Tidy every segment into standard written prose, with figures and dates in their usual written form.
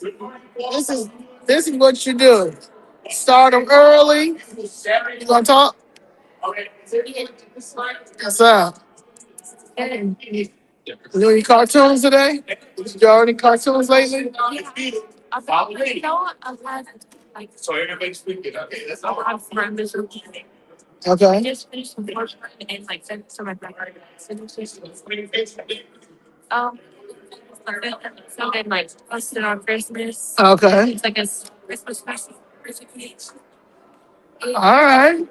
This is this is what you do. Start them early. You gonna talk? What's up? You do any cartoons today? Did you draw any cartoons lately? Okay. Okay. All right.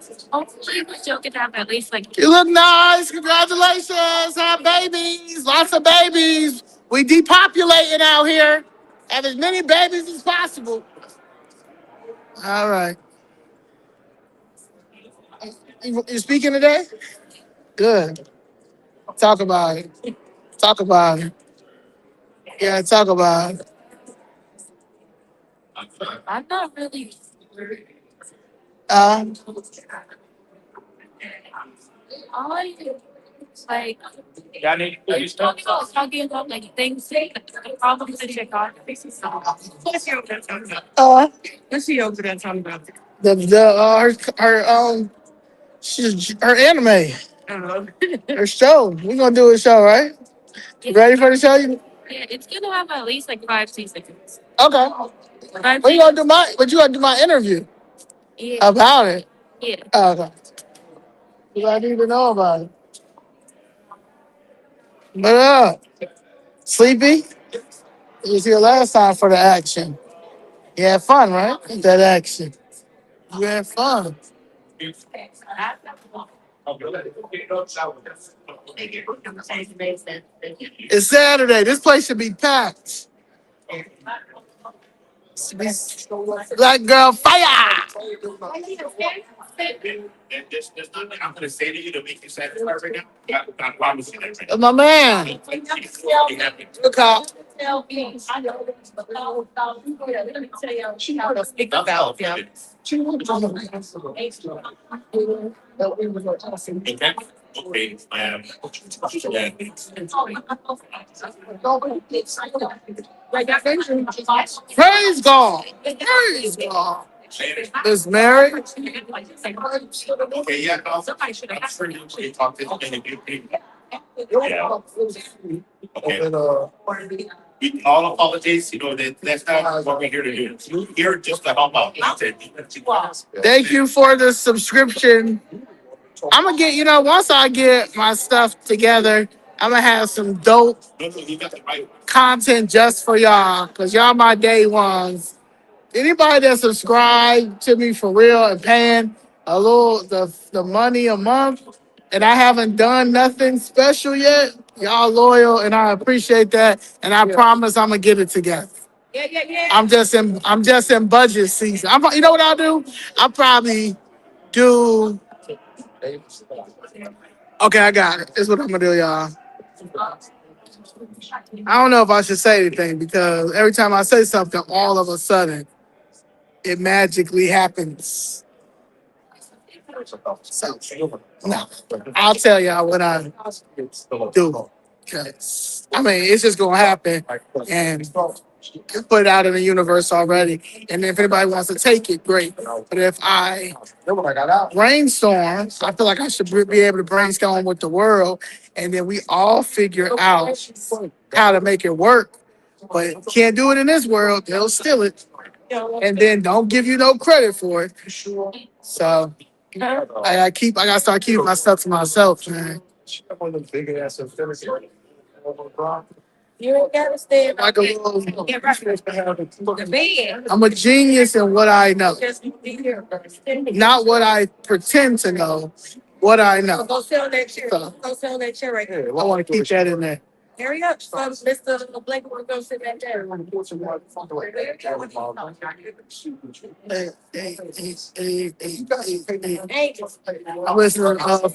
You look nice. Congratulations. Have babies. Lots of babies. We depopulating out here. Have as many babies as possible. All right. You speaking today? Good. Talk about it. Talk about it. Yeah, talk about it. Um, uh, her anime, her show. We gonna do a show, right? You ready for the show? Okay. What you gonna do my? What you gonna do my interview about it? Okay. You I need to know about it. But sleepy. It was here last time for the action. You had fun, right? That action. You had fun. It's Saturday. This place should be packed. Black girl fire. My man. Look how. Praise God. Praise God. Is married. Thank you for the subscription. I'm gonna get, once I get my stuff together, I'm gonna have some dope content just for y'all, cause y'all my day ones. Anybody that subscribed to me for real and paying the money a month, and I haven't done nothing special yet, y'all loyal, and I appreciate that. And I promise I'm gonna get it together. I'm just in budget season. You know what I'll do? I'll probably do. Okay, I got it. This is what I'm gonna do, y'all. I don't know if I should say anything because every time I say something, all of a sudden it magically happens. So, no, I'll tell y'all what I do. 'Cause, I mean, it's just gonna happen, and put it out in the universe already. And if anybody wants to take it, great. But if I brainstorm, I feel like I should be able to brainstorm with the world, and then we all figure out how to make it work. But can't do it in this world; they'll steal it, and then don't give you no credit for it. So I gotta start keeping my stuff to myself, man. Like a little, I'm a genius in what I know, not what I pretend to know. What I know. Go sell that chair. So, go sell that chair right there. I want to keep that in there. Hurry up, so Mr. Blake will go sit back there. I'm listening to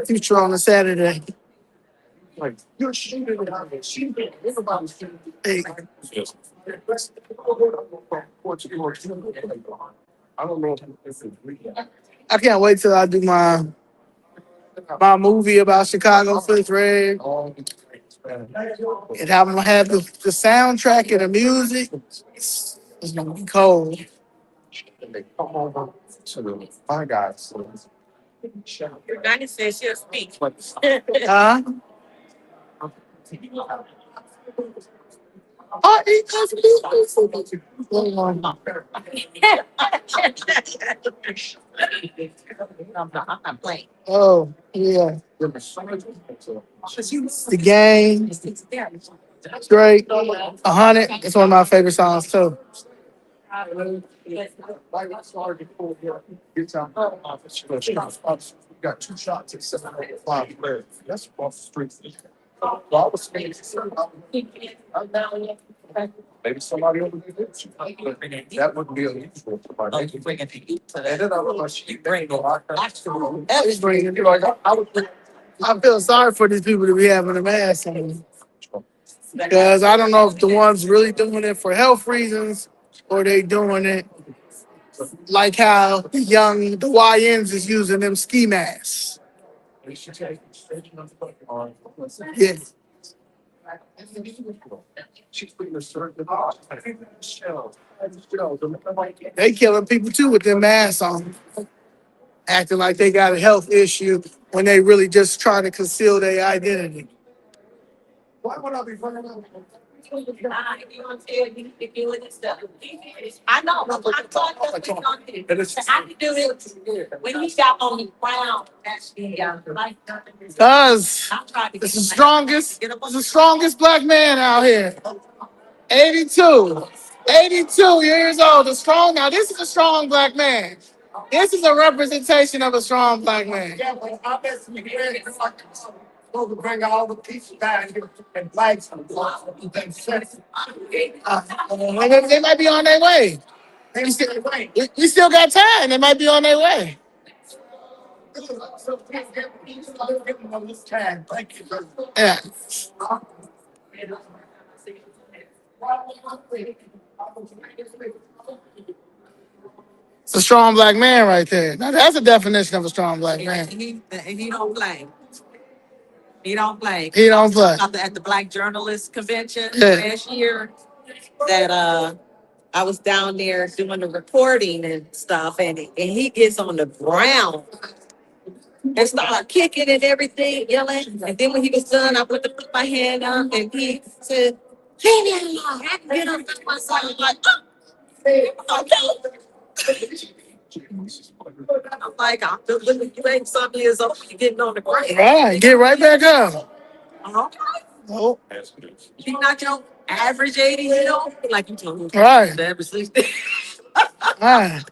Future on a Saturday. Hey. I can't wait till I do my movie about Chicago Fifth Red. And I'm gonna have the soundtrack and the music. It's gonna be cold. Uganda says she'll speak. Huh? Oh, he does music. I'm not playing. Oh, yeah. The game. Great. 100. It's one of my favorite songs too. I feel sorry for these people to be having a mask on. Because I don't know if the ones really doing it for health reasons or they doing it like how the YNs is using them ski masks. Yeah. They killing people too with their masks on, acting like they got a health issue when they really just trying to conceal their identity. I know, but I thought that's what on here. I can do it when he got on the ground. That's the Cause it's the strongest black man out here. 82. 82 years old. The strong. Now this is a strong black man. This is a representation of a strong black man. Yeah, but I bet you supposed to bring all the pieces back and lights and they might be on their way. We still got time. They might be on their way. Yeah. It's a strong black man right there. Now that's a definition of a strong black man. He don't play. He don't play. He don't play. At the Black Journalist Convention Yeah. last year, that I was down there doing the reporting and stuff, and he gets on the ground and start kicking and everything, yelling. And then when he was done, I put my hand up, and he said, "Leave me alone." I can get on my side. I'm like, oh, okay. I'm like, I'm just looking, you ain't some years old, you getting on the ground. Right, get right back up. Okay. Oh. He not your average 80-year-old, like you told me. Right. The average 60. Right.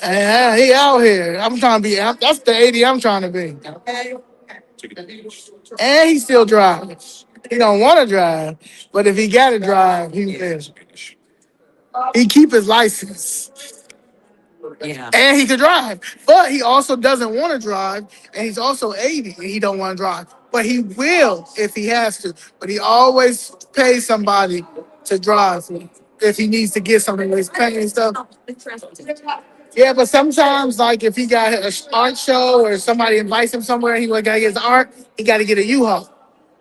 And he out here. I'm trying to be. That's the 80 I'm trying to be. Okay. And he still drives. He don't want to drive, but if he got to drive, he will. He keep his license. Yeah. And he could drive, but he also doesn't want to drive, and he's also 80 and he don't want to drive. But he will if he has to. But he always pays somebody to drive if he needs to get something with his pen and stuff. Yeah, but sometimes, like if he got an art show or somebody invites him somewhere, and he gotta get his art, he got to get a U-Haul.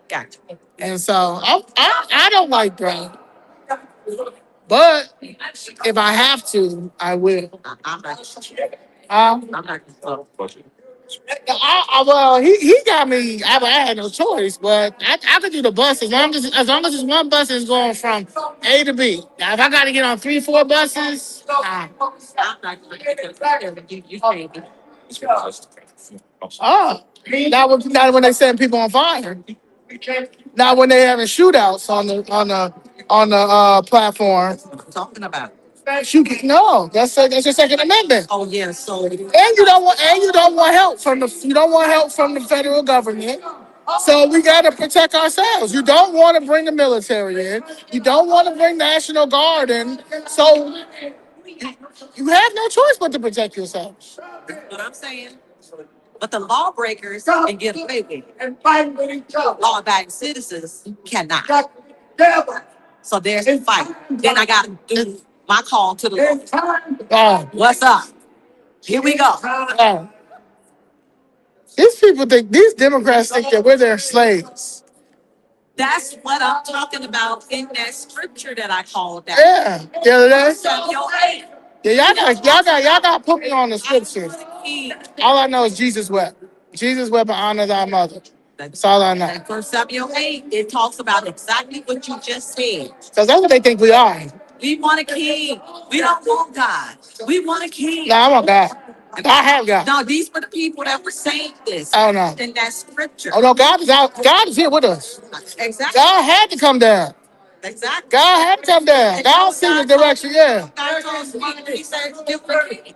Gotcha. And so I don't like driving. But if I have to, I will. I'm not. I'm not. Well, he got me. I had no choice, but I could do the bus as long as it's one bus is going from A to B. Now, if I got to get on 3-4 buses, I'm not not when they setting people on fire. Not when they having shootouts on the platform. What I'm talking about. No, that's your Second Amendment. Oh yeah, so And you don't want help from the federal government. So we got to protect ourselves. You don't want to bring the military in. You don't want to bring National Guard in. So you have no choice but to protect yourself. what I'm saying. But the lawbreakers can get away with it. Law-abiding citizens cannot. So there's a fight. Then I got to do my call to the Lord. What's up? Here we go. These Democrats think that we're their slaves. That's what I'm talking about in that scripture that I called out. Yeah, the other day. Samuel 8. Yeah, y'all got to put me on the scriptures. All I know is Jesus wept. Jesus wept and honor thy mother. That's all I know. And First Samuel 8, it talks about exactly what you just said. Because that's what they think we are. We want a king. We don't want God. We want a king. No, I want God. I have God. No, these were the people that were saying this I don't know. in that scripture. Oh no, God is out. God is here with us. Exactly. God had to come down. Exactly. God had to come down. God see the direction, yeah. God told me, he said, give the king.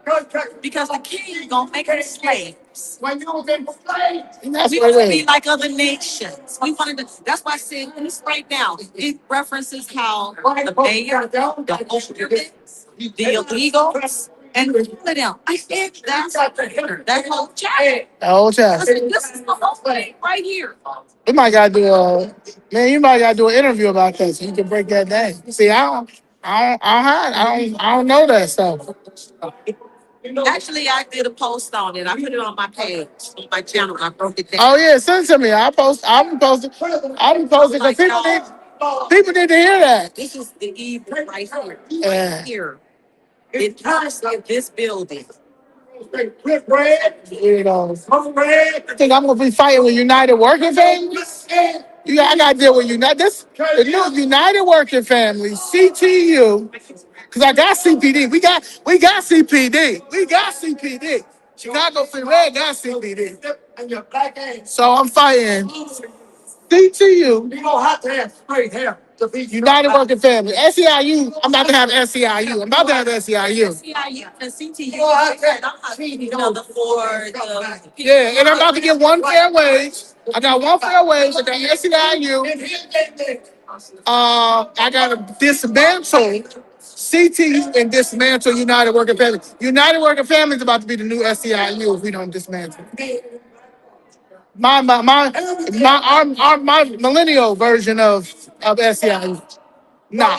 Because the king gonna make us slaves. When you was in slaves. That's We what want to it be is. like other nations. We wanted to. That's why I said this right now. It references how the mayor, the opiates, the illegals, and all of them. I think that's that whole chapter. The whole time. This is the whole thing right here. We might gotta do you might gotta do an interview about that so you can break that down. See, I don't know that stuff. Actually, I did a post on it. I put it on my page, on my channel. I broke it down. Oh yeah, send it to me. I'll be posting because people need to hear that. This is the evil right here. Yeah. Right here. It comes in this building. You know, I think I'm gonna be fighting with United Working Families. I gotta deal with the new United Working Families, CTU, because I got CPD. We got CPD. We got CPD. Chicago Free Red got CPD. So I'm fighting CTU. You don't have to have straight hair to be United Working Family. SEIU, I'm about to have SEIU. I'm about to have SEIU. SEIU and CTU. I'm not seeing another for the Yeah, and I'm about to get one fair wage. I got one fair wage. I got SEIU. I got to dismantle CTU and dismantle United Working Family. United Working Family is about to be the new SEIU if we don't dismantle. My millennial version of SEIU. Nah.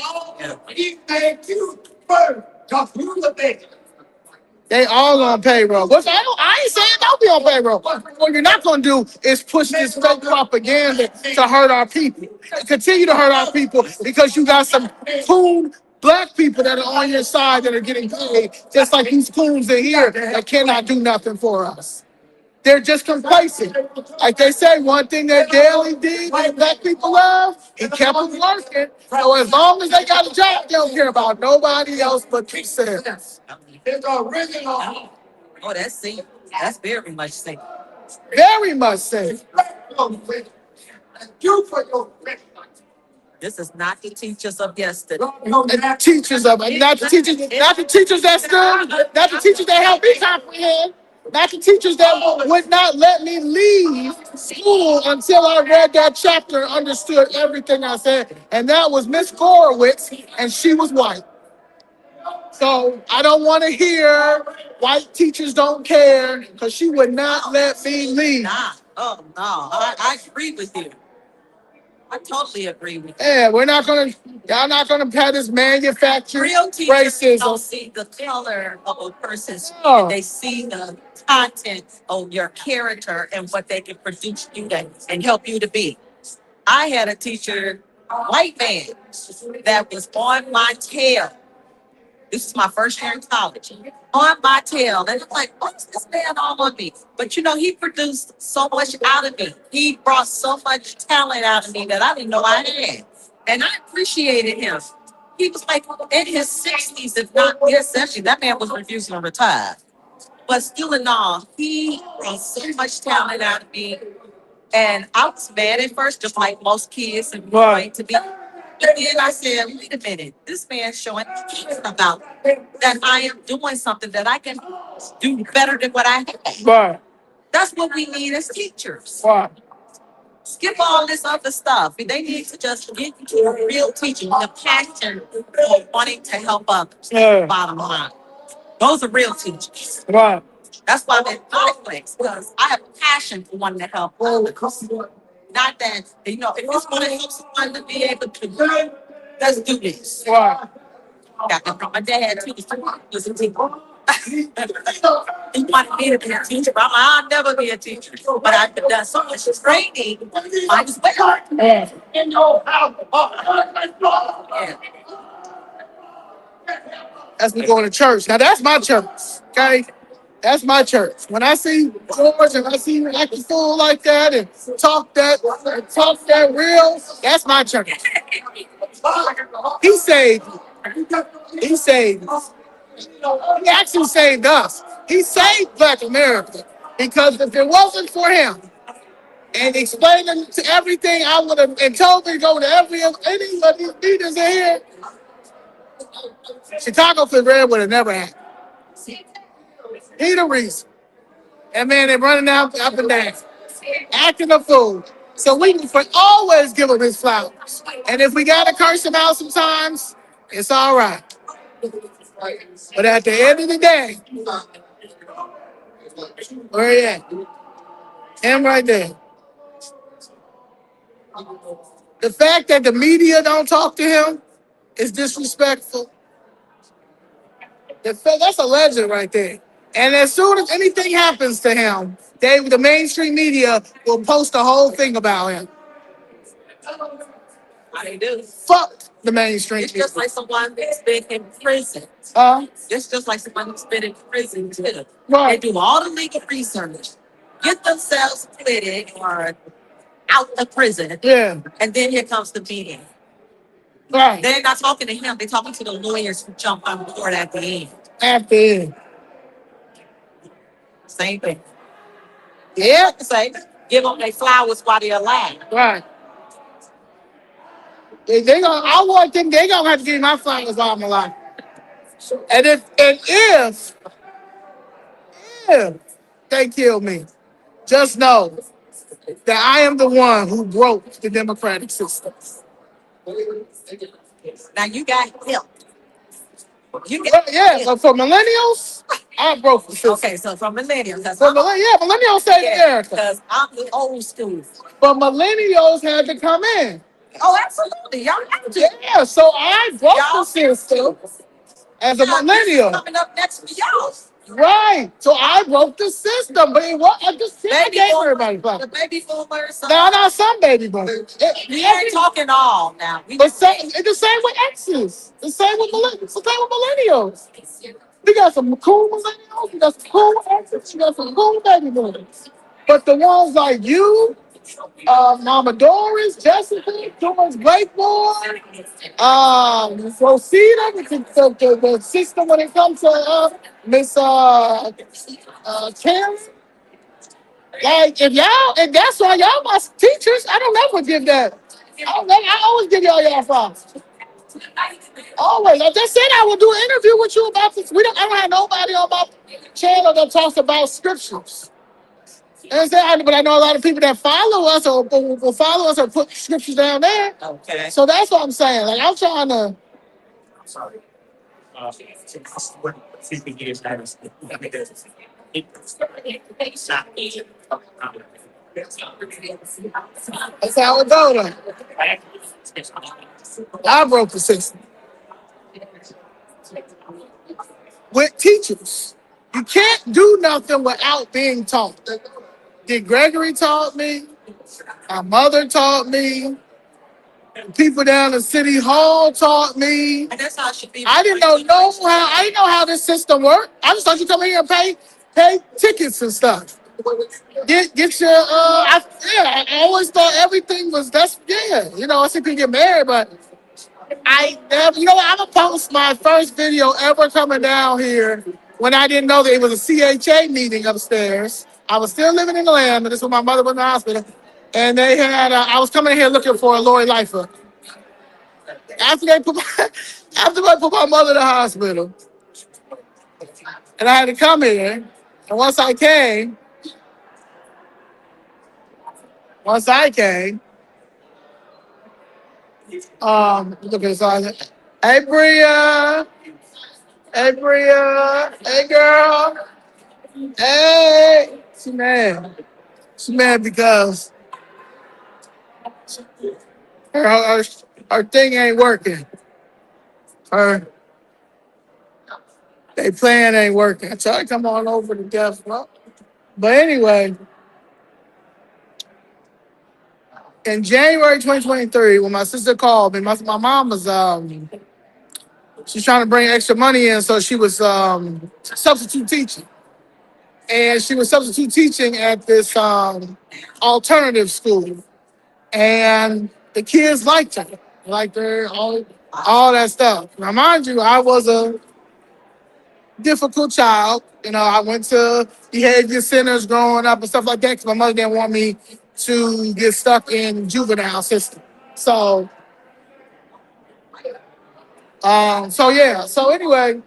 They all on payroll. Which I ain't saying don't be on payroll. What you're not gonna do is push this fake propaganda to hurt our people. Continue to hurt our people because you got some coon black people that are on your side that are getting paid, just like these coons in here that cannot do nothing for us. They're just complacent. Like they say, one thing that Daly did that black people love, he kept them working. So as long as they got a job, they don't care about nobody else but themselves. It's original. Oh, that's safe. That's very much safe. Very much safe. This is not the teachers of yesterday. The teachers of not the teachers that stood, not the teachers that helped me comprehend. Not the teachers that would not let me leave school until I read that chapter and understood everything I said. And that was Miss Gorowitz, and she was white. So I don't want to hear white teachers don't care because she would not let me leave. Nah. Oh, no. I agree with you. I totally agree with you. Yeah, y'all not gonna have this manufactured Real teachers racism. don't see the color of a person's skin. They see the content of your character and what they can produce you and help you to be. I had a teacher, white man, that was on my tail. This is my first year in college. On my tail. And I'm like, what's this man all on me? But he produced so much out of me. He brought so much talent out of me that I didn't know I had. And I appreciated him. He was like in his 60s, if not his 70s. That man was refusing to retire. But still in all, he brought so much talent out of me. And I was mad at first, just like most kids and going to be. But then I said, wait a minute, this man's showing about that I am doing something that I can do better than what I have. Right. That's what we need as teachers. Right. Skip all this other stuff. They need to just get into the real teaching, the passion of wanting to help others. Yeah. Bottom line. Those are real teachers. Right. That's why I'm in conflicts, because I have a passion for wanting to help others. Not that, if it's going to help someone to be able to do it, let's do this. Right. Got that from my dad, too. He was a teacher. He wanted me to be a teacher, but I'll never be a teacher. But I've done so much training. Might as well. Yeah. That's me going to church. Now that's my church. Okay. That's my church. When I see George and I see him acting fool like that and talk that real, that's my church. He saved. He saved. He actually saved us. He saved Black America because if it wasn't for him and explaining to everything, I would have and told me to go to any of these leaders in here. Chicago for Red would have never happened. He the reason. That man, they running up and down, acting a fool. So we can always give him his flowers. And if we gotta curse him out sometimes, it's all right. But at the end of the day, where he at? Him right there. The fact that the media don't talk to him is disrespectful. That's a legend right there. And as soon as anything happens to him, the mainstream media will post the whole thing about him. How they do. Fuck the mainstream It's media. just like someone that's been in prison. It's just like someone who's been in prison too. Right. They do all the legal research, get themselves acquitted or out of prison. Yeah. And then here comes the media. Right. They're not talking to him. They're talking to the lawyers who jump on board at the end. At the end. Same thing. Yeah. Say, give them their flowers while they're alive. Right. They gonna have to give me my flowers while I'm alive. And if they kill me, just know that I am the one who broke the democratic system. Now you got help. But for millennials, I broke the system. Okay, so for millennials. Millennials saved America. Because I'm the old school. But millennials had to come in. Oh, absolutely. Y'all have to. Yeah, so I broke the system as a millennial. Coming up next for y'all. Right. So I broke the system, but it was I just said everybody. The baby boomers. No, not some baby boomers. We ain't talking all now. But it's the same with exes. The same with millennials. We got some cool millennials. We got some cool exes. We got some cool baby boomers. But the ones like you, Mama Doris, Jessica, George Blakemore, Rosita, the system when it comes to Miss Karen. Like if that's why y'all my teachers, I don't never give that. I always give y'all flowers. Always. I just said I would do an interview with you about this. I don't have nobody on my channel that talks about scriptures. But I know a lot of people that follow us or will follow us or put scriptures down there. Okay. So that's what I'm saying. Like I'm trying to. I'm sorry. That's how it goes. I broke the system. With teachers. You can't do nothing without being taught. Did Gregory taught me? My mother taught me. People down at City Hall taught me. And that's how it should be. I didn't know how this system worked. I just thought you come here and pay tickets and stuff. Get your I always thought everything was I see people get married, but I never I'm gonna post my first video ever coming down here when I didn't know that it was a CHA meeting upstairs. I was still living in the land, and this was my mother was in the hospital. And they had I was coming in here looking for a Lori Lifer. After they put my mother in the hospital, and I had to come here, and once I came, look at this. Hey Bria, hey girl, hey. She mad because her thing ain't working. Her They plan ain't working. I try to come on over to death row. But anyway, in January 2023, when my sister called me, my mom was she's trying to bring extra money in, so she was substitute teaching. And she was substitute teaching at this alternative school. And the kids liked her, all that stuff. Now, mind you, I was a difficult child. You know, I went to behavior centers growing up and stuff like that because my mother didn't want me to get stuck in juvenile system. So, so yeah. So anyway,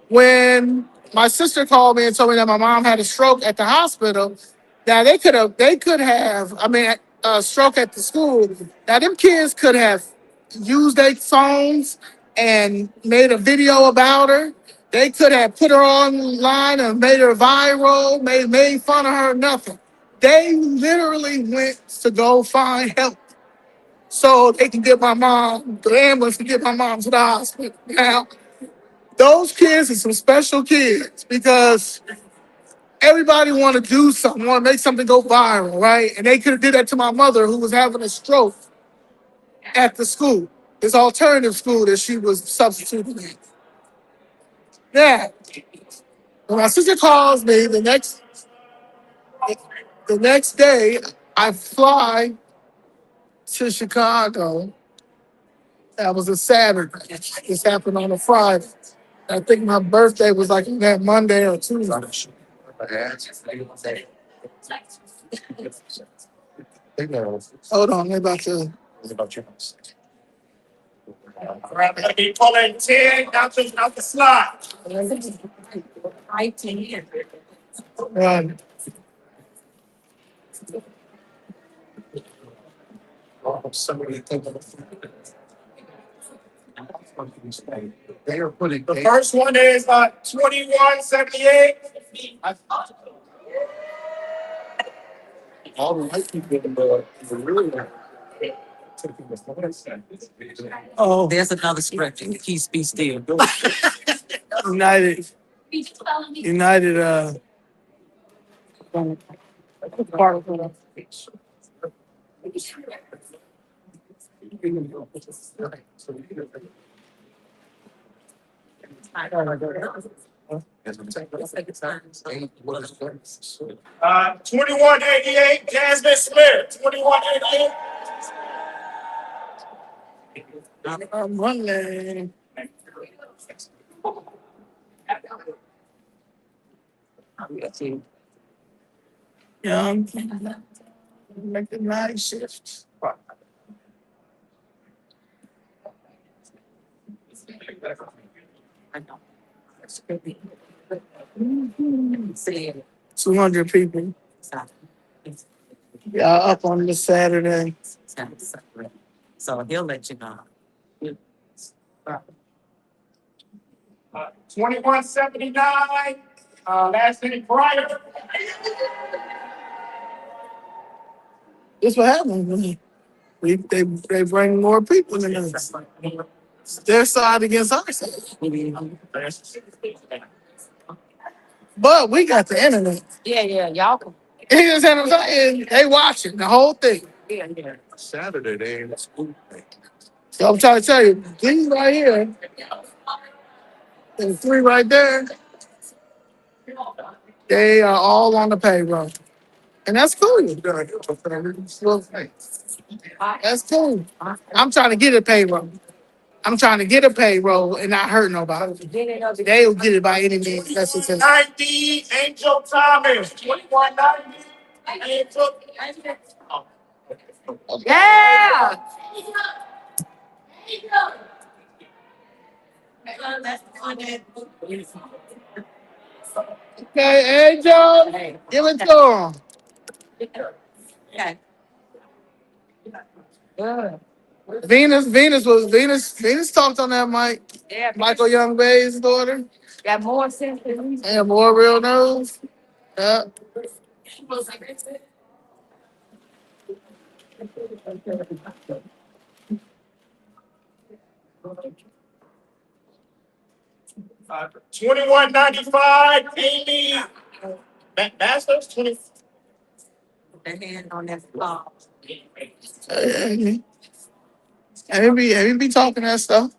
when my sister called me and told me that my mom had a stroke at the hospital, now they could have, I mean, a stroke at the school. Now them kids could have used their phones and made a video about her. They could have put her online and made her viral, made fun of her, nothing. They literally went to go find help so they can get my mom, the ambulance to get my mom to the hospital. Now, those kids are some special kids because everybody want to do something, want to make something go viral, right? And they could have did that to my mother who was having a stroke at the school, this alternative school that she was substituting in. Yeah. When my sister calls me the next day, I fly to Chicago. That was a Saturday. This happened on a Friday. I think my birthday was like that Monday or Tuesday. Hold on, they about to. Be pulling 10 out the slot. Right. The first one is 2178. All the white people in the really oh, There's another script. Peace be still. United United uh 2188, Jasmine Smith, 2188. Monday. Yeah, make the night shift. I know. 200 people. Yeah, up on this Saturday. So he'll let you know. 2179. Last name Brian. This what happens when they bring more people in us. Their side against our side. But we got the internet. Yeah, y'all can. You understand what I'm saying? They watching the whole thing. Yeah. Saturday, they ain't school. So I'm trying to tell you, these right here, and 3 right there, they are all on the payroll. And that's cool. That's cool. I'm trying to get a payroll. I'm trying to get a payroll and not hurt nobody. They'll get it by any means necessary. 90, Angel Thomas, 2190. Angel. Yeah. Okay, Angel, give it to Okay. him. Venus talked on that mic. Yeah. Michael Young Bay's daughter. Got more sense than me. And more real news. Yeah. $21.95. Amy Masters. 20. The hand on that Everybody be talking that stuff.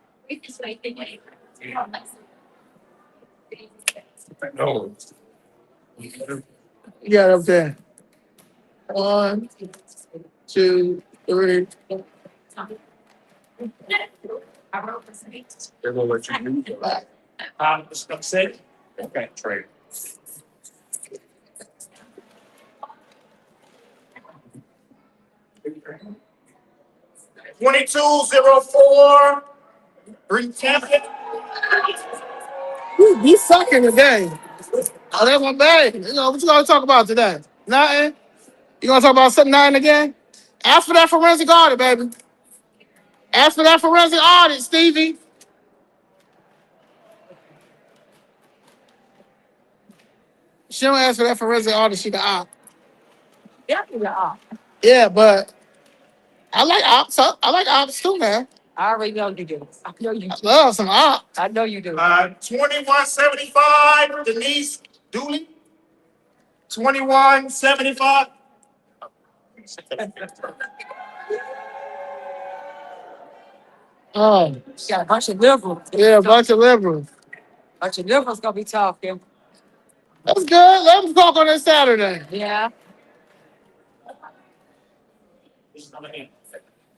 No. You got it up there. 1, 2, 3. They're gonna let you do that. Upset. Okay. Trade. 2204. 310. We sucking today. Oh, that's my bad. You know, what you gonna talk about today? Nothing? You gonna talk about something nothing again? Ask for that forensic audit, baby. Ask for that forensic audit, Stevie. She don't ask for that forensic audit, she the op. definitely off. Yeah, but I like ops. I like ops too, man. I already know you do. I know you I do. love some ops. I know you do. 2175. Denise Dooley. 2175. Oh, You got a bunch of liberals. yeah, a bunch of liberals. Bunch of liberals gonna be talking. That's good. Let them talk on this Saturday. Yeah.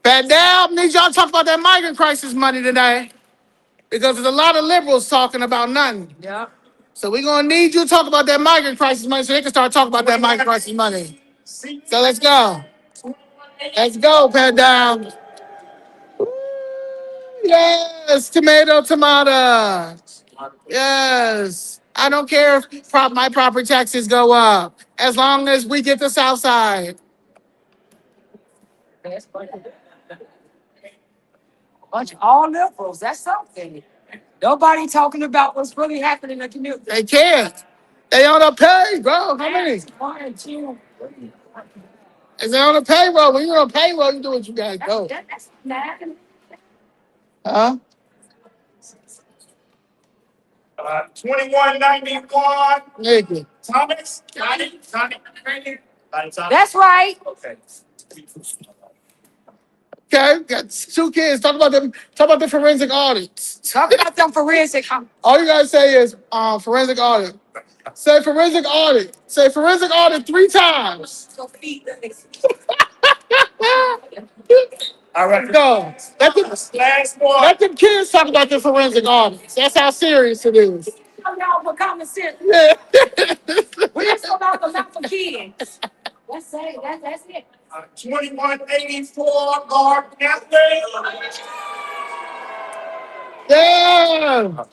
Pat Dab, need y'all to talk about that migrant crisis money today. Because there's a lot of liberals talking about nothing. Yeah. So we're gonna need you to talk about that migrant crisis money so they can start talking about that migrant crisis money. So let's go. Let's go, Pat Dab. Yes, tomato. Yes. I don't care if my property taxes go up. As long as we get the south side. That's funny. Bunch of all liberals. That's something. Nobody talking about what's really happening in the community. They can't. They on the pay, bro. How many? One, two. Is they on the payroll? When you're on payroll, you do what you gotta do. That's not. Huh? 2191. Nigga. Thomas. Tommy. That's right. Okay. Okay, got 2 kids. Talk about them. Talk about the forensic audits. Talk about them forensic. All you gotta say is forensic audit. Say forensic audit. Say forensic audit 3 times. All right. Go. Last one. Let them kids talk about the forensic audits. That's how serious it is. Y'all for common sense. Yeah. We just about the mouth for kids. That's it. That's it. 2184. Guard Catholic. Yeah.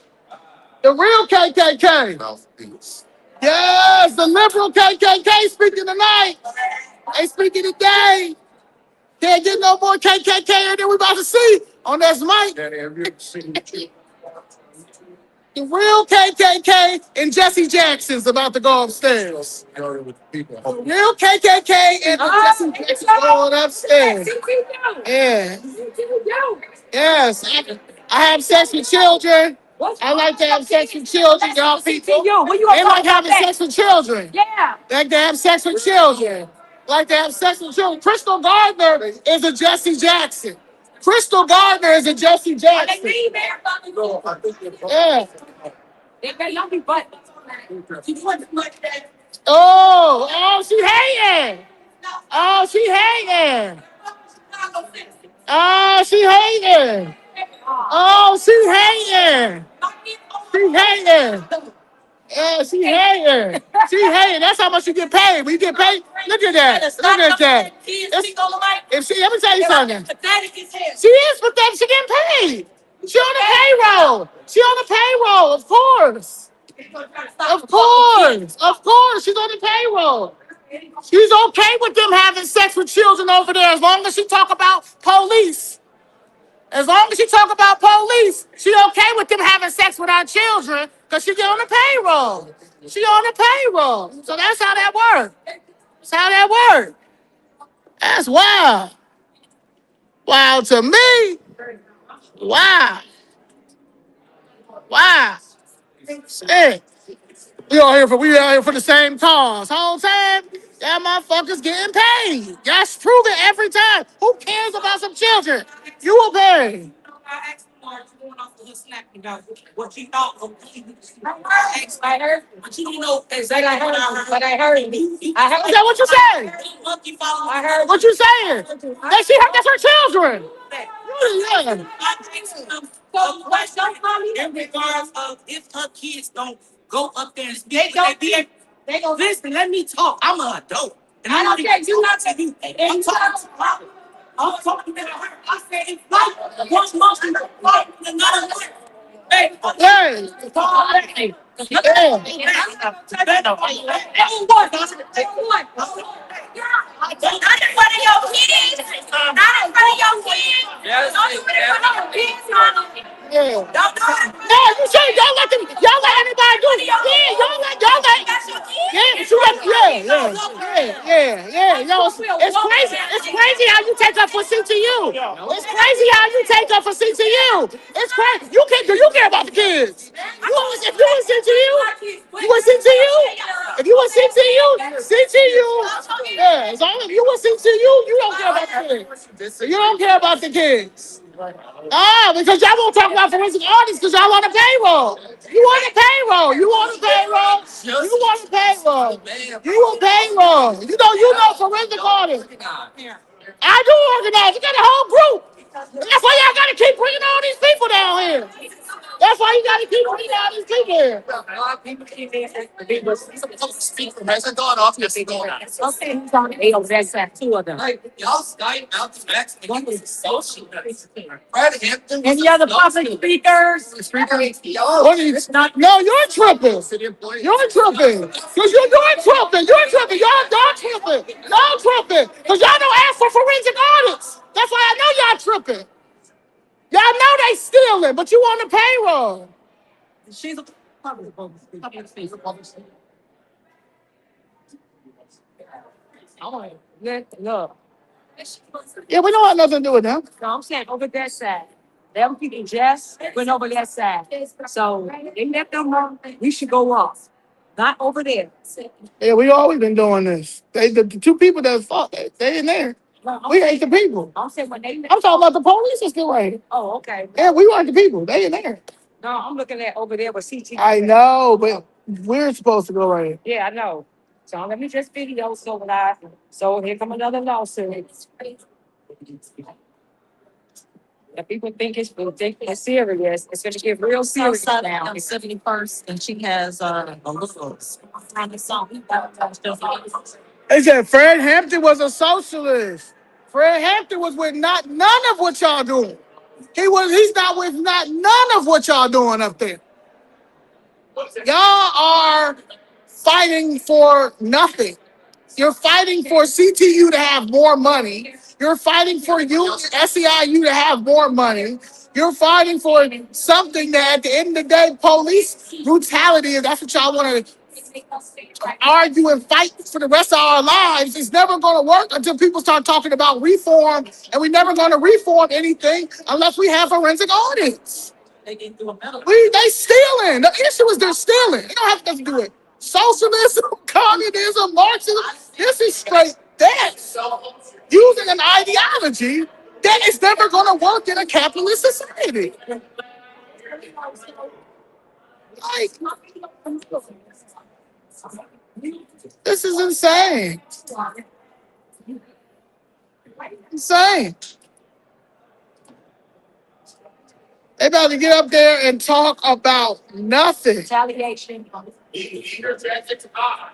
The real KKK. Mouthpiece. Yes, the liberal KKK speaking tonight. They speaking today. Can't get no more KKK than we about to see on this mic. Danny, have you ever seen The real KKK and Jesse Jackson's about to go upstairs. with people? The real KKK and Jesse Jackson's going upstairs. Yeah. Yes. I have sex with children. I like to have sex with children, y'all people. They like having sex with children. Yeah. They like to have sex with children. Like to have sex with children. Crystal Gardner is a Jesse Jackson. Crystal Gardner is a Jesse Jackson. No, I think they're Yeah. Y'all be butt. Oh, she hating. Oh, she hating. Oh, she hating. Oh, she hating. She hating. Yeah, she hating. She hating. That's how much you get paid. When you get paid, look at that. Look at that. If she, let me tell you something. She is pathetic. She getting paid. She on the payroll. She on the payroll, of course. Of course. Of course. She's on the payroll. She's okay with them having sex with children over there as long as she talk about police. As long as she talk about police, she okay with them having sex with our children because she get on the payroll. She on the payroll. So that's how that works. That's how that works. That's wild. Wild to me. Wow. Wow. Hey, we out here for the same cause. Whole time, y'all motherfuckers getting paid. Y'all prove it every time. Who cares about some children? You will pay. I asked Mark going off the hood snapping about what you thought of I heard what you know exactly but I heard me. I heard Is that what you say? I heard What you saying? That she that's her children. Yeah. I asked him a question in regards of if her kids don't go up there and speak. They don't listen. Let me talk. I'm an adult. And I don't care. You not to you. I'm talking to her. I'm talking to her. I said it's like one month and another month. Hey, Hey. hey. Yeah. Not in front of your kids. Not in front of your kids. Don't do it in front of your kids, mama. Yeah. Don't do it. No, you say y'all let anybody do it. Yeah, y'all let. Yeah, but you let, yeah. Yo, it's crazy. It's crazy how you take up for CTU. It's crazy how you take up for CTU. It's crazy. Do you care about the kids? If you was CTU, you was CTU. If you was CTU, yeah. As long as you was CTU, you don't care about the kids. You don't care about the kids. Because y'all won't talk about forensic audits because y'all want a payroll. You want a payroll. You want a payroll. You want a payroll. You want payroll. You know forensic audit. I do organize. You got a whole group. That's why y'all got to keep bringing all these people down here. That's why you got to keep bringing all these people here. A lot of people came in and they was speak from as a god off your thing going on. Okay, he's on 8 of that, 2 of them. Like, y'all Skype out the next one was social. Fred Hampton. Any other public speakers? What are you? No, you're tripping. You're tripping. Because you're tripping. You're tripping. Y'all tripping. Y'all tripping. Because y'all don't ask for forensic audits. That's why I know y'all tripping. Y'all know they stealing, but you on the payroll. She's a public speaker. Look. Yeah, we don't have nothing to do with them. No, I'm saying over that side. Them people just went over that side. So they let them know we should go off. Not over there. Yeah, we always been doing this. The two people that fought, they in there. We hate the people. I'm saying when they I'm talking about the police is still right here. Oh, okay. Yeah, we weren't the people. They in there. No, I'm looking at over there with CT. I know, but we're supposed to go right here. Yeah, I know. So let me just video so live. So here come another lawsuit. If people think it's serious, it's going to get real serious now. On 71st, and she has a little song. They said Fred Hampton was a socialist. Fred Hampton was with none of what y'all doing. He's not with none of what y'all doing up there. Y'all are fighting for nothing. You're fighting for CTU to have more money. You're fighting for SEIU to have more money. You're fighting for something that at the end of the day, police brutality, if that's what y'all want to argue and fight for the rest of our lives, is never going to work until people start talking about reform. And we're never going to reform anything unless we have forensic audits. They stealing. The issue is they're stealing. They don't have nothing to do with socialism, communism, Marxism. This is straight debt. Using an ideology that is never going to work in a capitalist society. Like, this is insane. Insane. They about to get up there and talk about nothing. Retaliation. Eat your jacket hot.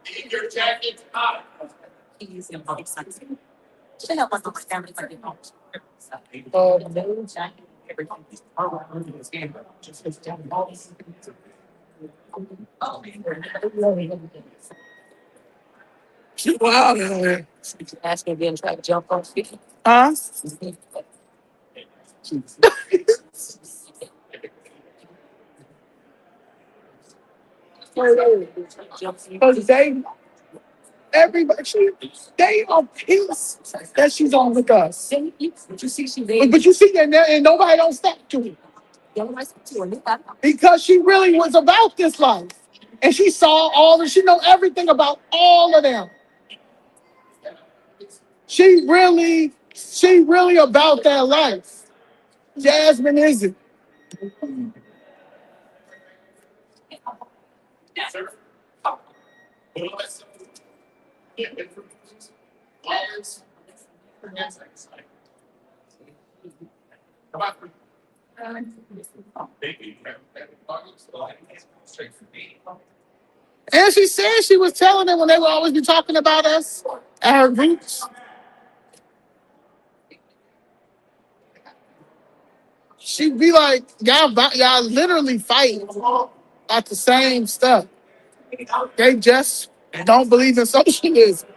Eat your jacket hot. He's in both sides. Should help us understand what they want. Wow. Asking again, try to jump on feet. Huh? Because they are pissed that she's on with us. But you see, she did. But you see that and nobody don't step to it. Because she really was about this life. And she saw she know everything about all of them. She really about that life. Jasmine isn't. And she said she was telling them when they would always be talking about us at her groups. She'd be like, y'all literally fight about the same stuff. They just don't believe in socialism.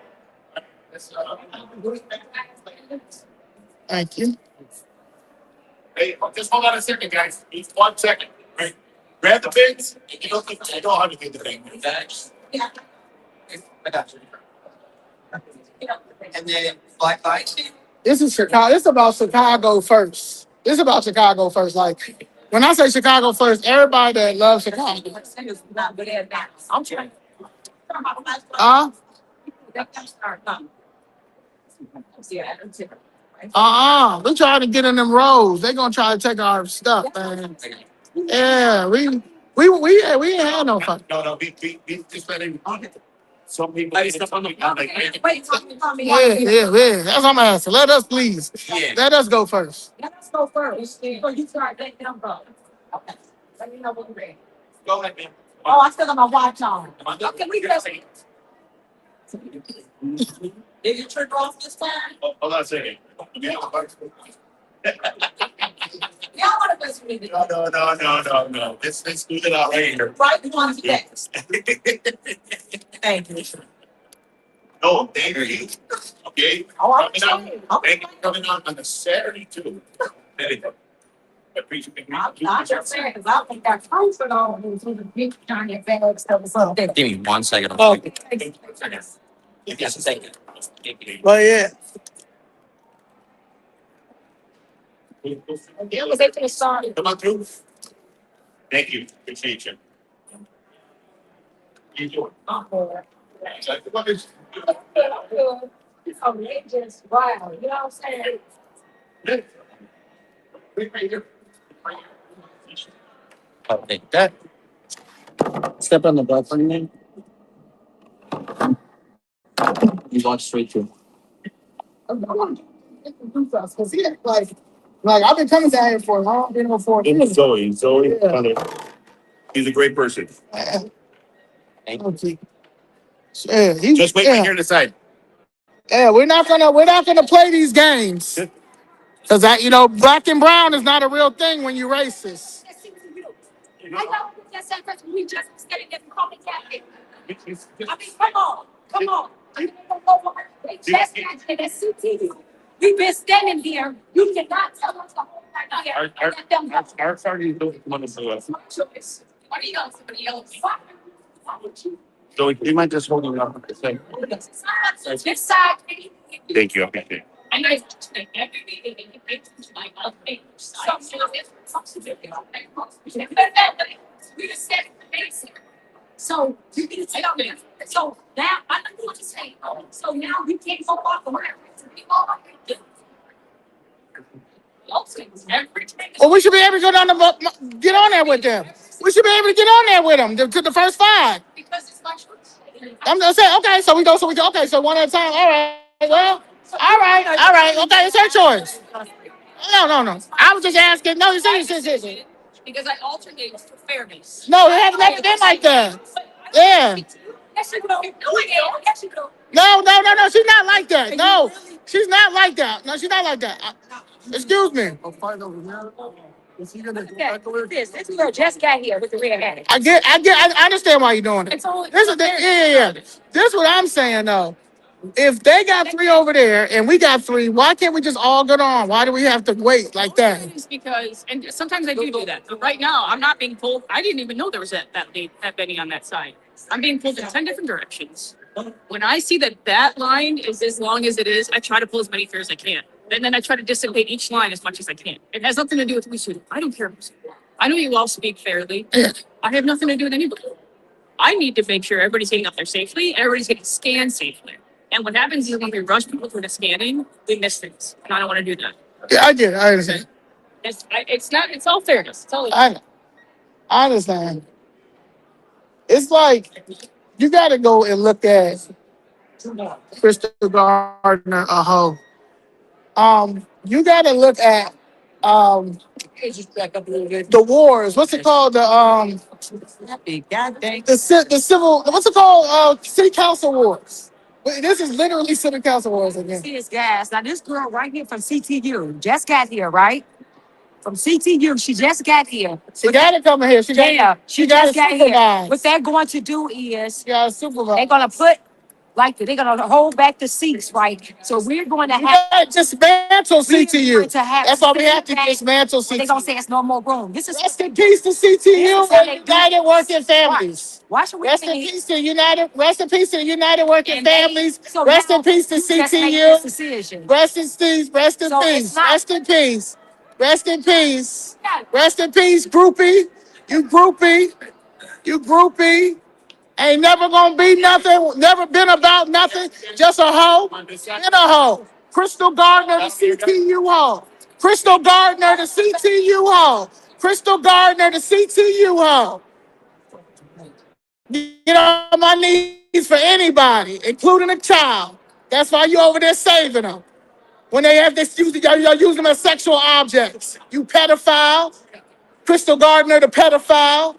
Thank you. Hey, just hold on a second, guys. Just 1 second. Right. Grab the bigs. You know how to do the thing. I got you. And then black lights. This is Chicago. This is about Chicago first. This is about Chicago first. Like, when I say Chicago first, everybody that loves Chicago. I'm trying. We trying to get in them rows. They gonna try to take our stuff, man. Yeah, we ain't had no fun. No, we just letting some people. Wait, talking about me. Yeah. That's what I'm asking. Let us please. Yeah. Let us go first. Let's go first. Before you start letting them go. Okay. Let me know when you're ready. Go ahead, man. Oh, I still got my watch on. Okay, we just. Did you turn off this time? Hold on a second. Y'all want to listen to me? No. Let's do it out right here. Right, we want to get. Thank you. No, thank you. Okay. Oh, I'm Coming out. sorry. Thank you for coming on a Saturday too. There you go. Appreciate it. I'm just saying, because I think that comfort on was with the big giant bags that was up there. Give me 1 second. Oh, Yes, a second. well, yeah. It was able to start. Come on through. Thank you. Appreciate you. You doing? What is? It's outrageous. Wow. You know what I'm saying? Right here. I'll take that. Step on the butt for me. You walk straight through. Cause he like I've been coming down here for a long, for years. Zoe. Yeah. He's a great person. Okay. Yeah, Just wait right here on the side. Yeah, we're not gonna play these games. Cause black and brown is not a real thing when you're racist. I know that's that person we just getting it from the cafe. I mean, come on. They just got to the city. We've been standing here. You cannot tell us the whole time here. Let them go. Our party don't want to do us. My choice. What do you got? Somebody else. So you might just hold it up. This side. Thank you. Okay. And I think everything like we just said basic. So you can take out there. So now I don't know what to say. So now we can't go off the rack. Well, we should be able to get on there with them. We should be able to get on there with them to the first 5. Because it's my choice. I'm gonna say okay. So we go. Okay. So one at a time. All right. Well. All right. Okay. It's her choice. No. I was just asking. No, you said. Because I alternate for fairness. No, it hasn't never been like that. Yeah. Yes, you go. Yes, you go. No. She's not like that. No, she's not like that. No, she's not like that. Excuse me. I'll find over there. Is he gonna go Okay, back over? this girl just got here with the red hat. I understand why you're doing it. It's only Yeah. This is what I'm saying though. If they got 3 over there and we got 3, why can't we just all get on? Why do we have to wait like that? It's because, and sometimes I do that. But right now, I'm not being pulled. I didn't even know there was that many on that side. I'm being pulled in 10 different directions. When I see that line is as long as it is, I try to pull as many fares as I can. And then I try to dissipate each line as much as I can. It has nothing to do with who's who. I don't care who's who. I know you all speak fairly. I have nothing to do with anybody. I need to make sure everybody's getting up there safely, and everybody's getting scanned safely. And what happens is when we rush people through the scanning, we miss things. And I don't want to do that. Yeah, I get it. I understand. It's not, it's all fairness. It's all, I understand. It's like you got to go and look at Crystal Gardner a hoe. You got to look at Just back up a little bit. the wars. What's it called? God dang. The civil. What's it called? City council wars. Wait, this is literally city council wars again. See this gas. Now this girl right here from CTU just got here, right? From CTU, she just got here. She got to come in here. She She got to just got here. supervise. What they're going to do is She got to supervise. they're gonna put like they're gonna hold back the seats, right? So we're going to We have got to dismantle we're going CTU. to have That's why we have to feedback. dismantle They're gonna CTU. say it's no more room. This is Rest in peace to this is CTU how and they do United it. Working Families. Watch what we Rest in think. peace to United. Rest in peace to the United Working And they, Families. so Rest now in peace to you just make this CTU. decision. Rest in peace. Rest in So it's peace. not Rest in peace. Rest in peace. Rest in peace, groupie. You groupie. You groupie. Ain't never gonna be nothing. Never been about nothing. Just a hoe. In a hoe. Crystal Gardner, the CTU hoe. Crystal Gardner, the CTU hoe. Crystal Gardner, the CTU hoe. Get on my knees for anybody, including a child. That's why you over there saving them. When they have this, y'all use them as sexual objects. You pedophile. Crystal Gardner, the pedophile.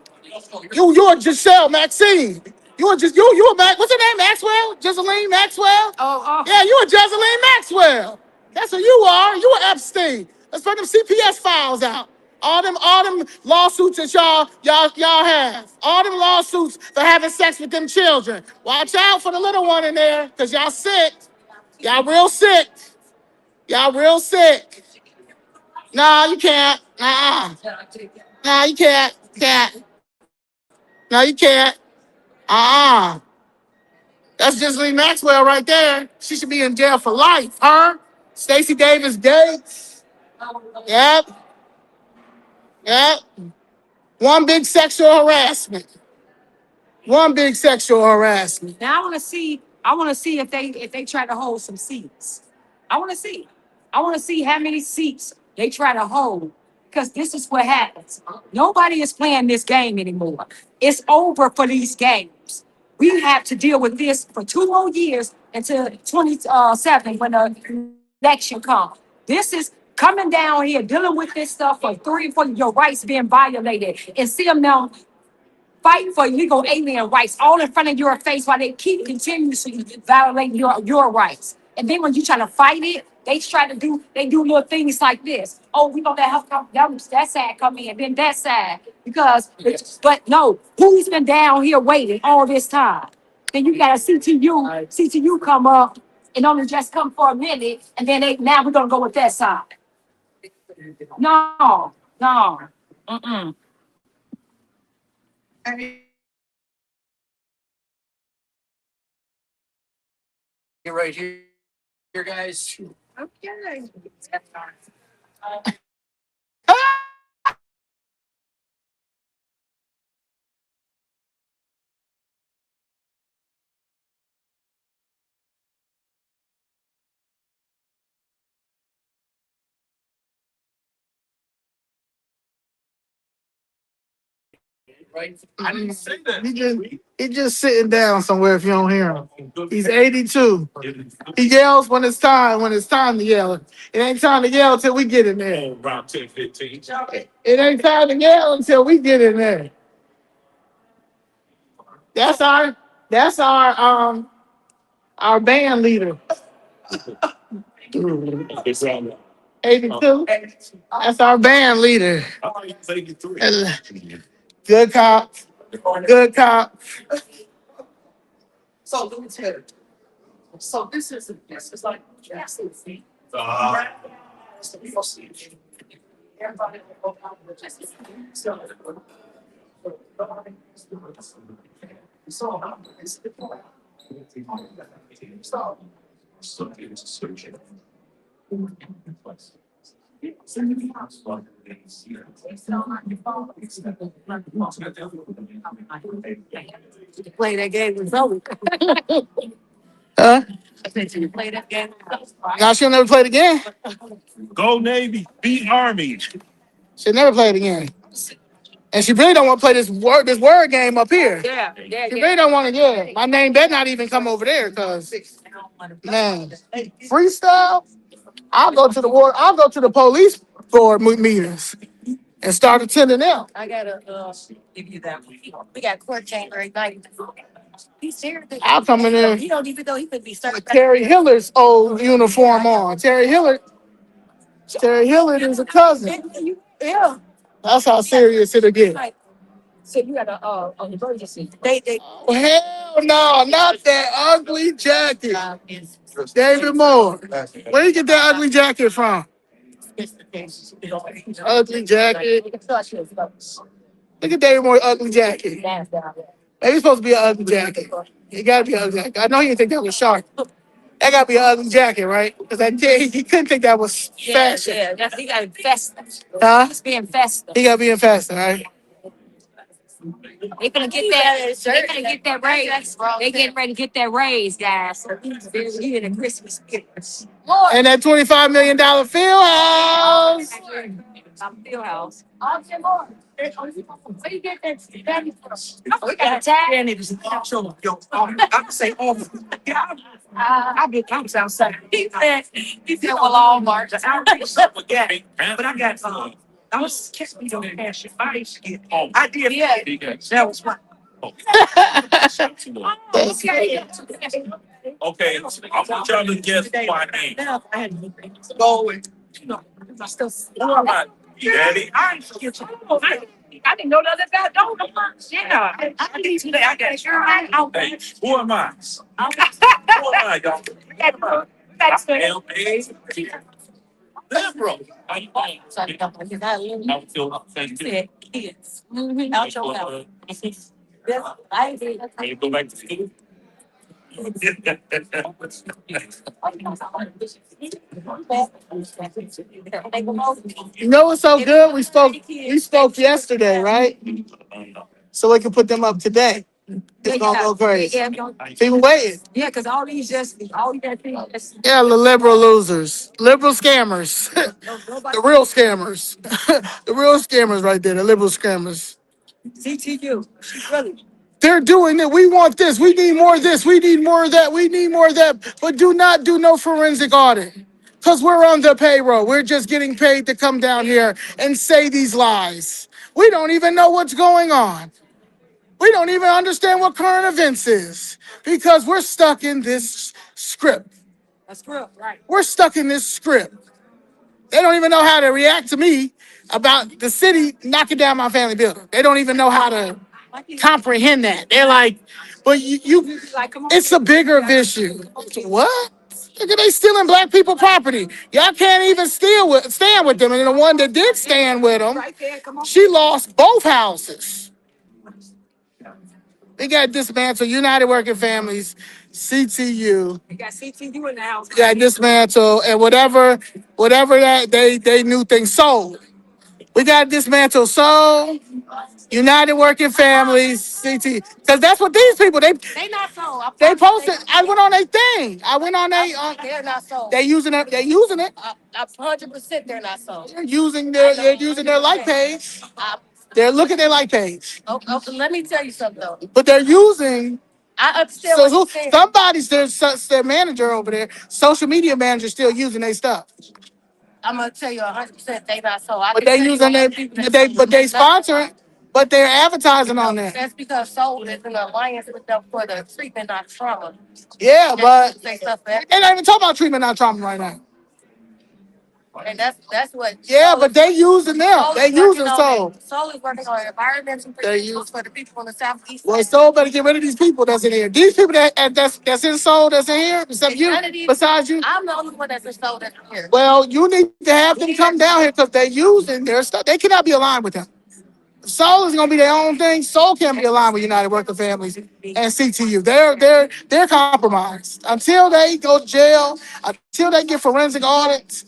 You're Giselle Maxine. What's her name? Maxwell? Joseline Maxwell? oh Yeah, you a Joseline Maxwell. That's what you are. You a Epstein. Let's put them CPS files out. All them lawsuits that y'all have. All them lawsuits for having sex with them children. Watch out for the little one in there, because y'all sick. Y'all real sick. Y'all real sick. Nah, you can't. Nah, you can't. Can't. No, you can't. Uh-uh. That's just Lee Maxwell right there. She should be in jail for life. Her, Stacey Davis Gates. Yep. Yep. One big sexual harassment. One big sexual harassment. now I want to see if they try to hold some seats. I want to see. I want to see how many seats they try to hold. Because this is what happens. Nobody is playing this game anymore. It's over for these games. We have to deal with this for 2 more years until 27 when the election comes. This is coming down here dealing with this stuff for 3 or 4 your rights being violated and see them now fighting for legal alien rights all in front of your face while they keep continuously violating your rights. And then when you try to fight it, they do little things like this. Oh, we gonna let her come that side come in, then that side. But no, who's been down here waiting all this time? Then you got a CTU come up and only just come for a minute, and then now we're gonna go with that side. No, no. Mm-mm. Right here, guys. Okay. Right. I didn't say that. He just sitting down somewhere if you don't hear him. He's 82. He yells when it's time to yell. It ain't time to yell until we get in there. Around 10, 15. It ain't time to yell until we get in there. That's our band leader. 82. That's our band leader. Good cop. Good cop. So let me tell you. So this is like Uh, everybody will go down to Play that game with Zoe. Huh? I said you play that game. Now she'll never play it again. Go Navy, beat Army. She'll never play it again. And she really don't want to play this word game up here. Yeah, She really don't want to get it. My name better not even come over there, cause man, freestyle. I'll go to the police board meetings and start attending them. I gotta give you that. We got court chamber at night. He's serious. I'll come in there He don't even know he could be starting. with Terry Hiller's old uniform on. Terry Hillard is a cousin. Yeah. That's how serious it'll get. Like, so you got an emergency. They Oh, hell no, not that ugly jacket. David Moore. Where you get that ugly jacket from? Ugly jacket. Look at David Moore's ugly jacket. Maybe it's supposed to be an ugly jacket. It gotta be an ugly jacket. I know he didn't think that was sharp. That gotta be an ugly jacket, right? Because he couldn't think that was fashion. Yeah, that's, he got infested. Huh? He's being festive. He gotta be infested, right? They gonna get that. They gonna get that raise. They getting ready to get that raise, guys. He in a Christmas gift. Lord. And that $25 million field house. Field house. Where you get that? We got a tag. I'm say all. I get counts outside. He said, well, Walmart. But I got I was kissing me on cash. I used to get. I did. Yeah. That was my. Okay. Okay, I want y'all to guess my name. Now I had to go and I still. Who am I? Daddy? I ain't forget you. I didn't know that about don't. Yeah, I need today. I got sure. Hey, who am I? Who am I, y'all? Liberal. How you doing? I feel thank you. Said kids. Out your mouth. I did. Can you go back to school? You know what's so good? We spoke yesterday, right? So we can put them up today. It's gonna go crazy. People waiting. Yeah, because all these just things. Yeah, the liberal losers. Liberal scammers. The real scammers. The real scammers right there, the liberal scammers. CTU. Really. They're doing it. We want this. We need more of this. We need more of that. We need more of that. But do not do no forensic audit. Because we're on the payroll. We're just getting paid to come down here and say these lies. We don't even know what's going on. We don't even understand what current events is. Because we're stuck in this script. That's real, right? We're stuck in this script. They don't even know how to react to me about the city knocking down my family building. They don't even know how to comprehend that. They're like, but you it's a bigger issue. What? Look at they stealing black people property. Y'all can't even stand with them. And the one that did stand with them, she lost both houses. They got dismantled. United Working Families, CTU. You got CTU in the house. Got dismantled and whatever that they knew things sold. We got dismantled sold. United Working Families, CT, because that's what these people They not sold. they posted. I went on their thing. I went on They're not sold. they using it. They're using it. 100% they're not sold. They're using their like page. They're looking at their like page. Let me tell you something though. But they're using. I understand So what you're saying. somebody's their manager over there, social media manager, still using their stuff. I'm gonna tell you 100% they not sold. But they using their, but they sponsor it. But they're advertising on there. That's because Soul is in alliance with them for the treatment, not trauma. Yeah, but They stuff that. they're not even talking about treatment, not trauma right now. And that's what. Yeah, Soul but is- they using them. Soul They is working using on Soul. it. Soul is working on environmental protections for the people in the southeast. Well, Soul better get rid of these people that's in here. These people that's in Soul that's in here, except you, None of these- besides you. I'm the only one that's in Soul that's here. Well, you need to have them come down here because they're using their stuff. They cannot be aligned with them. Soul is gonna be their own thing. Soul can't be aligned with United Worker Families and CTU. They're compromised until they go to jail, until they get forensic audits.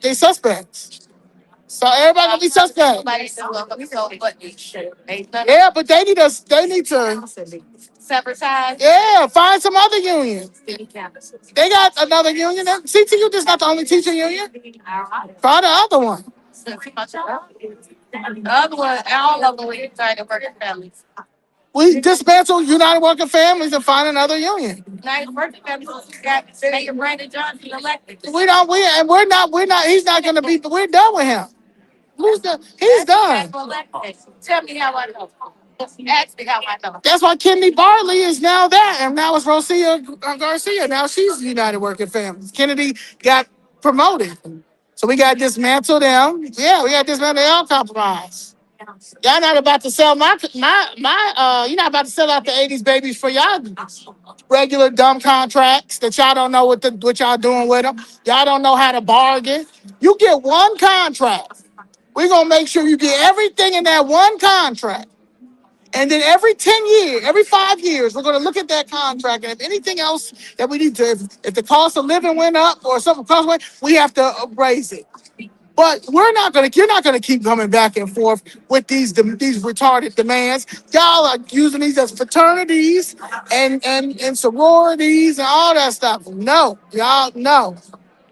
they suspects. So everybody gonna be suspect. Yeah, but they need to Separate sides. yeah, find some other union. They got another union. CTU is not the only teacher union. Find the other one. The other one, all of them were inside the working families. We dismantle United Working Families and find another union. United Working Families got Mayor Brandon Johnson elected. We're not, he's not gonna be, we're done with him. He's done. Tell me how I know. Ask me how I know. That's why Kennedy Bartley is now that, and now it's Rosia Garcia. Now she's United Working Families. Kennedy got promoted, so we got to dismantle them. Yeah, we got to dismantle them compromise. Y'all not about to sell you're not about to sell out the 80s babies for y'all regular dumb contracts that y'all don't know what y'all doing with them. Y'all don't know how to bargain. You get one contract. We're gonna make sure you get everything in that one contract. And then every 10 years, every 5 years, we're going to look at that contract. And if anything else that we need to, if the cost of living went up or something cost went, we have to raise it. But you're not going to keep coming back and forth with these retarded demands. Y'all are using these as fraternities and sororities and all that stuff. No, y'all, no.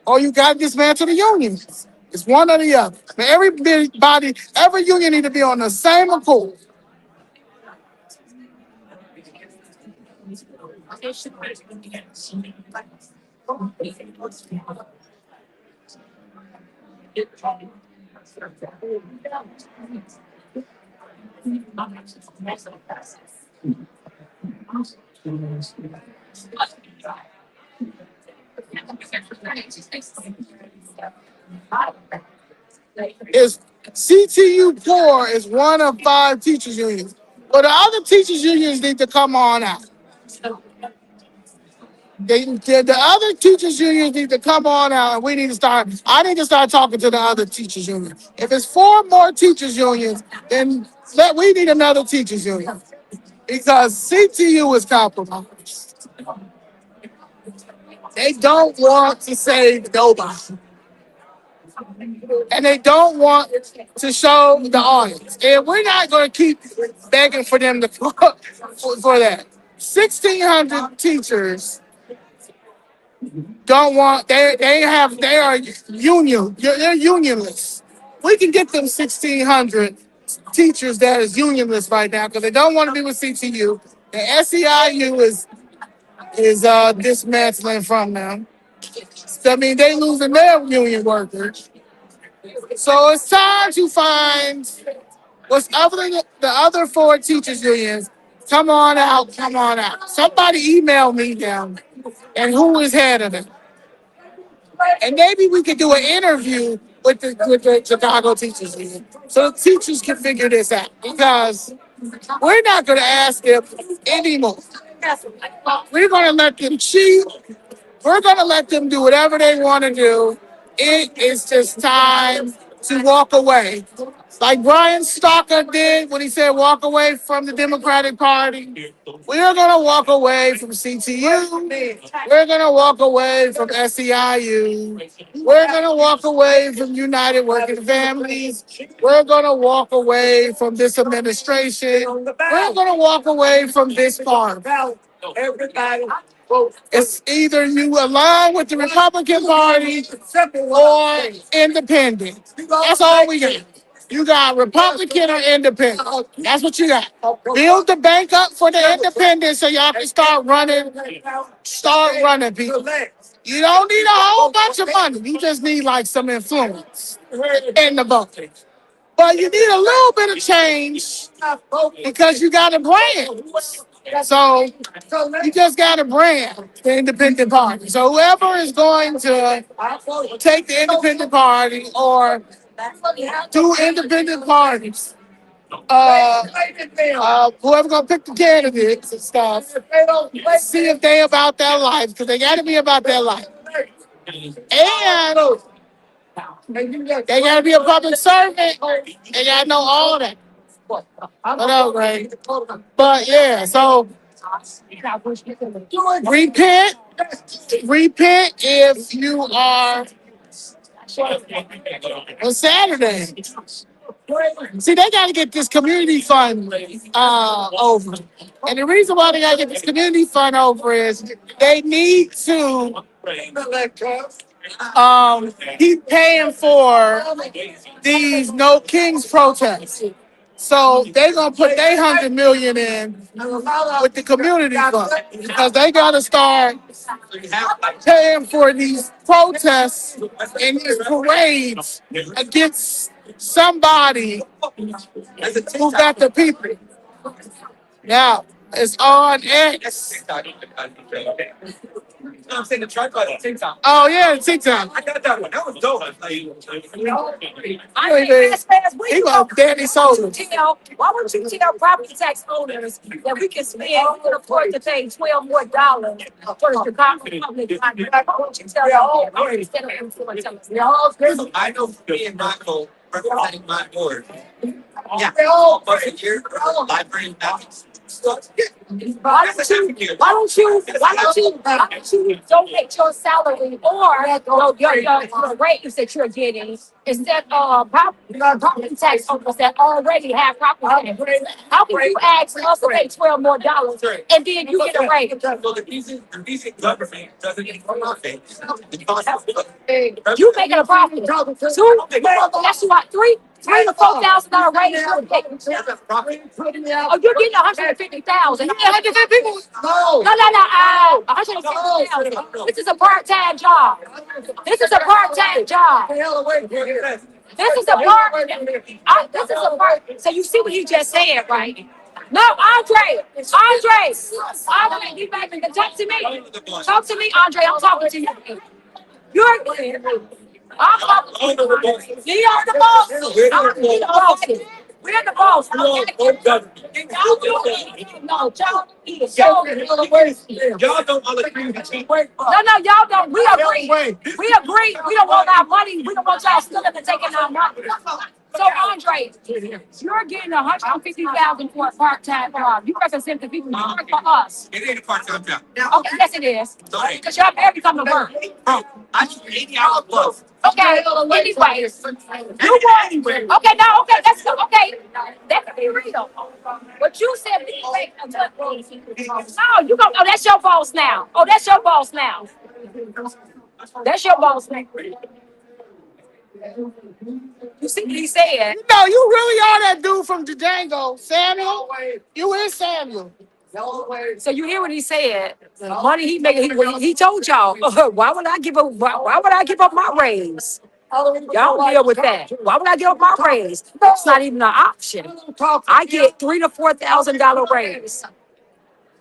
Or you got to dismantle the unions. It's one or the other. Every union need to be on the same accord. Is CTU Core is one of 5 teachers unions. But the other teachers unions need to come on out. The other teachers unions need to come on out, and I need to start talking to the other teachers union. If it's 4 more teachers unions, then we need another teachers union. Because CTU is compromised. They don't want to save nobody. And they don't want to show the audience. And we're not going to keep begging for them to for that. 1,600 teachers don't want. They are union. They're unionless. We can get them 1,600 teachers that is unionless right now because they don't want to be with CTU. The SEIU is dismantling from them. So, I mean, they losing their union workers. So it's time to find what's other than the other 4 teachers unions. Come on out, come on out. Somebody email me down and who is head of it. And maybe we could do an interview with the Chicago teachers union so the teachers can figure this out because we're not going to ask them anymore. We're going to let them cheat. We're going to let them do whatever they want to do. It is just time to walk away. Like Brian Stalker did when he said walk away from the Democratic Party. We're going to walk away from CTU. We're going to walk away from SEIU. We're going to walk away from United Working Families. We're going to walk away from this administration. We're going to walk away from this party. It's either you align with the Republican Party or independent. That's all we got. You got Republican or independent. That's what you got. Build the bank up for the independents so y'all can start running people. You don't need a whole bunch of money. You just need like some influence in the vote. But you need a little bit of change because you got a brand. So you just got a brand, the independent party. So whoever is going to take the independent party or do independent parties, whoever gonna pick the candidates and stuff, see if they about their life because they got to be about their life, and they got to be a public servant. They got to know all of that. Whatever, right? But yeah, so repent if you are on Saturday. See, they got to get this community fund over. And the reason why they got to get this community fund over is they need to keep paying for these No Kings protests. So they're going to put their 100 million in with the community fund because they got to start paying for these protests and these parades against somebody who got the people. Now, it's on X. No, I'm saying the tripod on TikTok. Oh, yeah, TikTok. I got that one. That was dope. Like, I think that's fast. He gonna Danny Soda. Why would you tell property tax owners that we can spend, we can afford to pay $12 more for the Chicago public library? Why would you tell them that? Instead of influencing them? I know for me and Michael representing my board. Yeah. Once a year, library ethics. Why don't you donate your salary or your raise that you're getting instead of property tax owners that already have property tax? How can you ask us to pay $12 more and then you get a raise? So the reason government doesn't get profit. You making a profit. That's what $3,000 to $4,000 raise. Oh, you're getting 150,000. No. 150,000. This is a part-time job. This is a part-time job. This is a part. So you see what he just said, right? No, Andre, you back to talk to me. Talk to me, Andre. I'm talking to you. I'm talking to you. You are the boss. I'm the boss. We're the boss. No, Y'all don't all agree with me. No, y'all don't. We agree. We agree. We don't want our money. We don't want y'all stealing and taking our money. So, Andre, you're getting 150,000 for a part-time job. You represent the people who work for us. It ain't a part-time job. Okay, yes, it is. Because y'all barely come to work. Bro, I do 80 hours plus. Okay, anyways, you want, let's go, let's be real. What you said, we make a that's your boss now. That's your boss now. That's your boss now. You see what he said? No, you really are that dude from Django, Samuel. You is Samuel. So you hear what he said? The money he made, he told y'all, why would I give up my raise? Y'all deal with that. Why would I give up my raise? That's not even an option. I get $3,000 to $4,000 raise.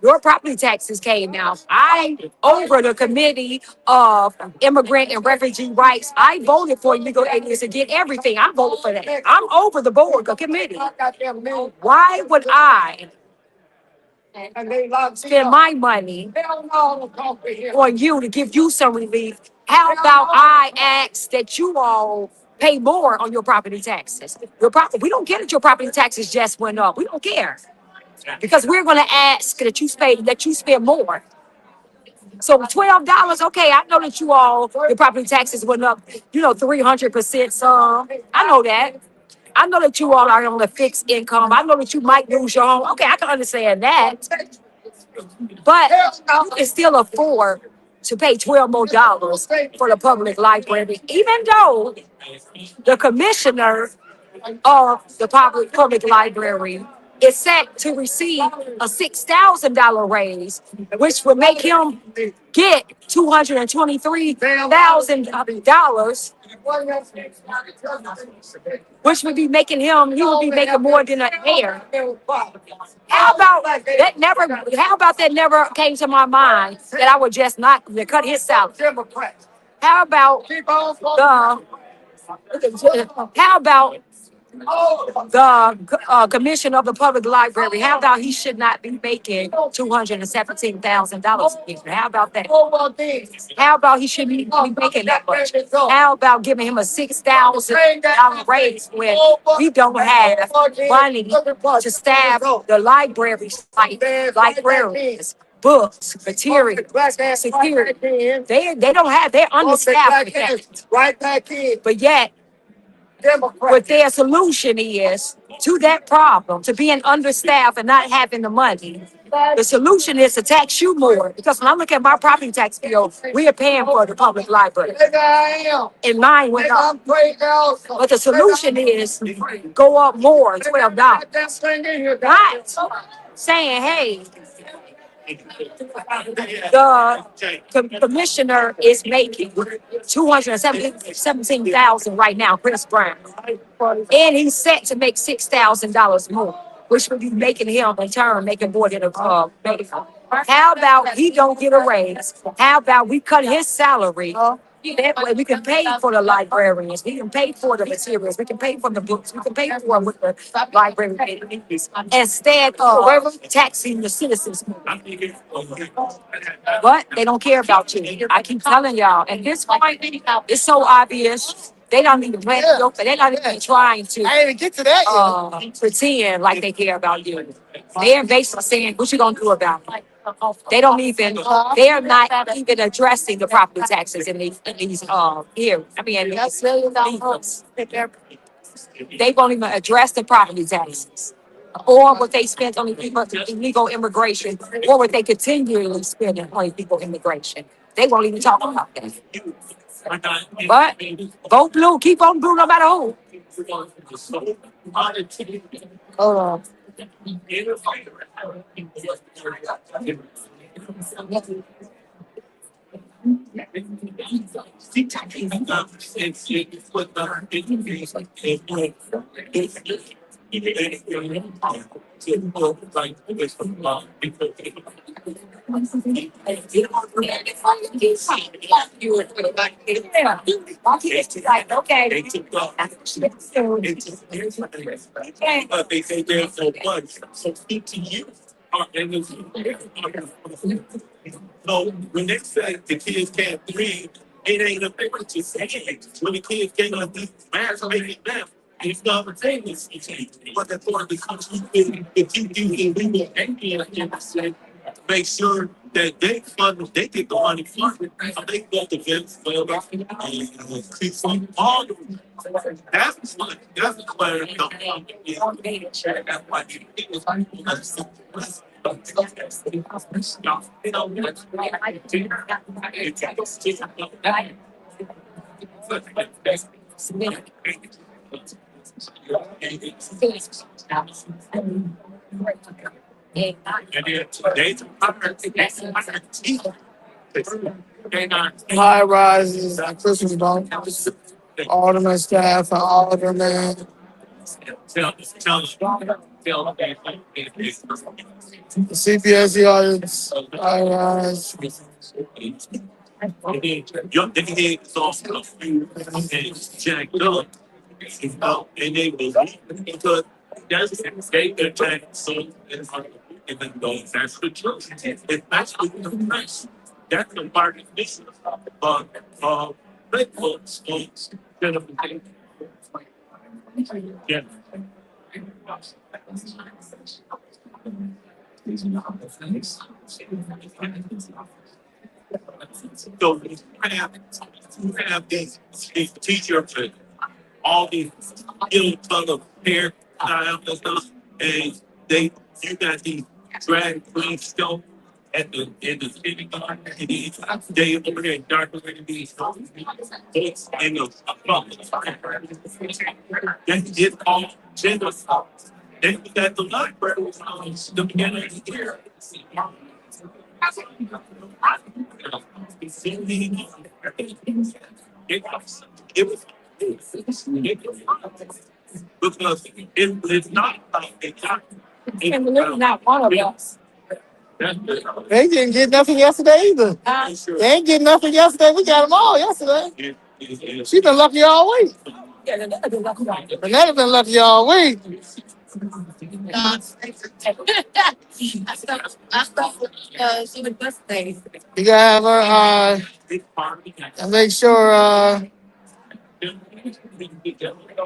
Your property taxes came out. I, over the Committee of Immigrant and Refugee Rights, I voted for illegal aliens to get everything. I voted for that. I'm over the board, the committee. Why would I spend my money on you to give you some relief? How about I ask that you all pay more on your property taxes? We don't care that your property taxes just went up. We don't care. Because we're going to ask that you spend more. So $12, okay, I know that your property taxes went up, 300% some. I know that. I know that you all are on a fixed income. I know that you might lose your home. Okay, I can understand that. But you can still afford to pay $12 more for the public library, even though the commissioner of the public library is set to receive a $6,000 raise, which would make him get $223,000, which would be making he would be making more than a mayor. How about that never came to my mind that I would just not cut his salary? How about the commission of the public library? How about he should not be making $217,000 a year? How about that? How about he shouldn't be making that much? How about giving him a $6,000 raise when we don't have money to staff the libraries like librarians? books, material, security. They don't have, they're understaffed with that. Right back in. But yet, what their solution is to that problem, to being understaffed and not having the money, the solution is to tax you more. Because when I look at my property tax bill, we are paying for the public library. And mine went up. But the solution is go up more, $12. Not saying, hey, the commissioner is making 217,000 right now, Chris Brown. And he's set to make $6,000 more, which would be making him in turn making more than a mayor. How about he don't get a raise? How about we cut his salary? That way we can pay for the librarians, we can pay for the materials, we can pay for the books, we can pay for what the library pays instead of taxing the citizens more. But they don't care about you. I keep telling y'all, and this point, it's so obvious. They don't even plan to go, they're not even trying to I didn't even get to that yet. pretend like they care about you. They're basically saying, what you gonna do about it? They don't even, they're not even addressing the property taxes in these here. I mean, they won't even address the property taxes. Or what they spent on illegal immigration, or what they continually spend on illegal immigration. They won't even talk about that. But vote blue, keep on blue no matter who. Hold on. But they say there's no money. So speak to you. So when they say the kids can't read, it ain't a paper to say it. When the kids can't do math, making math, it's not a thing. But that's part of the country. If you do illegal acting, make sure that they fund, they get the money funded. They got the events, well, increase all the. That's what that's where it comes from. That's why you High rises, Christmas bonuses, alderman staff, and alderman. The CPSC audits, high rise. your head is also jacked up. And they will because that's they attack so and then those that's the truth. It's actually the press. That's the part of this red books yeah. So you have these teachers and all these ton of hair style and stuff, and you got these drag queen stuff at the kindergarten, and they over there darker than these it's in the it's all gender stuff. Then you got the library, the beginning of the year. It was because it's not like And we're not one of us. They didn't get nothing yesterday either. They ain't getting nothing yesterday. We got them all yesterday. She been lucky all week. Renetta been lucky all week. You gotta have her and make sure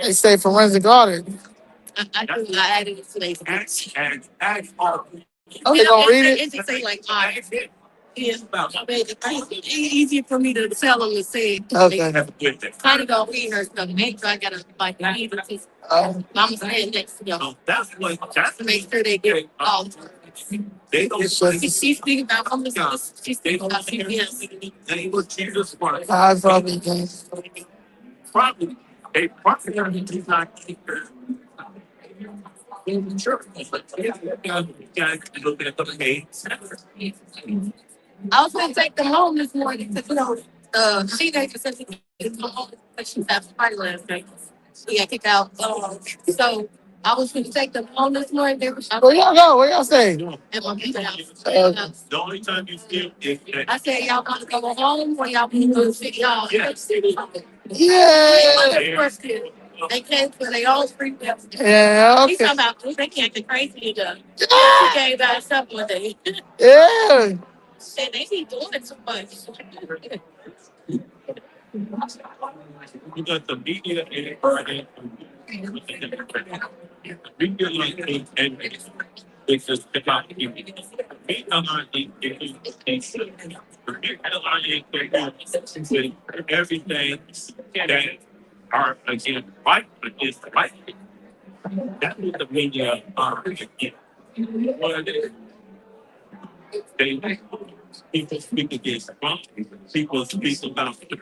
they say forensic audit. Oh, they gonna read it? It just say like, yeah, I mean, it's easier for me to tell them to say, Okay. kind of gonna read her stuff. Make sure I gotta like read it. I'm saying next to them to make sure they get it all. She's thinking about homelessness. She's thinking about CPS. I probably can. Probably, they probably do not keep her. Sure. Guys, look at the page. I was gonna take them home this morning to she nature said she could come home but she had a party last night. She got kicked out. So I was gonna take them home this morning. They were Where y'all go? Where y'all stay? at my pizza house. The only time you skip is I said, y'all want to go home or y'all want to go to city hall? Yeah. They came for their own free will. Yeah. He's Okay. talking about they can't get crazy enough. She came by herself one day. Yeah. Said they be doing it too much. you got the media and media like and it's just about you. Me with everything that are again right against right. That's what the media are again. They people speak against wrong. People speak about the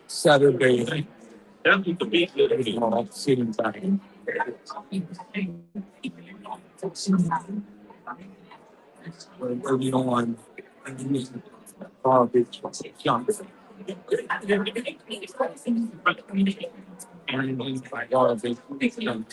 Saturday. That's what the media is sitting back. Early on, young. And like all of it, young.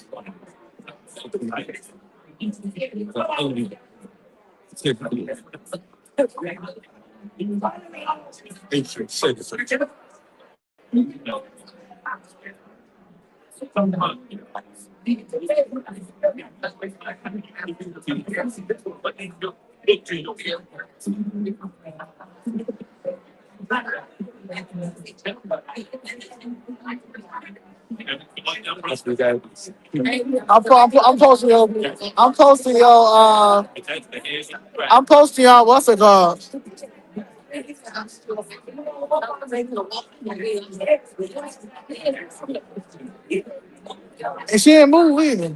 I'm posting your. I'm posting your. I'm posting y'all. What's it called? And she ain't move either.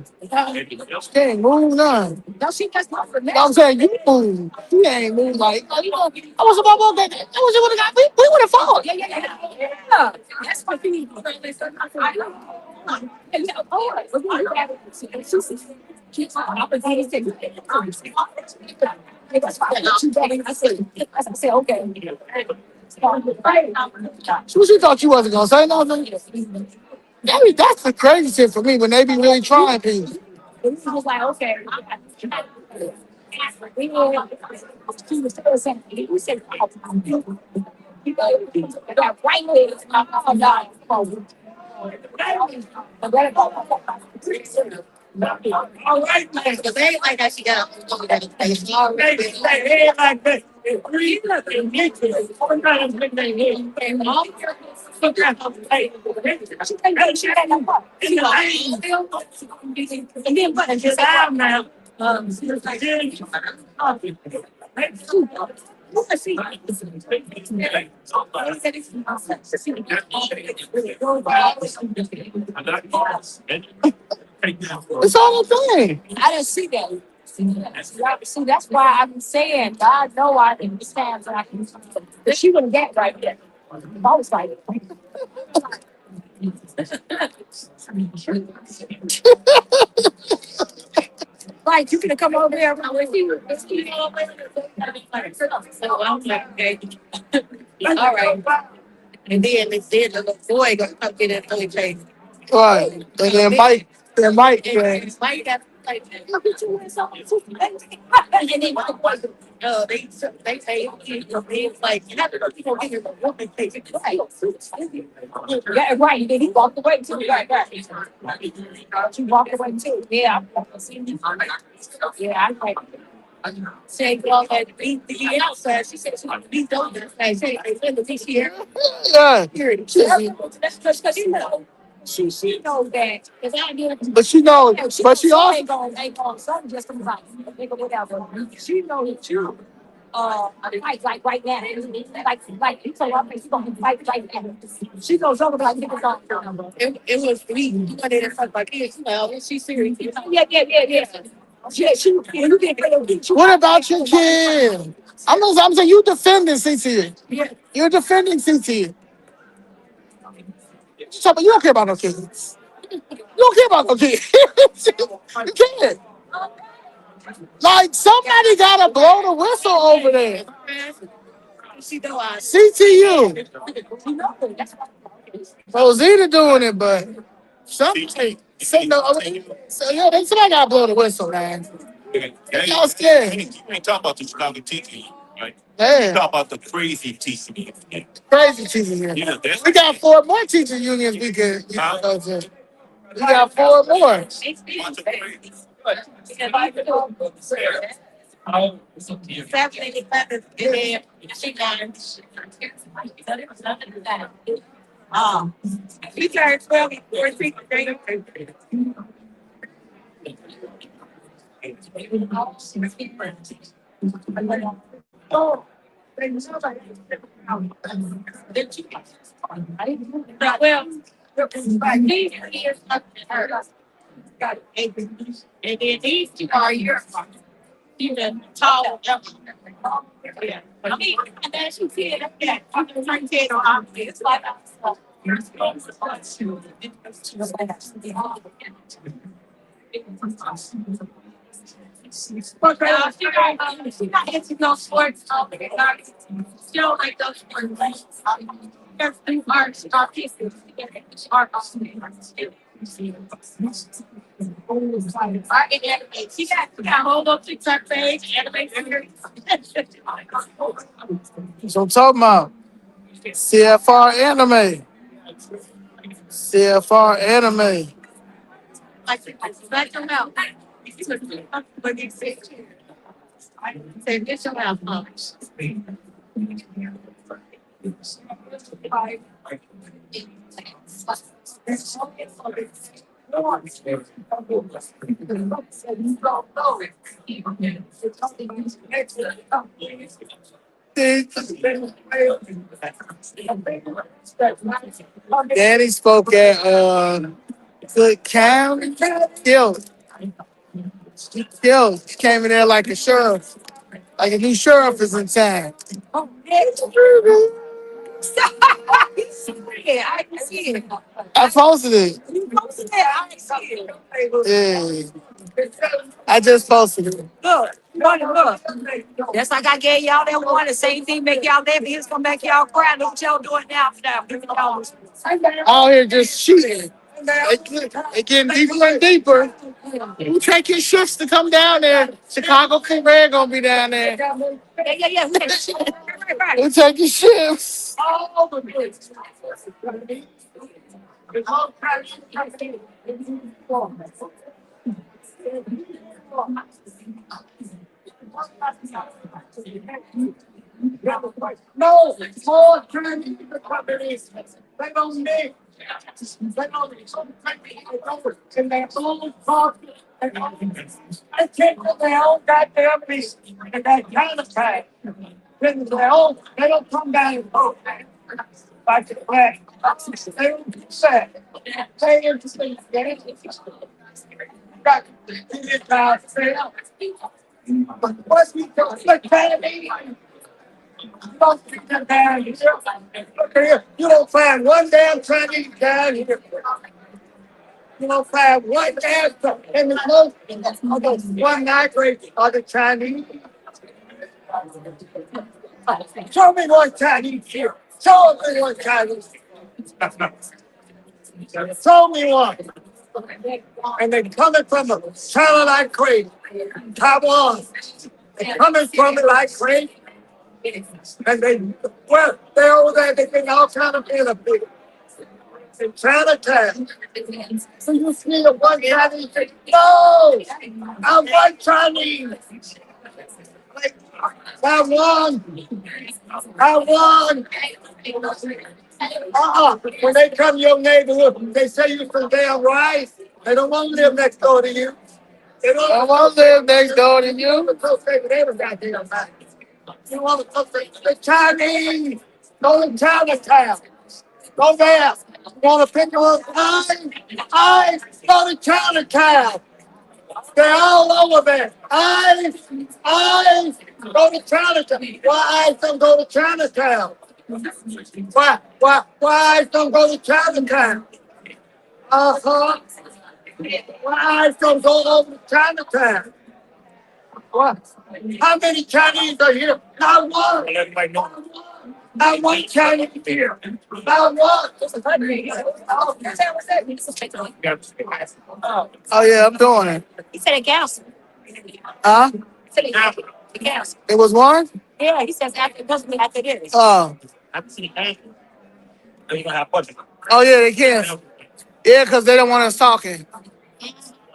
She ain't move none. No, she just not for me. I'm saying you move. She ain't move like. I was about to get that. That was you would have got. We would have fought. Yeah. That's what you need. I said, okay. So she thought you wasn't gonna say nothing. That's the crazy shit for me when they be really trying people. He was like, okay. He was saying, he said, you got right legs. Oh, God. All right, man. Because they ain't like that. She got a face already. They ain't like that. It's all the thing. I didn't see that. See, that's why I'm saying, God know I understand that I can. But she wouldn't get right there. I was like, like you could have come over there with you. So I'm like, okay. All right. And then the little boy gonna come get it really crazy. Right. And then Mike, They say it's like you have to go get your woman take it. Yeah, right. Then he walked away too. Right, right. She walked away too. Yeah. Yeah, I like saying all that beat the outside. She said she beat those guys. Say, I live with this here. Yeah. Here it is. That's because you know. She knows that. Because I knew. But she knows, but she also Ain't going something just from like, nigga, whatever. She knows it too. Like right now, like you told her, she's gonna fight like that. She goes over like niggas don't. It was me doing it in front of my kids. Well, she's serious. Yeah. Yeah, you get what about your kid? I'm saying you defending CT. You're defending CT. So, but you don't care about no kids. You don't care about no kids. You can't. Like somebody gotta blow the whistle over there. She know I. CTU. Rosita doing it, but somebody, somebody gotta blow the whistle, man. Y'all scared. You ain't talking about the Chicago teaching, right? You Yeah, talk about the crazy teaching. crazy teachers here. Yeah, that's We got 4 more teacher unions we can go to. We got 4 more. bunch of crazy. Fascinating fact is she got she turned 12 before she could date him. Well, these years up to her. And then these two are your she's a tall yeah. I mean, and then she said that I'm the turn 10 on it's like but she not into no sports. She don't like those sports. There's 3 arts, pieces. She got a whole little TikTok page, anime series. So I'm talking about CFR anime. CFR anime. Let them out. But you say, get your mouth out. Daddy spoke at Good County. Killed. He came in there like a sheriff. Like a new sheriff is in town. Yeah, I can see it. I posted it. You posted that, I can see it. Yeah. I just posted it. Look. That's like I gave y'all that one. The same thing make y'all laugh. Here's gonna make y'all cry. Look what y'all doing now. Out here just shooting. It getting deeper and deeper. Who taking shifts to come down there? Chicago King Red gonna be down there. Yeah. Right. Who taking shifts? All the kids. No, it's all trying to companies. They don't need. They don't need some country over. And they all talk. I can't put their own goddamn beast in that kind of time. Then they don't come down and vote. Like the flag. They don't say. They are just things. Got this guy fail. But what's we doing? Look, Kennedy. Don't think that down here. Look here. You don't find one damn Chinese down here. You don't find one damn in the most one night are the Chinese. Show me one Chinese here. Show me one Chinese. Show me one. And they're coming from a China like crazy. Taiwan. They're coming from it like crazy. And they're over there, they think all kind of benefits. In Chinatown. So you see the one Chinese say, no, I'm white Chinese. Like, I won. When they come to your neighborhood, they say you some damn rice. They don't want to live next door to you. They don't want to live next door to you. Associate with every goddamn thing. You want to associate with the Chinese? Go to Chinatown. Go there. You want to pick them up? I go to Chinatown. They're all over there. I go to Chinatown. Why I don't go to Chinatown? Why I don't go to Chinatown? Uh-huh. Why I don't go over to Chinatown? What? How many Chinese are here? Not one. Everybody know. Not one Chinese here. Not one. Oh yeah, I'm doing it. He said a gas. Huh? He said a gas. It was one? Yeah, he says after, doesn't mean after this. Oh. They gonna have budget. Oh yeah, they can. Yeah, because they don't want us talking.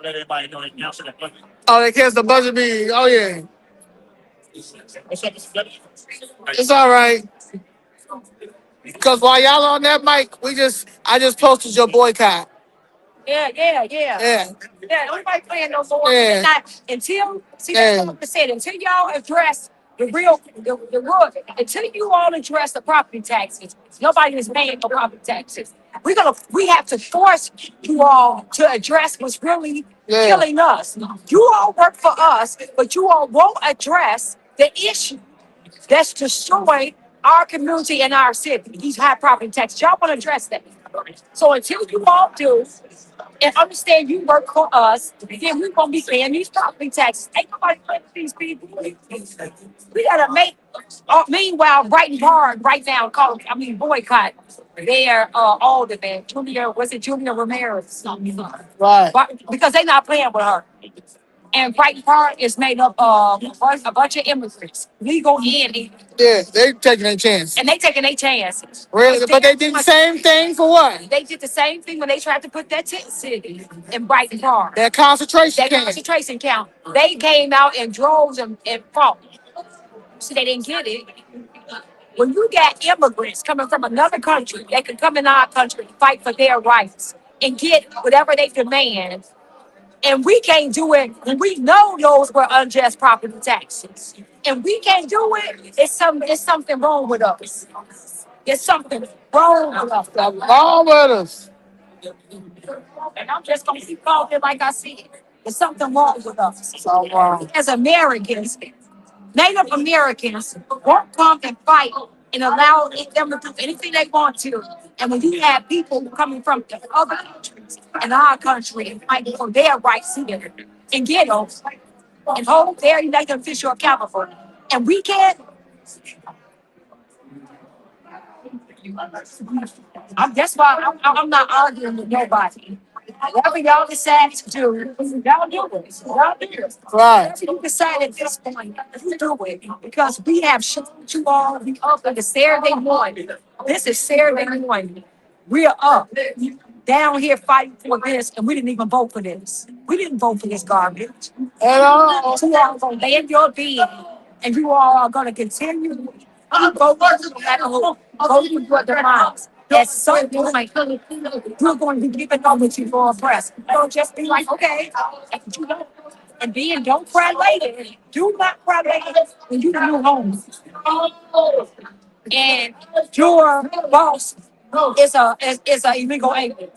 Let everybody know they cancel that budget. Oh, they cancel the budget meeting. Oh yeah. What's up, Mr. Fletcher? It's all right. Because while y'all on that mic, I just posted your boycott. Yeah. Yeah. Yeah, nobody playing no more. Yeah. Until, see, Yeah. that's what I said, until y'all address the real, the root, until you all address the property taxes, nobody is paying for property taxes. We have to force you all to address what's really Yeah. killing us. You all work for us, but you all won't address the issue that's destroying our community and our city. These high property taxes. Y'all want to address that. So until you all do and understand you work for us, then we're gonna be paying these property taxes. Ain't nobody paying these people. We gotta make. Meanwhile, Brighton Hard right now, boycott their alderman, Junior Ramirez? Right. Because they not playing with her. And Brighton Park is made up of a bunch of immigrants, legal and illegal, Yeah, they taking their chance. and they taking their chances. Really? But they did the same thing for what? They did the same thing when they tried to put that tent city in Brighton Park. That concentration That camp. concentration camp. They came out in droves and fought. So they didn't get it. When you got immigrants coming from another country, they can come in our country, fight for their rights, and get whatever they demand. And we can't do it when we know those were unjust property taxes. And we can't do it. It's something wrong with us. There's something wrong with us. Something wrong with us. And I'm just gonna keep calling it like I said. There's something wrong with us. So wrong. As Americans, Native Americans won't come and fight and allow them to do anything they want to. And when you have people coming from the other countries and our country and fighting for their rights here and get them and hold their elected official accountable, and we can't. That's why I'm not arguing with nobody. Whatever y'all decide to do, y'all do it. Y'all do it. Right. Whatever you decide at this point, you do it. Because we have shown you all the up on the Saturday morning. This is Saturday morning. We're up down here fighting for this, and we didn't even vote for this. We didn't vote for this garbage. At all. You all are going to land your being, and you all are going to continue to vote no matter who. Voting for their minds. At some point, you're going to be giving over to your oppressed. Don't just be like, okay, and then don't cry later. Do not cry later when you do home. And your boss is a illegal alien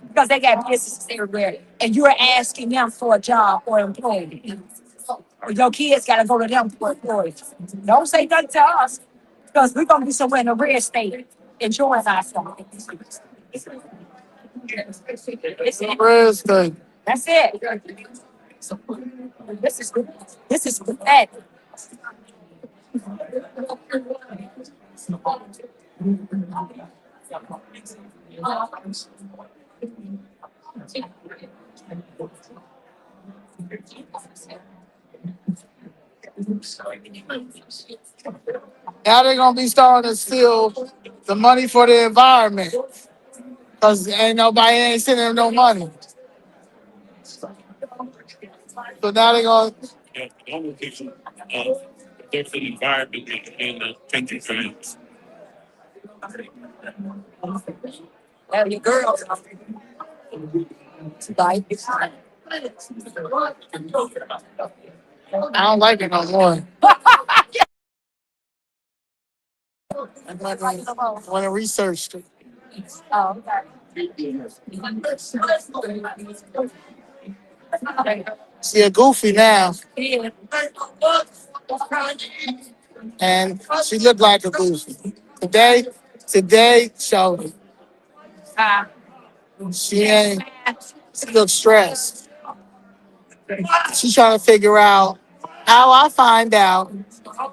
because they got businesses everywhere, and you're asking them for a job or employment. Or your kids got to go to them for employment. Don't say nothing to us because we're going to be somewhere in a red state enjoying ourselves. Praise God. That's it. So, this is good. This is bad. Now they're gonna be starting to steal the money for the environment because ain't nobody ain't sending them no money. So now they're gonna. Yeah, the only people, there's an environment in the country friends. Well, your girls. Like, I don't like it no more. When I researched it. oh, She a goofy now, okay. and she looked like a goofy. Today showed it. She ain't. She looks stressed. She's trying to figure out how I find out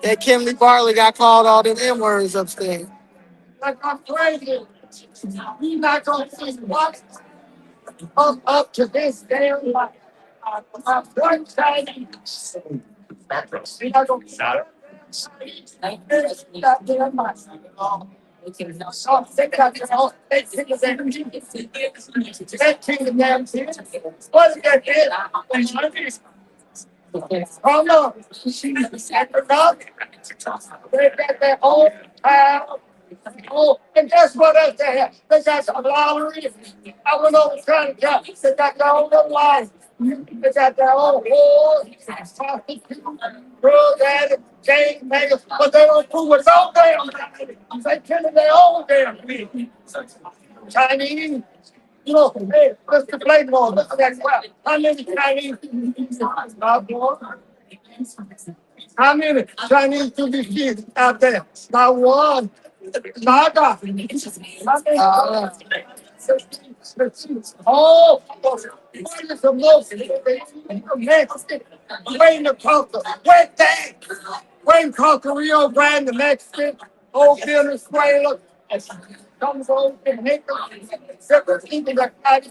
that Kimberly Bartley got called all them N words upstairs. Like I'm crazy. You not gonna see what up to this damn life. One time. You're not gonna like this. That damn life. So think of your own. They think of their that king of damn thing. What's that kid? Oh no, she's at the dog. They got their own town. Oh, and guess what else they have? They got some lottery. I went over trying to count. They got their own little line. They got their own whole drug addict, gang bangers, but they don't fool with no damn thing. They killing their own damn people. Chinese. You know, hey, let's play more. Look at that crap. How many Chinese? Not one. How many Chinese do you see out there? Not one. Nada. Oh, what is the most Mexican? Wayne the Conquer. Wait there. Wayne Conquer, Rio Grande, the Mexican. Old Venezuela. Comes over and make them.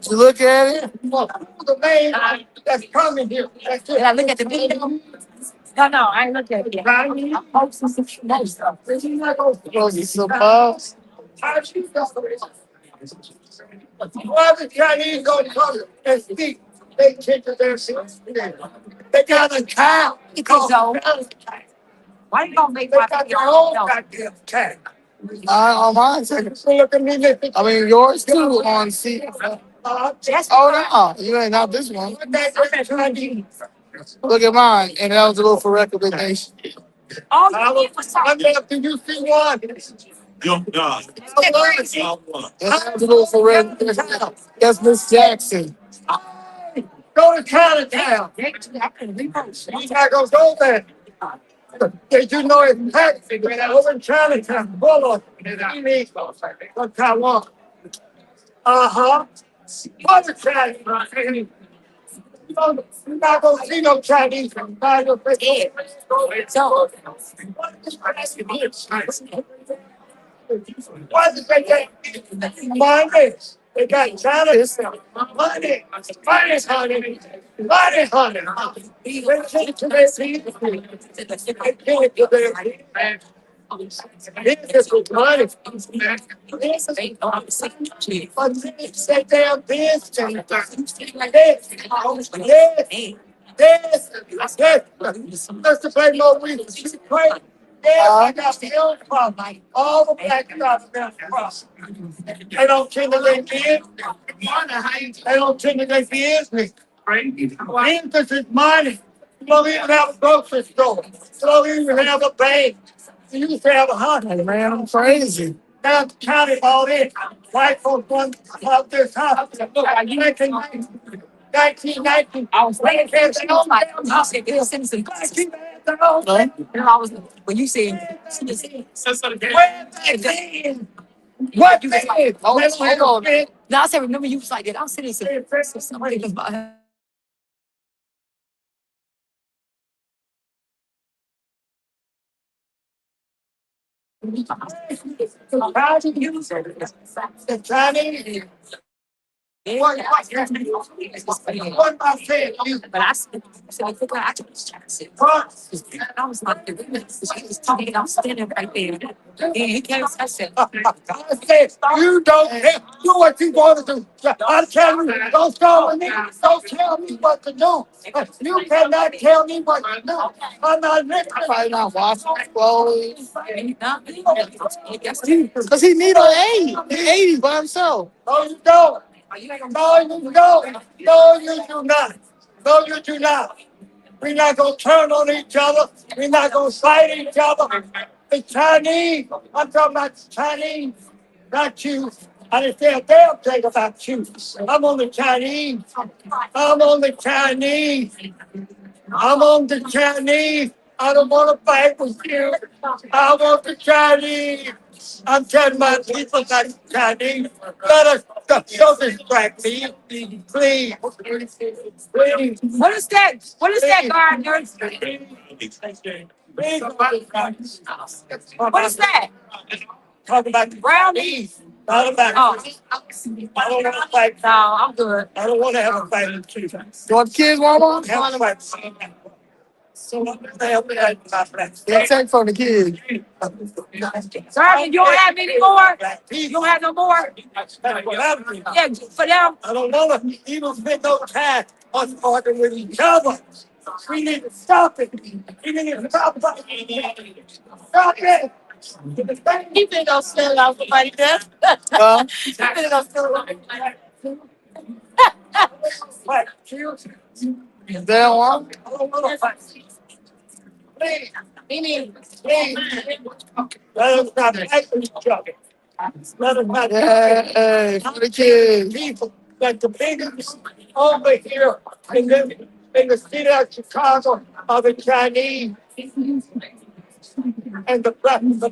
You look at it? The man that's coming here. Did I look at the video? No, I ain't look at it. I'm posting some stuff. Posting some posts. Why the Chinese go to come and speak? They kick their seats. They got a cow. Why you gonna make my got their own goddamn cat? On mine, look at me. I mean, yours too on C. Oh no, you ain't not this one. Look at mine, and eligible for recommendation. Oh, do you see one? Yo, God. Eligible for recommendation. That's Miss Jackson. Go to Chinatown. You're not gonna go there. Did you know it's taxi? Over in Chinatown, full of Chinese from Taiwan. Uh-huh. What a Chinese? You're not gonna see no Chinese from China. Why did they get money? They got China. Money. Money, honey. Money, honey. They take to their people. They give it to their people. This is money. This is that damn business. This. Let's play more weeks. Yeah, I got the old problem. All the black stuff got cross. They don't tend to their kids. They don't tend to their business. Business is money. You don't even have a grocery store. You don't even have a bank. You used to have 100. Man, I'm crazy. Now the county all in. White folks want about this house. Look, I making 1990. I was playing catch on my house at Bill Simpson. I was when you said what you was like, hold on. Now I said, remember you was like that. I'm sitting there somebody was about the Chinese What am I saying? But I said, look, I just trying to sit. I was like, the women, she was talking, I'm standing right there. And he came, I said, I said, you don't do what you want to do. I tell you, don't tell me, don't tell me what to do. You cannot tell me what to do. I'm not listening. Probably not washing his clothes. Because he need an 80. He 80 by himself. No, you don't. No, you don't. No, you do not. No, you do not. We're not going to turn on each other. We're not going to fight each other. The Chinese, I'm talking about the Chinese, not you. I didn't say a damn thing about you. I'm on the Chinese. I'm on the Chinese. I'm on the Chinese. I don't want to fight with you. I want the Chinese. I'm telling my people that the Chinese. Let us don't distract me. Please. Please. What is that? What is that, Gardner? Please. What is that? Talk about the brownies. Not about I don't want to fight. No, I'm good. I don't want to have a fight with you. You want the kids, Mama? Have a fight. So I'm going to help me out with my friends. Yeah, take from the kids. Sir, you don't have any more? You don't have no more? Yeah, for them. I don't want to even spend no time on talking with each other. We need to stop it. We need to stop it. Stop it. You think I'll stand out for somebody there? Huh? You think I'll stand out for somebody? Right. Cheers. They don't want? I don't want to fight. Please, let us not fight with each other. Let us not Yeah, for the kids. people like the biggest over here in the city of Chicago are the Chinese. And the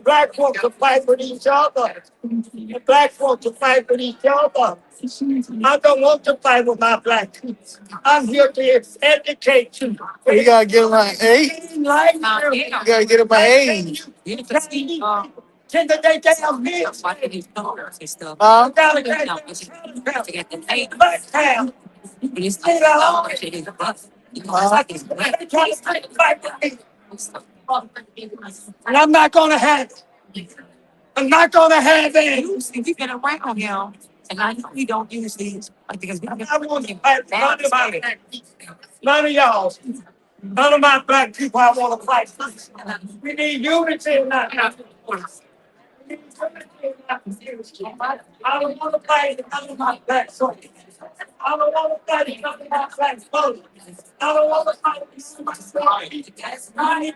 black folks to fight with each other. The black folks to fight with each other. I don't want to fight with my black people. I'm here to educate you. You gotta get him an 8. You Like gotta get him an 8. Can they damn me? Huh? Black town. They trying to fight with me. And I'm not gonna have it. I'm not gonna have it. You've been around him, and I know you don't use these. Because I want to fight none of my black people. None of y'all. None of my black people I want to fight. We need unity in that country. We need unity in that country. I don't want to fight none of my black soldiers. I don't want to fight none of my black soldiers. I don't want to fight my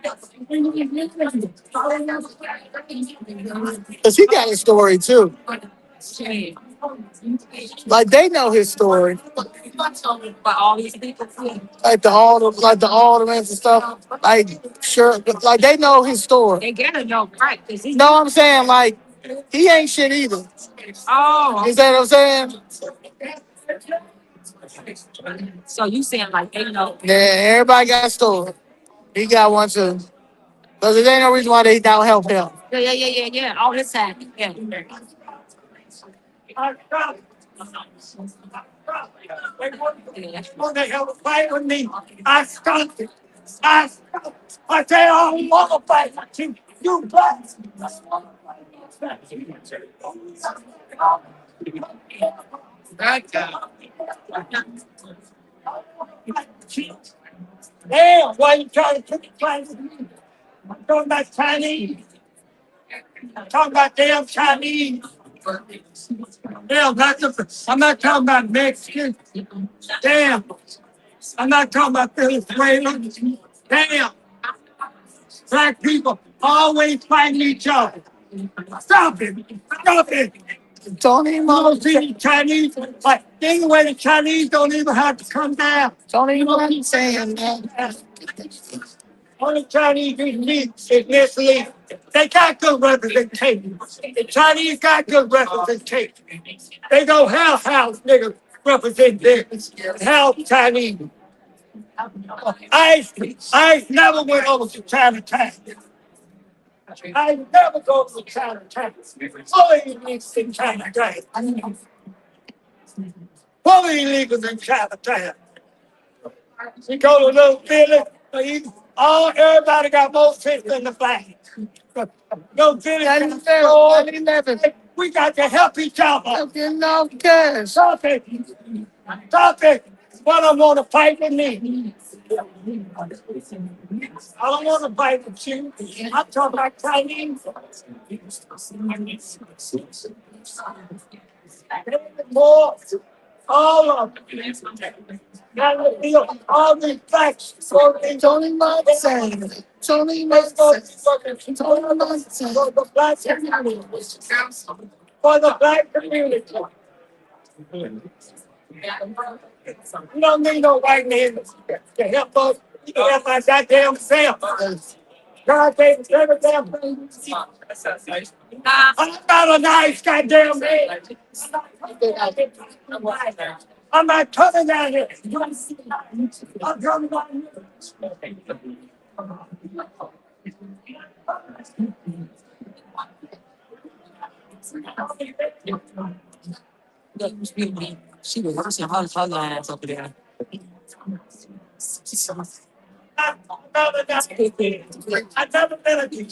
Because he got a story too. Like they know his story. Like the aldermen and stuff. Like sure, like they know his story. They gotta know, right? Know what I'm saying? Like he ain't shit either. Oh, Is that what I'm saying? so you saying like they know? Yeah, everybody got a story. He got one too. Because there ain't no reason why they don't help him. Yeah. All this time, yeah. When they have a fight with me, I stopped it. I stopped it. I say I don't want to fight with you. You black. Damn, why you trying to put the fight with me? I'm talking about Chinese. I'm talking about damn Chinese. Damn, I'm not talking about Mexicans. Damn. I'm not talking about Venezuelans. Damn. Black people always fighting each other. Stop it. Stop it. Don't even You don't see the Chinese. Like, anyway, the Chinese don't even have to come down. saying that. All the Chinese need is misleading. They got good representation. The Chinese got good representation. They don't have house niggas represent them. House Chinese. I never went over to Chinatown. I never go to Chinatown. All you need is Chinatown. full of illegals in Chinatown. You go to little village, everybody got more sense than the black. No village, we got to help each other. No cash. Stop it. Stop it. What I want to fight with me. I don't want to fight with you. I'm talking about Chinese. More, all of them. Now we feel all these blacks. Tony Munson. Tony Munson. Tony Munson. For the black community. For the black community. You don't need no white man to help us. You can help my goddamn self. God gave us every damn thing. I'm not a nice goddamn man. I'm not coming down here. I'm coming down here. She was rehearsing her lines over there. I've never been a big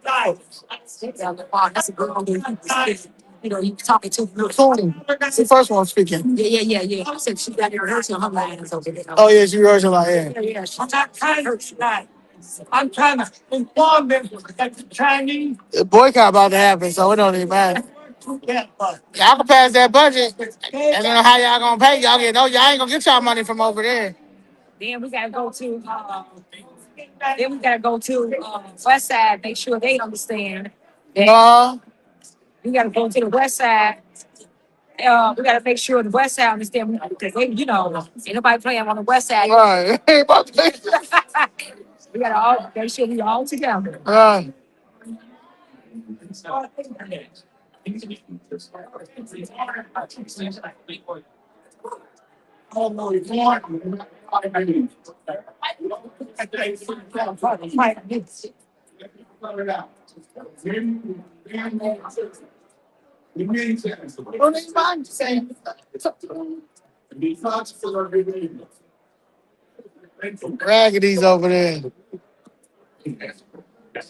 guy. That's a girl that you talking to. Tony. That's the first one speaking. Yeah. I said she got rehearsing her lines over there. Oh, yeah, she rehearsing like, yeah. Yeah. I'm not trying to tonight. I'm trying to inform them that the Chinese The boycott about to happen, so it don't even matter. get but Y'all can pass that budget. And then how y'all gonna pay? Y'all ain't gonna get y'all money from over there. Then we gotta go to West Side, make sure they understand. No. We gotta go to the West Side. We gotta make sure the West Side understand because they, ain't nobody playing on the West Side. Right. Ain't about to pay. We gotta all make sure we all together. Right. oh no, it's not. Tony Munson. Raggity's over there.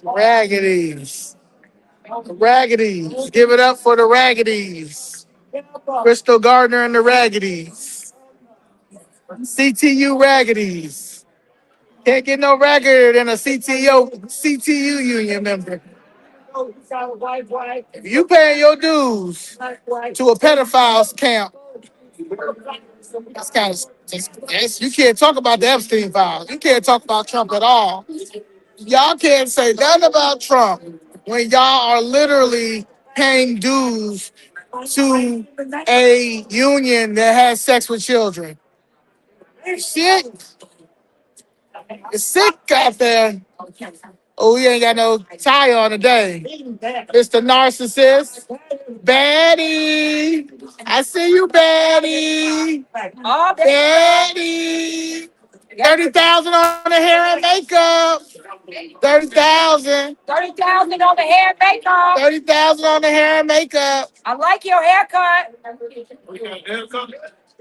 Raggities. Raggities. Give it up for the Raggities. Crystal Gardner and the Raggities. CTU Raggities. Can't get no raggier than a CTU union member. If you paying your dues to a pedophile's camp, that's kind of you can't talk about the Epstein files. You can't talk about Trump at all. Y'all can't say nothing about Trump when y'all are literally paying dues to a union that has sex with children. Shit, it's sick out there. Oh, we ain't got no tie on today. Mr. Narcissist. Betty. I see you, Betty. Oh, Betty. 30,000 on the hair and makeup. 30,000. 30,000 on the hair and makeup. 30,000 on the hair and makeup. I like your haircut.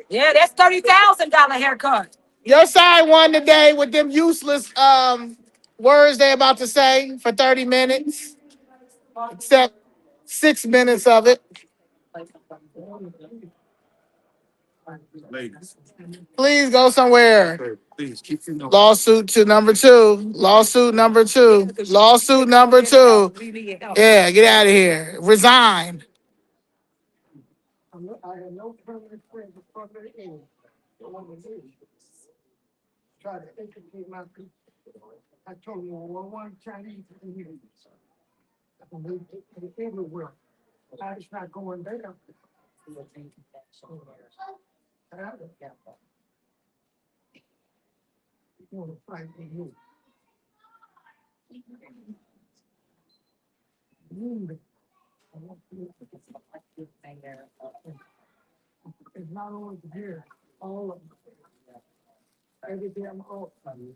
Yeah, that's $30,000 haircut. Your side won today with them useless words they about to say for 30 minutes. Except 6 minutes of it. Please go somewhere. Lawsuit to number 2. Lawsuit number 2. Lawsuit number 2. Yeah, get out of here. Resign. Try to educate my people. I told you, one Chinese community. Everywhere. It's not going there. You want to fight with you. It's not only here, all of them. Every damn all of them.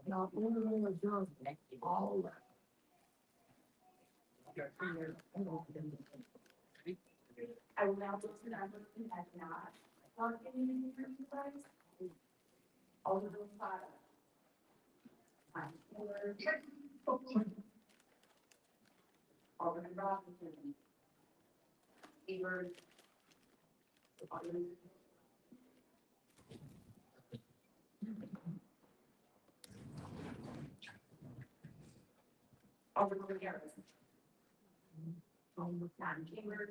Not only the girls, all of them. I will now go to the number who has not logged in using your device. Alderman Fire. Alderman Robinson. Evers. Alderman Harris. Alderman Chambers.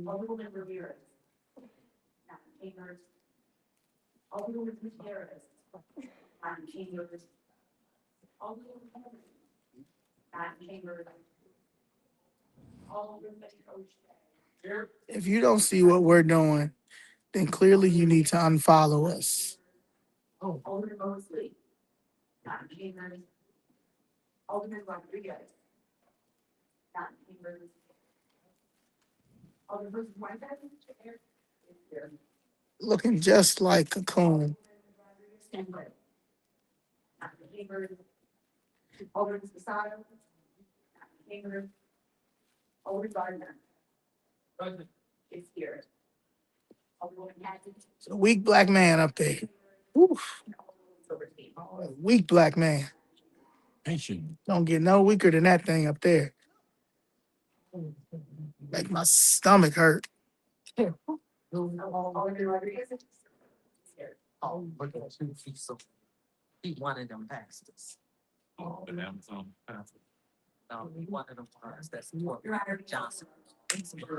Alderman Ramirez. Chambers. Alderman Gutierrez. Chambers. Alderman Chambers. Alderman O'Shea. If you don't see what we're doing, then clearly you need to unfollow us. Alderman Mosley. Chambers. Alderman Rodriguez. Chambers. Alderman Whitehead. Looking just like Cocoon. Chambers. Alderman Spasado. Chambers. Alderman Gardner. Is here. Alderman Hatton. It's a weak black man up there. Oof. A weak black man. Don't get no weaker than that thing up there. Make my stomach hurt. Alderman Rodriguez. Oh, look at you. He wanted them pastors. Oh, but now it's No, he wanted them ones that's more Your Honor. Johnson.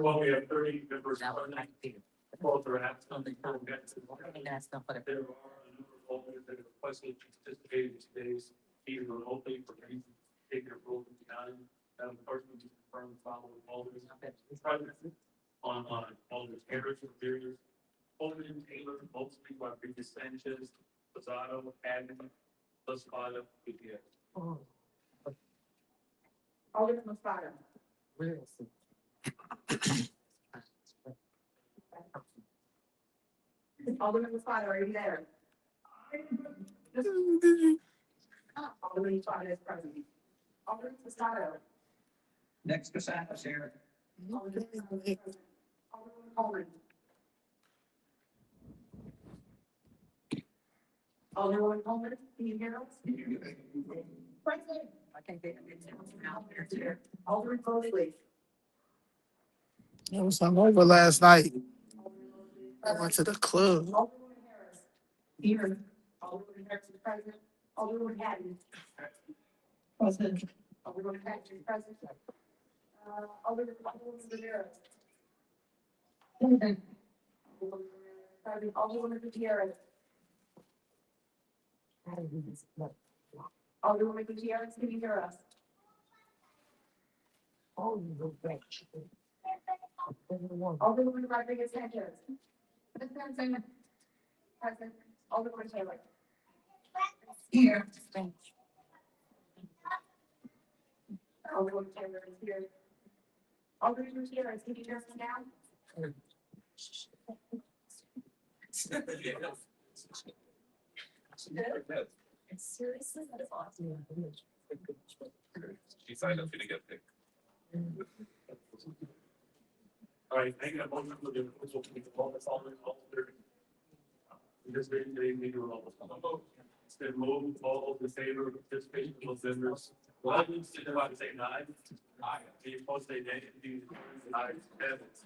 Well, we have 30 members. That was right there. Both are absent. And that's not for the. There are a number of voters that have requested to participate in today's meeting remotely for reasons to take their vote in the county. Madam Clerk, would you confirm the following voters present on Alders Harris, Ramirez, Holden, Taylor, Mosley, Rodriguez, Sanchez, Lozado, Adams, Laspada, Gutierrez. Alderman Mosada. Where is it? Alderman Mosada, are you there? Alderman Mosada is present. Alderman Mosada. Next to Santa's here. Alderman Coleman. Alderman Coleman, can you hear us? Present. I can't get it out there. Alderman Mosley. I was hungover last night. I went to the club. Alderman Harris. Here. Alderman Harris is present. Alderman Hatton. Present. Alderman Hatton is present. Alderman Ramirez. Present. Alderman Gutierrez. Alderman Gutierrez, can you hear us? Alderman Rodriguez Sanchez. Present. Present. Alderman Taylor. Here. Alderman Taylor is here. Alderman Gutierrez, can you hear us now? Seriously, that is awesome. She signed up to get picked. All right, thank you. I'm going to the official meeting of all this, all there. This very day, we do all this. It's been moved, all in favor of participation of those members. Well, I need to say aye. Aye. Any opposed, say nay. Any ayes have it.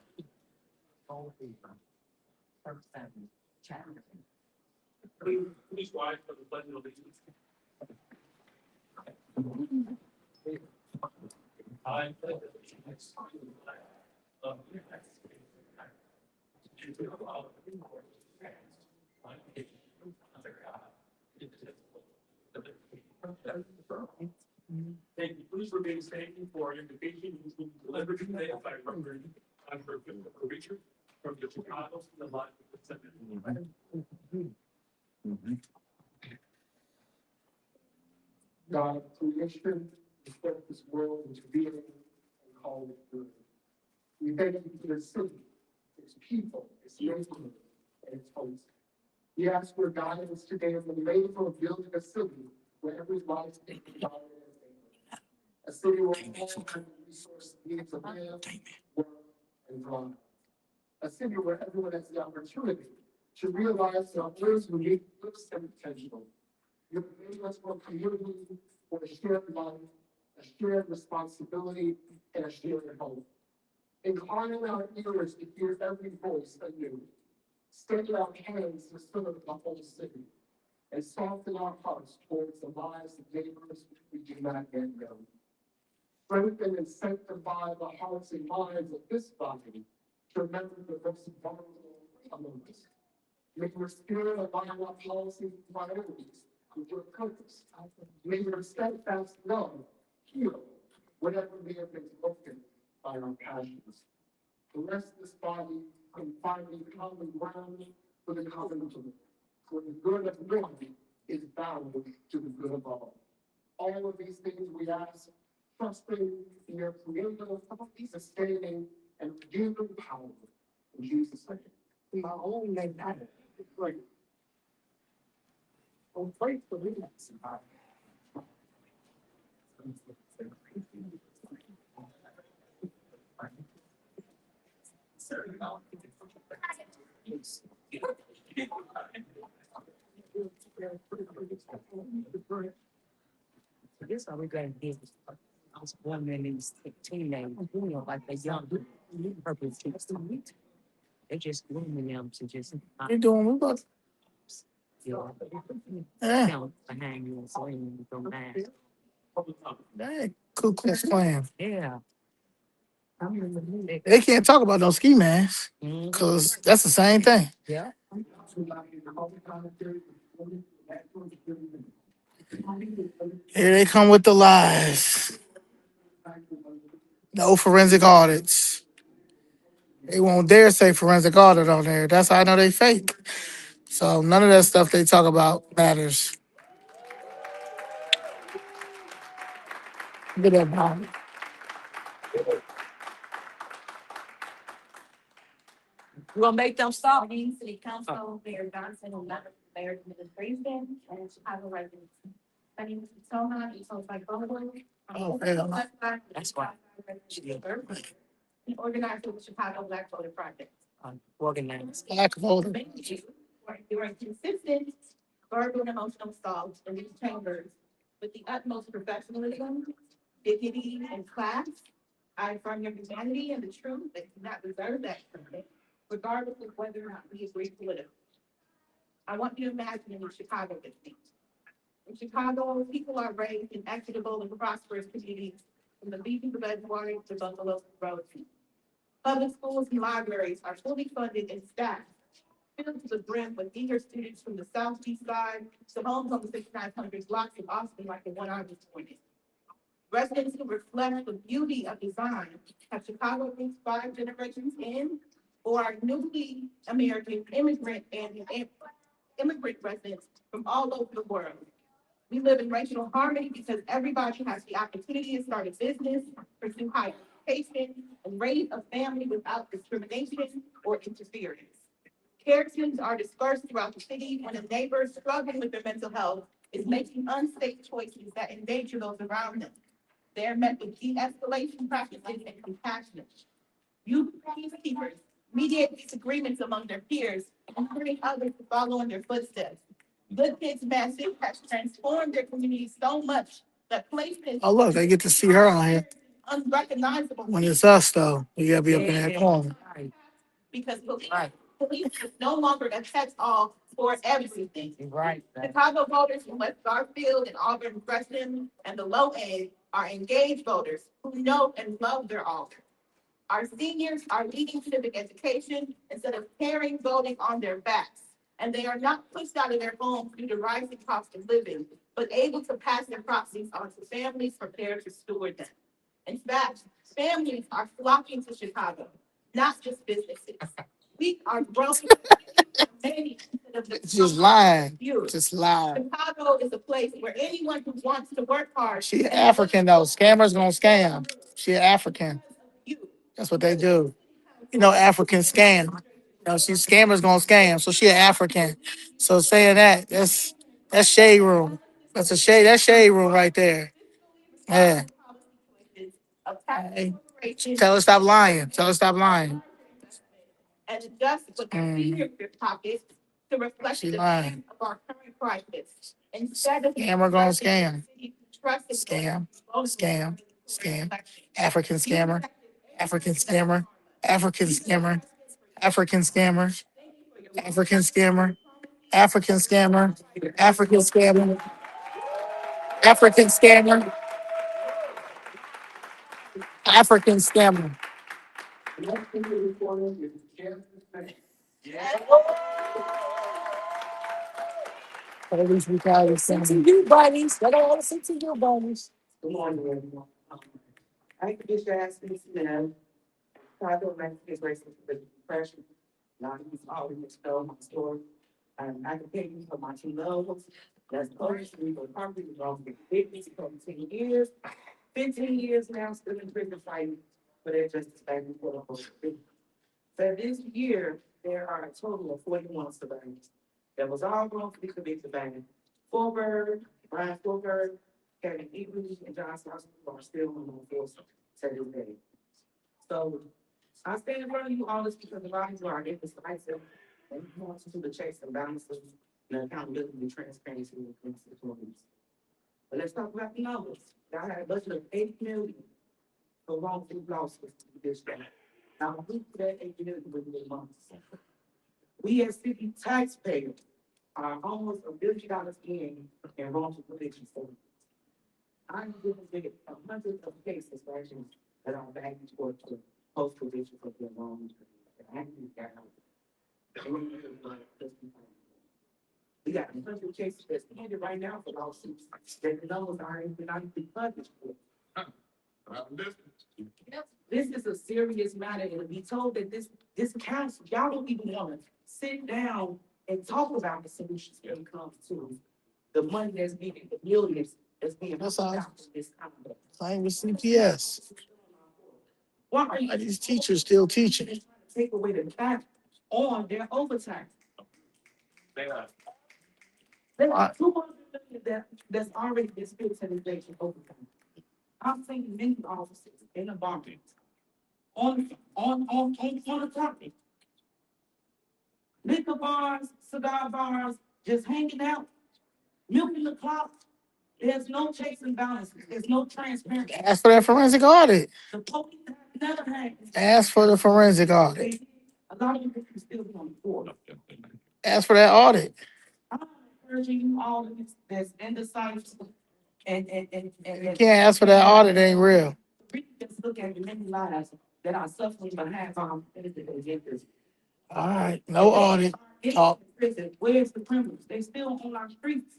Please rise for the pledge of allegiance. I pledge allegiance to the flag of the United States of America, and to the republic for which it stands, one nation, under God, indivisible, with liberty and justice for all. Thank you. Please remain standing for our invitation, which will be delivered today by Reverend Richard from the Chicago to the Live Center. God of creation, you spoke this world into being and called it good. We thank you for this city, its people, its neighborhood, and its host. We ask for guidance today in the labor of building a city where every life is valued as a city where all have the resources needs of live, work, and thrive. A city where everyone has the opportunity to realize their own unique gifts and potential. You've made us for community, for a shared life, a shared responsibility, and a shared hope. Incline our ears to hear every voice anew. Steady our hands to serve the whole city, and soften our hearts towards the lives of neighbors we do not yet know. Strengthen and sanctify the hearts and minds of this body to remember the most vulnerable among us. May your spirit align our policies and priorities with your purpose. May your steadfast love heal whatever may have been broken by our passions. Bless this body and finding common ground for the common good. For the good of one is bound to the good of all. All of these things we ask, trusting in your creative, sustaining, and redeeming power. In Jesus' name. My own name, great. Oh, pray for me. This how we got to I was born in these teenage, like they young purple chicks to meet. They just grooming them to just You doing what about? Yeah, count behind you and swing with them mask. that Ku Klux Klan. Yeah. They can't talk about no ski masks because that's the same thing. Yeah. Here they come with the lies. No forensic audits. They won't dare say forensic audit on there. That's how I know they fake. So none of that stuff they talk about matters. Look at that body. You gonna make them stop? City Council, Mayor Johnson, and Mayor Administration, and Chicago residents. My name is Toma, it's also my phone. Oh, hell no. That's why. The organizer of the Chicago Black Voter Project. Organized. Black voter. Thank you for your consistent verbal and emotional assault in these chambers with the utmost professionalism, dignity, and class. I affirm your humanity and the truth that you do not deserve that treatment, regardless of whether or not we agree politically. I want you to imagine in Chicago this week. In Chicago, people are raised in equitable and prosperous communities from the beaches of Edgewater to Buffalo Road. Public schools and libraries are fully funded and staffed, filled to the brim with eager students from the southeast side to homes on the 6900 blocks of Austin like the one I was born in. Residents who reflect the beauty of design have Chicago roots 5 generations in, or are newly American immigrant residents from all over the world. We live in racial harmony because everybody has the opportunity to start a business, pursue higher education, and raise a family without discrimination or interference. Care teams are dispersed throughout the city when a neighbor struggling with their mental health is making unsafe choices that endanger those around them. They are met with de-escalation practices and compassion. Youth peacekeepers mediate disagreements among their peers, encouraging others to follow in their footsteps. Good Kids Massive has transformed their community so much that places. Oh, look, they get to see her on here. Unrecognizable. When it's us, though, we gotta be up in that corner. Because police is no longer a catch-all for everything. Right. Chicago voters in West Garfield and Auburn, Preston, and the low end are engaged voters who know and love their alder. Our seniors are leading civic education instead of carrying voting on their backs. And they are not pushed out of their homes due to rising cost of living, but able to pass their properties on to families prepared to steward them. In fact, families are flocking to Chicago, not just businesses. We are growing many instead of the Just lying. few. Just lying. Chicago is a place where anyone who wants to work hard. She an African, though. Scammers gonna scam. She an African. That's what they do. You know, African scam. You know, she's scammers gonna scam. So she an African. So saying that's shade room. That's shade room right there. Yeah. Hey. Tell her stop lying. Tell her stop lying. And adjust what you see in your pockets to reflect She the lying. trend of our current crisis. Instead of Scammer gonna scam. trust Scam. Scam. Scam. African scammer. African scammer. African scammer. African scammer. African scammer. African scammer. African scammer. African scammer. African scammer. Police brutality. Listen to you, buddies. I don't want to listen to you, buddies. Good morning, everyone. I get your ass this, I don't like his racing for the depression. Now he's always told my story. And I can tell you for my two loved ones. That's close to me, but probably wrong with 10 years, 15 years now, still in prison fighting for their justice back before the whole. So this year, there are a total of 41 survivors that was all wrongfully convicted by Forberg, Brian Forberg, Kevin Eagley, and John Slauson are still on the force to this day. So I stand in front of you all this because a lot of you are indecisive and you want to do the checks and balances and accountability and transparency in the employees. But let's talk about the numbers. I had a budget of 8 million for wrongful losses to this day. Now, who put that 8 million within the months? We as city taxpayers are almost $1 billion in wrongful convictions. I'm giving it 100 of cases actually that are back and forth to post convictions of their wrong. I think that we got 100 cases that's pending right now for lawsuits that the numbers are not even published for. This is a serious matter, and we told that this council, y'all don't even want to sit down and talk about the solutions when it comes to the money that's being, the millions that's being. That's all. out to this conduct. Same with CPS. Why are Why you these teachers still teaching? take away the cap on their overtime? There are 200 million that's already been spent in inflation overtime. I'm thinking many officers in the market on the topic. Liquor bars, cigar bars, just hanging out, milking the clock. There's no checks and balances. There's no transparency. Ask for that forensic audit. The police have never had. Ask for the forensic audit. A lot of you can still be on the board. Ask for that audit. I'm encouraging you all that's indecisive and. You can't ask for that audit, it ain't real. Really just look at the many lives that are suffering behind our benefit. All right, no audit. Talk. Where's the criminals? They still on our streets.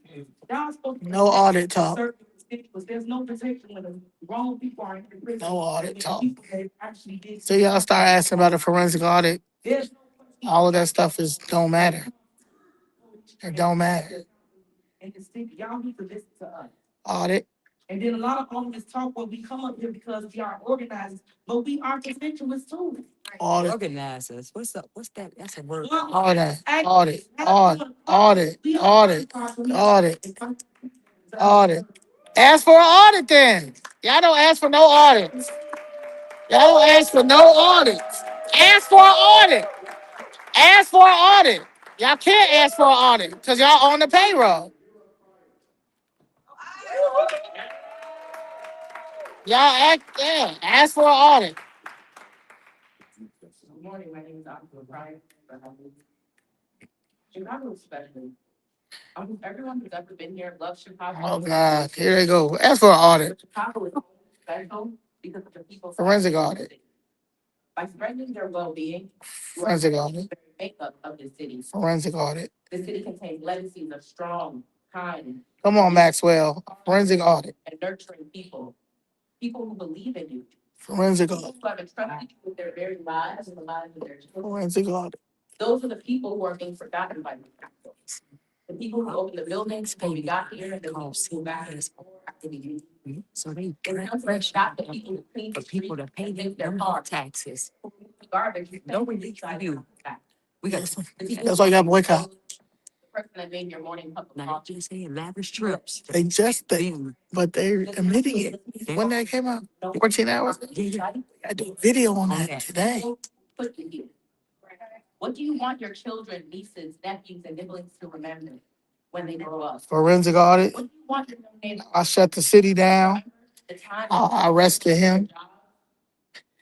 Y'all supposed to. No audit talk. There's no protection when the wrong people are in prison. No audit talk. People that actually did. So y'all start asking about a forensic audit. There's no All of that stuff don't matter. It don't matter. And the city, y'all need to listen to us. Audit. And then a lot of all this talk when we come up here because we are organizers, but we are constituents too. Audit. Organizers. What's up? What's that? That's a word. Audit. Audit. Audit. Audit. Audit. Audit. Audit. Ask for an audit then. Y'all don't ask for no audits. Y'all don't ask for no audits. Ask for an audit. Ask for an audit. Y'all can't ask for an audit because y'all on the payroll. Ask for an audit. Good morning, my name is Dr. Brian. Chicago especially. Everyone who's ever been here loves Chicago. Oh God, here they go. Ask for an audit. Chicago is special because of the people. Forensic audit. By strengthening their well-being. Forensic audit. The makeup of the city. Forensic audit. The city contains legacies of strong, kind. Come on, Maxwell. Forensic audit. And nurturing people. People who believe in you. Forensic audit. Who have entrusted you with their very lives and the lives of their children. Forensic audit. Those are the people who are being forgotten by the council. The people who opened the buildings when we got here and the people who got here. So they Fresh got the people who clean for the people streets to pay and their live their car. taxes. Garbage. No relief for you. We got some. That's why you got boycott. person that made your morning cup of Now, coffee. you just saying lavish trips. They just but they're admitting it. When that came out, 14 hours. I do a video on that today. Put you here. What do you want your children, nieces, nephews, and siblings to remember when they grow up? Forensic audit. What do you want your neighbors I shut the city down. the time I arrested him.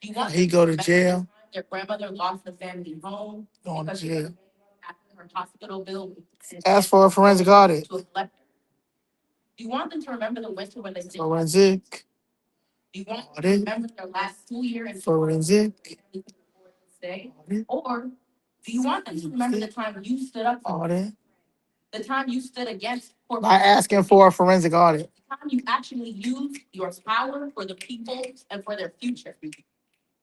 Do you want He them go to remember the jail. time their grandmother lost the family home Going to because jail. her hospital bill. Ask for a forensic audit. To a collector. Do you want them to remember the winter when they did? Forensic Do you want them to audit. remember their last school year and Forensic stay? audit. Or do you want them to remember the time you stood up for Audit. the time you stood against corporate, By asking for a forensic audit. the time you actually used your power for the people and for their future?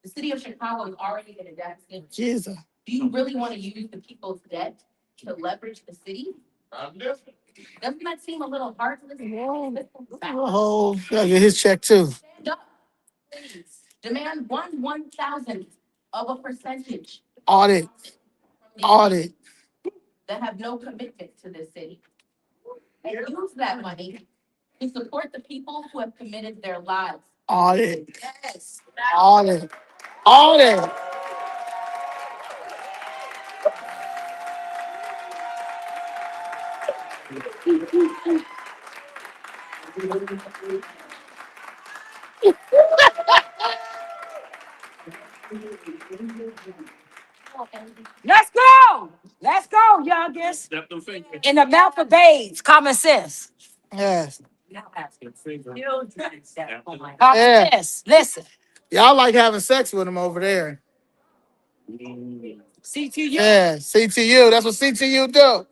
The city of Chicago is already in a deficit. Jesus. Do you really want to use the people's debt to leverage the city? Doesn't that seem a little hard to listen to? Oh, gotta get his check too. Stand up, please. Demand 1/1000th of a percentage Audit. from the Audit. that have no commitment to this city. And use that money to support the people who have committed their lives. Audit. Yes. Audit. Audit. Let's go. Let's go, youngest. Step them fingers. In the mouth of babes, common sense. Yes. Common Yeah. sense. Listen, Y'all like having sex with him over there. CTU. Yeah. CTU. That's what CTU do.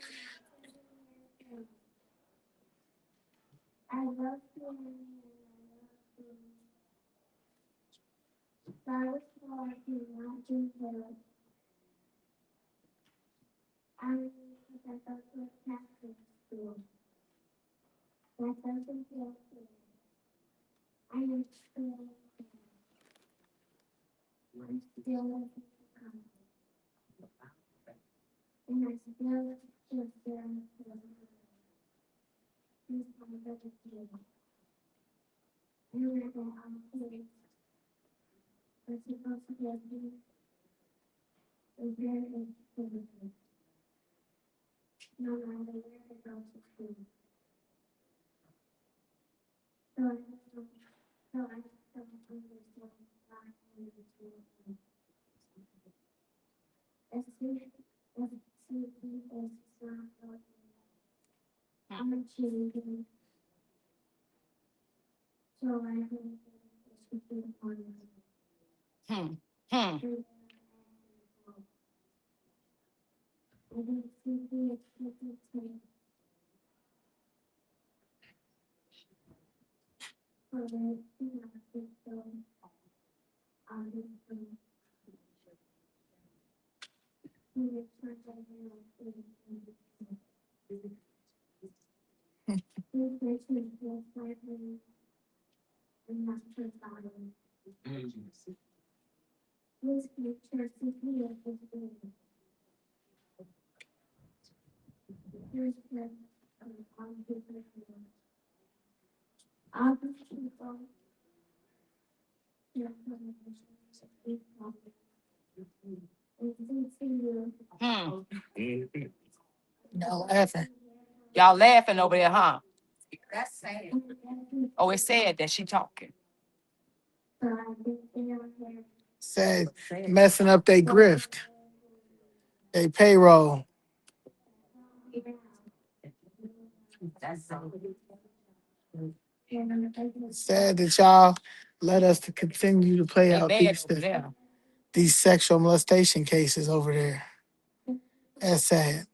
Hmm. Hmm. Y'all laughing. Y'all laughing over there, huh? That's sad. Oh, it's sad that she talking. Said messing up they grift. They payroll. Sad that y'all let us to continue to play They out bad over there. these sexual molestation cases over there. That's sad.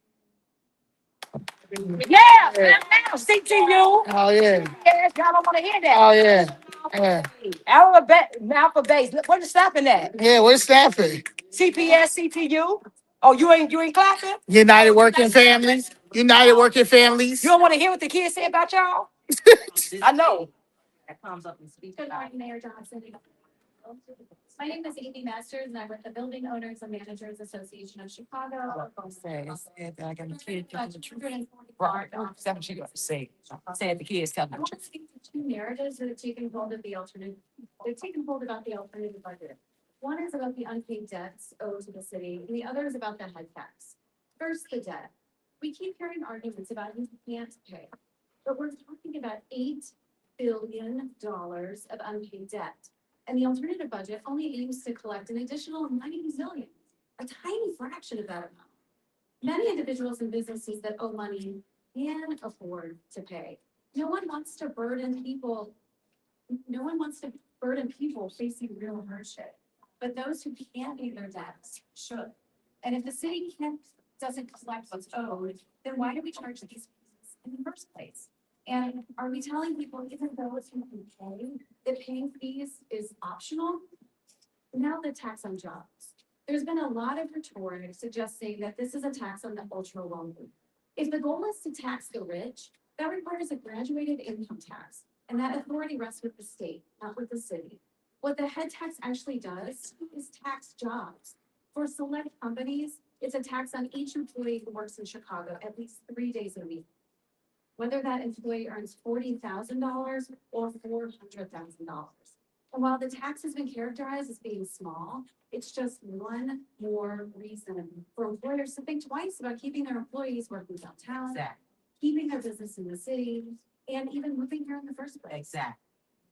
Yeah, now CTU. Oh yeah. Yes, y'all don't want to hear that. Oh yeah. Yeah. Alphabet, mouth of base. What is stopping that? Yeah, where's Stafford? CPS, CTU. Oh, you ain't clapping? United Working Families. United Working Families. You don't want to hear what the kids say about y'all? I know. That comes up in speech. Good morning, Mayor Johnson. My name is Amy Masters and I'm with the Building Owners and Managers Association of Chicago. Say it, I got a kid. About Right, that's what you got to say. Say it, the kids tell I me. want to speak to two narratives that have taken hold of the alternative. They've taken hold about the alternative budget. One is about the unpaid debts owed to the city, and the other is about the head tax. First, the debt. We keep hearing arguments about who can't pay, but we're talking about $8 billion of unpaid debt. And the alternative budget only aims to collect an additional 90 million, a tiny fraction of that amount. Many individuals and businesses that owe money can afford to pay. No one wants to burden people. No one wants to burden people facing real hardship, but those who can't pay their debts should. And if the city doesn't collect what's owed, then why do we charge these fees in the first place? And are we telling people, even those who can pay, that paying fees is optional? Now the tax on jobs. There's been a lot of rhetoric suggesting that this is a tax on the ultra wealthy. If the goal is to tax the rich, that requires a graduated income tax, and that authority rests with the state, not with the city. What the head tax actually does is tax jobs. For select companies, it's a tax on each employee who works in Chicago at least 3 days a week. Whether that employee earns $40,000 or $400,000. And while the tax has been characterized as being small, it's just one more reason for employers to think twice about keeping their employees working downtown, keeping their business in the city, and even moving here in the first place. Exactly.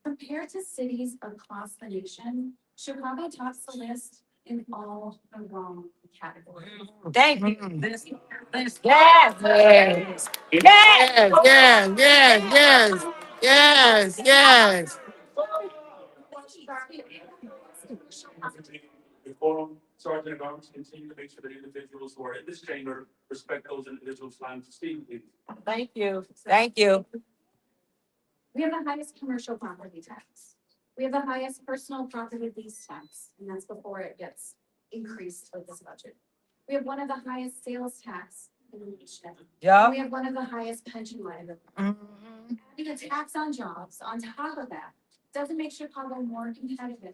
Compared to cities across the nation, Chicago tops the list in all the wrong categories. Thank you. Yes, Yes. yes, yes, yes, yes, yes. The forum, Sergeant at Arms, continue to make sure that individuals who are in this chamber respect those individuals' time to speak. Thank you. Thank you. We have the highest commercial property tax. We have the highest personal property lease tax, and that's before it gets increased with this budget. We have one of the highest sales tax in the nation. And Yeah. we have one of the highest pension liabilities. Adding a tax on jobs on top of that doesn't make Chicago more competitive.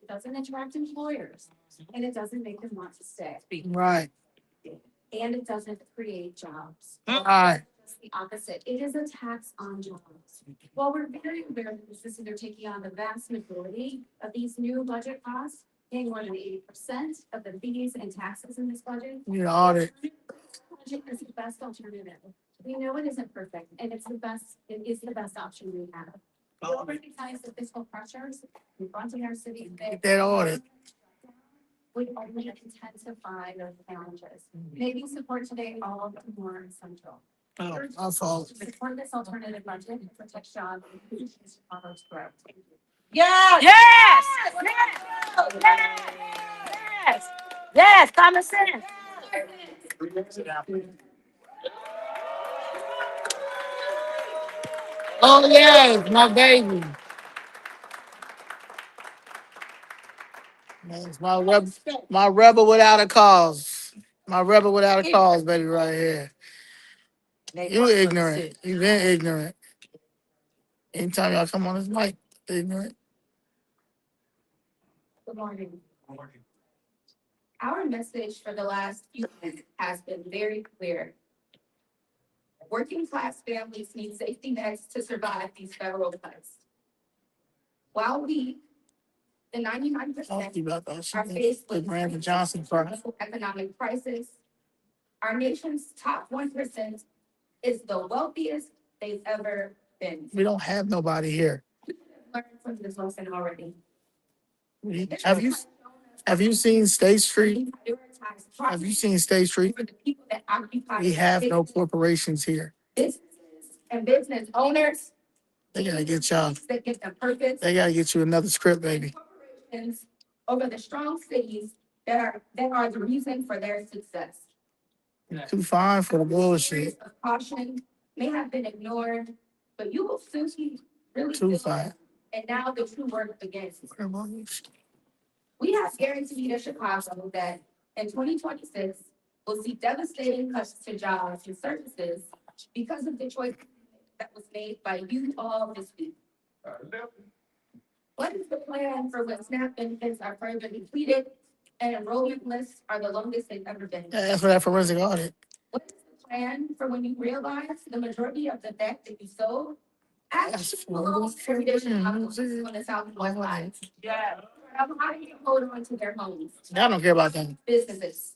It doesn't attract employers, and it doesn't make them want to stay. Right, And it doesn't create jobs. right. It's the opposite. It is a tax on jobs. While we're very aware that businesses are taking on the vast majority of these new budget costs, paying more than 80% of the fees and taxes in this budget. We need an audit. Budget is the best alternative. We know it isn't perfect, and it is the best option we have. We recognize the fiscal pressures confronting our city. Get that audit. We only intensify those challenges, making support today all the more essential. Oh, my fault. Support this alternative budget and protect jobs and positions Chicago's growth. Thank you. Yes. Yes. Yes. Yes. Common sense. Oh, yes, my baby. That's my rebel without a cause. My rebel without a cause, baby, right here. You ignorant. You been ignorant. Anytime y'all come on this mic, ignorant. Good morning. Our message for the last few months has been very clear. Working class families need safety nets to survive these federal cuts. While we, the 99%, Talk to you about that are shit. faced With with Brandon Johnson first. economic crisis, our nation's top 1% is the wealthiest they've ever been. We don't have nobody here. Learn from this lesson already. Have you seen State Street? Have you seen State Street? For the people that occupy We have no corporations here. businesses and business owners They gotta get y'all. that give them purpose. They gotta get you another script, baby. Corporations over the strong cities that are the reason for their success. Too fine for the bullshit. Years of caution may have been ignored, but you will soon see really Too feel fine. it. And now the true work begins. We have guaranteed a Chicago that in 2026 will see devastating cuts to jobs and services because of the choice that was made by you all this week. What is the plan for when SNAP benefits are further depleted and enrollment lists are the longest they've ever been? Ask for that forensic audit. What is the plan for when you realize the majority of the debt that you sold actually belongs to traditional households on the south and west sides? Yeah. How do you hold on to their homes? Y'all don't care about them. Businesses.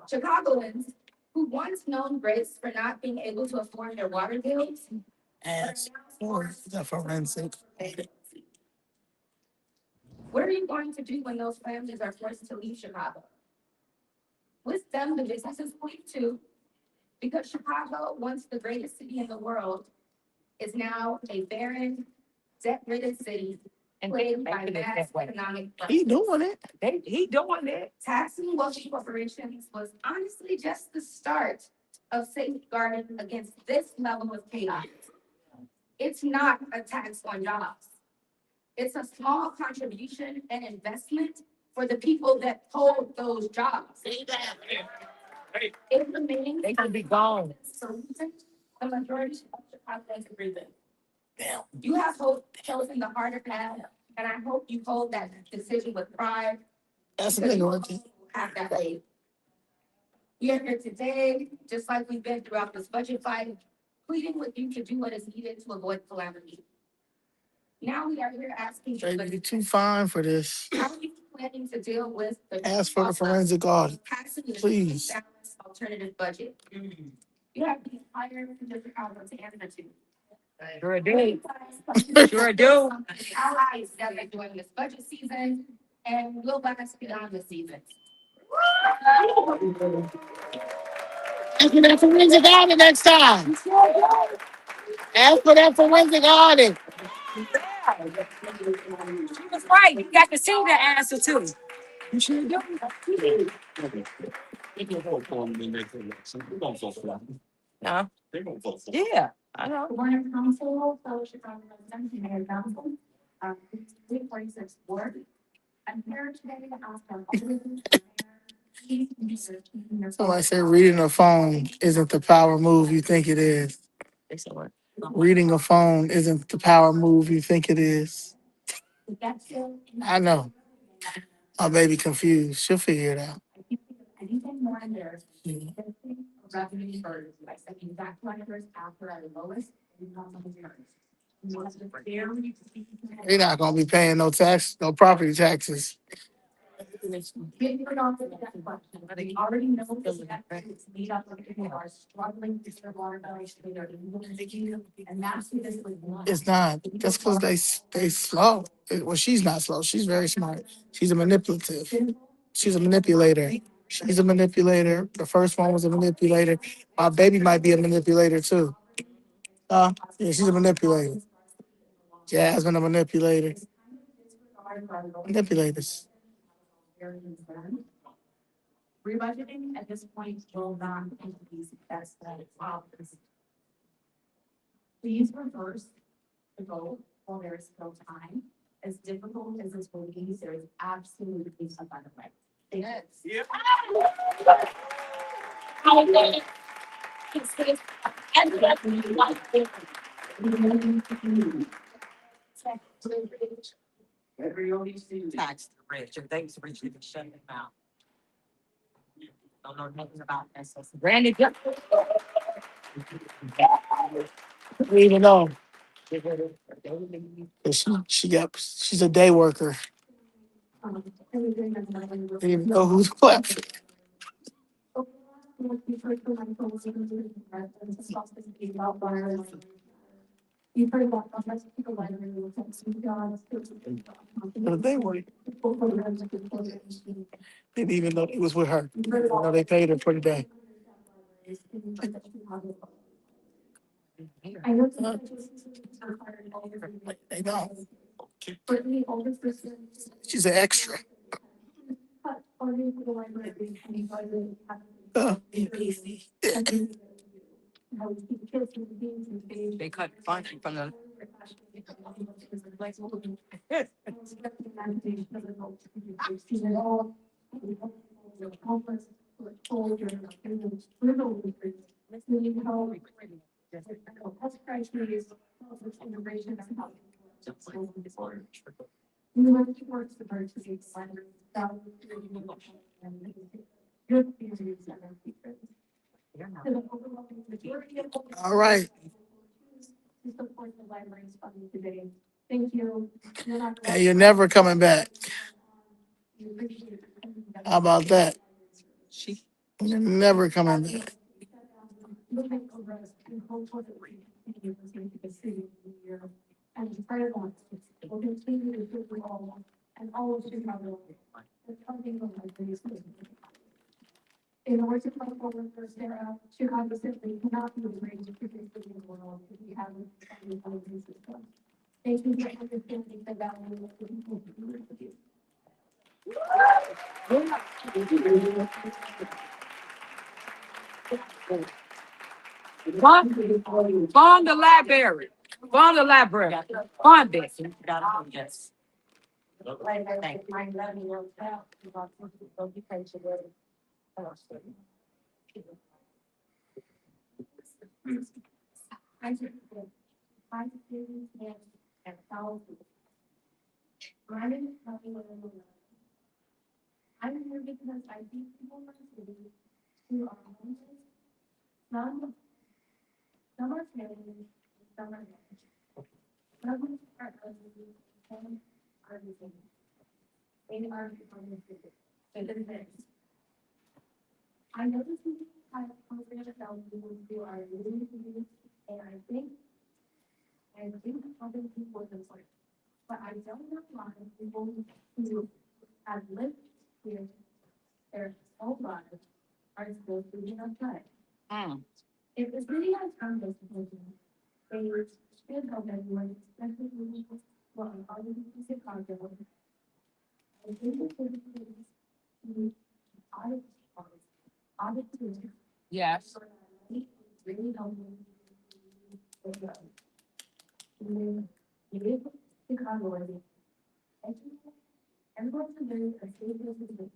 Chicagoans who once known grace for not being able to afford their water bills. Ask for the forensic audit. What are you going to do when those families are forced to leave Chicago? With them, the businesses leave too, because Chicago, once the greatest city in the world, is now a barren, debt-ridden city plagued by mass economic He crisis. doing it. He doing it. Taxing wealthy corporations was honestly just the start of safeguarding against this level of chaos. It's not a tax on jobs. It's a small contribution and investment for the people that hold those jobs. It remains. They gonna be gone. Solution the majority of Chicagoans agree with. Damn. You have chosen the harder path, and I hope you hold that decision with pride. That's a Because nigga you right there. have that faith. We are here today, just like we've been throughout this budget fight, pleading with you to do what is needed to avoid calamity. Now we are here asking you, Baby, you too fine for this. how are you planning to deal with the Ask for the forensic audit. passing the Please. balanced alternative budget? You have the entire Chicago to answer to. Sure do. Sure do. Allies that are doing this budget season and will last beyond the season. Ask for that forensic audit next time. Ask for that forensic audit. She was right. You got to see the answer too. You sure do. They gonna vote for him in the next election. They gonna vote for him. No. They gonna vote for him. Yeah, I know. Warner Council, Fellowship on Residents, and Mayor Council, 346 Ward. I'm here today to ask our aldermen, Somebody said reading a phone isn't the power move you think it is. They said what? Reading a phone isn't the power move you think it is. I know. My baby confused. She'll figure it out. Anything more in there? Revenue birds by setting back lenders after our lowest income returns. They're not gonna be paying no tax, no property taxes. We already know that it's made up of people who are struggling to serve water bills. And that's who this was. It's not. That's because they slow. Well, she's not slow. She's very smart. She's a manipulative. She's a manipulator. She's a manipulator. The first one was a manipulator. My baby might be a manipulator too. Yeah, she's a manipulator. Jasmine, a manipulator. Manipulators. Rebudgeting at this point will not increase that's that please reverse the vote while there is still time. As difficult as this will be, there is absolutely a better way. Yes. Tax the rich, and thanks to rich, you can shut them out. Don't know nothing about that. So Randy, I don't even know. She's a day worker. Didn't even know who's clapping. You've heard about people They were. Didn't even know he was with her. No, they paid her for the day. I know. They don't. She's an extra. they cut funding from the. University works to purchase standards, good theories and features. To the overwhelming majority of All right. to support the library's funding today. Thank you. And you're never coming back. How about that? You're never coming back. And prior ones will continue to do all and always do have the funding of libraries. In order to come forward for Sarah, to consistently cannot be arranged to produce the world if we have a library system. Thank you for understanding the value of the people who work with you. Bond the library. Bond the library. Bond it. Yes. I'm here because I see people in my city who are homeless. Some are family, some are not. Some are elderly, some are disabled. They are becoming sick. So the next. I know this is kind of confident about people who are living with you, and I think other people themselves. But I don't know why people who have lived here their whole lives are still feeling upset. If the city has done this decision, they should help everyone, especially people who are already in Chicago. I think the city needs to audit too. Yes. Really helping. Chicago. Everyone's a very stable citizen.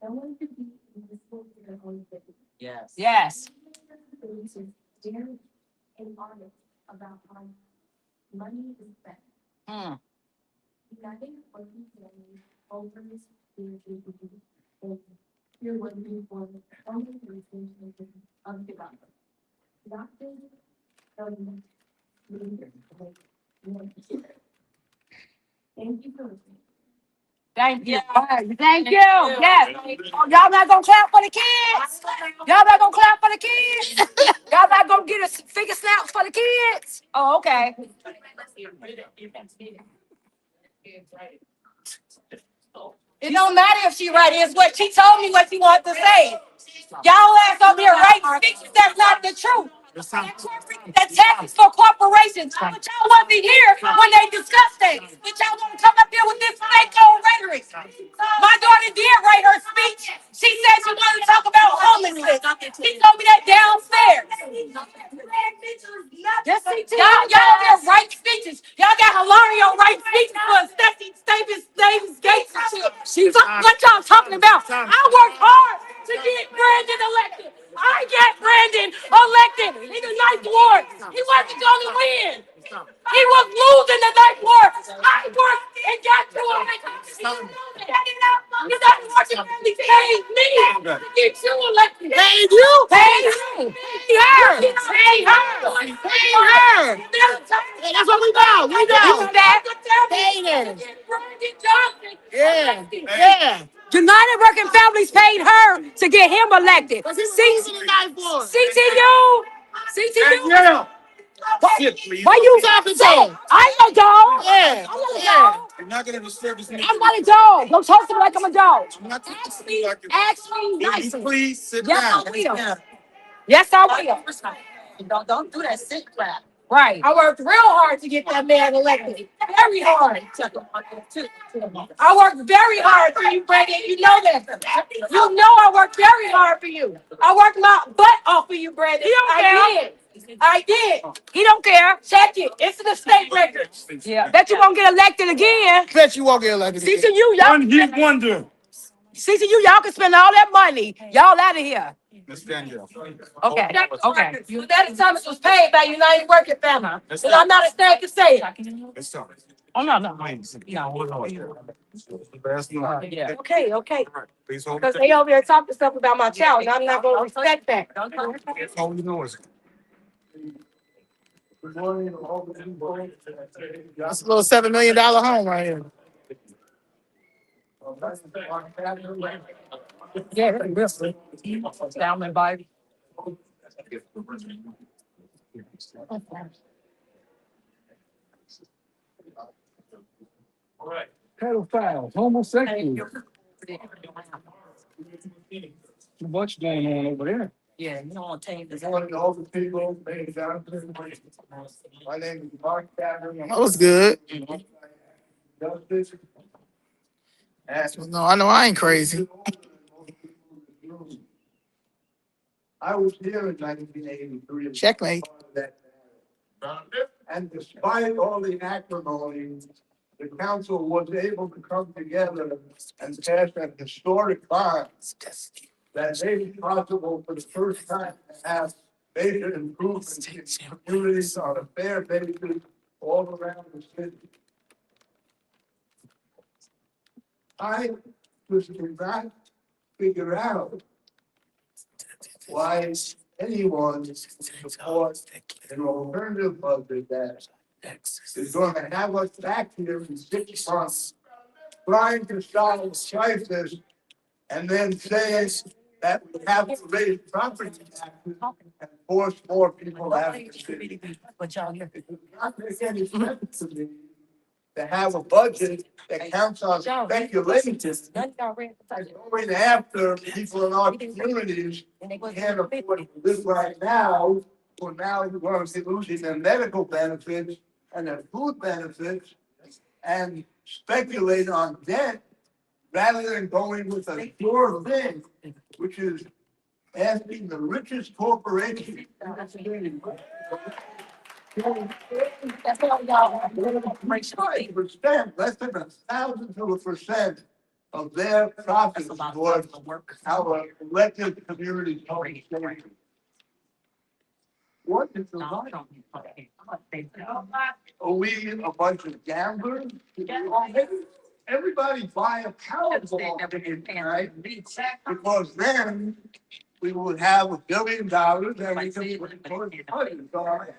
No one should be in this school for their own safety. Yes. Yes. Very and honest about how money is spent. United working families over this community and you're working for the only reason of Chicago. Doctors, government, leaders, thank you for listening. Thank you. Thank you. Yes. Oh, y'all not gonna clap for the kids? Y'all not gonna clap for the kids? Y'all not gonna get a figure snaps for the kids? Oh, okay. It don't matter if she right. It's what she told me what she wanted to say. Y'all ass up here writing speeches that's not the truth. That taxes for corporations. But y'all wasn't here when they discussed things. But y'all want to come up here with this fake old rhetoric. My daughter did write her speech. She said she wanted to talk about homelessness. She told me that downstairs. Y'all there write speeches. Y'all got Hilario write speeches for Stacey Davis Gates and shit. What y'all talking about? I worked hard to get Brandon elected. I got Brandon elected in the ninth ward. He wasn't going to win. He was losing the ninth ward. I worked and got to him. You got Martin Family paid me to get you elected. Paid you? Paid her. Paid her. Paid her. That's what we know. We know that. Paid her. Yeah. Yeah. United Working Families paid her to get him elected. CTU. Yeah. Why you talking to? I ain't no dog. Yeah. I'm not a dog. You're not gonna disturb this. I'm not a dog. Don't talk to me like I'm a dog. Ask me nicely. Please sit down. Yes, I will. Don't do that sit crap. Right. I worked real hard to get that man elected. Very hard. I worked very hard for you, Brandon. You know that. You know I worked very hard for you. I worked my butt off for you, Brandon. I did. He don't care. Check it. It's in the state records. Yeah. Bet you won't get elected again. Bet you won't get elected again. CCU, y'all. One hit wonder. CCU, y'all can spend all that money. Y'all out of here. Miss Danielle. Okay, okay. That Thomas was paid by United Working Family. So I'm not a thing to say. Miss Thomas. Oh, no, no. Yeah. Okay, okay. Please hold Because they over there talking stuff about my child, and I'm not gonna respect that. hold your noise. Good morning, all the people. That's a little $7 million home right here. Yeah, really. Down and by. Pedophiles, homosexuals, too much going on over there. Yeah, you don't want to take this. Good morning, all the people. Ladies and gentlemen. My name is Mark Catherine. That was good. Justice. And No, I know I ain't crazy. I was here in 1983. Checkmate. And despite all the acrimony, the council was able to come together and pass an historic bond that made it possible for the first time to have major improvements in communities on a fair basis all around the city. I just could not figure out why anyone would support an alternative budget that is going to have us back here in 6 months trying to solve the crisis and then saying that we have to raise property taxes and force more people out of the city. It does not make any sense to me to have a budget that counts on speculation and going after people in our communities who can't afford to live right now, who are now going to be losing their medical benefits and their food benefits, and speculate on debt rather than going with a sure thing, which is asking the richest corporation. Percent, less than 1,000% of their profits towards our elected community. What is the line? Are we a bunch of gamblers? Everybody buy a Powerball ticket, right? Because then we would have $1 billion and we can put it towards the budget. So I ask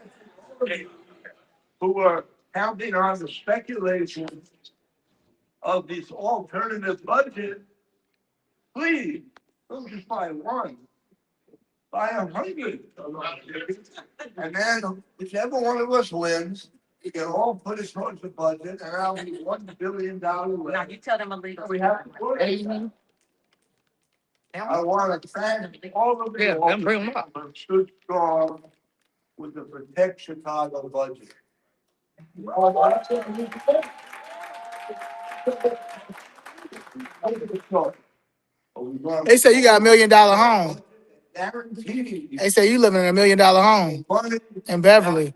who are counting on the speculation of this alternative budget, please, don't just buy one, buy 100. And then whichever one of us wins, we can all put it towards the budget, and I'll be $1 billion Now left. you tell them I'm legal. We have to put it. I want to thank all of you all who stood strong with the Protect Chicago budget. They say you got $1 million home. Guaranteed. They say you living in $1 million home in Beverly.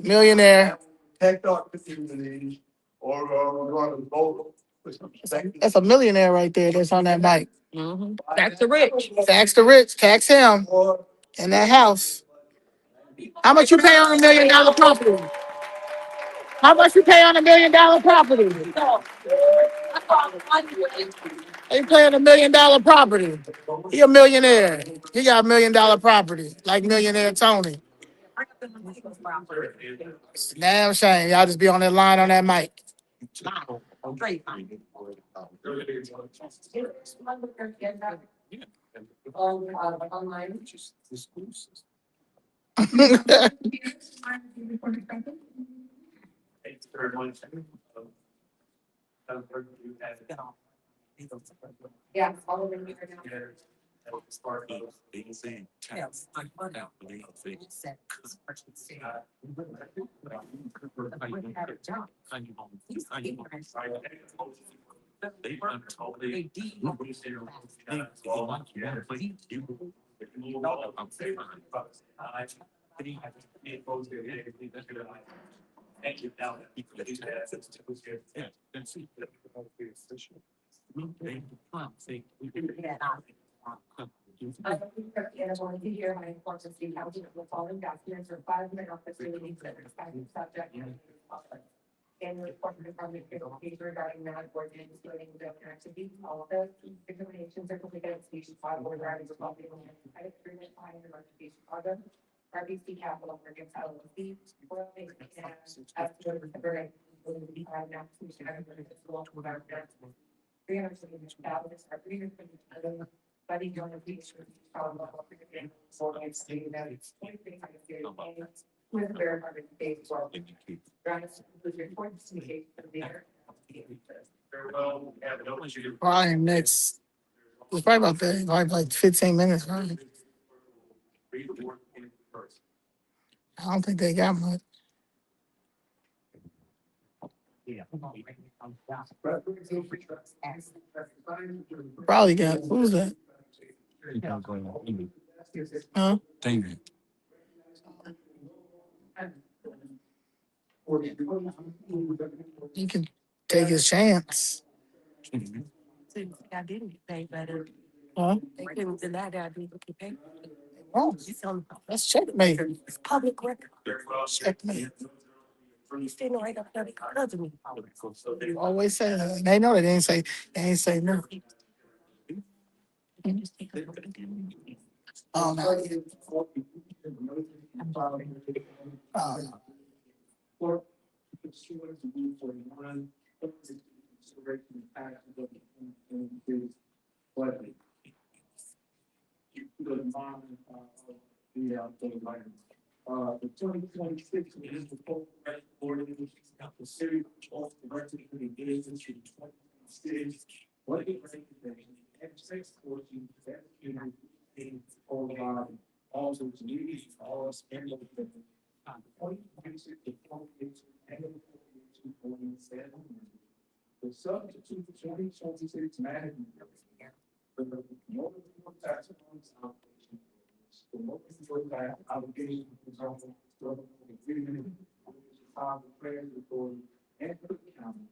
Millionaire. Protect our communities, or we're going to vote for some That's a millionaire right there that's on that mic. Tax the rich. Tax the rich, tax him in that house. How much you pay on $1 million property? How much you pay on $1 million property? They paying $1 million property. He a millionaire. He got $1 million property, like millionaire Tony. It's a damn shame. Y'all just be on that line on that mic. Yeah. All of them here now. Thank you. And I wanted to hear my important city council of the following documents or 5 minute opportunities that are subject to public. And report to the department regarding that ordinance, including the activity, all of the determinations are completed, species, or driving the public agreement, finding the notification project. RBC Capital Markets LLC. As to the very, will be five now, we should have a local government. 370,000 are 370,000. But you don't have to. So I'm saying that it's. With the very hard to pay as well. Probably next, it's probably about that, like 15 minutes, right? I don't think they got much. Probably got, who's that? Huh? David. He can take his chance. I didn't pay better. Huh? They couldn't deny that I didn't pay. Oh, that's checkmate. It's public record. Checkmate. You still right up there because of me. You always say that. They know that they ain't say no. Oh, no. Oh, The 2026 municipal ordinance of the city of directly engaged in 2026. What it recommends and 614 that in all of also to leave all us and the 2026 to 2026 and the the substitute for 2026 management. The local tax operation. The local tax obligation example, agreement, prayer report, and the county.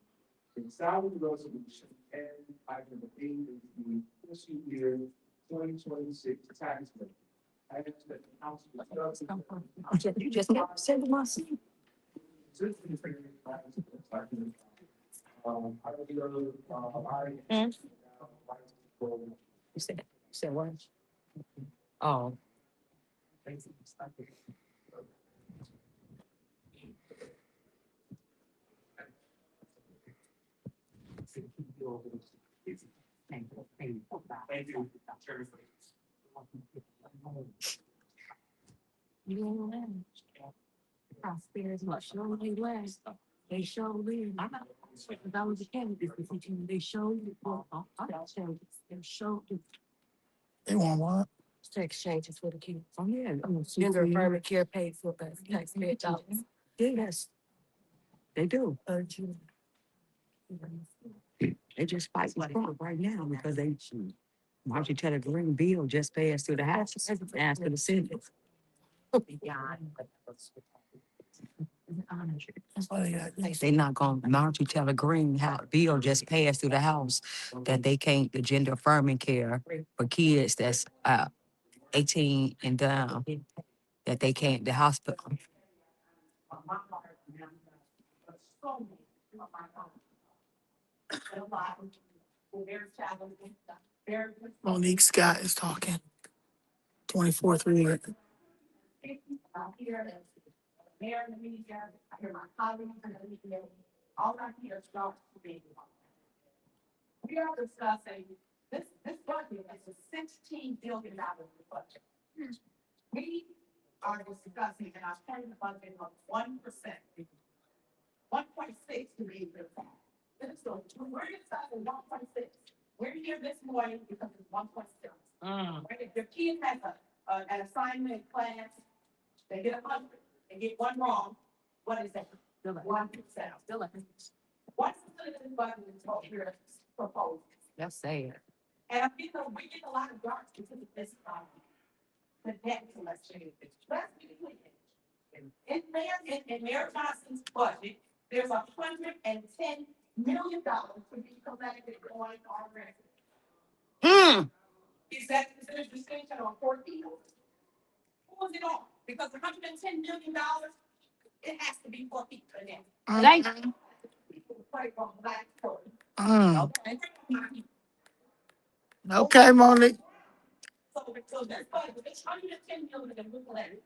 The salary resolution and item 8 is the fiscal year 2026 tax rate. I ask that the council. You just never said to my son. You said what? Oh. You don't know. Prosperity surely last. They show live. If I was a candidate for teaching, they showed you. They showed you. they want what? Sex changes for the kids. Oh, yeah. Gender affirming care paid for by taxpayer dollars. Yes. They do. They just fight with Trump right now because they, Marjorie Taylor Greene bill just passed through the House, passed through the Senate. That's why they got. They not gonna, Marjorie Taylor Greene bill just passed through the House that they can't, the gender affirming care for kids that's 18 and down, that they can't, the hospital. Monique Scott is talking. 24th Ward. Mayor and the media, I hear my colleagues and the media, all I hear is dogs being. We are discussing, this budget is a $16 billion budget. We are discussing, and I'm turning the budget of 1%. 1.6 to be exact. So we're discussing 1.6. We're here this morning because it's 1.6. Right? If your kid has an assignment in class, they get 100, they get one wrong, what is that? 1%. What's the budget is what we're proposing? That's sad. And we get a lot of darts because of this, the debt collection. Let's be clear. In Mayor Johnson's budget, there's $110 million to be collected on our residents. Mm. Is that considered distinction on 4 people? Who is it on? Because $110 million, it has to be 4 people in there. Thank Mm. Right from black folk. Mm. Okay. Okay, Monique. So that's budget, it's $110 million in local areas.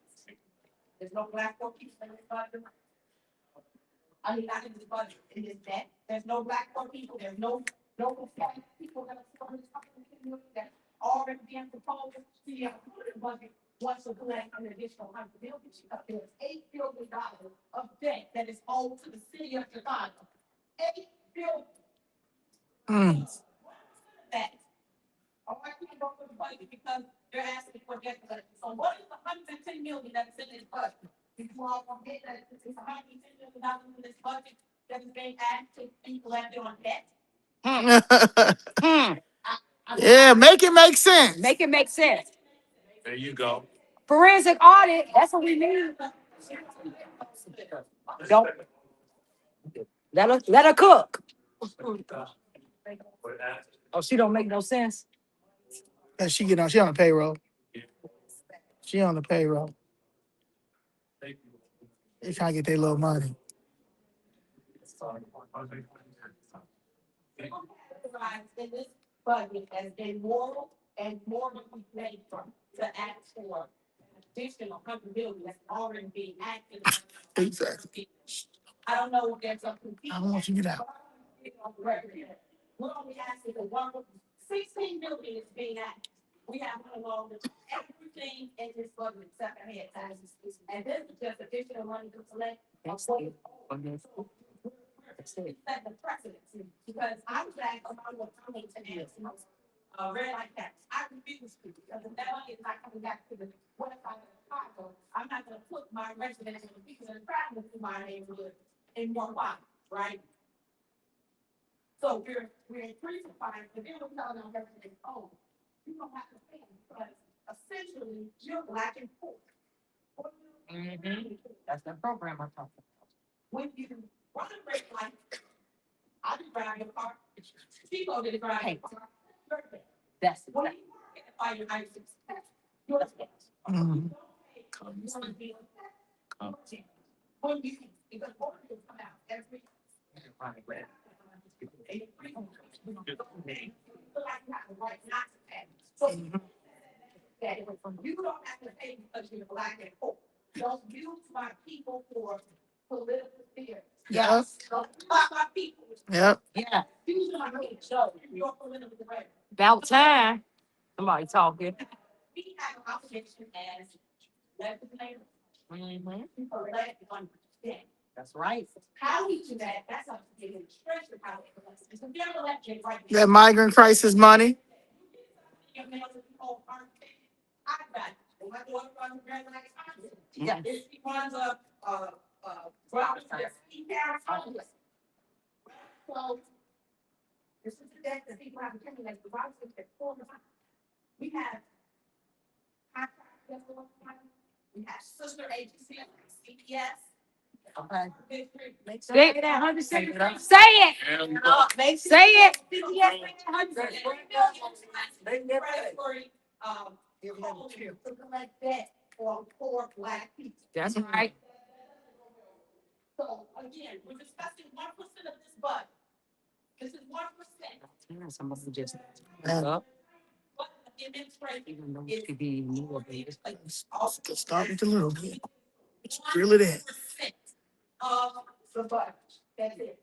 There's no black folk people in this budget. I mean, not in this budget, in this debt. There's no black folk people, there's no local people that are from this $110 million that already being proposed. See, the budget wants to collect an additional $100 million because there's $8 billion of debt that is owed to the city of Chicago. $8 billion. Mm. That. All right, we can go for the budget because they're asking for debt collection. So what is the $110 million that's in this budget? If you all forget that it's $110 million in this budget that is being added to be collected on debt. Hmm. Yeah, make it make sense. Make it make sense. There you go. Forensic audit, that's what we need. Don't let her cook. Oh, she don't make no sense. And she on the payroll. She on the payroll. They trying to get their little money. In this budget has been moral and morally made from to act for additional $100 million that's already being acted. Exactly. I don't know if there's a. I don't want you to get out. We're only asking for 16 million is being asked. We have one along with everything in this budget except our head taxes. And this is just additional money to collect. Set the precedence, because I was asked about what coming to red light tax. I refuse to, because if that money is not coming back to the west side of Chicago, I'm not gonna put my residents and the people that are traveling through my neighborhood in one pot, right? So we're increasing fines, but then we're telling our residents, oh, you don't have to pay because essentially you're black and poor. That's the program I'm talking about. When you run a red light, I didn't drive your car. Chico didn't drive your car. That's When you work at the fire hydrant, you're the best. Mm. When you, because water will come out every. So that you don't have to pay because you're black and poor. Don't use my people for political fear. Yes. Don't use my people. Yep. Yeah. Use my people. So you're political director. About time. Somebody talking. We have an obligation as legislators. To collect on debt. That's right. How we do that, that's up to the administration, how they collect. It's a fair election right now. That migrant crisis money. Your mail to people aren't paid. I got it. When my daughter runs a red light, I do it. Yeah. If she runs a Robinson, he carries homeless. So this is the debt that people have accumulated. The Robinson is full of money. We have we have sister agencies like CPS. Okay. Make Say it. 100%. Say it. Say it. To collect debt for poor black people. That's right. So again, we're discussing 1% of this budget. This is 1%. Somebody just Man, What the administration even though is. it could be more of it. let's start with a little bit. Let's drill it in. 1% of the budget. That's it.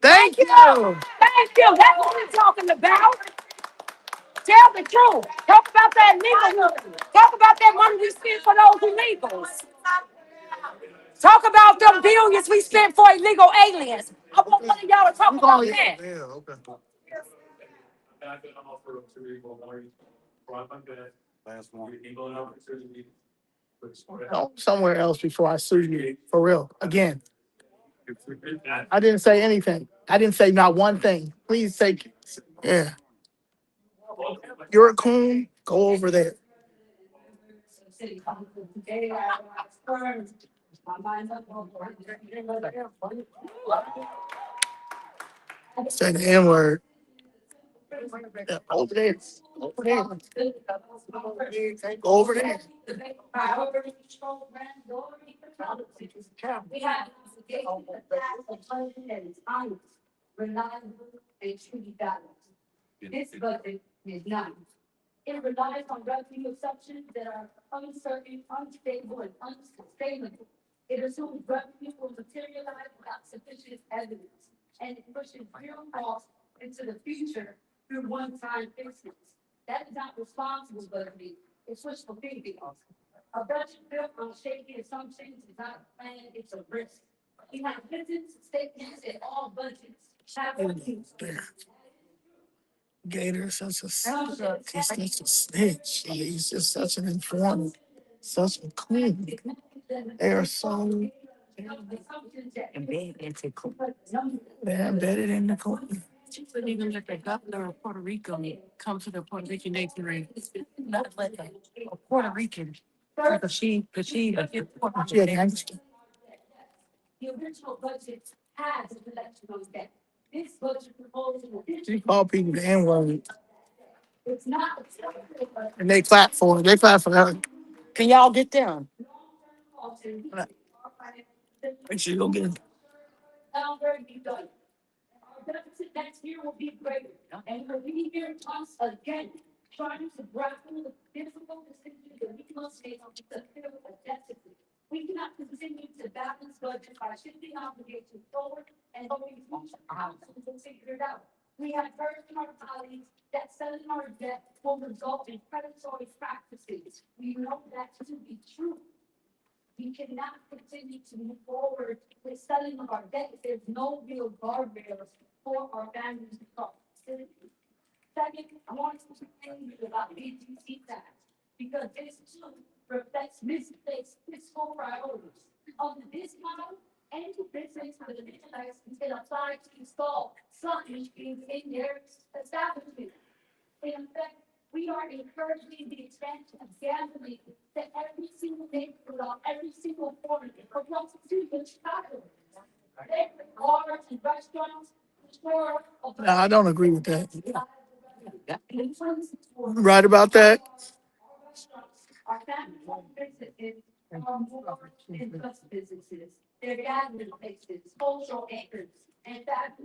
Thank you. Thank you. That's what we're talking about. Tell the truth. Talk about that legal. Talk about that money we spent for those illegals. Talk about them billions we spent for illegal aliens. I want one of y'all to talk about that. Yeah, okay. I'm offer up to equal more. Brought my bed. Last one. Equal an opportunity. Go somewhere else before I sue you. For real. Again. I didn't say anything. I didn't say not one thing. Please take. Yeah. You're a coon. Go over there. Say the N word. Yeah, over there. Over there. Go over there. We have that is honest, reliable, and truly balanced. This budget is not. It relies on revenue assumptions that are uncertain, unstable, and unsustainable. It assumes revenue will materialize without sufficient evidence, and it pushes real costs into the future through one-time fixes. That is not responsible budgeting, it's wishful thinking. A budget built on shaky assumptions is not a plan, it's a risk. We have business statements in all budgets. Have Gator is he's such a snitch. He's just such an informant, such a queen. They are so they're embedded in the queen. She wouldn't even let the governor of Puerto Rico come to the Puerto Rican Day parade. Not let a Puerto Rican, because she a Yeah, gangster. The original budget has a collection on debt. This budget proposal. She called people the N word It's not. and they clap for it. They clap for her. Can y'all get down? Make sure you go get it. Our deficit next year will be greater, and we'll be here once again, trying to grapple with difficult decisions that we must make to fill a deficit. We cannot continue to balance budgets by shifting obligations forward and hoping future councils will figure it out. We have heard from our colleagues that selling our debt will result in predatory practices. We know that to be true. We cannot continue to move forward with selling of our debt if there's no real guardrails for our families across the city. Second, I want to complain about BGC tax because this too reflects misplaced fiscal priorities. Under this model, any business with a business license can apply to install signage in their establishment. In effect, we are encouraging the expansion of gambling to every single neighborhood on every single corner across the city of Chicago. There are bars and restaurants, store. No, I don't agree with that. You right about that? Our family businesses are more than just businesses. They're gathering places, social anchors, and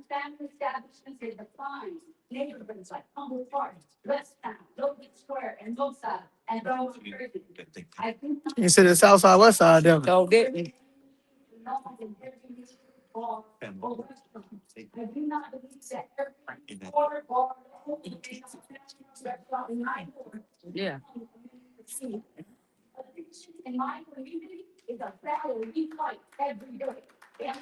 family establishments in decline. Neighborhoods like Humboldt Park, West Town, Logan Square, and Mosai, and Broward. I do not. You said the south side, west side, them. Don't get me. I do not believe that every quarter bar. Yeah. Addiction in my community is a battle we fight every day. And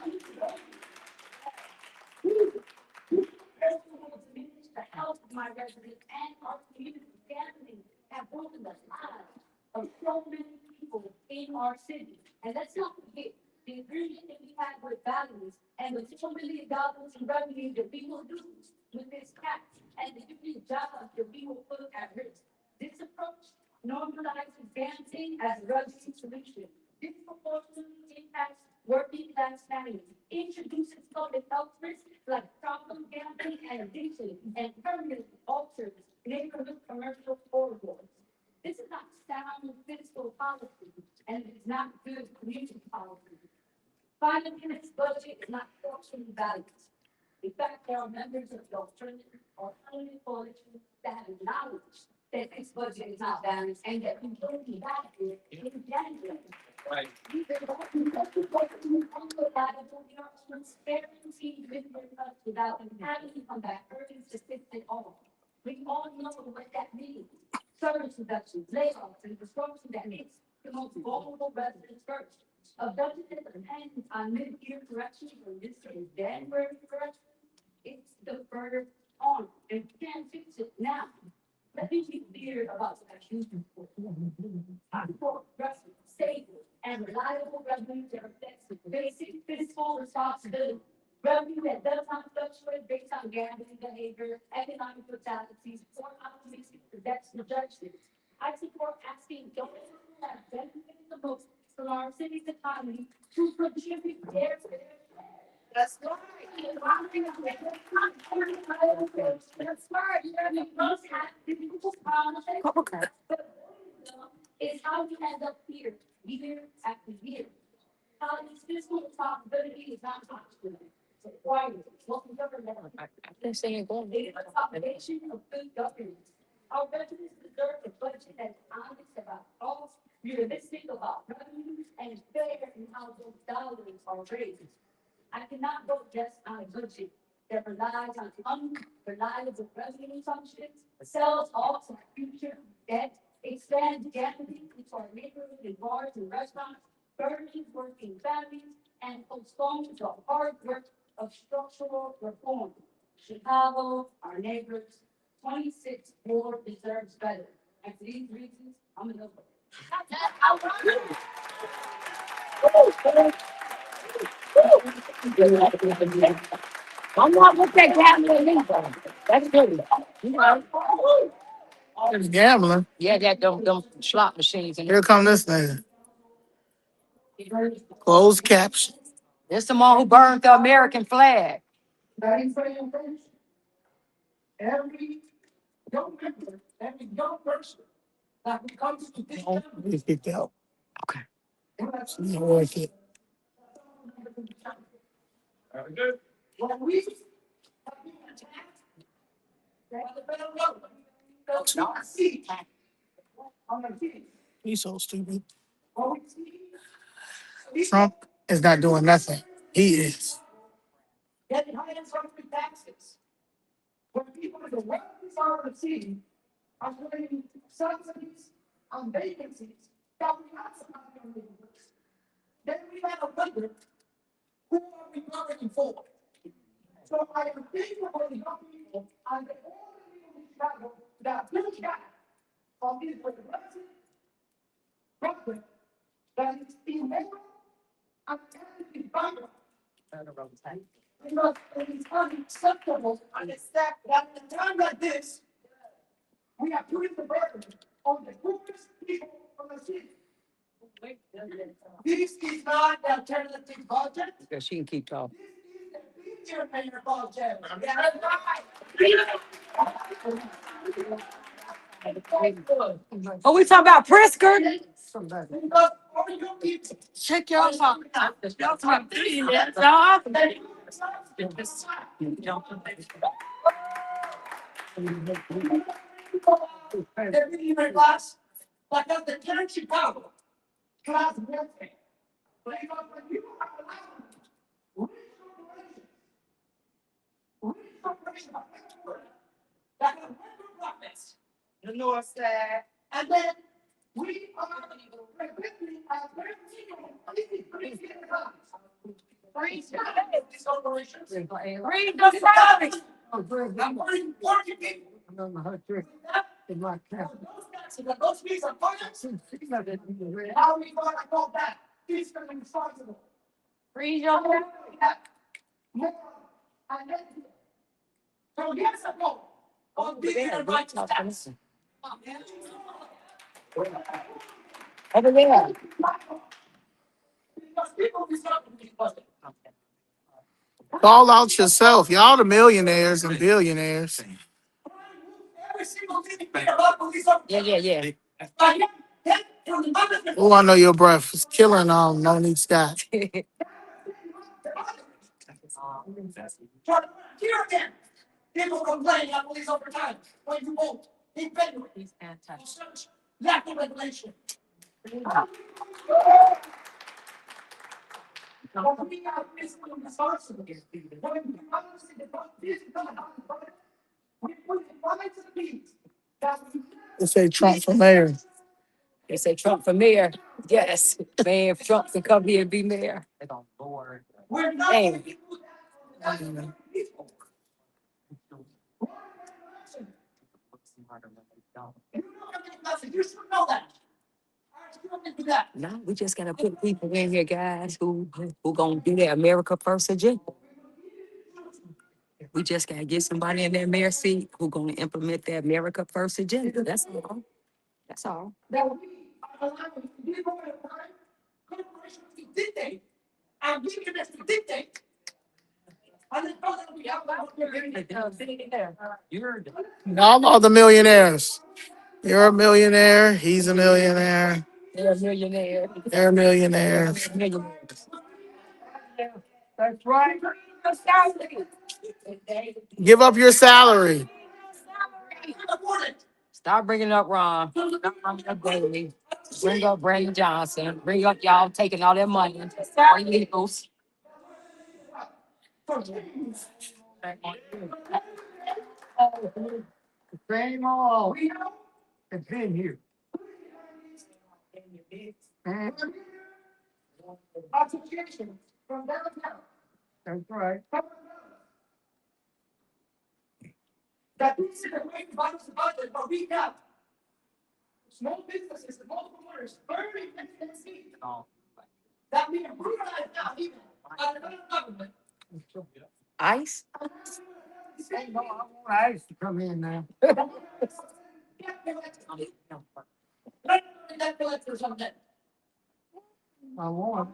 the health of my residents and our community families have broken the lives of so many people in our city. And let's not forget the agreement that we had with values and the $2 million in revenue that we will do with this tax and the different jobs that we will put at risk. This approach normalizes dancing as a revenue solution. Disproportionately impacts working class families, introduces public health risks like problem gambling and addiction, and permanently alters neighborhood commercial corridors. This is not sound fiscal policy, and it is not good community policy. Finally, this budget is not structurally balanced. In fact, there are members of the alternative coalition that have acknowledged that this budget is not balanced and that we will be back here in January. Right. Without them having to come back early to fix it all. We all know what that means. Service reductions, layoffs, and disruption that makes the most vulnerable residents first. A budget that depends on mid-year corrections or this is January correction, it's deferred on, and we can't fix it now. Let me be clear about what I choose to I support progressive, stable, and reliable revenue that reflects the basic fiscal responsibility. Revenue that does not fluctuate based on gambling behavior, economic fatalities, or optimistic projections. I support asking those who have benefited the most from our city's economy to contribute their share. That's Okay. Is how we end up here, year after year. How this fiscal responsibility is not responsibility. It's required. It's what the government. I didn't say it going. It's a foundation of good governance. Our residents deserve a budget that's honest about costs, realistic about revenues, and fair in how those dollars are raised. I cannot vote just on a budget that relies on unreliable revenue assumptions, sells off our future debt, expands gambling into our neighborhood in bars and restaurants, burdens working families, and postpones the hard work of structural reform. Chicago, our neighbors, 26 Ward deserves better. And for these reasons, I'm gonna vote. I'm not with that gambling either. That's good. You know, It's gambling. yeah, them slot machines and Here come this nigga. Closed caption. there's someone who burned the American flag. That is very important. Every young member, every young person that becomes to this Oh, he's kicked out. Okay. It's not worth it. when we have been attacked by the federal government, those who are siege on the city, He's so stupid. or we see Trump is not doing nothing. He is. getting high and free taxes. When people in the wealthiest part of the city are paying subsidies on vacancies that we not supply their neighborhoods. Then we have a wonder, who are we governing for? So I am thankful for the young people and the older people in Chicago that built back on this progressive government that is immoral and ethically bankrupt. Because it is unacceptable and accept that in a time like this, we are putting the burden on the poorest people of the city. This is not the alternative budget. Yeah, she can keep talking. This is the billionaire budget. Oh, we talking about Prisker? Because all you people. Check your phone. Y'all talking billionaires, The billionaire class, like at the Karen Chicago, class welfare. Because when you are allowed rich corporations that have record profits, The north side. and then we are preventing our very people these corporations. Read the salary. I'm putting working people. Those guys, those people are partners. How we going to call that fiscally responsible? Read your More identity. So yes or no? On billionaire rights tax. over there. Because people deserve to be budget. Call out yourself. Y'all the millionaires and billionaires. Every single thing about police officers. Yeah. But yet, from the moment Oh, I know your breath is killing Monique Scott. Here again, people complain about police overtime when you vote in February. For such lack of regulation. But we are fiscally responsible. When we honestly debate this, we put it right to the beat. That we They say Trump for mayor. They say Trump for mayor. Yes, man, if Trump can come here and be mayor. we're not Hey. going to do that. You know you should know that. You don't need to do that. No, we just gotta put people in here, guys, who gonna do their America First agenda. We just gotta get somebody in that mayor seat who gonna implement their America First agenda. That's all. That's all. That we are allowing people at a time, corporations to dictate, and billionaires to dictate Y'all are the millionaires. You're a millionaire. He's a millionaire. They're a millionaire. They're millionaires. Millionaires. That's right. Give up your salary. Stop bringing up Ron. Stop bringing up Bailey. Bring up Brandon Johnson. Bring up y'all taking all their money. All illegals. Same old. It's been here. Association from downtown. That's right. That this is a way to balance the budget, but we got small businesses and multiple owners very expensive. That we can brutalize now, even under the government. Ice? Say no, I want ice to come in now. I want.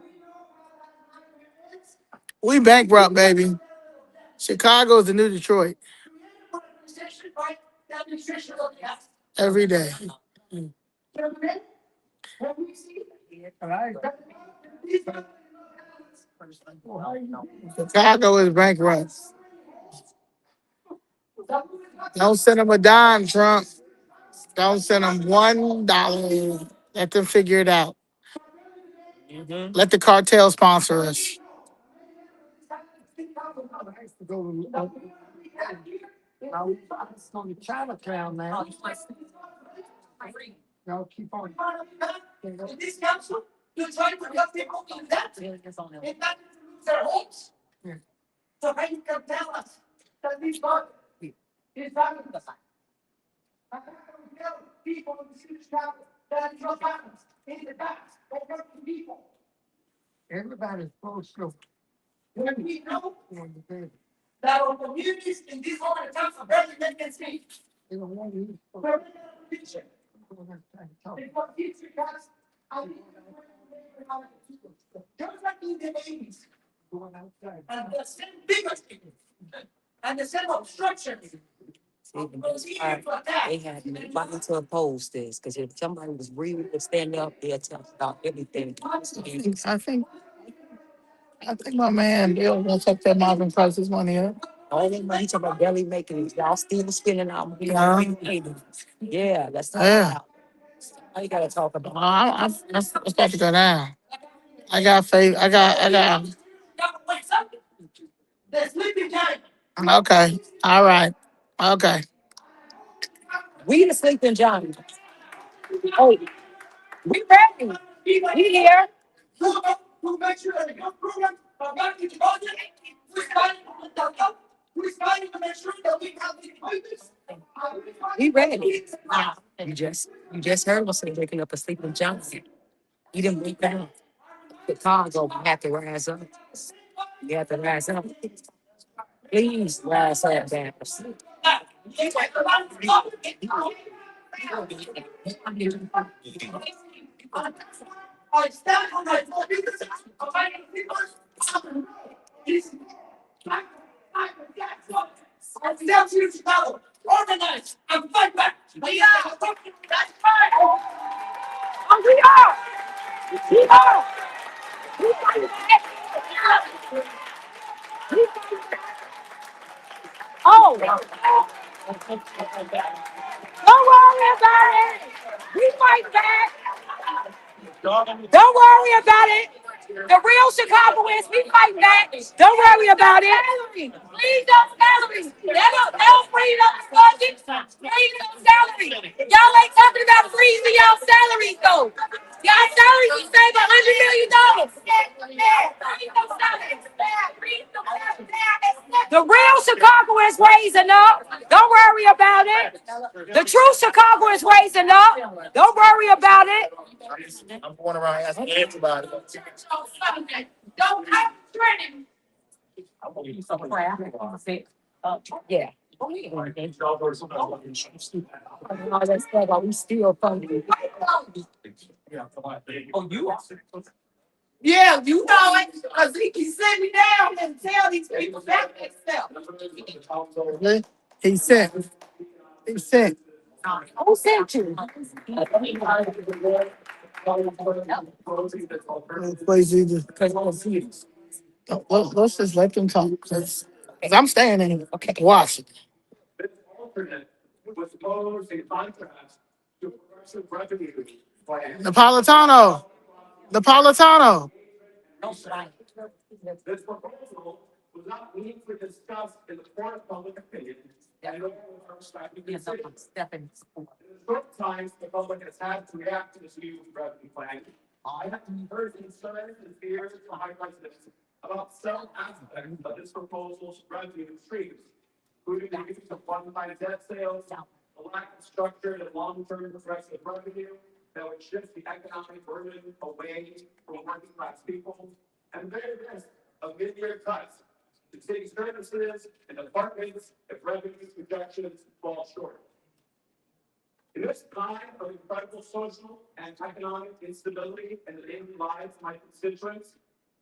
We bankrupt, baby. Chicago's the new Detroit. Every day. Chicago is bankrupt. Don't send them a dime, Trump. Don't send them $1. Let them figure it out. Let the cartel sponsor us. On the Chinatown now. Y'all keep on. In this council, to try to help people in that, and not to lose their homes. Yeah. So how you can tell us that this budget is not in the side? I can tell people in the city of Chicago that it's not balanced in the past, or working people. Everybody's supposed to. When we know that our communities in this moment of time are barely making speak. They don't want you. We're in a picture. It's what keeps Chicago. I think just like in the 80s. Going outside. And the same bigotry and the same obstruction. They had nobody to oppose this because if somebody was really to stand up, they'll tell about everything. I think my man Bill wants up that Marvin Price's money up. All that money talking about barely making it. Y'all still spending our money Yeah. on people. Yeah, let's talk Yeah. about. I gotta talk about. I'm about to go down. I got faith. I got. The sleeping giant. Okay. All right. Okay. We the sleeping giant. Oh, we ready. We here. Who make sure that the health program are back in the budget? Who's fighting for the health? Who's fighting to make sure that we have the appointments? We ready. You just heard us say waking up a sleeping giant. You didn't wake up. Chicago, we have to rise up. We have to rise up. Please rise up, guys. I stand on my four fingers. I'm fighting people. I stand to you, Chicago. Organize and fight back. We are. That's right. Oh, we are. We are. We fight back. We fight back. Oh. Don't worry about it. We fight back. Don't worry about it. The real Chicagoans, we fight back. Don't worry about it. Freeze those salaries. They'll freeze those budgets. Freeze those salaries. Y'all ain't talking about freezing y'all salaries though. Y'all salaries will save $100 million. The real Chicago is raising up. Don't worry about it. The true Chicago is raising up. Don't worry about it. I'm going around asking everybody. Don't have training. Yeah. That's why we still funding. Oh, you are. Yeah, you know it, because he can sit me down and tell these people that themselves. He sent. He sent. Who sent you? Place either. Let's just let them talk. 'Cause I'm staying in Washington. This alternate was posed in contrast to progressive revenue plan. Napolitano. Napolitano. This proposal was not meaningfully discussed in the court of public opinion. And no one was respected in the city. In the short times the public has had to react to this new revenue plan, I have heard concerns and fears from my residents about some aspects of this proposal's revenue streams, including the use of one-time debt sales, the lack of structured and long-term progressive revenue that would shift the economic burden away from working class people, and the very risk of mid-year cuts to city services and departments if revenue projections fall short. In this time of incredible social and economic instability in the daily lives of my constituents,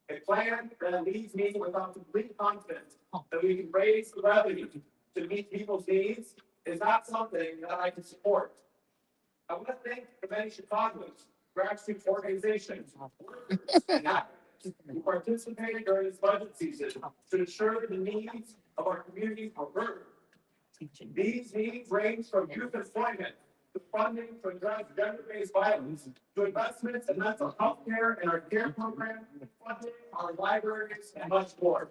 a plan that leaves me without complete confidence that we can raise the revenue to meet people's needs is not something that I can support. I want to thank the many Chicagoans, grassroots organizations, workers, and activists who participated during this budget season to ensure the needs of our communities are heard. These needs range from youth employment to funding to address gender-based violence to investments in mental health care and our care program, funding our libraries, and much more.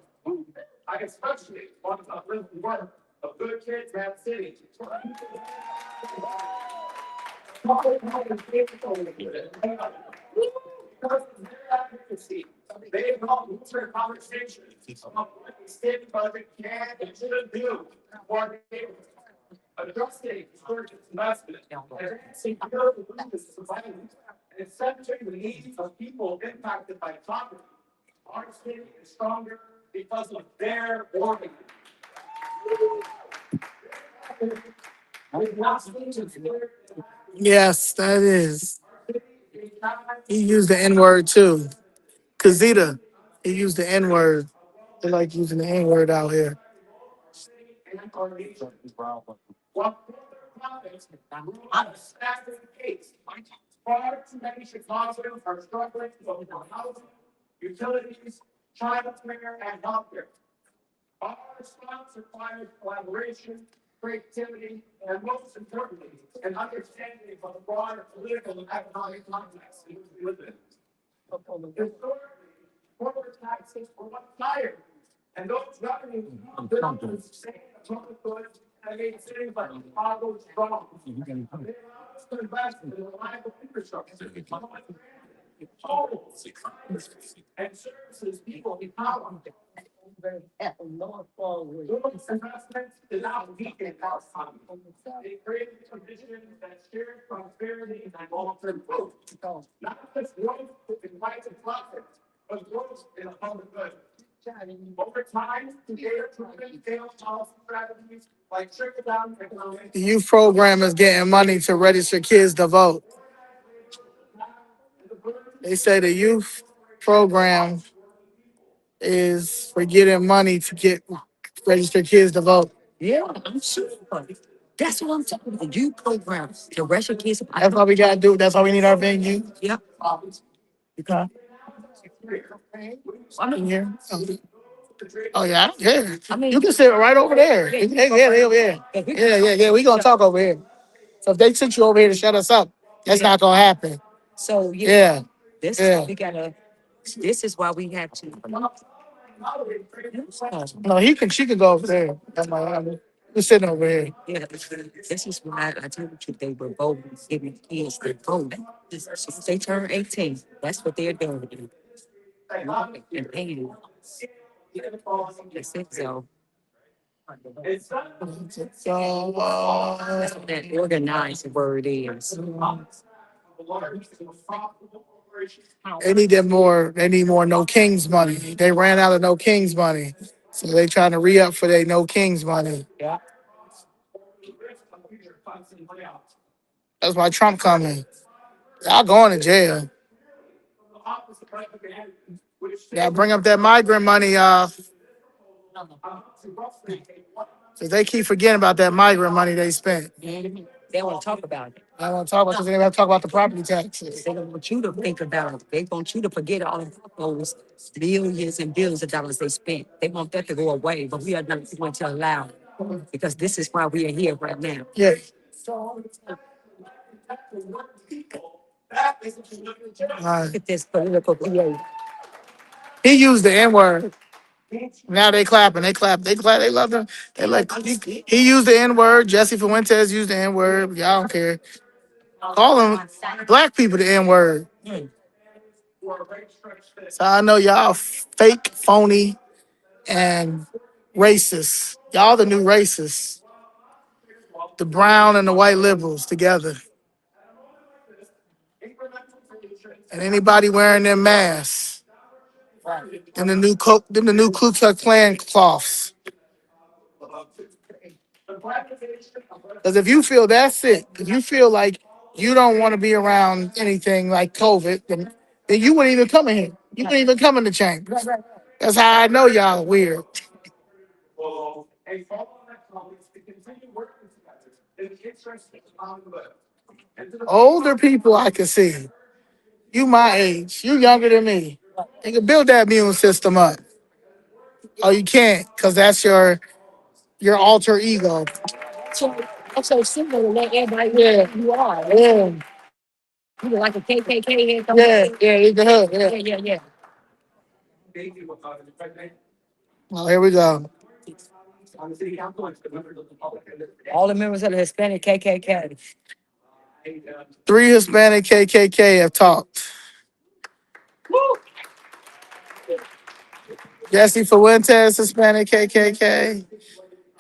I especially want to uplift the work of Good Kids Map City. They have held numerous conversations about what the state budget can and should do for our neighborhoods. Adjusting urgent investment, advancing durable business violence, and centering the needs of people impacted by poverty. Our city is stronger because of their organ. Yes, that is. He used the N word too. Kazita, he used the N word. They like using the N word out here. While profits on a staggering pace, far too many Chicagoans are struggling with housing, utilities, childcare, and healthcare. Our response requires collaboration, creativity, and most importantly, an understanding of the broader political and economic context in which we live in. Historically, corporate taxes were one sided, and those revenues built to sustain the public goods and made cities like Chicago strong. They allowed us to invest in reliable infrastructure, homes, and services people empower. Those investments did not weaken our economy. They created conditions that shared prosperity and long-term growth. Not just growth in rights and profits, but growth in the public good. Over time, data-driven sales policy strategies like trickle-down economics. The youth program is getting money to register kids to vote. They say the youth program is for getting money to get registered kids to vote. Yeah, I'm sure. That's what I'm talking about. You programs to rush your kids. That's all we gotta do. That's all we need our venue. Yep. Okay. I mean, Here. Oh yeah, I don't care. I mean, You can sit right over there. Yeah, they over here. Yeah. We gonna talk over here. So if they sent you over here to shut us up, that's not gonna happen. So Yeah. this Yeah. we gotta. This is why we have to. No, she can go over there. That's my We're sitting over here. Yeah, this is why I told you they were voting, giving kids the vote. As soon as they turn 18, that's what they're doing. And paying. That's it, so. So That's what that organized word is. they need them more. They need more No Kings money. They ran out of No Kings money, so they trying to re up for their No Kings money. Yeah. That's why Trump coming. Y'all going to jail. Yeah, bring up that migrant money, because they keep forgetting about that migrant money they spent. Mhm. They want to talk about it. I want to talk about because they never talk about the property taxes. They don't want you to think about it. They want you to forget all of those millions and billions of dollars they spent. They want that to go away, but we are not going to allow it because this is why we are here right now. Yeah. Look at this political PA. He used the N word. Now they clapping. They clap. They clap. They love him. They like. He used the N word. Jesse Fuentes used the N word. Y'all don't care. Call them black people the N word. So I know y'all fake, phony, and racist. Y'all the new racists. The brown and the white liberals together. And anybody wearing their masks. And the new Ku Klux Klan cloths. Because if you feel that sick, if you feel like you don't want to be around anything like COVID, then you wouldn't even come in here. You wouldn't even come in the chamber. That's how I know y'all are weird. Older people I can see. You my age. You younger than me. You can build that immune system up. Oh, you can't, because that's your alter ego. So I'm so simple to let everybody know Yeah. who you are. Yeah. You look like a KKK head. Yeah. You can hug. Yeah. Yeah. Oh, here we go. All the members of the Hispanic KKK. 3 Hispanic KKK have talked. Jesse Fuentes, Hispanic KKK.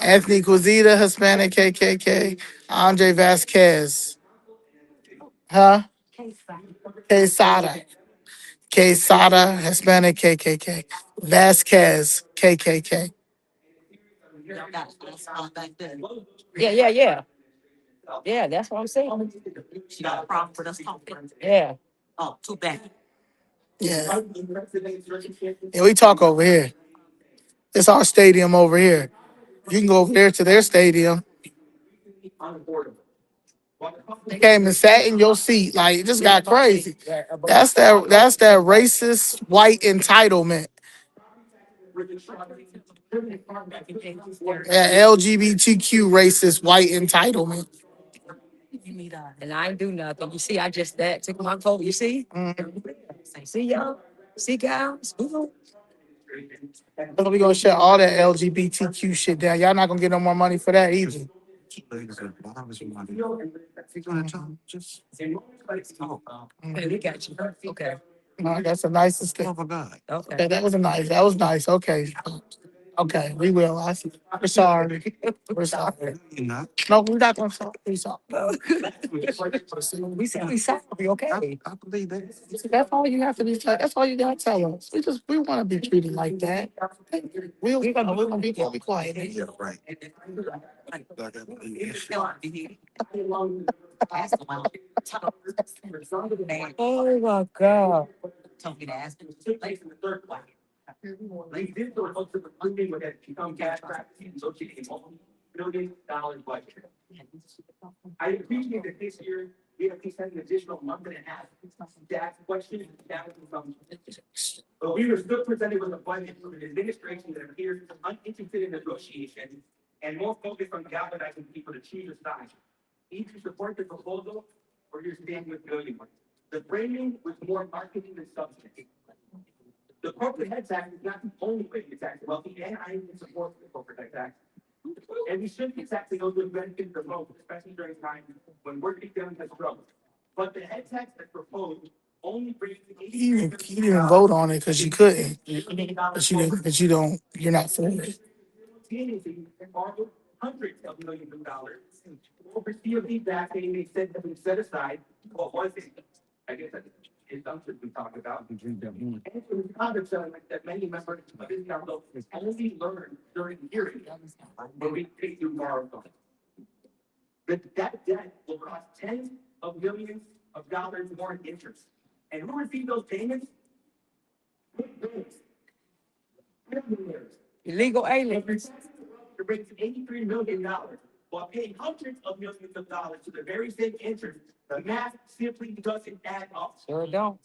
Anthony Quezada, Hispanic KKK. Andre Vasquez. Huh? Quesada. Quesada, Hispanic KKK. Vasquez, KKK. Yeah. Yeah, that's what I'm saying. She got a problem with us talking. Yeah. Oh, too bad. Yeah. Yeah, we talk over here. It's our stadium over here. You can go over there to their stadium. They came and sat in your seat. Like, it just got crazy. That's that racist white entitlement. That LGBTQ racist white entitlement. And I ain't do nothing. You see, I just that took my coat. You see? See y'all? See guys? So we gonna shut all that LGBTQ shit down. Y'all not gonna get no more money for that either. Hey, we got you. Okay. No, that's the nicest thing. Okay. Okay, that was nice. That was nice. Okay. Okay, we will. We're sorry. We're sorry. No, we're not gonna sorry. We're sorry. We said we sorry. Okay. That's all you have to be. That's all you gotta tell us. We want to be treated like that. We're gonna be quiet. Oh my God. Told me to ask him. I appreciate that this year we have to spend an additional month and a half to ask questions and gather from. But we were still presented with a budget from an administration that appears uninterested in negotiation and more focused on galvanizing people to choose a side. Either support the proposal or you're staying with billionaires. The framing was more marketing than substance. The corporate head tax is not the only way to tax the wealthy, and I even support the corporate head tax. And we should be taxing those who benefit the most, especially during times when working down has growth. But the head tax that's proposed only brings. You didn't vote on it because you couldn't. But you don't. You're not for it. Borrowed hundreds of millions of dollars. Over COD back, they said that we set aside what was it? I guess that's the assumption we talked about. And it was conduct settlement that many members of this council only learned during the hearing when we take through borrowed funds. That debt will cost tens of millions of dollars more in interest. And who received those payments? Illegal aliens. To raise $83 million while paying hundreds of millions of dollars to the very same interest. The math simply doesn't add up. Sure don't.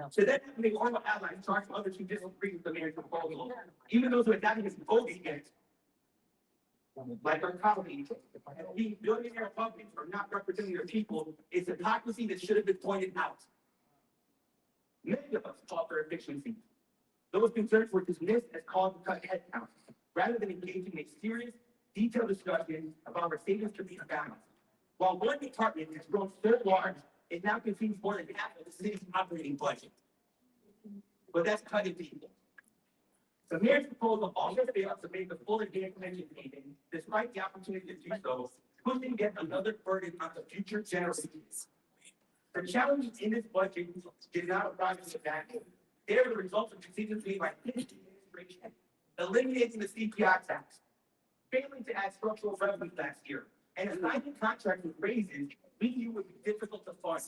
So that doesn't make all allies charge others who disagree with the mayor's proposal, even those who are not even voting against. Like our colleagues, these billionaire Republicans are not representing their people. It's hypocrisy that should have been pointed out. Many of us fought for efficiency. Those concerns were dismissed as calls to cut headcount, rather than engaging in a serious, detailed discussion about our savings to be balanced. While one department has grown so large, it now consumes more than half of the city's operating budget. But that's cutting people. The mayor's proposal also fails to make the full advance pension payment, despite the opportunity to do so, pushing yet another burden on the future generations. The challenges in this budget did not arise in a vacuum. They are the result of decisions made by this administration, eliminating the CPI tax, failing to add structural revenue last year, and assigning contracts with raises we knew would be difficult to fund.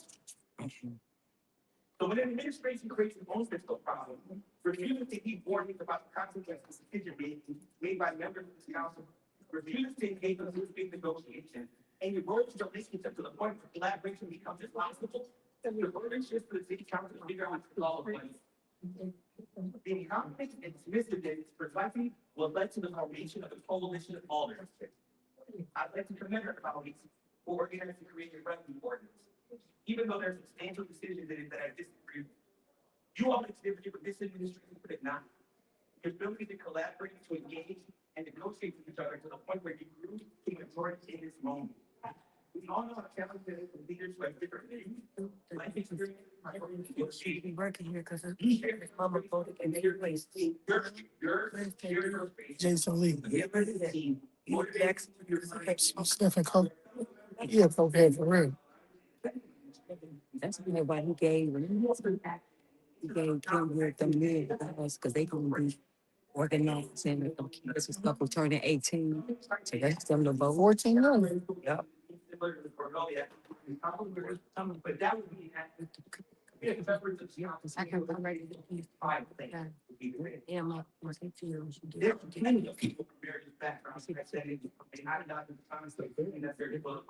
So when an administration creates its own fiscal problem, refuses to heed warnings about the consequences of decision making made by members of this council, refuses to engage in good faith negotiation, and erodes the relationship to the point where collaboration becomes impossible, the burden shifts to the city council to figure out what's all of place. The incompetence and dismissiveness is precisely what led to the formation of the coalition of alders. I'd like to commend our colleagues who organized to create a revenue ordinance, even though there are substantial decisions in it that I disagree with. You all make different with this administration, but not. Your ability to collaborate, to engage, and negotiate with each other to the point where you grew to majority in this moment. We all know how challenging it is for leaders who have different views, life experience, Be working here because his mama voted and they replaced me. Jason Lee. Next. I'm sniffing coke. Yeah, cokehead for real. That's why he gave Kim with them $1,000,000 because they gonna be organized and them kids and stuff will turn 18. So that's them to vote. 14 million. Yep. But that would be I can't go right to the yeah, my 2 years. there are plenty of people from various backgrounds that said it, and I not the times that doing that very well.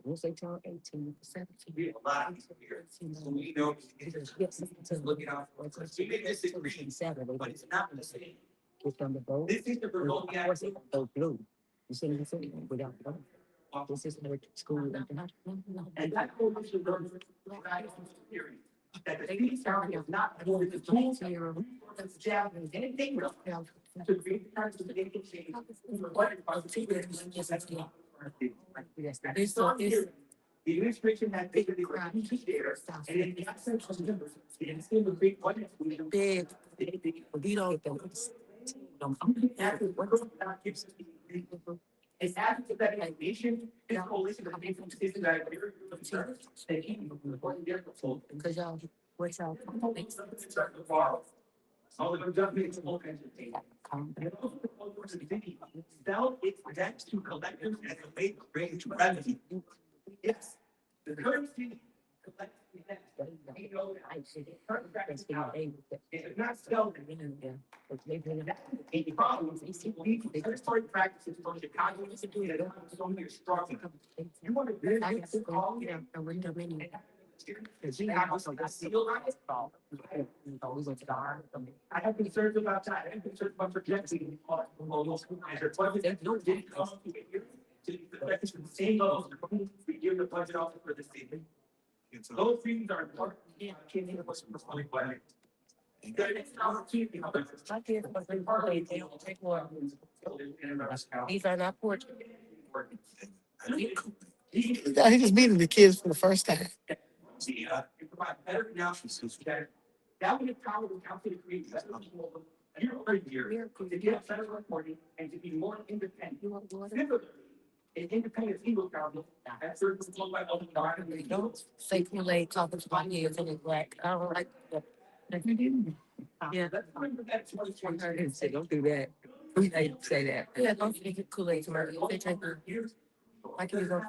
Once they turn 18, 17. We have a lot of people here. So we know it's looking out for us. We may disagree, but it's not the same. Get them to vote. This is the result we have. Vote blue. You see what I'm saying? Without vote. This is where school. And that coalition learns what I experience. That the city council is not going to change that's jabbing anything else to create the kinds of political change. What is the administration has taken the strategic data and in the absence of members, the instead of big budget, we don't Big. We don't get them. It's after that information, this coalition of people decisions that are very concerned that even before the difficult. Because y'all, what's up? All the government is all kinds of things. And also the proposal of the city sell its debt to collectors as a way to raise revenue. Yes, the current city collects the debt. We know that. Current practice now, it is not sell the any problems. Statutory practices from Chicago is doing it. So many are struggling. You want to build this all, you know, I have concerns about that. I have concerns about projecting. Same goals, we give the budget office for the city. Those things are important. These are not portraits. Yeah, he just meeting the kids for the first time. Provide better analysis that would empower the council to create better people year over year to get better reporting and to be more independent. Similarly, an independent legal counsel has certain control by other documents. Don't say Kool-Aid talking to my ears and it's black. I don't like that. Yeah. Let's remember that 2020. Say, don't do that. They say that. Yeah, don't drink Kool-Aid tomorrow. They drink I can go.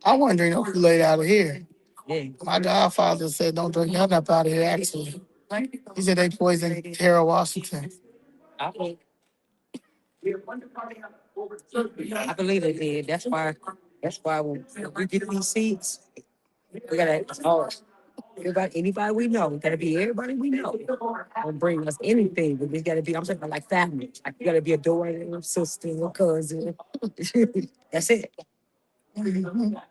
I wasn't drinking no Kool-Aid out of here. Yeah. My godfather said don't drink nothing up out of here, actually. He said they poisoned Tara Washington. I believe, I believe they did. That's why when we get these seats, we gotta, oh, anybody we know, it gotta be everybody we know. Don't bring us anything, but we gotta be, I'm talking like family. Like, you gotta be a daughter, sister, or cousin. That's it. Mhm.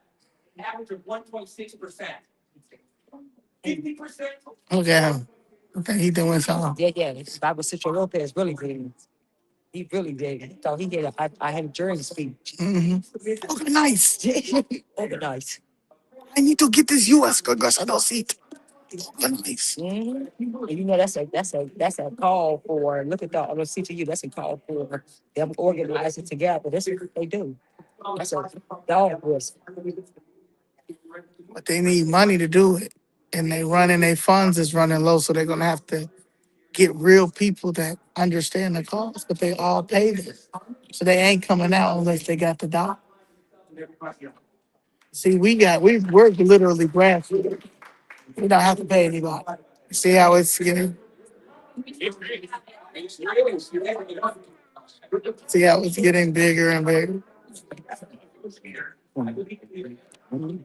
Average of 1.6%. 50%. Look at him. I think he doing something. Yeah. This Bible Citro Lopez really did. He really did. He thought he did. I had a jury speech. Mm-hmm. Organize. Organized. I need to get this U.S. congressional seat. Organize. And you know that's a call for, look at the on the CTU. That's a call for them organizing together. That's what they do. That's a dog whistle. But they need money to do it. And they running their funds is running low, so they're gonna have to get real people that understand the cause, but they all pay this. So they ain't coming out unless they got the dollar. See, we're literally grassroots. We don't have to pay anybody. See how it's getting? See how it's getting bigger and bigger?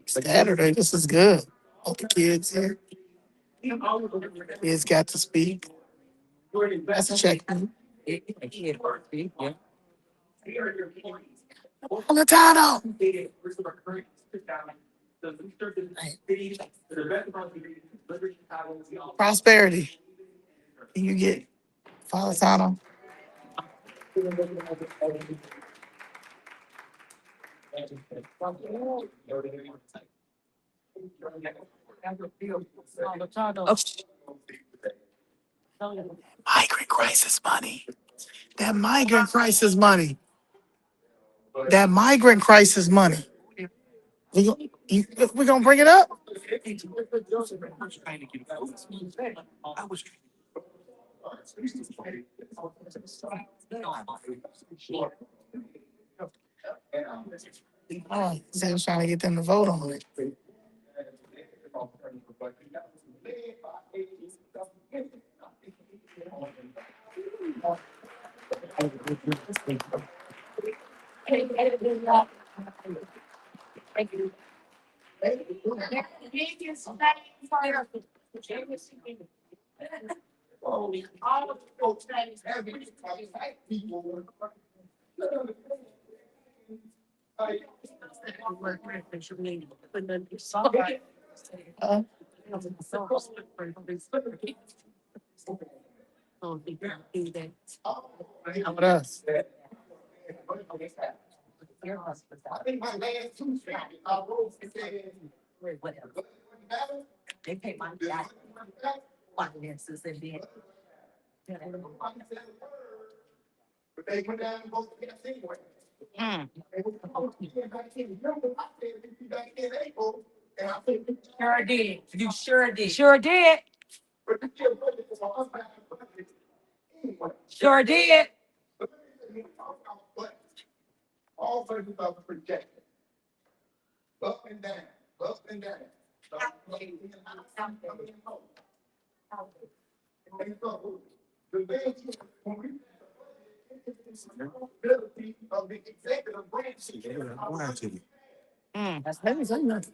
Saturday, this is good. All the kids here. Kids got to speak. That's a check. Yeah. Poletano. Prosperity. Can you get Poletano? Migrant crisis money. That migrant crisis money. That migrant crisis money. We gonna bring it up? Oh, they was trying to get them to vote on it. Uh, how about us? They pay my dad. Finances and then. Sure did. You sure did. Sure did. Sure did. All versions of the projected. Up and down, up and down. And so, the thing is, when we ability of the executive branch. That's heavy, isn't it?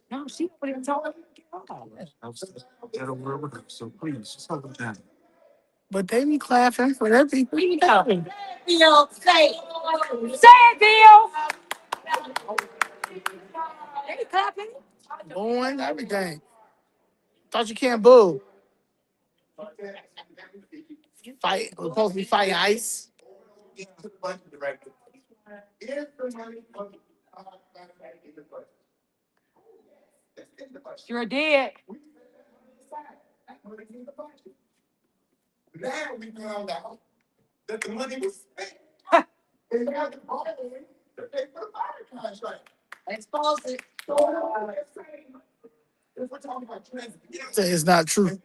No, she put it on. But they be clapping for their people. Bill, say it, Bill. They clapping. Booing, everything. Thought you can't boo. Fight. We're supposed to be fighting ice. If the money comes in the budget. That's in the budget. Sure did. We set that money aside. That money in the budget. Now we found out that the money was spent. And now the borrowing to pay for the fire contract. Expose it. If we're talking about transportation. It's not true.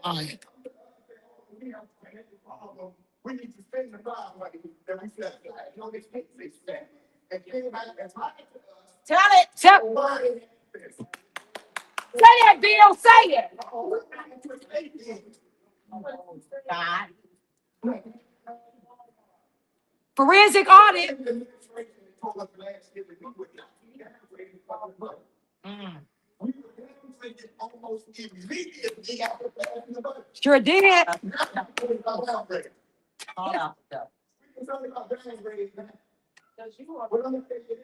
All right. We need to spend the money that we set aside. No, they spend. And came back and lied to us. Tell it. Tell. Say that, Bill. Say it. Forensic audit. Almost immediately after passing the budget. Sure did. Now, we're about downgrade. Hold on. We can talk about downgrade now. But I'm gonna tell you this.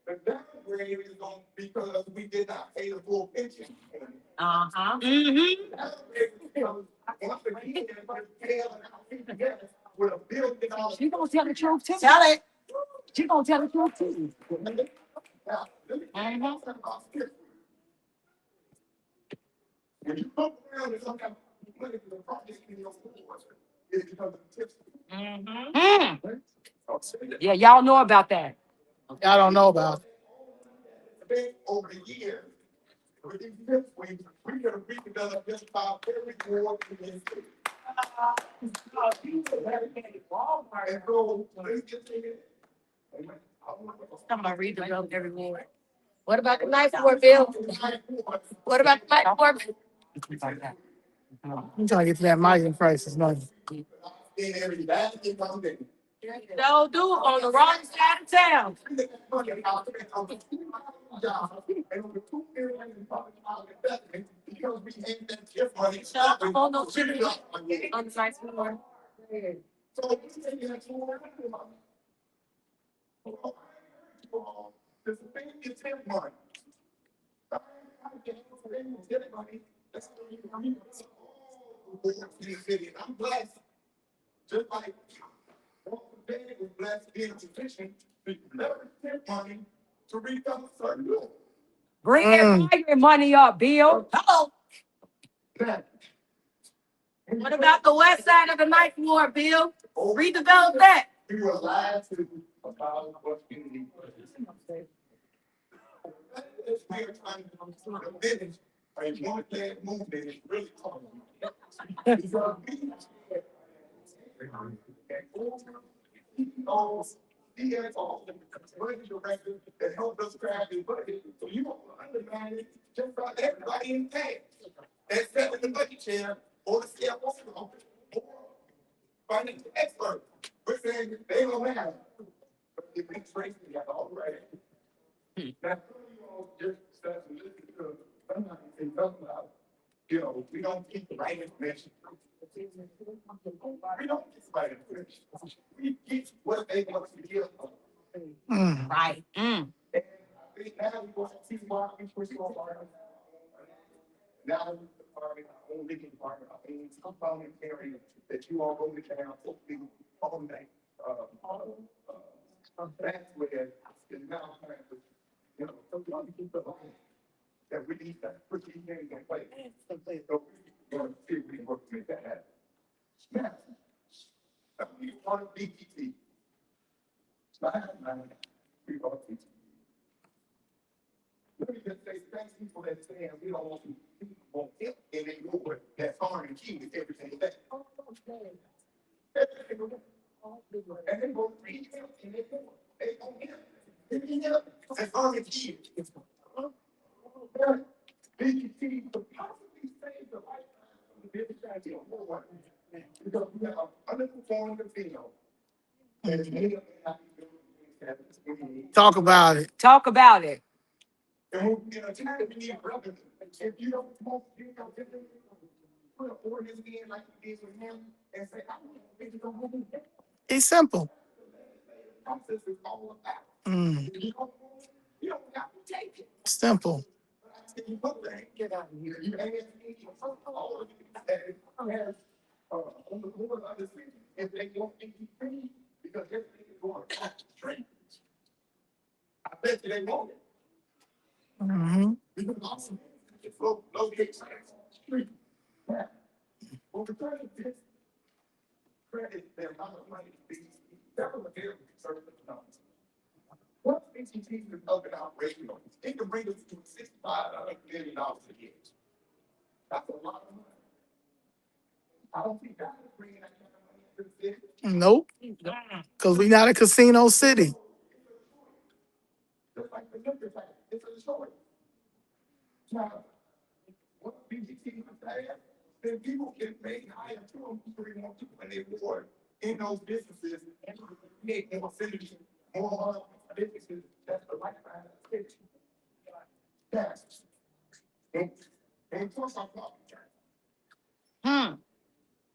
The downgrade is going because we did not pay the full pension. Uh-huh. Mm-hmm. Downgrade is because once again, everybody failed and our feet together with $1 billion. She gonna tell the truth too. Tell it. She gonna tell the truth too. Now, let me tell you something about this. When you look around and some kind of money for the project in your board, it's because of the tips. Mm. Yeah, y'all know about that. Y'all don't know about it. Over the years, with these tips, we could have redeveloped just about every board in this city. And so, let's just take it. Somebody read the bill every word. What about the night board, Bill? What about the night board? I'm trying to get to that migrant crisis money. Don't do it on the wrong side of town. Because we ain't that gift money. On those chimneys. On the night board. So, this thing is him money. I get money. That's the city. I'm blessed. Just like David was blessed being a physician, we never get money to rebuild certain rules. Bring that migrant money up, Bill. Hello. What about the west side of the night board, Bill? Redevelop that. We were lied to about what we need. We are trying to finish a one-day movement is really tough. That helped us craft this budget, so you don't undermine it just about everybody in the town. That's sat in the budget chair or the CFO office or financial expert. We're saying they don't have. But it makes race we got all right. Now, you all just start to listen to sometimes they talk about, we don't keep the right information. We don't get the right information. We get what they want to give us. Right. And I think now we want to see why we push so hard. Now we department, our own legal department, our own component area that you all go to town, hopefully all night. That's where it's now kind of, some people that we need to put these things in place. So we're going to see if we can work to make that happen. Now, we want BTT. We want BTT. Let me just say, thanks people that say we don't want to people and they know what that foreign key is every single day. Every single day. And they go read him and they go, they don't get it. That's foreign key. BTT could possibly save the lifetime of the business strategy of war because we have underperforming casino. And many of them have to do things that Talk about it. Talk about it. and in a time we need revenue, if you don't want to put an ordinance in like you did with him and say, I want to make it go home. It's simple. The process is all about. If you don't have to take it. Simple. But I tell you what, get out of here. You ask me, all of you that have, on the board of the city, if they don't think you free, because everything is going off the street. I bet you they won't. Because also, it's located on the street. Now, well, the president credit their amount of money to be several of their conservative numbers. Once BTT is up and operational, it can bring us to $65 million a year. That's a lot of money. I don't think that is bringing that kind of money to the city. Nope. Because we not a casino city. Just like the liquor tax, it's a choice. Now, what BGT is that? Then people can make hire 2 or 3 more people in their ward in those businesses and create more synergy, more businesses. That's the right kind of city. That's. And of course, I'm talking.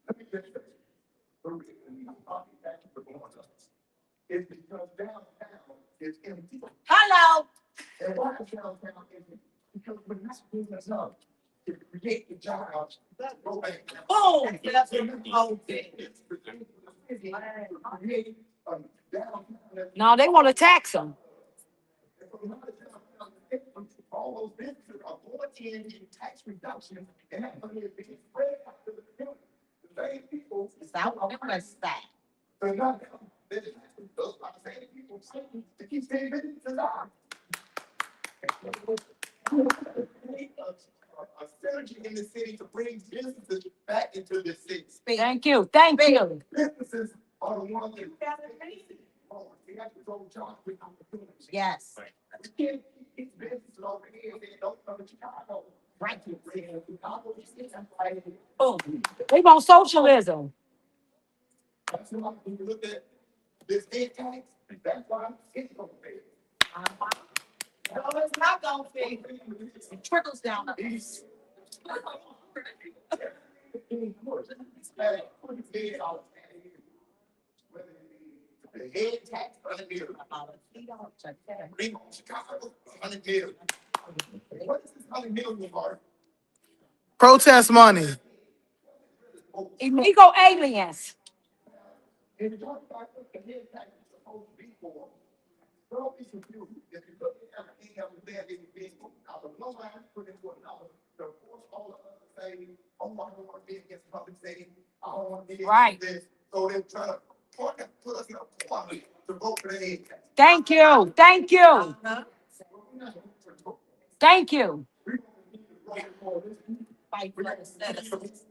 Let me just say, the reason I'm talking back to the board is because downtown is empty. Hello. And why is downtown empty? Because we're not doing enough to create the jobs. Go back. Boom. That's the whole thing. It's create downtown. No, they want to tax them. All those businesses are going in tax reduction, and that money is being spread out to the community. The same people. South and West Side. They're not, they're those are the same people to keep saying businesses are. A synergy in the city to bring businesses back into the city. Thank you. Thank you. Businesses are the ones that. They have to go jobs with opportunities. Yes. We can't keep these businesses over here and they don't come to Chicago. Right. Chicago, you see, I'm like, Oh, they want socialism. that's why when you look at this head tax, that's why it's gonna pay. No, it's not gonna be. It trickles down. These. The head tax, $100 million. Bring on Chicago, $100 million. What is this $100 million for? Protest money. Illegal aliens. And you talk about what the head tax is supposed to be for. Don't be confused. If you look at everything else there, it would be out of no line, put into another. To force all of us to say, oh, I don't want to be against public safety. I don't want to be against this. So they're trying to put us in a corner to vote for the head tax. Thank you. Thank you. Thank you. Fight for the citizens.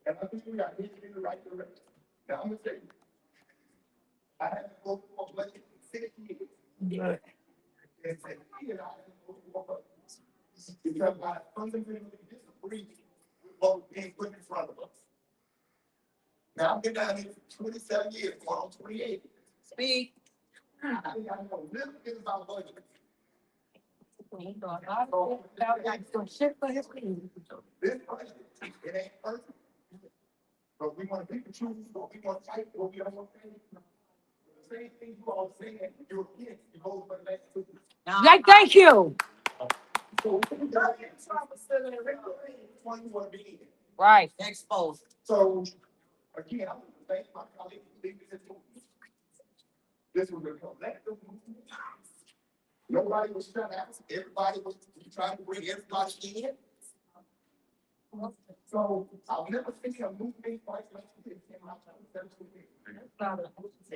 And I think we are headed in the right direction. Now, I'm gonna say, I haven't voted for election in 6 years. And say, I haven't voted for elections. Because I fundamentally disagree with what being put in front of us. Now, I've been down here for 27 years, going on 28. Speak. I think I know a little bit about budget. This budget, it ain't perfect. But we want to pick and choose what we want to fight for, we don't want to. The same thing you all saying, you're against, you vote for the next two. Like, thank you. So, we got it. Which one you want to be in? Right. Exposed. So, again, I'm going to thank my colleagues for leading this movement. This was a collective movement. Nobody was shut out. Everybody was trying to bring everybody in. So I'll never think of moving like this in my time.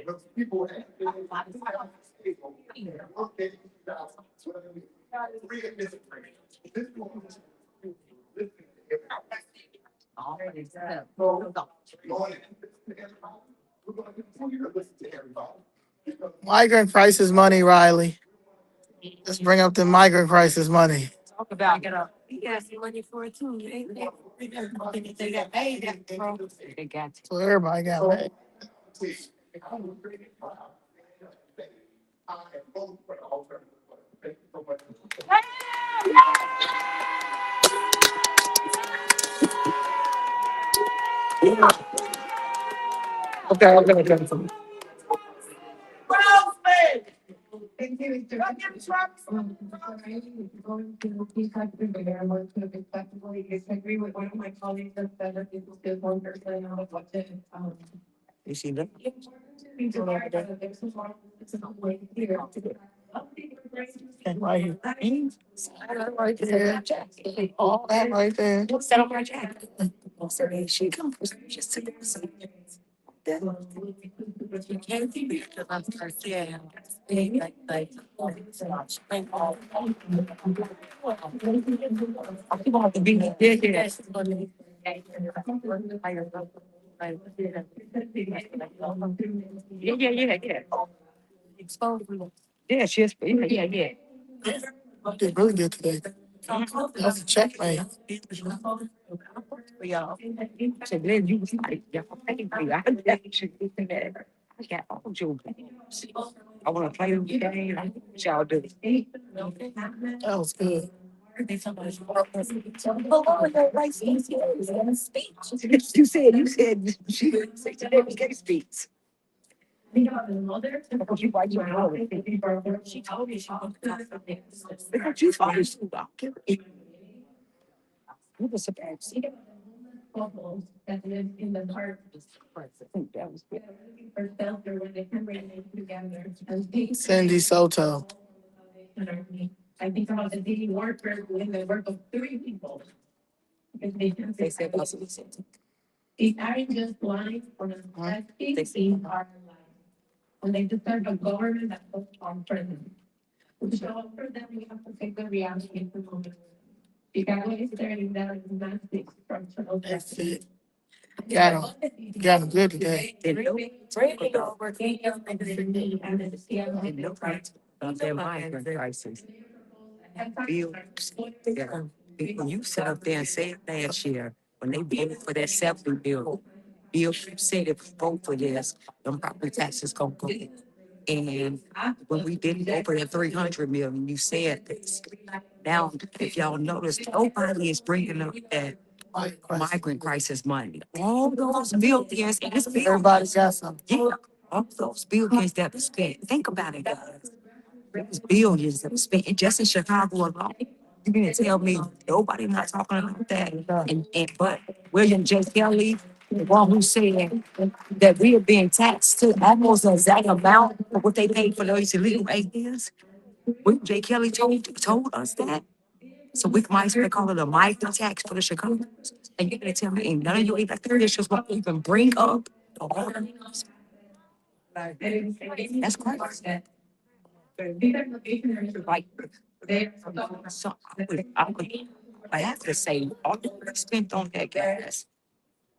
But people have been work that this was Already said. we're going to continue to listen to everybody. Migrant crisis money, Riley. Let's bring up the migrant crisis money. Talk about it. He asked money for it too. They got paid that, bro. They got you. So everybody got paid. Okay. Disagree with one of my colleagues that said that people still one person out of what the, You see that? Right here. Right there. All that right there. Set up my check. So she comes, just took it. You can't see me because I'm first, yeah. Like, people have to be ridiculous. Yeah. Exposed. Yeah, she is. Yeah. Did really good today. That's a checkmate. For y'all. So then you was like, yeah, thank you. I should be there. I got all your games. I want to play the game. I think what y'all do. That was good. You said she said today was gay speaks. Because you write your word. She told me she was because you told me she was you were surprised. That live in the park. I think that was good. For shelter when they can bring it together. And they- Cindy Soto. I think about the daily workers doing the work of 3 people. Because They said that's what they said. these aren't just lines for the these are lines. And they deserve a government that puts on present. To show up for them, we have to take the reality into the moment. Chicago is staring down the massive structural That's deficit. it. Got him. Got him good today. And no Breaking over, and the scale of and no right of their migrant crisis. Bill, yeah, when you sat up there and said last year, when they voted for that settlement bill, Bill said if we vote for this, them property taxes gonna go. And when we didn't vote for that 300 million, you said this. Now, if y'all notice, nobody is bringing up that migrant crisis money. All those billions, and it's Everybody's got something. yeah, all those billions that were spent. Think about it, guys. There's billions that were spent just in Chicago alone. You mean to tell me nobody not talking about that? But William J. Kelly, the one who said that we are being taxed to almost the exact amount of what they paid for those illegal aliens. William J. Kelly told us that. So we might as well call it a migrant tax for the Chicagoans. And you're gonna tell me ain't none of your elected officials won't even bring up the water. That's crazy. Like, so I have to say, all the money spent on that gas,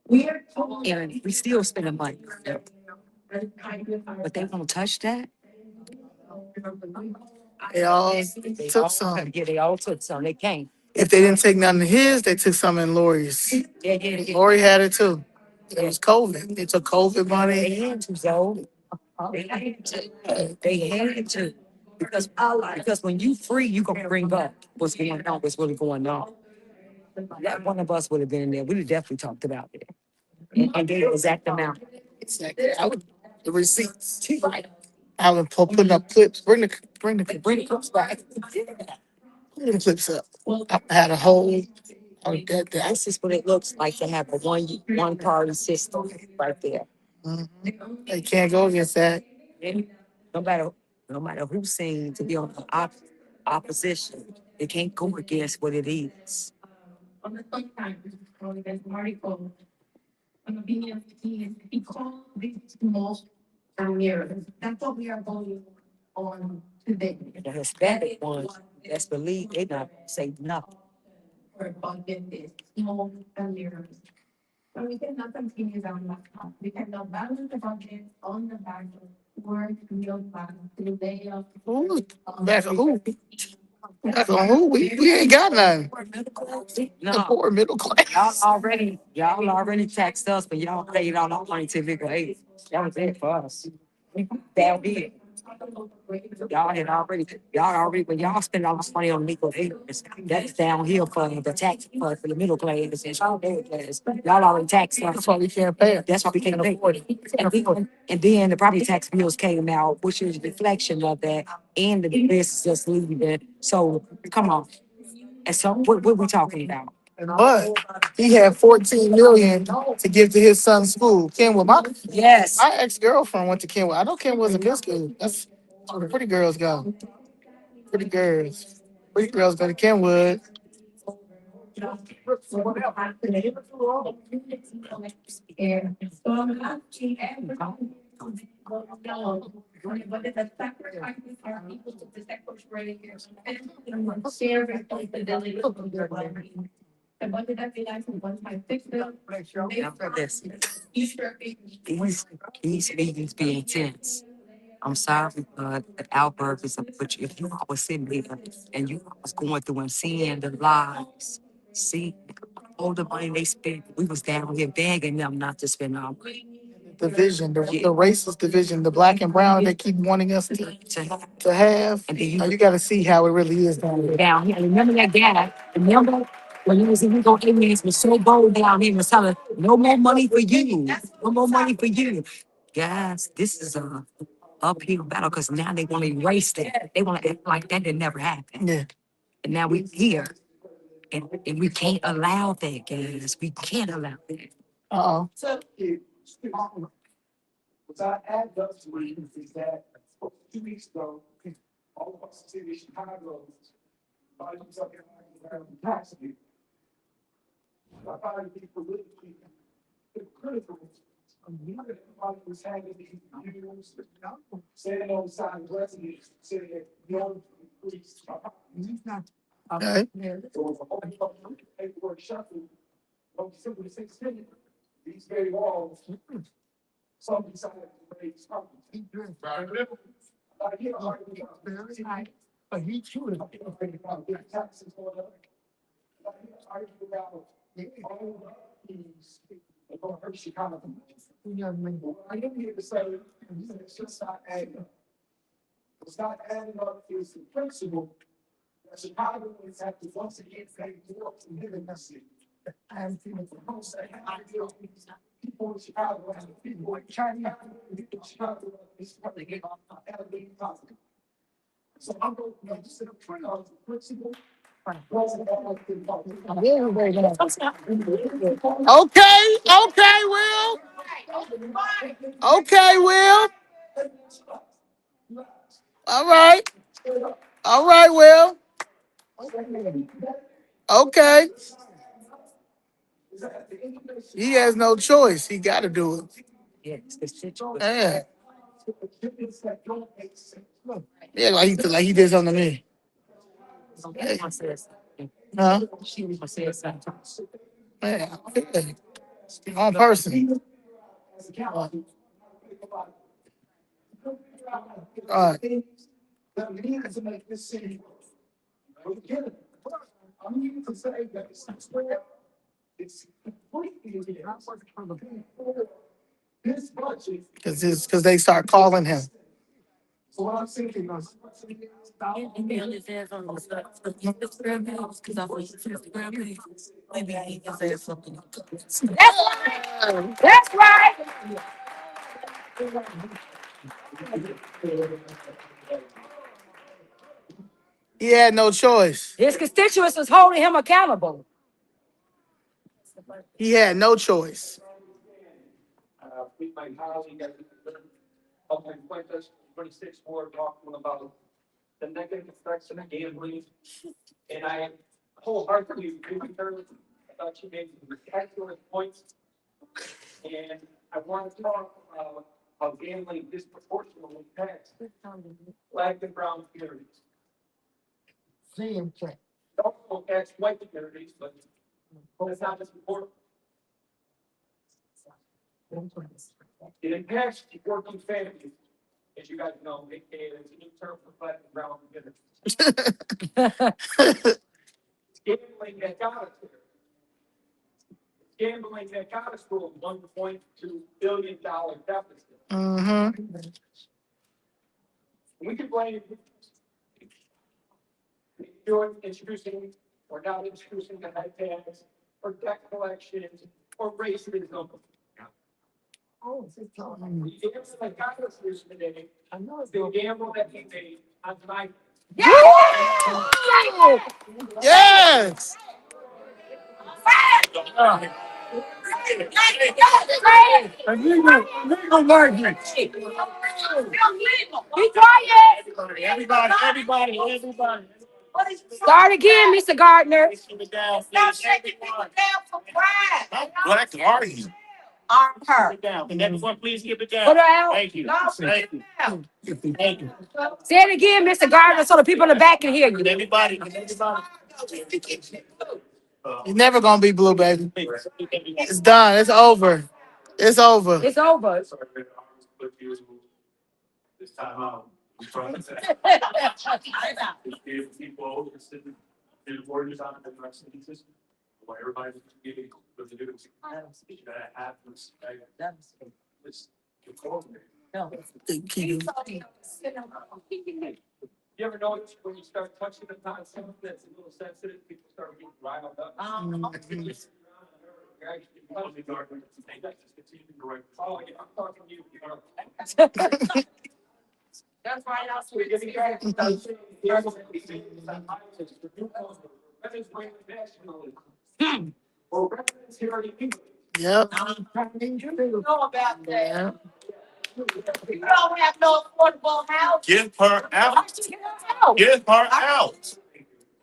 and we still spending money. But they won't touch that. They all They took all, some. yeah, they all took some. They came. If they didn't take none of his, they took some in Lori's. Yeah. Lori had it too. It was COVID. They took COVID They money. had to, Zoe. They had to. They had to. Because when you free, you gonna bring up what's going on, what's really going on. That one of us would have been in there. We'd have definitely talked about it. And gave the exact amount. Exactly. I would the receipts. Right. I would putting up clips. Bring the clips back. Bring the clips up. I had a whole That's just what it looks like to have a one party system right there. They can't go against that. And no matter who's saying to be on the opposition, they can't go against what it is. On the sometimes, there's an article, an opinion, he called these small mirrors. That's what we are going on today. The Hispanic ones, that's believe they not say nothing. For budget is small mirrors. But we cannot continue down that path. We cannot balance the budget on the back of work, meal plan, to lay off. Who? Back on who? Back on who? We ain't got none. The No, poor middle class. y'all already taxed us, but y'all paid all our money to legal aid. That was it for us. That was it. When y'all spend all this money on legal aid, that's downhill for the tax, for the middle class and all the class. Y'all already taxed us. That's why we can't pay it. That's why we can't pay it. And then the property tax bills came out, which is a reflection of that, and the business just leaving. So, come on. And so, what we talking about? But he had 14 million to give to his son's school. Kenwood. Yes. My ex-girlfriend went to Kenwood. I know Kenwood's a good school. That's where the pretty girls go. Pretty girls. Pretty girls go to Kenwood. The budget that they like, 1.6 billion. Now for this. These meetings be intense. I'm sorry, but Albert is but if you all was sitting there and you was going through and seeing the lives, see all the money they spent, we was down here begging them not to spend our money. Division, the racist division, the black and brown, they keep wanting us to have. And then You got to see how it really is down there. down here. Remember that guy? Remember when you was in Rico Aliens was so bold down here and was telling no more money for you, no more money for you. Guys, this is a uphill battle because now they want to erase that. They want to act like that did never happen. Yeah. And now we here, and we can't allow that, guys. We can't allow that. Uh-oh. So, what I add up to it is that 2 weeks ago, all of us in the city of Chicago, thought it was something around the tax bill. I find people politically critical. Everybody was having these views, saying on the side of residents, saying that no increase. Okay. So it's a whole bunch of paperwork shuffle. From December 16th, these very walls, some decided to raise something. But he too is about big taxes going up. Argue about all the fees that don't hurt Chicago. I didn't hear to say, it's just not adding up. It's not adding up is the principle that Chicagoans have to once again pay more to live in the city. And people in Chicago and people in China, people in Chicago is what they get elevated positive. So I'm going to sit up front of the principle. Okay, Will. Okay, Will. All right. All right, Will. Okay. He has no choice. He got to do it. Yeah. Yeah, like he did something to me. Huh? Yeah. Wrong person. All right. That we need to make this city work. Again, I'm here to say that it's completely this budget. Because they start calling him. So what I'm thinking is. That's right. He had no choice. His constituents was holding him accountable. He had no choice. With my colleague at the Fuentes, 26 Ward, talking about the negative effects of gambling. And I wholeheartedly agree with her. I thought she made some excellent points. And I want to talk about how gambling disproportionately impacts black and brown communities. Also impacts white communities, but that's not as important. It impacts working families, as you guys know, aka it's a new term for black and brown communities. Gambling that got us there. Gambling that got us to a $1.2 billion deficit. Mm-hmm. We can blame you're introducing or not introducing the high tax or debt collections or racism. The gamble that got us here today, the gamble that we made on my. Yes. Legal margin. Be quiet. Everybody. Start again, Mr. Gardner. Stop shaking people down for pride. How black are you? Arm her. Keep it down. Can everyone please keep it down? Put her out. Thank you. No, Thank you. Thank you. Say it again, Mr. Gardner, so the people in the back can hear you. Everybody. He's never gonna be blue, baby. It's done. It's over. It's over. It's over. This time out. We trying to say, if people interested in orders on the rest of the system, why everybody's getting what to do. You gotta have respect. This, you call me. Thank you. You ever know when you start touching upon something that's a little sensitive, people start getting riled up? You're actually Closing arguments, hey, that's just continue to direct. Oh, yeah, I'm talking to you. You know. That's right. We're getting back to that thing. Here's what we say, it's on my list, the new one, residents bring nationalism. Or residents here in England. Yep. You know about that. Yeah. You don't have no affordable house. Get her out. Why should you get a house? Get her out.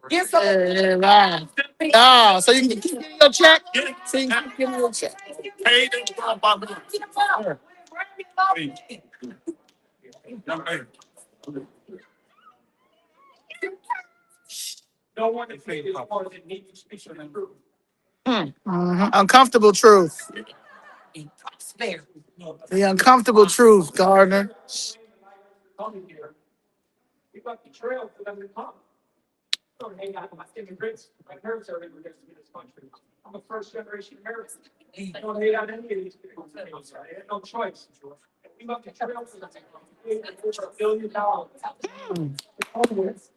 Get some. Yeah, right. Oh, so you can keep getting your check? So you can keep getting your check. Pay them about the. No one is made as more than need to speak for them. Uncomfortable truth. Spare. The uncomfortable truth, Gardner. Coming here. We got the trail for them to come. Don't hang out with my immigrants. My parents are immigrants in this country. I'm a first generation American. I don't hate on any of these people. I had no choice. We got the trail for them to come. We paid over $1 billion.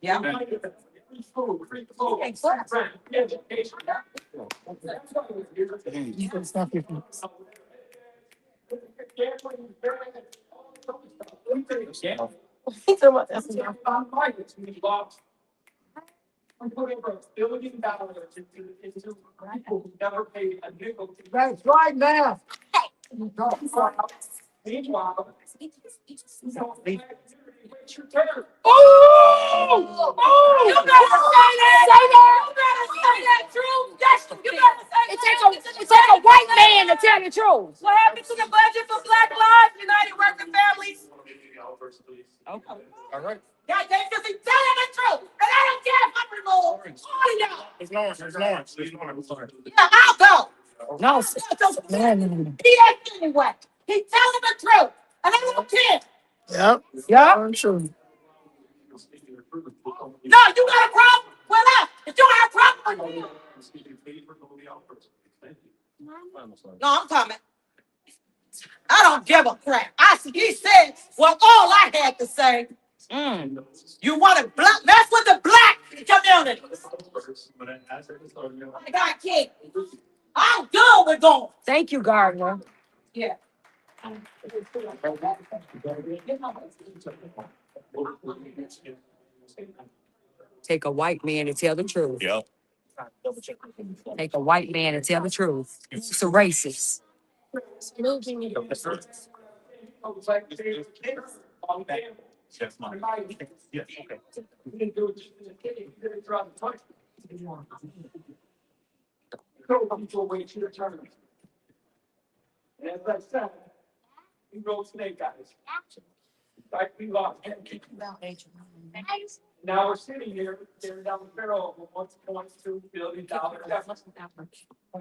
Yeah. Free food, free clothes, free rent, free education. That's why we're here. You can stop your phone. We lost. We put over $1 billion into people who never paid a nickel. That's right, man. Meanwhile, it's your turn. Oh! Oh! You better say that! Say that! You better say that truth! Yes, you better say that! It takes a white man to tell the truth. What happened to the budget for Black Lives United Working Families? Okay. All right. God, they just be telling the truth, and I don't care if I'm removed. All of y'all. It's Lawrence. It's Lawrence. It's Lawrence. Yeah, I'll go. No, He ain't anyway. He's telling the truth, and I don't care. Yep. yeah. True. No, you got a problem with us. If you have a problem with me. No, I'm coming. I don't give a crap. He said, well, all I had to say. You want to mess with the black community. I got kids. I'm good with going. Thank you, Gardner. Yeah. Take a white man to tell the truth. Yeah. Take a white man to tell the truth. It's a racist. Yes, ma'am. Yes, okay. We didn't do it just as a kid, we did it throughout the country. People wait to return. And as I said, we rolled snake eyes. Like we lost. Now we're sitting here, staring down the barrel of a $1.2 billion deficit.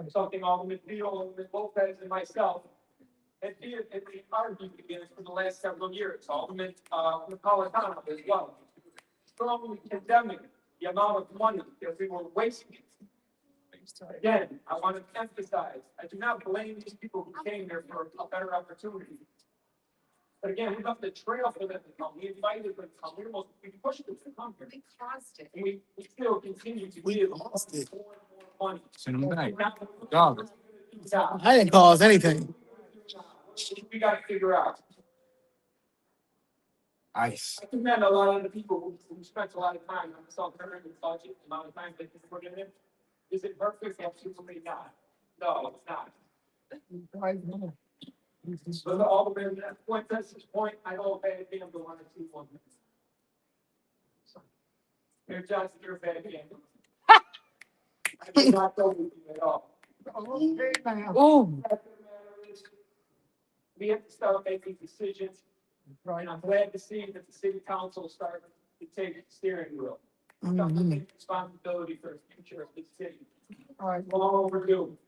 Something Alderman Theo, Alderman Lopez, and myself have argued against for the last several years. Alderman Napolitano as well. Strongly condemning the amount of money that we were wasting. Again, I want to emphasize, I do not blame these people who came here for a better opportunity. But again, we left the trail for them to come. We invited them to come. We pushed them to come here. We caused it. And we still continue to give more and more money. Send them back. I didn't cause anything. We got to figure out. Ice. I commend a lot of the people who spent a lot of time on the self-governing budget, the amount of time they put in it. Is it perfect? Absolutely not. No, it's not. But all the way to that point, that's his point. I hope bad gamble on a 2-1. Mayor Johnson, you're a bad gambler. I do not go with you at all. Ooh. We have to start making decisions. And I'm glad to see that the city council started to take the steering wheel. Start to take responsibility for the future of this city. All right, long overdue.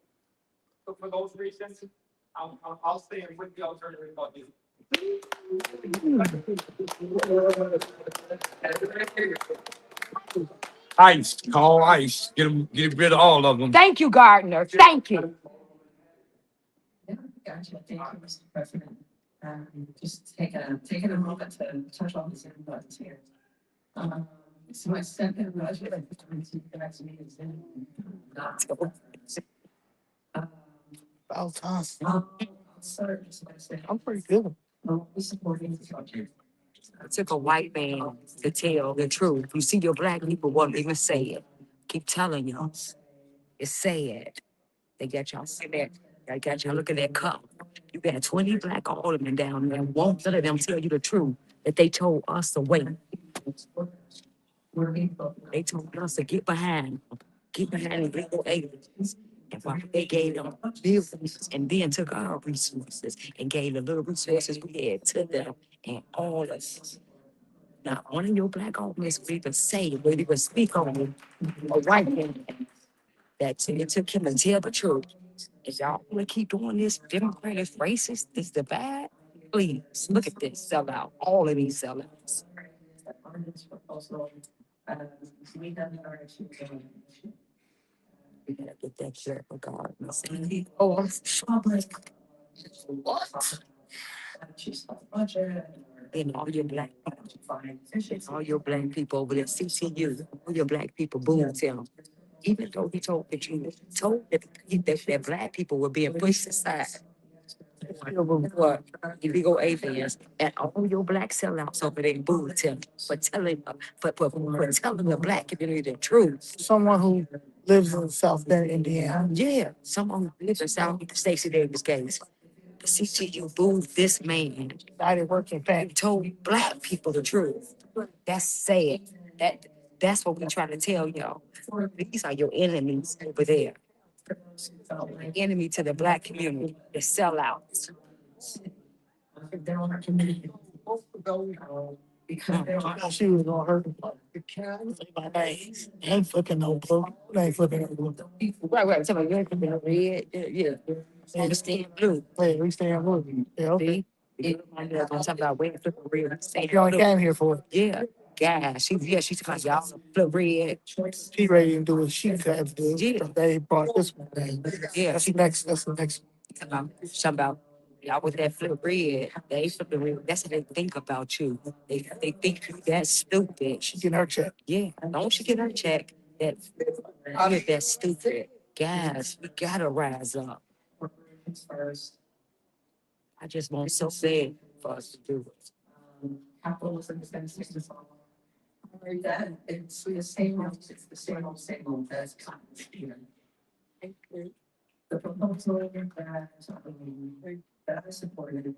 So for those reasons, I'll stay with the alternative budget. Ice, call ice. Get rid of all of them. Thank you, Gardner. Thank you. Yeah, gotcha. Thank you, Mr. President. Just taking a moment to touch on this buttons here. So my second budget, I think the next meeting is in. About time. I'll start just by saying, I'm pretty good. we supporting this budget. It took a white man to tell the truth. You see, your black people won't even say it. Keep telling you. It's sad. They got y'all sitting there. They got y'all looking at that cup. You got 20 black aldermen down there. Won't none of them tell you the truth that they told us to wait. They told us to get behind the legal agents. And while they gave them business and then took our resources and gave the little resources we had to them and all of us. Not one of your black aldermen would even say, would even speak on it. A white man that it took him to tell the truth. If y'all want to keep doing this Democrat is racist, this divide, please look at this sellout, all of these sellouts. On this proposal, we have our issue. We gotta get that shit regardless. Oh, I'm what? She's on budget. And all your black all your black people over there, CCU, all your black people, boom, tell them. Even though he told that you told that black people were being pushed aside. What illegal aliens and all your black sellouts over there, boo him for telling for telling the black community the truth. Someone who lives in South Bend, Indiana. Yeah, someone who lives in South Stacey Davis case. The CTU booed this man. United Working He Family. told black people the truth. That's sad. That's what we try to tell y'all. These are your enemies over there. The enemy to the black community, the sellouts. They're on our committee. Because they're on. She was gonna hurt me. Say my name. Ain't flipping no blue. Ain't flipping no blue. Right. Somebody you ain't flipping no red. Yeah. Understand blue. Hey, we stay in blue. Yeah, okay. See? I'm talking about red, flipping red. We stay You only blue. came here for it. Yeah. Gosh, she's talking about y'all flip red. She ready to do what she had to do. Yeah. They brought this one in. Yeah. That's the next. That's the next. Something about y'all with that flip red. They flipping red. That's what they think about you. They think you that stupid. She getting her check. Yeah. Don't she get her check? That's stupid. Guys, we gotta rise up. I just want so bad for us to do it. Capitalism is going to stay the same. That it's the same old as here. The proposal that I supported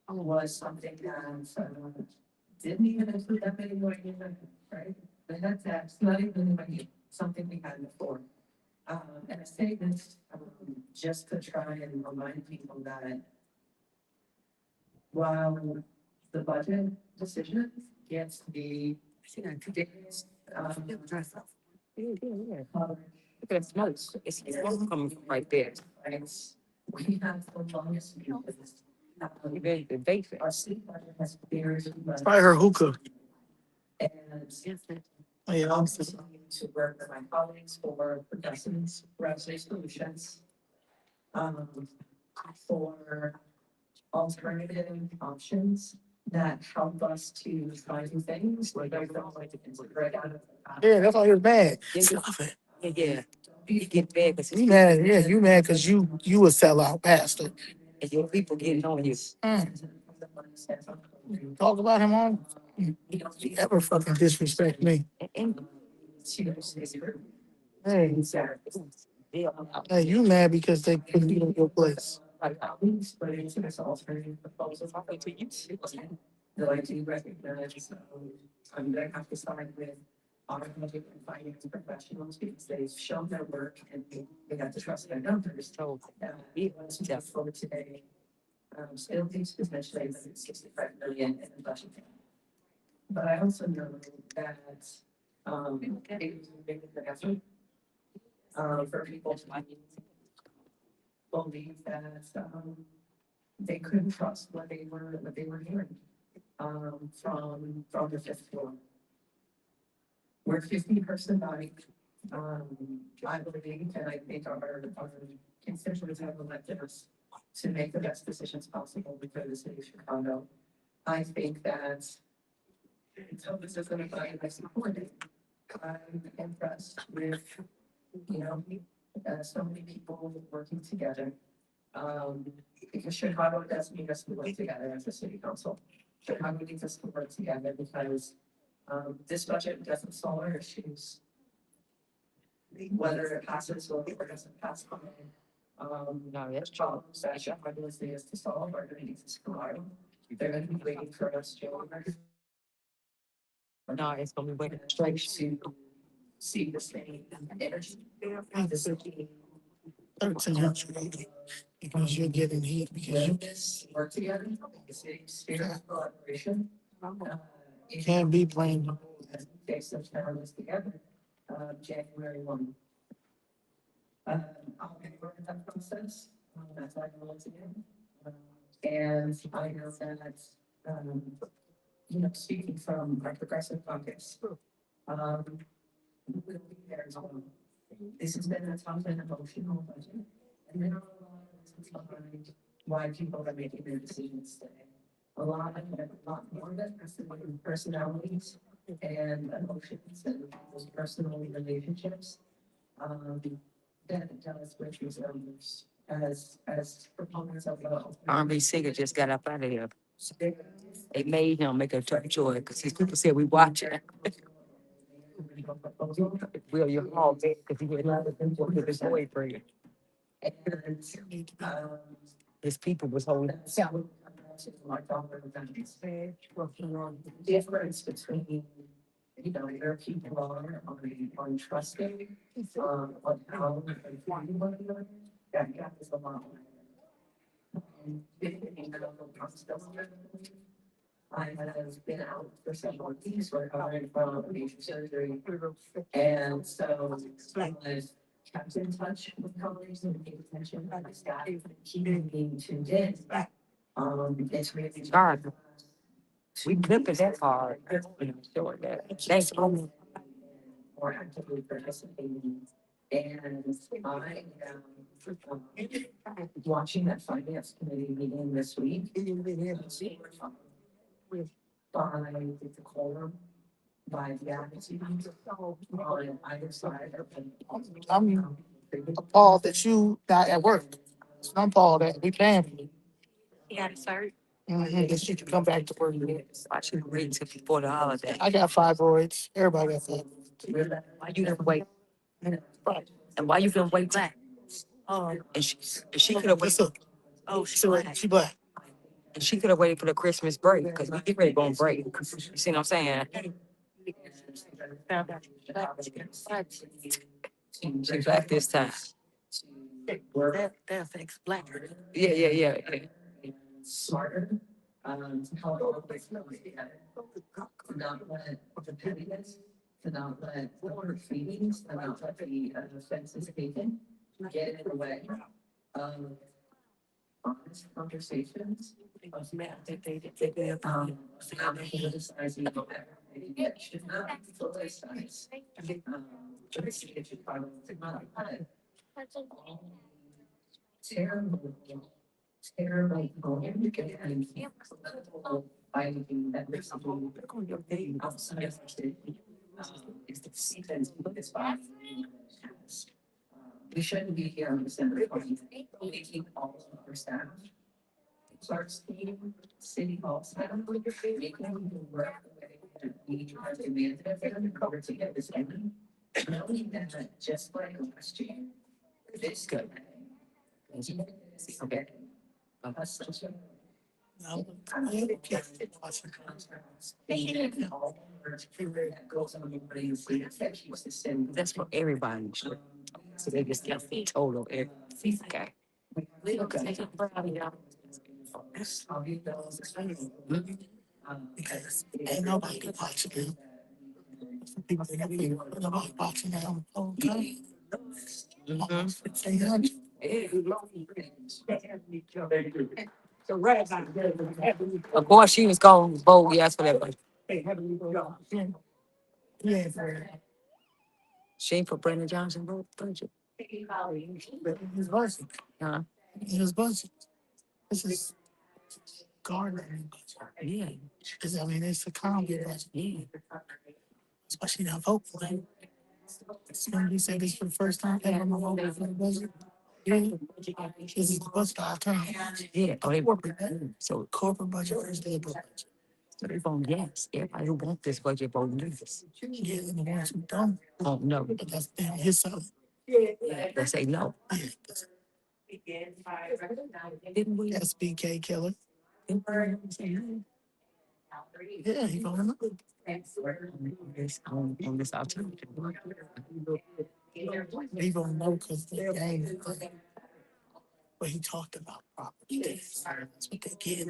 was something that didn't even include that many more even, right? They had tax, not even like something we had before. And I say this just to try and remind people that while the budget decision gets the today's Look at the smoke. It's smoke coming from right there. we have the longest meeting. You better debate it. Our city budget has very much. Try her hookah. And Oh, yeah, I'm to work with my colleagues for progressive solutions. For alternative options that help us to find things like I don't like to consider it out of. Yeah, that's why you're mad. Yeah. Stop it. Yeah. You get bad because You mad? Yeah, you mad because you a sellout pastor. and your people getting on you. Talk about him on. You ever fucking disrespect me? And Hey, hey, you mad because they put you in your place? Like colleagues, but into this alternative proposal, talking to you. That I do recognize, I'm gonna have to start with our budget and finance professionals because they've shown their work and they got to trust their numbers. so Let's just for today. Still thinks potentially that it's 65 million in the budget. But I also know that, it was a big effort. For people to believe that, they couldn't trust what they were hearing, from the fifth floor. We're 50-person body. I believe, and I think our constituents have elected us to make the best decisions possible for the city of Chicago. I think that until this is going to be my supporting, I'm impressed with, you know, so many people working together. Because Chicago does need us to work together as a city council. Chicago needs us to work together because this budget doesn't solve our issues. Whether it passes or doesn't pass. No, that's true. Problems that Chicago is to solve are going to need to Chicago. They're going to be waiting for us to. No, it's gonna be waiting Trying straight. to see the same energy. The city 1380 because you're getting heat because you work together, the city spirit of collaboration. can't be playing. Take some challenges together, January 1. I'll be part of that process, that's like once again. And I know that, you know, speaking from our progressive caucus, we'll be there as well. This has been a tough and emotional budget, and there are a lot of reasons behind why people are making their decisions today. A lot more of it has to do with personalities and emotions and those personal relationships. That it does with these numbers as proponents of the. R&B singer just got up out of here. They made him make a tough choice because his people said we watch it. Will your hall because he had another with his boyfriend. And, His people was holding. difference between, you know, where people are on trusting, on how they find one another, that gap is a lot. I have been out for several weeks recovering from major surgery. And so I was kept in touch with colleagues and paid attention by the staff, keeping being tuned in. It's really God, we clipping that hard. Showing that. Thanks, homie. more actively participating. And I am watching that finance committee meeting this week. By the quorum, by the advocacy on either side of the. I'm appalled that you not at work. I'm appalled that we paying for you. Yeah, sir. That you can come back to work. I should wait till before the holiday. I got fibroids. Everybody got fibroids. Why you gonna wait? And why you gonna wait back? And she could have waited. Oh, She black. And she could have waited for the Christmas break because we get ready to go on break. You see what I'm saying? She's black this time. That affects black. Yeah. Smarter, to help all of us know together. To not let the pettiness, to not let the hurt feelings, to not let the offenses taken get in the way of honest conversations. Politicizing that should not be politicized. It should probably not be terrible, terrible, and I think that there's something outside of the city. Is the sequence of this body. We shouldn't be here on December 20th, making all of our staff. Starts team, city hall staff, making them work the way that we are demanded of them in order to get this done. Knowing that just like last year, this good. Okay. That's such a. That's for everybody. So they just get total. Okay. Ain't nobody watching you. People think I'm nobody watching them. Okay. Mhm. 1,500. Of course, she was going to vote yes for that budget. Yeah, for She ain't for Brandon Johnson vote budget. his budget. Huh? His budget. This is gardening budget. Yeah. Because I mean, it's a comedy budget. Yeah. Especially that vote for him. When you say this for the first time ever, I'm gonna vote for the budget. Yeah, this is the budget alternative. Yeah. Oh, they Corporate, so corporate budget versus the budget. So they vote yes. Everybody who want this budget vote yes. Yeah, and the ones who don't, Oh no. but that's his side. They say no. Didn't we? SBK killer. Didn't we say no? Yeah, he voted no. On this alternative. He voted no because the game is playing. But he talked about property tax. That's what they get.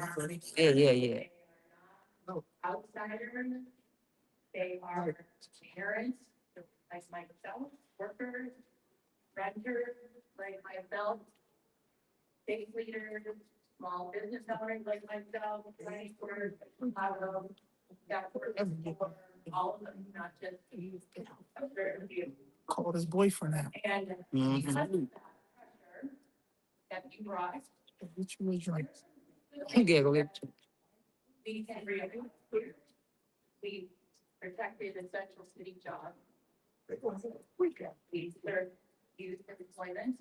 Yeah, yeah, yeah. Outsiders, they are parents, like myself, workers, renters, like myself, state leaders, small business owners like myself, right, for, that for all of them, not just a certain few. Called his boyfriend out. And Mhm. because of that pressure that you brought, Which was right. Yeah, go ahead. we can we protected essential city jobs. We serve youth employment.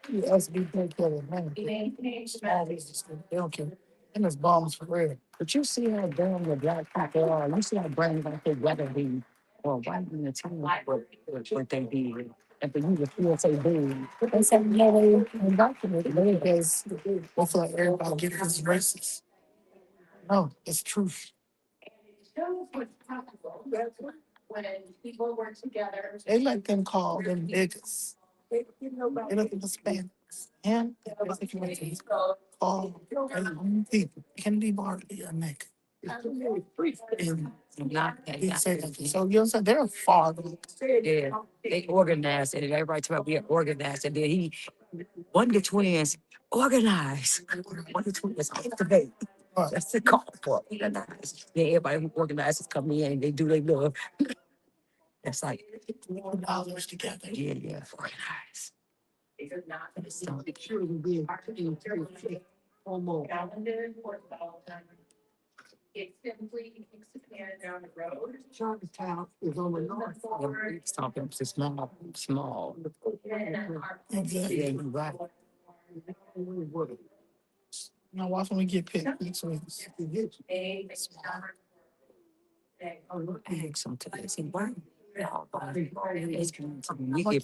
Yeah, SBK killer, man. We maintain Small business, they don't care. And it's bombs for real. But you see how damn the black people are. You see how brand like they rather be or white in the team what they did. And for you to feel so big. They said, yeah, they indoctrinated. They because they feel like everybody gets this racist. No, it's truth. shows what's possible when people work together. They let them call them niggas. They look at the Hispanics. And basically call people. Kennedy Barkley a nigga. And Not he said that. So you know what I'm saying? They're far. yeah, they organized it. And everybody talking about we are organized. And then one of the twins organized. One of the twins activate. That's the call for organized. Then everybody who organizes come in and they do their love. That's like $4 together. yeah, yeah, organized. So, Calendar for the it simply expand down the road. Chinatown is on the north. it's talking to small. Exactly. Yeah, you're right. Now watch when we get picked next week. Eggs sometimes. See, why? It's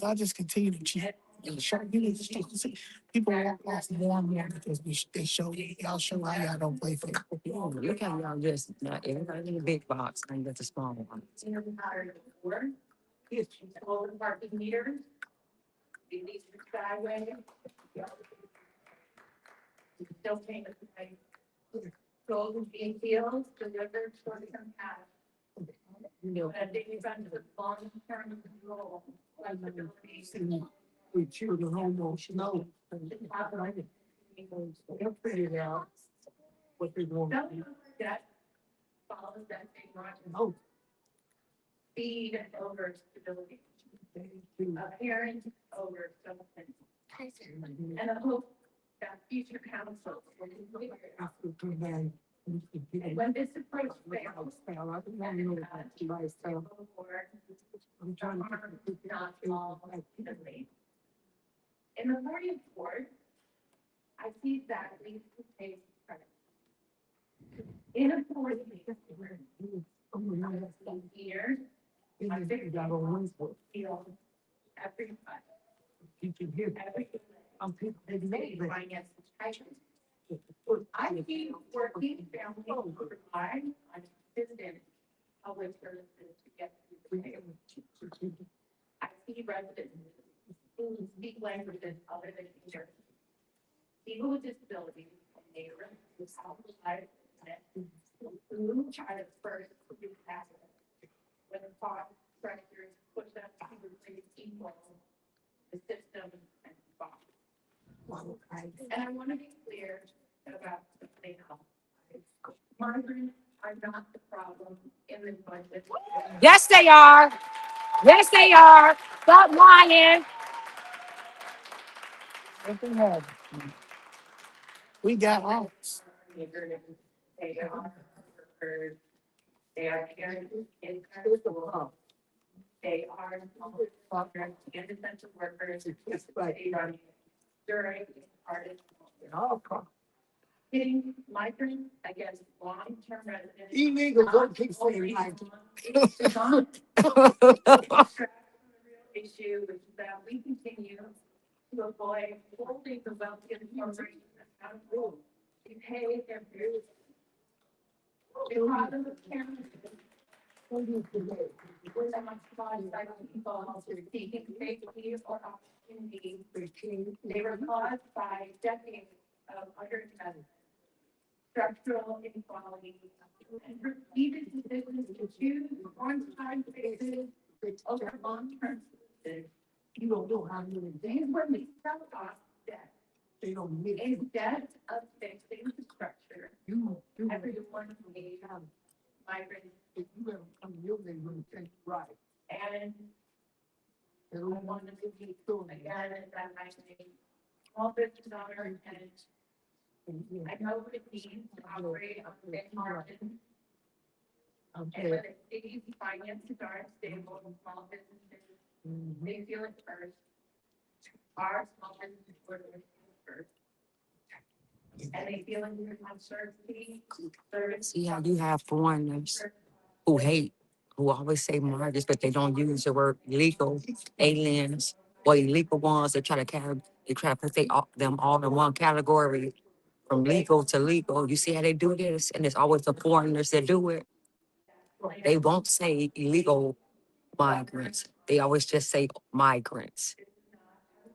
I just continue to cheat. You need to stop. People walk off more and more because they show y'all show how y'all don't play fair. Look how y'all just not everybody in the big box and got the small one. Parking meters. These are skyway. Still paying the price. Gold being fields, delivered short-term cash. And they run to the long-term goal. We cheer the homeowners know. They'll figure it out what they want. Don't forget, follows that same logic. Oh. Speed over stability. Appearance over substance. And I hope that future councils will be clear. And when this approach fails, I'm trying to not all evenly. In the morning report, I see that leads to pay credit. In a board meeting, years, I figured that always will feel every finance tightness. I see working families rely on assistance public services to get through the day. I see residents who speak languages other than English. People with disabilities, neighbors, who life, who try to first do passive. When the thought pressures push them to replace people, the system and box. And I want to be clear about something else. Migrants are not the problem in this budget. Yes, they are. Yes, they are. Stop lying. We got ours. They are workers. They are parents in school. They are workers and essential workers. They are during part of hitting migrants against long-term residents. Illegal, don't keep saying migrant. Issue, which is that we continue to avoid holding the wealthy and corporations accountable. We pay their dues. The problem with parents is that much caused by people seeking safety or opportunity. They were caused by decades of underinvestment, structural inequality, and repeated decisions to choose one-time fixes over long-term solutions. You don't know how many These were least off debt. they don't make. Instead of fixing the structure, You everyone made migrants if you ever come to your neighborhood, think right. and They I don't want wanted to to be doing again that I made small business owner and I know what it means to operate on thin margins. And when the city's finances aren't stable, small businesses, they feel it first. Our small businesses were first. And they feel under uncertainty, service. See how you have foreigners who hate, who always say migrants, but they don't use the word illegal aliens or illegal ones. They try to put them all in one category from legal to legal. You see how they do this? And it's always the foreigners that do it. They won't say illegal migrants. They always just say migrants.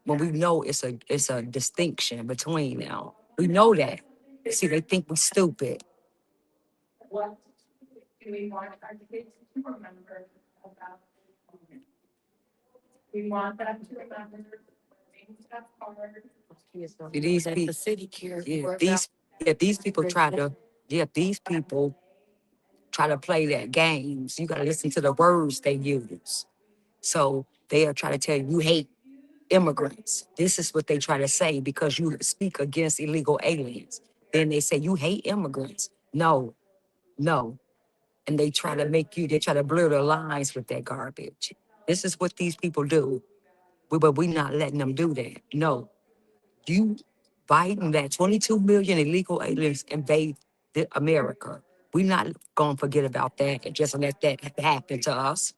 When we know it's a distinction between them. We know that. See, they think we're stupid. What do we want our kids to remember about this moment? We want them to remember when things got hard. These people, these people try to play that games. You gotta listen to the words they use. So they'll try to tell you hate immigrants. This is what they try to say because you speak against illegal aliens. Then they say you hate immigrants. No, no. And they try to blur the lines with that garbage. This is what these people do. But we're not letting them do that. No. You Biden that 22 million illegal aliens invade America. We're not gonna forget about that and just let that happen to us.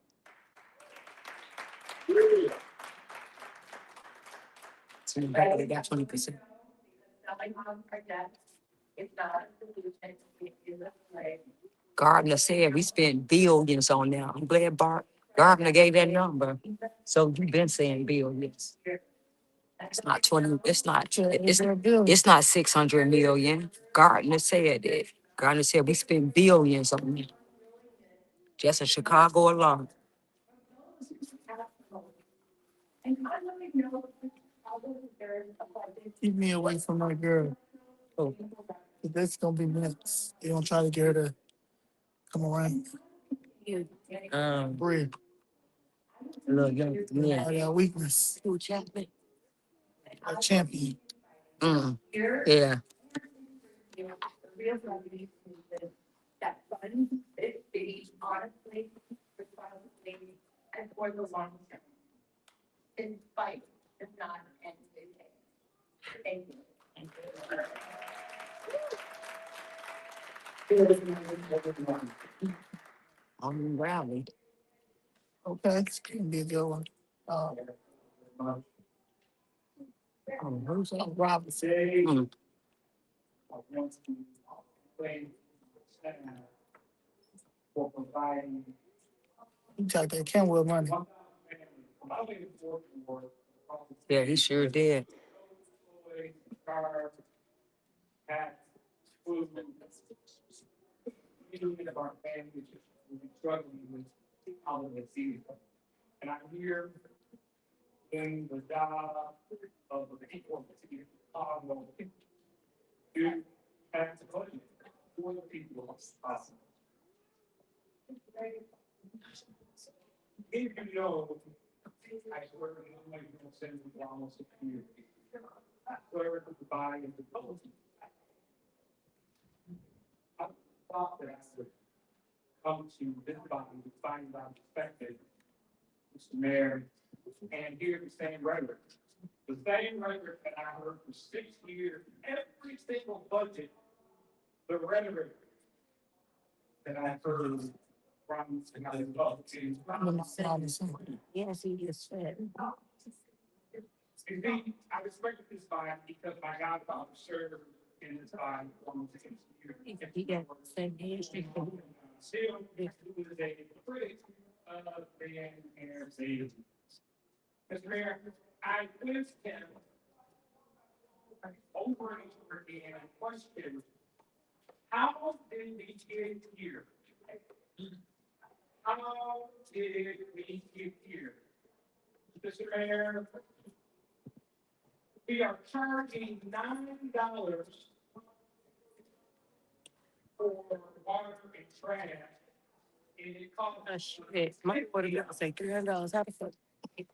So they got 20%. Selling off our debt is not a solution, it is a play. Gardner said we spent billions on them. I'm glad Gardner gave that number. So you've been saying billions. It's not 20, it's not 600 million. Gardner said it. Gardner said we spent billions on them. Just in Chicago alone. And I don't even know if probably there's a budget. Keep me away from my girl. Oh, that's gonna be next. You don't try to get her to come around. Bread. Look, yeah. I got weakness. Who, Chapman? A champion. Yeah. The real revenue is that funds this city honestly, responsibly, and for the long term. In spite of not end Thank you. On rally. Okay, it's gonna be a good one. Who's on Robinson? Mm. For providing. You talk that Kenwood money. Yeah, he sure did. Many of our families will be struggling with holiday season. And I hear then the job of the people of the city of Chicago to pass a budget for the people of possible. If you know, I swear to God, I'm going to send you almost a year. I swear to the body of the public. I thought that I would come to this body to find out perspective, Mr. Mayor, and hear the same rhetoric. The same rhetoric that I heard for 6 years, every single budget, the rhetoric that I heard from the public. Yes, he is fed. And then I respect this body because my godfather served in this body for almost 6 years. He got the same history. Still, this was a critic of the mayor saying, Mr. Mayor, I quizzed him over and over again and questioned, how did we get here? How did we get here? Mr. Mayor, we are charging $9 for water and trash. And it costs. Shit, my order bill say $300. How the fuck?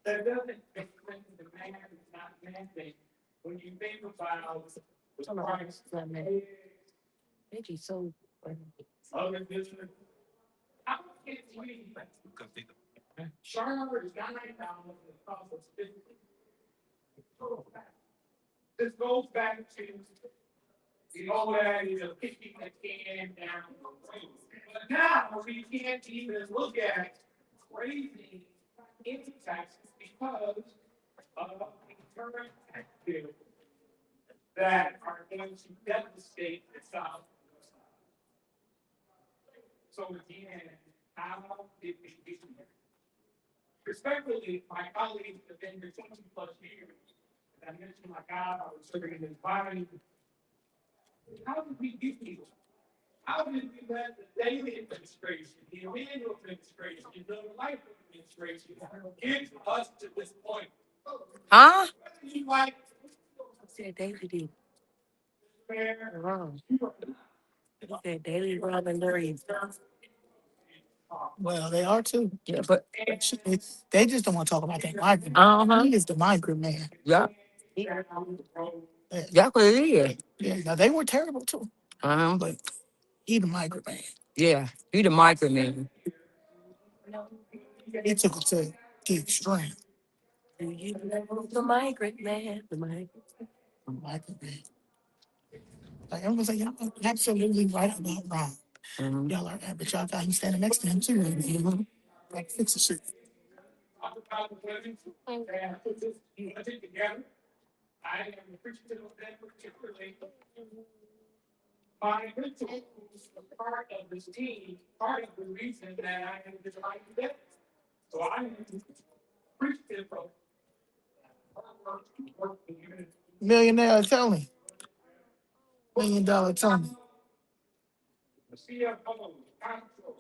That doesn't make the man is not mandate. When you think about the price of Veggie so. other business, how can we charge $9 and cost us $50? This goes back to the old adage of kicking the can down the road. But now we can't even look at raising income taxes because of the current tax bill that are going to devastate the South. So again, how did we get here? Respectfully, my colleagues have been here 20 plus years. I mentioned my God, I was serving in his body. How did we get here? How did we let the daily administration, the Emmanuel administration, the life administration get us to this point? Huh? You like Said daily D. fair? Wrong. He said daily Robin Larry. Well, they are too. Yeah, but They just don't want to talk about that migrant. uh-huh. He is the migrant man. Yeah. Yeah, That's what it is. yeah. Now they were terrible too, but he the migrant man. Yeah. He the micro man. He took it to the extreme. The migrant man. The migrant. The migrant man. Like everyone's like, y'all are absolutely right about Ron. Mhm. Y'all are, but y'all got him standing next to him too. And, like fix the shit. And put this budget together. I am appreciative of that particularly. My mentor was a part of this team, part of the reason that I am the right today. So I am appreciative of hard work and work in unity. Millionaire Tony. $1 million Tony. The CFO, council,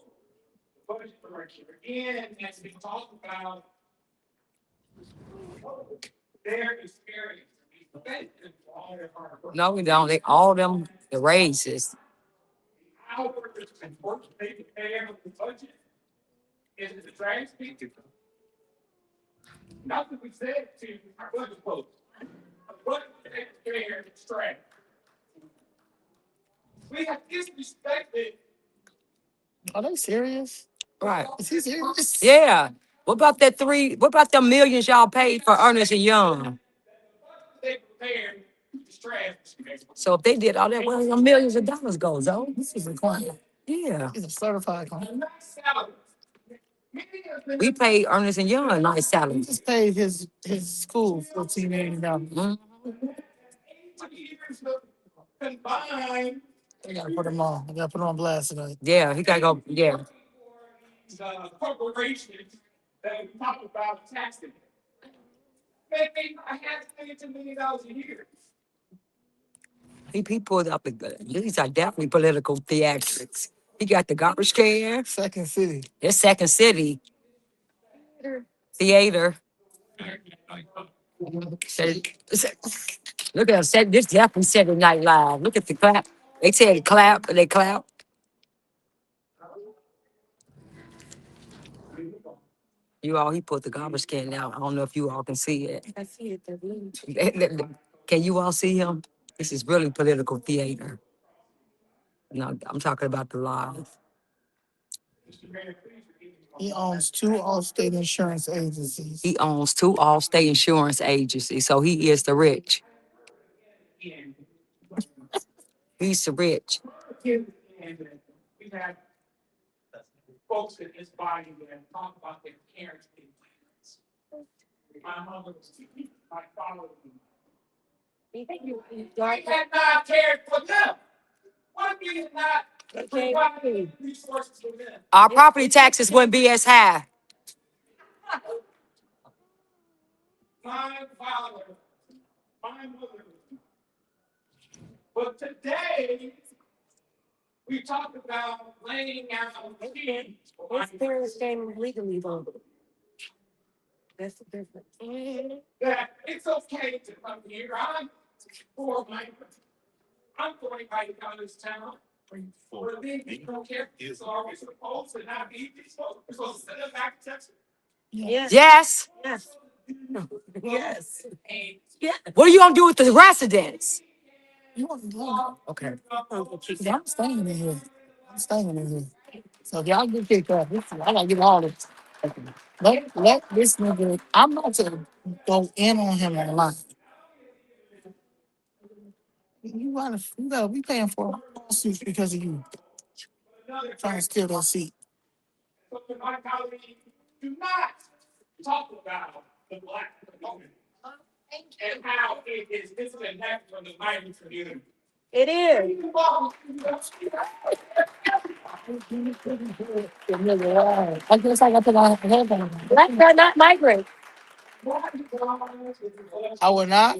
the budget director, again, as we talk about their experience. We thank them for all their hard work. No, we don't. They all them the raises. Hours and work they prepare the budget is the trash people. Nothing we said to our budget folks. What they prepare the trash. We have disrespected. Are they serious? Right. Is he serious? Yeah. What about what about the millions y'all paid for Ernest and Young? They prepared the trash. So if they did all that, where the millions of dollars go, though? This is a client. Yeah. He's a certified client. And that's salary. We paid Ernest and Young a nice He salary. just paid his school $14 million. Mhm. 8 years of combined. I gotta put him on. I gotta put him on blast tonight. Yeah, he gotta go. Yeah. Corporations that we talk about taxing. They pay $500 million a year. He pulled up. These are definitely political theatrics. He got the garbage can. Second City. It's Second City Theater. Look at us. This definitely Saturday Night Live. Look at the clap. They said clap. They clap. You all, he put the garbage can out. I don't know if you all can see it. I see it, they're blue. Can you all see him? This is really political theater. No, I'm talking about the live. He owns two Allstate insurance agencies. He owns two Allstate insurance agencies, so he is the rich. He's the rich. We have folks in this body that talk about their parenting plans. My mother was my father. We had not cared for them. Why we did not provide resources for them? Our property taxes wouldn't be as high. My father, my mother. But today, we talk about laying out kids. His parents came legally though. That's the difference. That it's okay to come here. I'm for my, I'm going right out of this town. But then you don't care. It's always supposed to not be. It's supposed to send them back to Texas. Yes. Yes. Yes. Yes. What are you gonna do with the residents? You want to go? Okay. Yeah, I'm staying in here. I'm staying in here. So if y'all get kicked out, I gotta get all this. Let this nigga. I'm about to go in on him online. You gotta be paying for lawsuits because of you trying to steal that seat. So my colleague, do not talk about the black community and how it is disconnected from the migrant community. It is. I guess I got to put my headband on. Blacks are not migrants. I will not.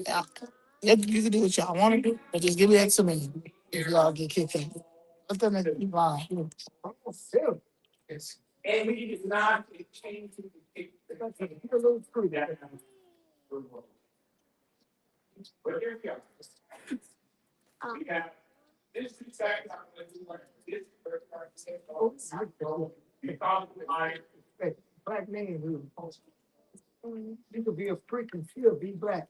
You can do what y'all want to do, but just give me that to me if y'all get kicked out. Let them nigga keep lying. And we did not change the but here we are. We have this two seconds. I'm going to learn this first part. We found the line. Black man, you could be a freak and still be black.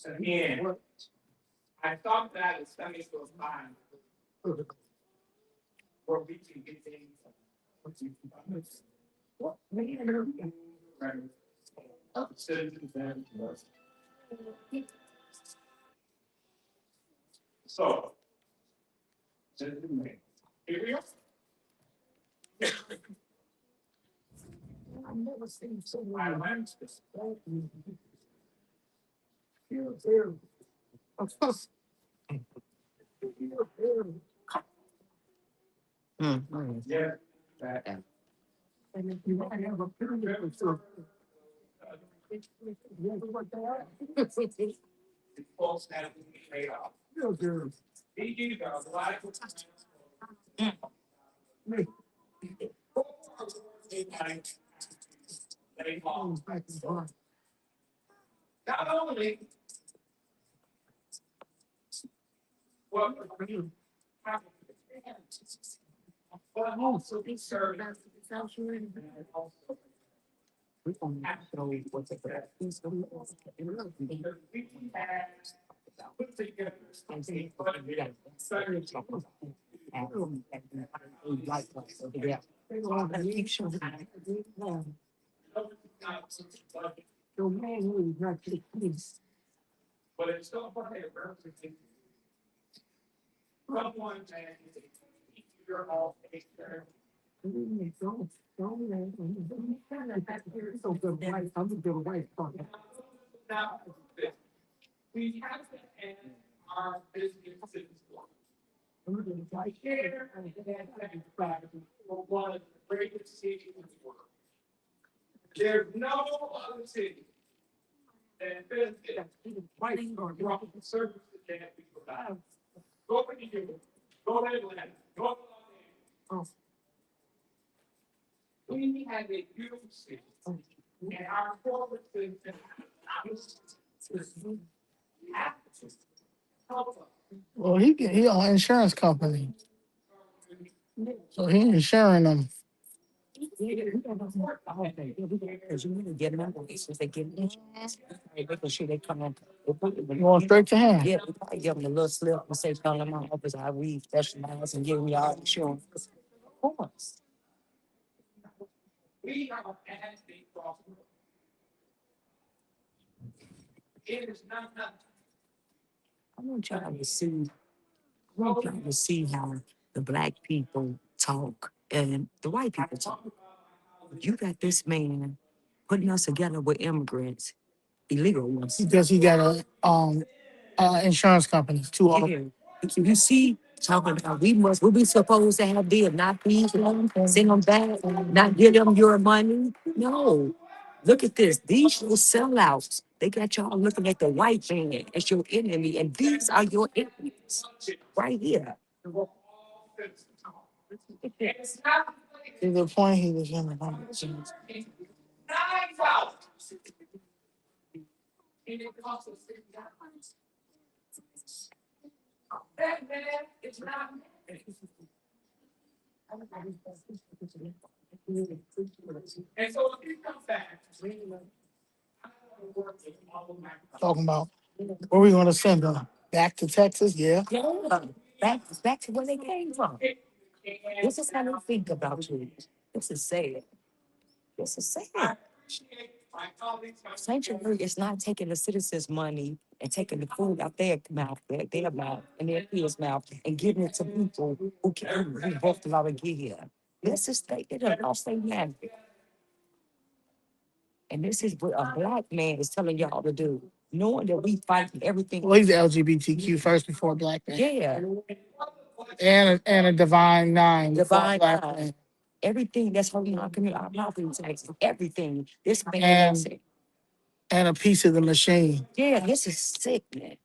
Again, I thought that is Sunday school time. Where we can get things. So. Here we are. I've never seen so many Violence. Yeah. And if you want to have a period or so. Folks have to be paid off. He gave us a lot of not only what but also be served as We don't know what's it that. put together something but it's still part of the representation. Someone and you're all take care. Now, we have to end our businesses. I share and one of the greatest cities in the world. There's no other city that benefits from the service that can be provided. Go to New York, go to Atlanta, go to Los Angeles. We have a beautiful city, and Well, he on insurance company, so he insuring them. Because you need to get them since they get insurance. Making sure they come in. Going straight to him. Yeah, we probably give them a little slip and say, come to my office, I read specialize and give them y'all insurance. Of course. I want y'all to see, I want y'all to see how the black people talk and the white people talk. You got this man putting us together with immigrants, illegal ones. Because he got a insurance company, two of them. Yeah. You see, talking about what we supposed to have did, not feed them, send them back, not give them your money. No. Look at this. These are sellouts. They got y'all looking at the white man as your enemy, and these are your enemies right here. To the point he was in the conversation. Talking about where we gonna send them back to Texas? Yeah. Yeah. Back to where they came from. This is how they think about you. This is sad. This is sad. Sanctuary is not taking the citizens' money and taking the food out their mouth, their mouth, and their kids' mouth, and giving it to people who can't who both allowed to get here. This is they done lost their mind. And this is what a black man is telling y'all to do, knowing that we fight everything. Well, he's LGBTQ first before black man. Yeah, And a divine nine before divine black nine. man. Everything that's holding our community, our property taxes, everything. This man And- has it. And a piece of the machine. Yeah, this is sick, man.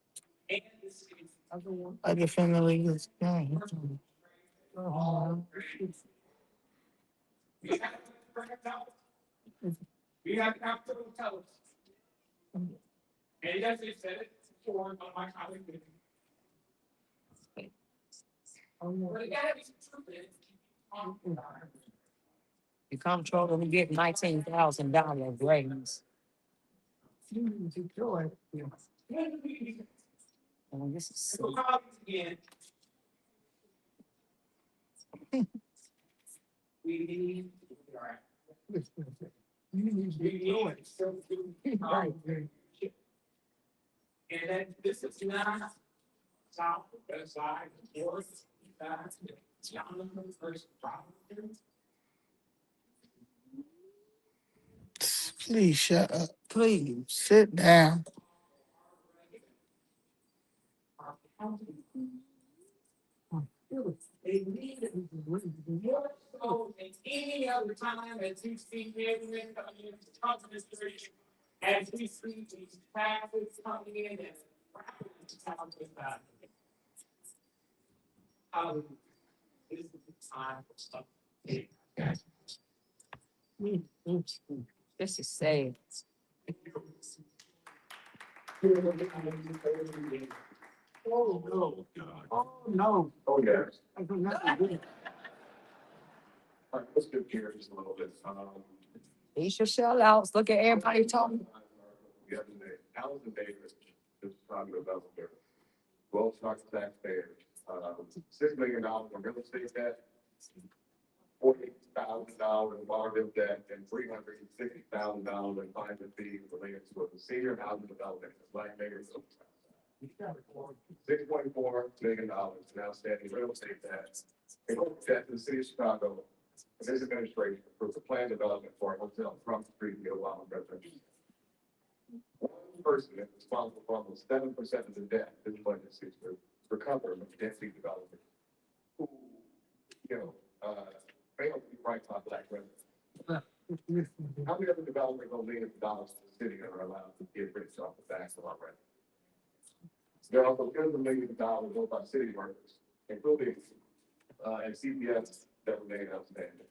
I can finally get We have to tell us. And yes, they said it before on my colleague. The comptroller will get $19,000 raise. Oh, this is sick. We need. Right. And then this is not south, west side, north, first problem. Please shut up. Please. Sit down. They need it more so than any other time as we see government coming into administration, as we see these taxes coming in and talking about it. How this is the time for stuff. This is sad. Oh, no. Oh, no. Oh, yes. I do not agree. All right, let's get here just a little bit. These your sellouts. Look at everybody talking. We have today, Allison Davis, is private developer, Wells Fargo taxpayer, $6 million in real estate debt, $40,000 in borrowing debt, and $360,000 in finance fees related to a senior housing development, Black Bears. $6.4 million in outstanding real estate debt. In debt to the city of Chicago, and this administration approved a plan development for a hotel across the street near Wild Residential. One person is responsible for almost 7% of the debt this budget seeks to recover from density development. Who, failed to be right by Black residents. How many other developers on millions of dollars to the city are allowed to get rich off the backs of our residents? There are also tens of millions of dollars owed by city workers, including and CPS that remain outstanding.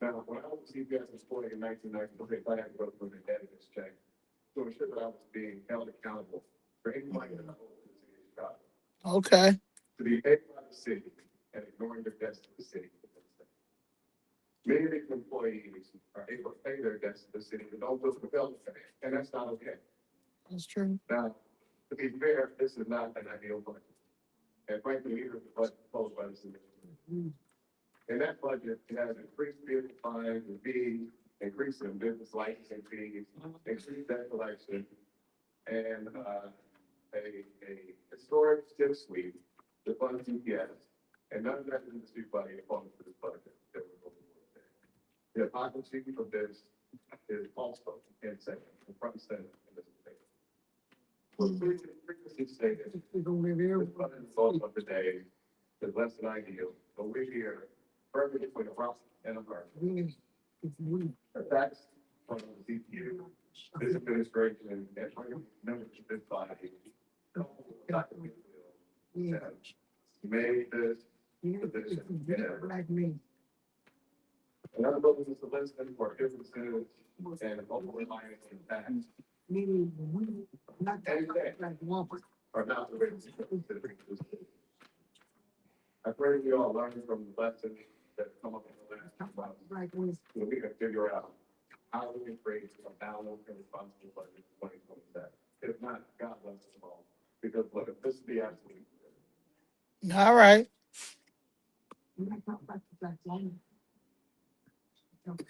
Now, when I was a CPS employee in 1990, I had to go through an indebtedness check to ensure that I was being held accountable for any money that I owed to the city of Chicago. Okay. To be paid by the city and ignoring the debts to the city. Many of these employees are able to pay their debts to the city, but don't feel compelled to pay, and that's not okay. That's true. Now, to be fair, this is not an ideal budget. And frankly, either the budget proposed by the city. In that budget, it has increased vehicle fines and fees, increase in business licensing fees, increased debt collection, and a historic tip sweep to fund CPS. And none of that is the body opponent to this budget that we're going to today. The hypocrisy of this is also insane, in front and center in this debate. Well, frequency stated, this budget result of the day is less than ideal, but we're here firmly between a rock and a hard. Attacks from the CPU, this administration, and members of this body, Dr. Whitfield, have made this position. And other brothers and sisters for differences and local reliance and tax. Are not the way to consider this. I pray we all learn from the lessons that come up in the last 2 months. So we can figure out how we can create a balanced and responsible budget in 2027. If not, God bless us all. Because look, this is the absolute. All right.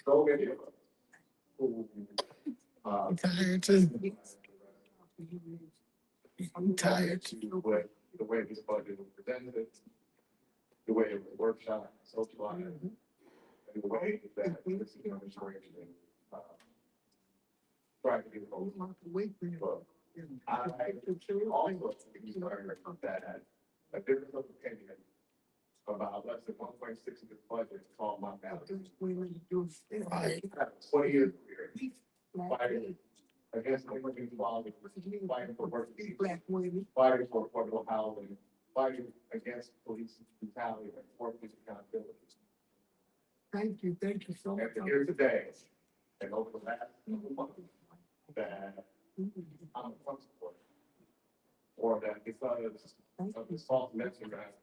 So many of us who, I'm tired too. I'm tired. With the way this budget was presented, the way it was workshop, socialized, and the way that this administration tried to get over. But I also concerned that a difference of opinion about less than 1.6 of this budget called my balance. Right. 20 years career, fighting against living inequality, fighting for working people, fighting for affordable housing, fighting against police brutality and for police accountability. Thank you so much. And here today, and over the last month, that I'm a Trump supporter, or that because of this false message that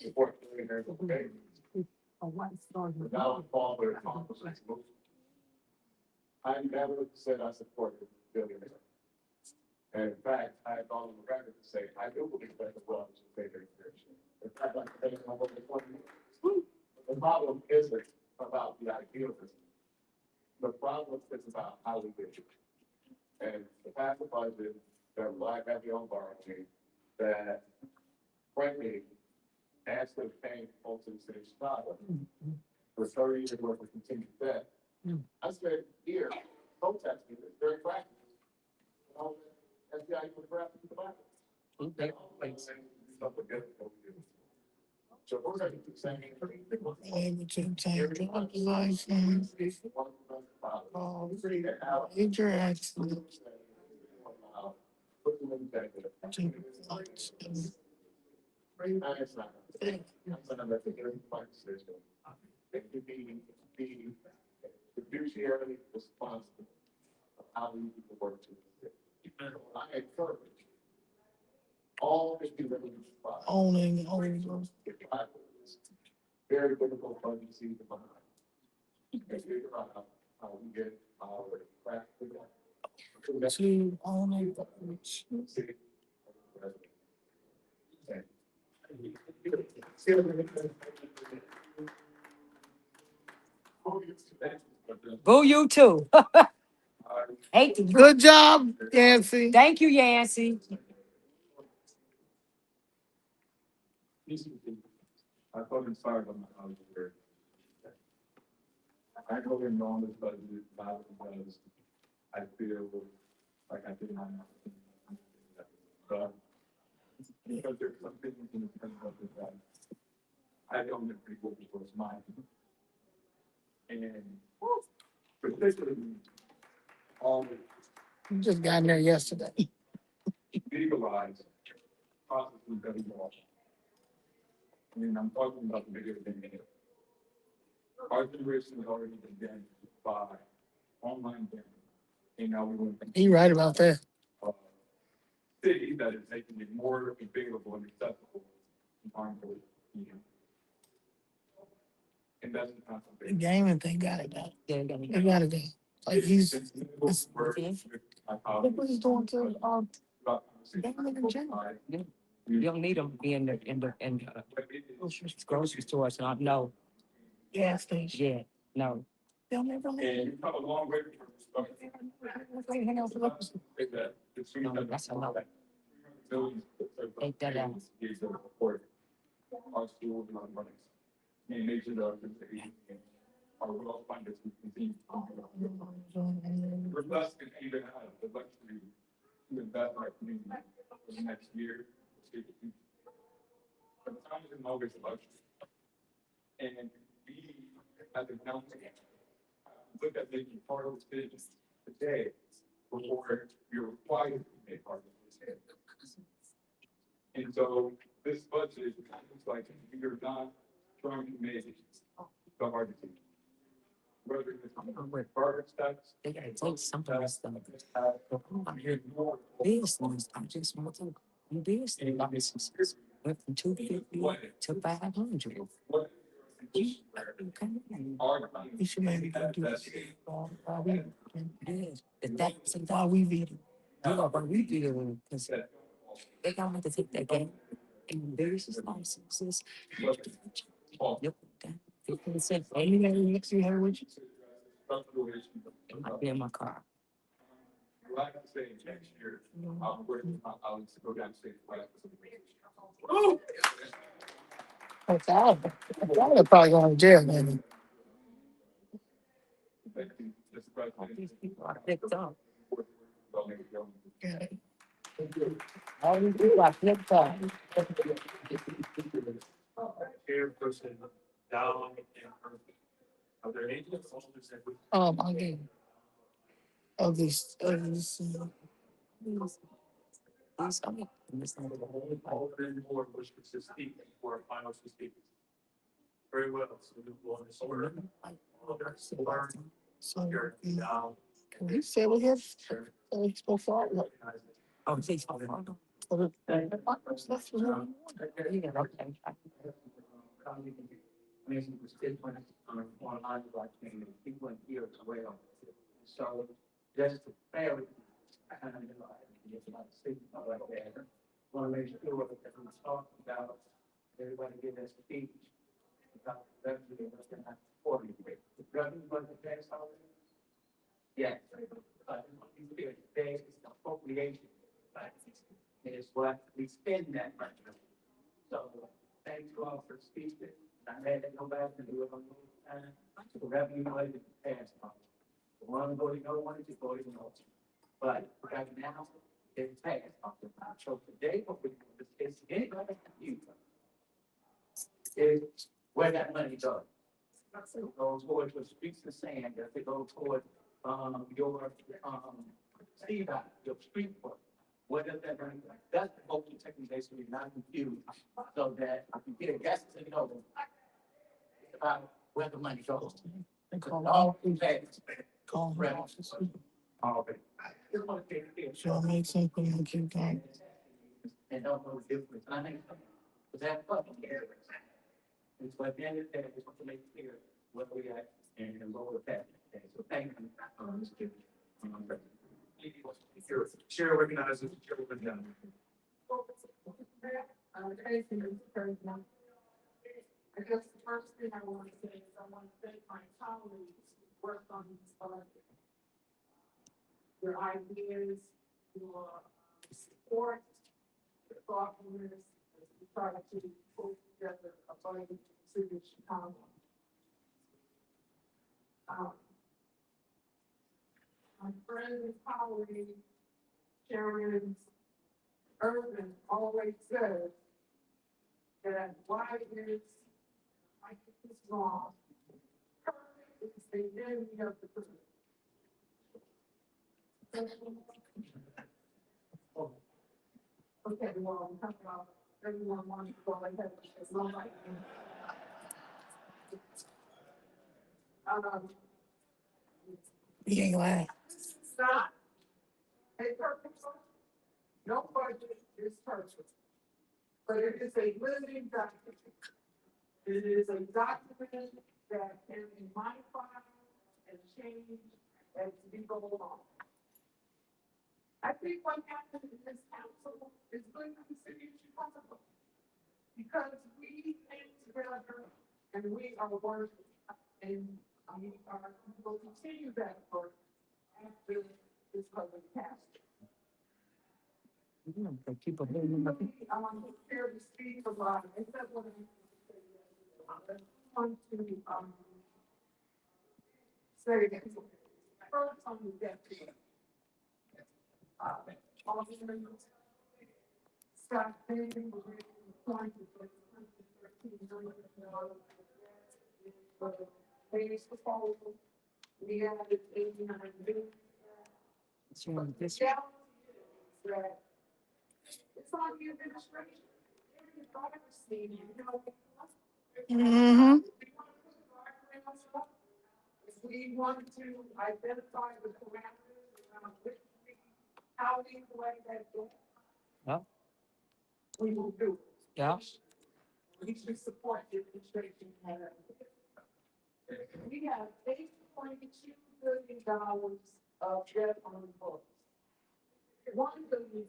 support billionaires of the without father accomplishments. I never said I supported billionaires. And in fact, I have gone on the record to say, I do believe that the world should pay their fair share. In fact, I can say my over 20 years. The problem isn't about the idealism. The problem is about how we get it. And the past budget that relied heavily on borrowing, that frankly, adds to the pain folks in the city of Chicago. For 30 years worth of continued debt. I spent years protesting this very practice. FBI was drafting the Bible. Okay. So we're going to keep saying. Able to obtain driver's license. Major accidents. It could be fiduciarily responsible of how we do the work to the city. I encourage all the people Owning. very difficult budget season behind. And figure out how we get our practical. To owning. Boo you too. Hate to. Good job, Yancy. Thank you, Yancy. I thought it started on my house here. I go in on this budget not because I feel like I did not know. But because there's some things in the terms of this that I don't think people was mine. And particularly all the You just got in there yesterday. legalized processes that we watch. I mean, I'm talking about the bigger thing. Our generation has already been damaged by online gambling. And now we want He right about that. a city that is making it more available and accessible and harmful. And that's not The something. gaming thing got it done. Yeah, you got me. They got it done. Like he's It's look what he's doing to gaming in general. You don't need them in the grocery stores, and I know. Gas station. Yeah, no. They'll never And leave. you come a long way from this. They hang out for us. No, that's a lot. Take that out. Our schools and our money. And make sure that our well funded to continue. We're blessed to even have the luxury to invest in our community for the next year. But time isn't always a luxury. And we, as a council, look at making part of this business today before you're required to make part of this. And so this budget looks like you're not trying to make the hard decision. Whether it's garbage tax. They gotta take something of this stuff. Business, I just want to, business licenses went from 250 to 500. We should maybe go do this. While we, Yes, but that's while we video. yeah, but we do because they gonna have to take that game and business licenses. Yep, 50%. And you never next to her with you. It might be in my car. Like to say next year, I'll go downstate. They're probably going to jail, man. These people are picked up. Yeah. All these people are picked up. Chairperson down and are there any officers that would Again. Of these, These, I mean, this number the whole open or wish to speak for a final speak? Very well, so we will on this order. so, You're down. can we say we have, he's supposed to follow? oh, please, hold on. That's what Yeah, okay. Amazing constituents online, like people in here as well. So just to clarify, I don't know, I think it's not speaking like that. Want to make sure that we're talking about, everybody give their speech about revenue, what's going to happen for you. The revenue budget tax already? Yes. There's appropriation, is what we spend that money. So thank you all for speaking. I had to go back and do it on the revenue budget passed on. The one voting no, one is voting no. But right now, it's passed on. So today, what we do is anybody confused is where that money goes. It goes towards the streets of sand, does it go toward your CDOT, your street work? What does that money go? That's the vote to take basically not confused, so that if you get a guess, you know, it's about where the money goes. All impacts. Call him. All right. Just want to take it. Sure, make something and keep going. And don't know the difference. I think, but that fucking cares. It's like the end of the day, I just want to make it clear what we at and what we're at. So thank you. Chair recognizes Chairwoman Young. I guess the first thing I want to say is I want to thank my colleagues who worked on this budget. Your ideas, your support, your thoughtfulness, as we try to pull together a budget in the city of Chicago. My friend and colleague, Sharon Irvin, always says that why is I get this wrong? Perfect is the enemy of the good. Okay, well, I'm talking about everyone wants to go ahead and say, well, like, He ain't lying. This is not a perfect budget. No budget is perfect. But it is a living document. It is a document that can be modified and changed as we go along. I think what happened in this council is good for the city of Chicago. Because we came together and we are working and we will continue that work after this public passage. People Here to speak a lot, I said what I want to, say again. First on the debt. Scott Payne, we're trying to put $113 million. Base proposal, we added 89 million. But the reality is that it's on the administration. Every driver's seat, you know. Mm-hmm. If we want to identify the parameters around which we, how we collect that debt. Yeah. We will do it. Yeah. We should support the administration. We have $8.2 billion of debt on the books. $1 billion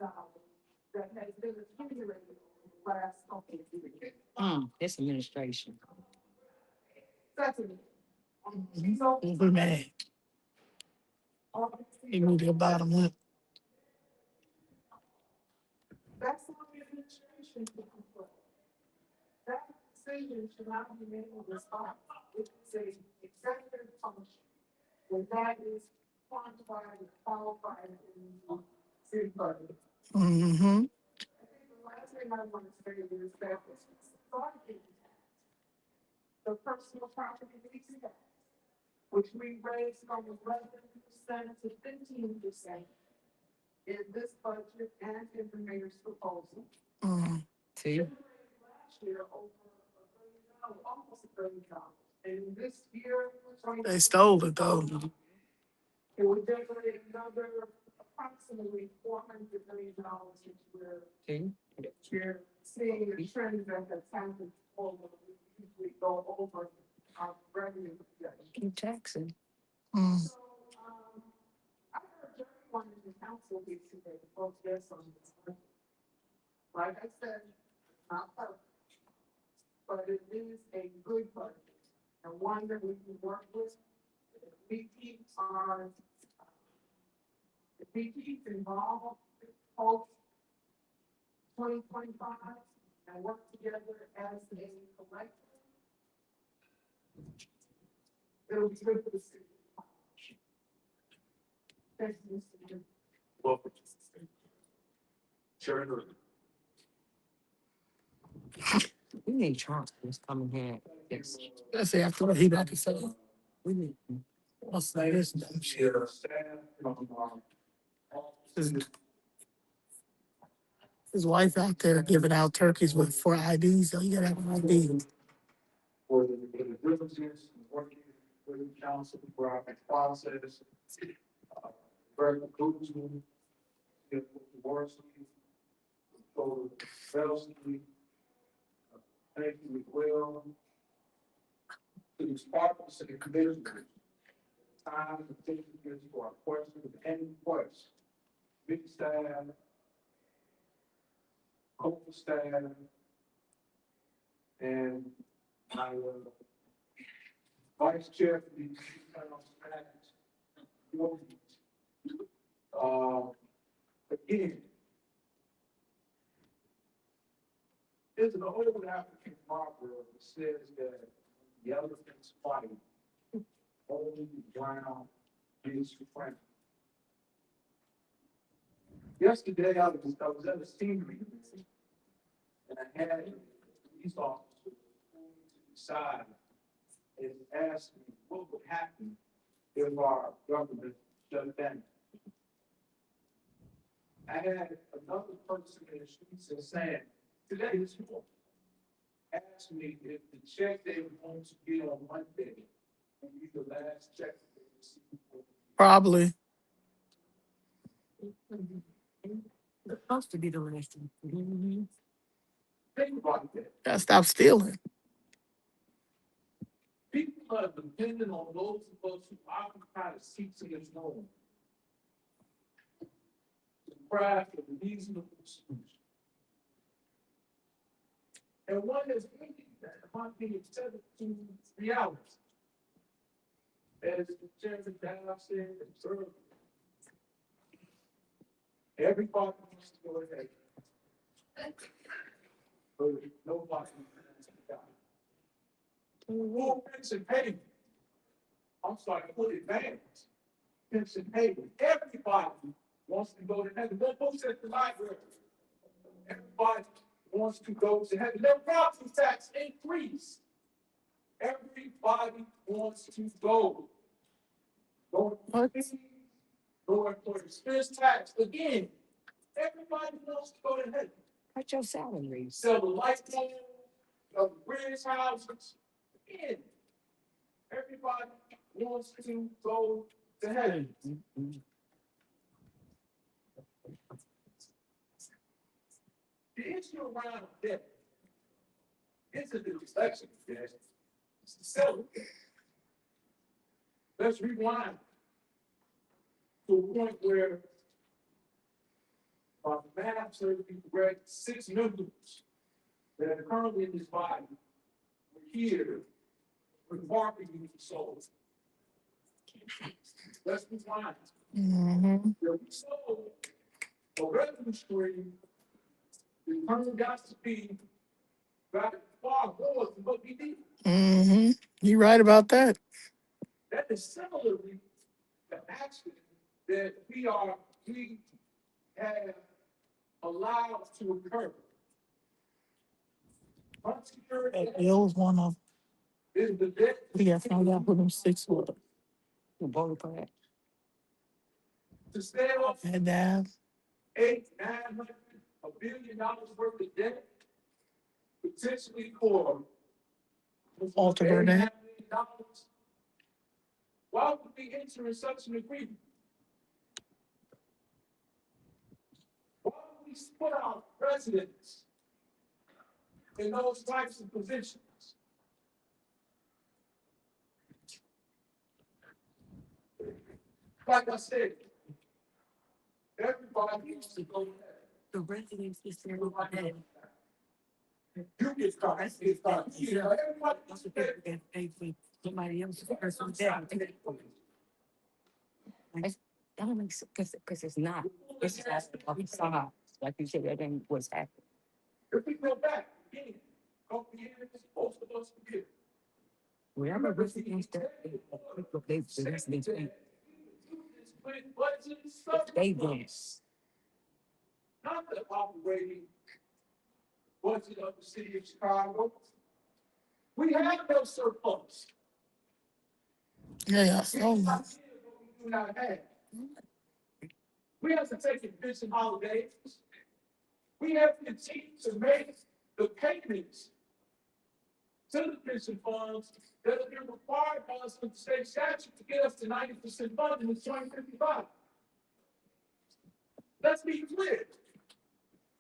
that has been accumulated in the last couple of years. This administration. Secondly, We mad. He moved to the bottom left. that's not the administration to control. That decision should not be made on the spot. It's a executive function. When that is quantified and qualified in the city budget. Mm-hmm. I think the last thing I want to say is that this is starting the personal property lease tax, which we raised from 11% to 15% in this budget and in the mayor's proposal. See? Last year, over $1 billion, almost $1 billion. And this year, They stole it though. it would generate another approximately $400 million, which See? we're seeing a trend that has happened over, we usually go over our revenue. Keep taxing. Mm. So, I heard everyone in the council here today, folks, yes, on this one. Like I said, not perfect, but it is a good budget and one that we can work with. We keep our, we keep involved, post 2025 and work together as a collective. It'll be good for the city. Thank you, Mr. Welcome. Chairman. We need Trump to come in here. Yes. Let's say after what he about to say. We need. I'll say this dumb shit. His wife out there giving out turkeys with 4 IDs, so you gotta have an ID. For the diligence and working with the council throughout the process. Very conclusion. The Worsley. So, Belsky. Thank you as well. To the departments and the commissioners. Time and attention for our questions and requests. Big staff. Coastal staff. And my vice chair for the again, there's an old African proverb that says that the elephant's fight only ground is friend. Yesterday, I was at a scenery and I had a police officer to the side and asked me what would happen if our government shut down. I had another person in the streets and saying, today this morning, asked me if the check they were going to get on Monday And these are the last checks they received for the year. Probably. Supposed to be doing this. Think about that. Gotta stop stealing. People are dependent on those of us who occupy the seats in this room to craft a reasonable solution. And one is thinking that might be accepted to reality. As the chairman downstairs observed, everybody wants to go ahead. But nobody wants to die. Full pension payment. I'm sorry, full advance pension payment. Everybody wants to go to heaven. No folks at the library. Everybody wants to go to heaven. Their property tax increase. Everybody wants to go. Go What? for expense tax again. Everybody wants to go to heaven. Cut your salary. Sell the light bulb, the bridge houses. Again, everybody wants to go to heaven. The issue around death isn't the reflection of death, it's the self. Let's rewind to a point where the math surgery correct 6 members that are currently in this body were here remarking you for souls. Let's rewind. Mm-hmm. We sold a revenue stream. The return got to be about far more than what we did. Mm-hmm. You right about that. That is similarly the action that we have allowed to occur. Unsecured That bill was one of is the debt. we got found out who them 6 was. You voted for that. To stay off Had to have. $800, $900, $1 billion worth of debt, potentially for Alter her $8.5 debt. million. Why would we enter in such an agreement? Why would we put our presidents in those types of positions? Like I said, everybody needs to go there. The residents is there. You get caught, I get caught. You know, everybody needs to pay. Get paid for somebody else's personal debt. That don't make sense, because it's not. It's just a facade. Like you said, that ain't what's happening. If we go back, again, comprehend, most of us forget. Wherever residents that they residents pay, they win. Not the operating budget of the city of Chicago. We have no surplus. Yeah, so We do not have. We have to take vacation holidays. We have to continue to make the payments to the pension funds that have been required by us with the state statute to get us to 90% funding in 2055. Let's be clear.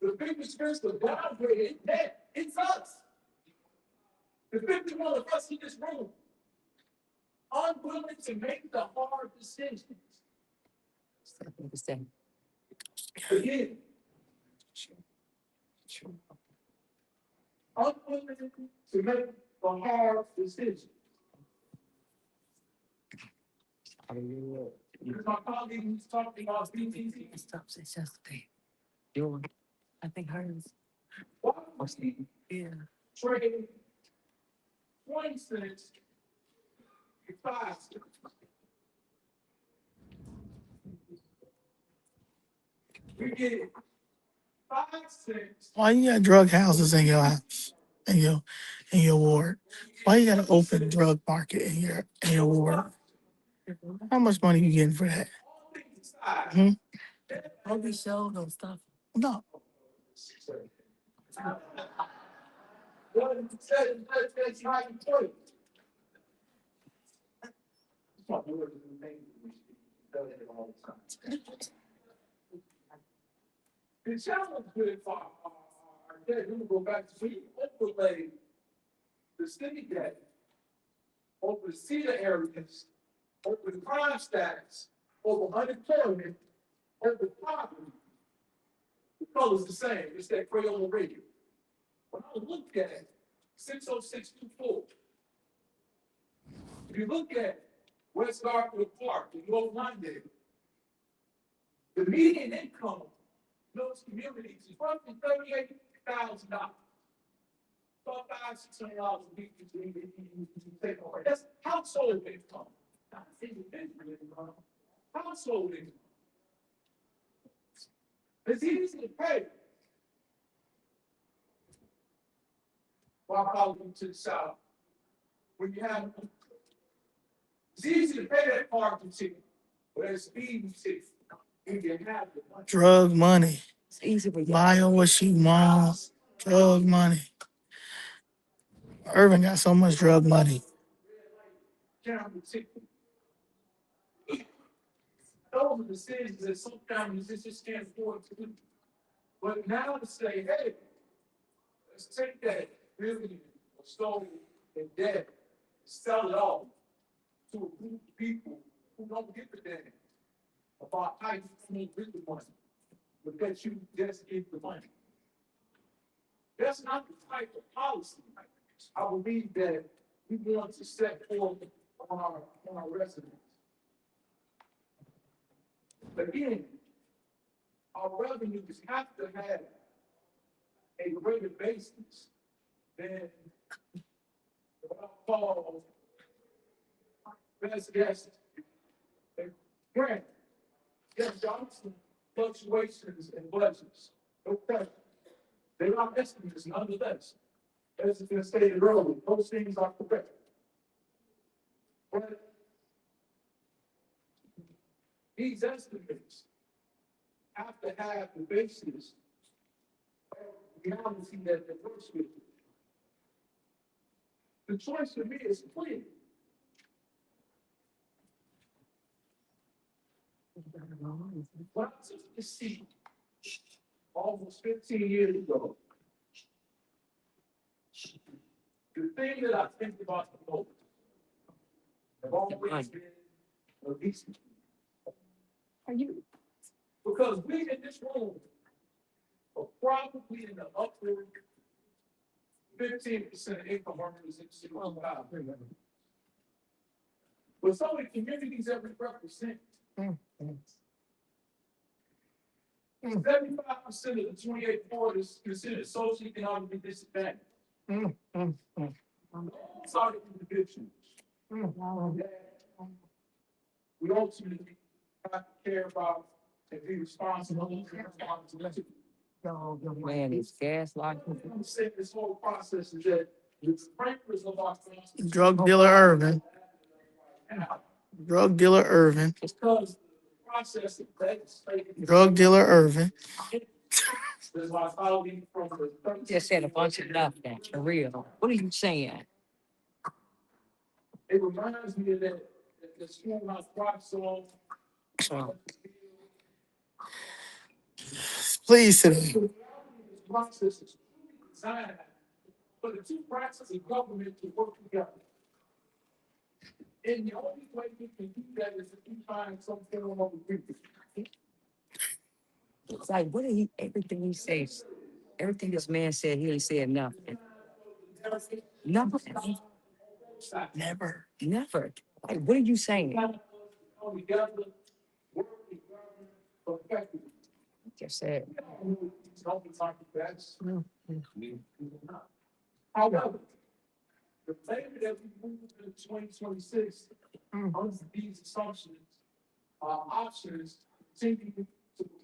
The biggest risk of downgrading debt, it's us. The 51 of us in this room, unwilling to make the hard decisions. Again, unwilling to make the hard decisions. Because my colleague was talking about BTC. It stops at Chesapeake. Yours. I think hers. Why would we Yeah. trade 20 cents for 5 cents? We get 5 cents. why you got drug houses in your house, in your ward? Why you got an open drug market in your ward? How much money you getting for that? All things aside, Hmm? All these shows and stuff. No. what it says, that's how you put it. My word is the name of which he does it all the time. The challenge with our debt, we go back to, we overlay the city debt over the cedar areas, over the crime stats, over unemployment, over poverty. The color's the same, it's that Crayola radio. When I look at 60624, if you look at West Garfield Park in North London, the median income in those communities is roughly $38,000. About $500-600 a week you take over. That's household income, not individual income. Household income. It's easy to pay. While following to the south, when you have, it's easy to pay that parking ticket, but it's speeding ticket. When you have the money. Drug money. It's easy for you. Buy her what she wants. Drug money. Irvin got so much drug money. County ticket. Those are decisions that sometimes you just can't afford to do. But now to say, hey, let's take that billion or so in debt, sell it off to a group of people who don't give a damn about how you need with the money, but that you just give the money. That's not the type of policy I believe that we want to set forth on our residents. Again, our revenues have to have a greater basis than what I call best guess. Granted, yes, Johnson fluctuations in budgets, no question. They are estimates nonetheless. As has been stated earlier, those things are correct. But these estimates have to have the basis of reality that they works with. The choice for me is clear. When I took the seat almost 15 years ago, the thing that I think about the most have always been obesity. Are you? Because we in this room are probably in the upper 15% income earners in the world. But some of the communities that we represent, 75% of the 28 ward is considered socioeconomically disadvantaged. Those are the individuals that we ultimately have to care about and be responsible to. Man, it's gaslighting. I'm saying this whole process is that the frankers of our constitution. Drug dealer Irvin. Drug dealer Irvin. Because the process of legislating. Drug dealer Irvin. There's my colleague from the. Just said a bunch of nothing, for real. What are you saying? It reminds me of that the schoolhouse rock song. Please today. The process is designed for the two branches of government to work together. And the only way we can do that is if we find some form of agreement. It's like, what did he, everything he says, everything this man said, he ain't said nothing. Nothing. Never. Never. Like, what are you saying? Together, work together, effectively. Just said. However, the later that we move into 2026, under these assumptions, our options continue to.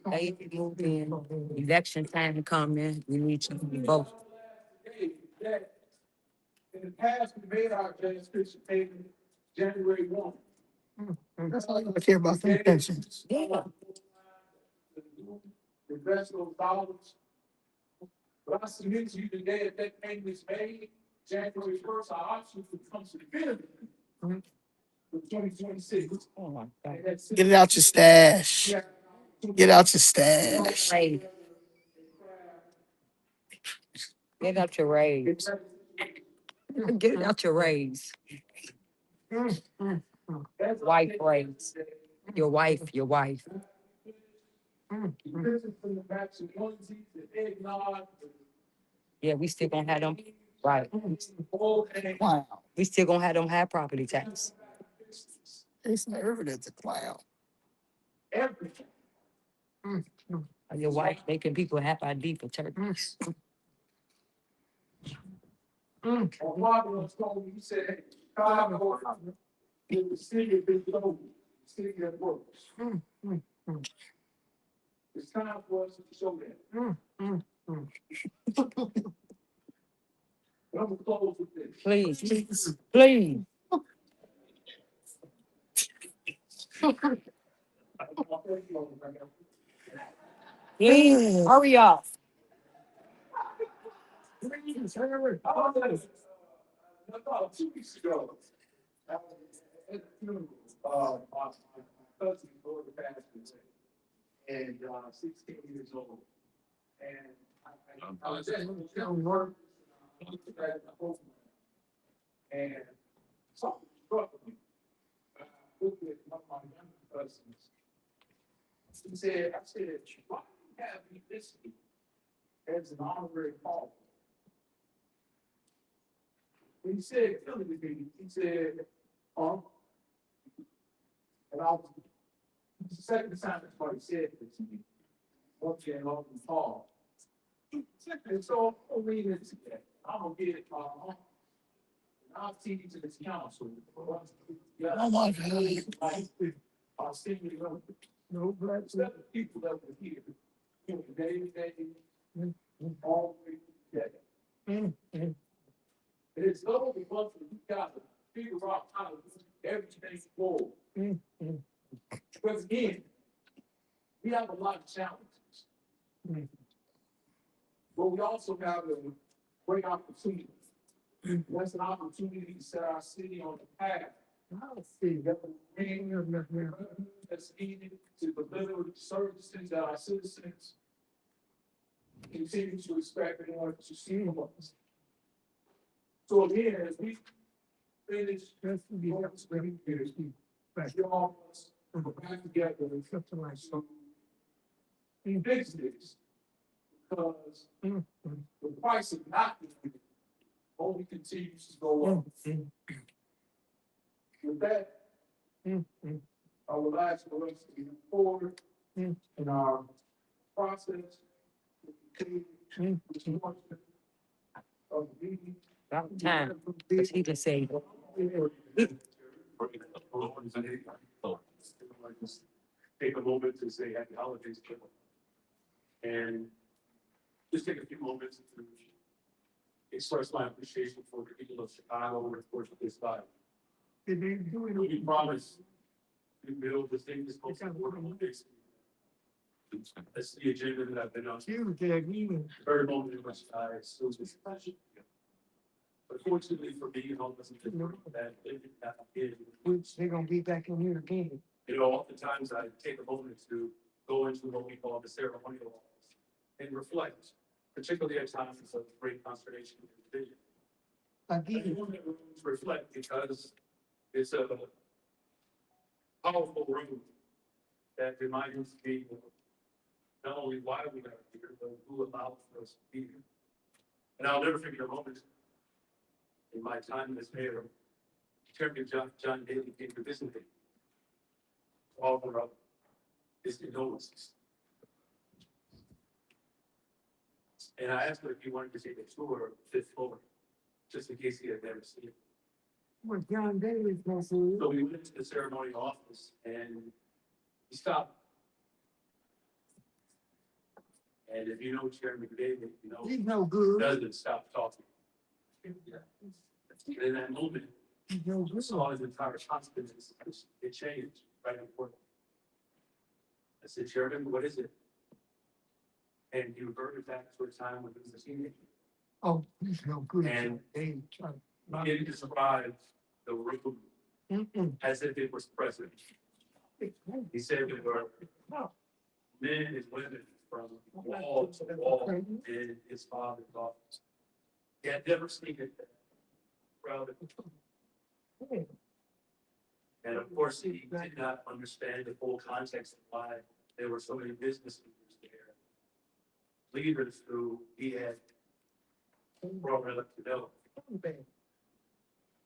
They moved in, election time coming, we need to vote. That in the past, we made our jurisdiction payment January 1. That's all I care about, the pensions. Yeah. The rest of those dollars. But I submit to you today, if that payment is made January 1st, our options would come to the benefit. for 2026. Oh my God. Get it out your stash. Get out your stash. Hey, get out your raise. Get out your raise. Wife raise. Your wife. Yeah, we still gonna have them. Right. Wow. We still gonna have them high property tax. It's never that's a clown. Everything. Your wife making people have ID for turkeys. My father was told me, he said, Chicago is the city of big gold, the city that works. It's time for us to show that. But I'm gonna close with this. Please, please. Please, hurry up. About 2 weeks ago, I was at the funeral, my cousin, Lord passed away, and 16 years old. And I was at work, and something struck me. I looked at one of my younger cousins. He said, I said, why do you have me listed as an honorary Paul? He said, he said, and I was, it's the second time somebody said this to me. Once again, Uncle Paul. And so I'll read it today. I'm gonna get it, and I'll see you to this council. Yeah, Oh my God. I'll see you, no, black people that were here. Day, all day. It is so because we got to figure out how to do everything forward. Because again, we have a lot of challenges. But we also have a great opportunity. That's an opportunity to set our city on the path. That's needed to deliver services that our citizens continue to expect and want to see from us. So again, as we finish, y'all back together and some fix this. Because the price of not doing it only continues to go up. With that, I would ask for us to move forward in our process. Of the meeting. About time. Cause he just said, Take a moment to say happy holidays, Joe. And just take a few moments to express my appreciation for the people of Chicago over the course of this time. We promise to build the thing that's most important in this. That's the agenda that I've been on. Very moment in which I still was passionate. But fortunately for me, wasn't that They're gonna be back in here again. Oftentimes I take a moment to go into what we call the ceremonial office and reflect, particularly at times of great consternation and division. Again, Reflect because it's a powerful room that reminds me of not only why we are here, but who allowed us to be here. And I'll never forget a moment in my time as mayor. Chairman John Daly came to visit me. Offer up his condolences. And I asked him if he wanted to take a tour of the fifth floor, just in case he had never seen it. what John Daly's gonna say. So we went to the ceremonial office and he stopped. And if you know Chairman Daly, you know, He's no he good. doesn't stop talking. And in that moment, He's no I good. saw his entire confidence, it changed right before. I said, Chairman, what is it? And he reverted back to a time when he was a teenager. Oh, he's no good. And They try to- He didn't describe the room as if it was present. He said there were men and women from wall to wall in his father's office. He had never seen it that crowded. And of course, he did not understand the full context of why there were so many business leaders there. Leaders who he had brought up to know.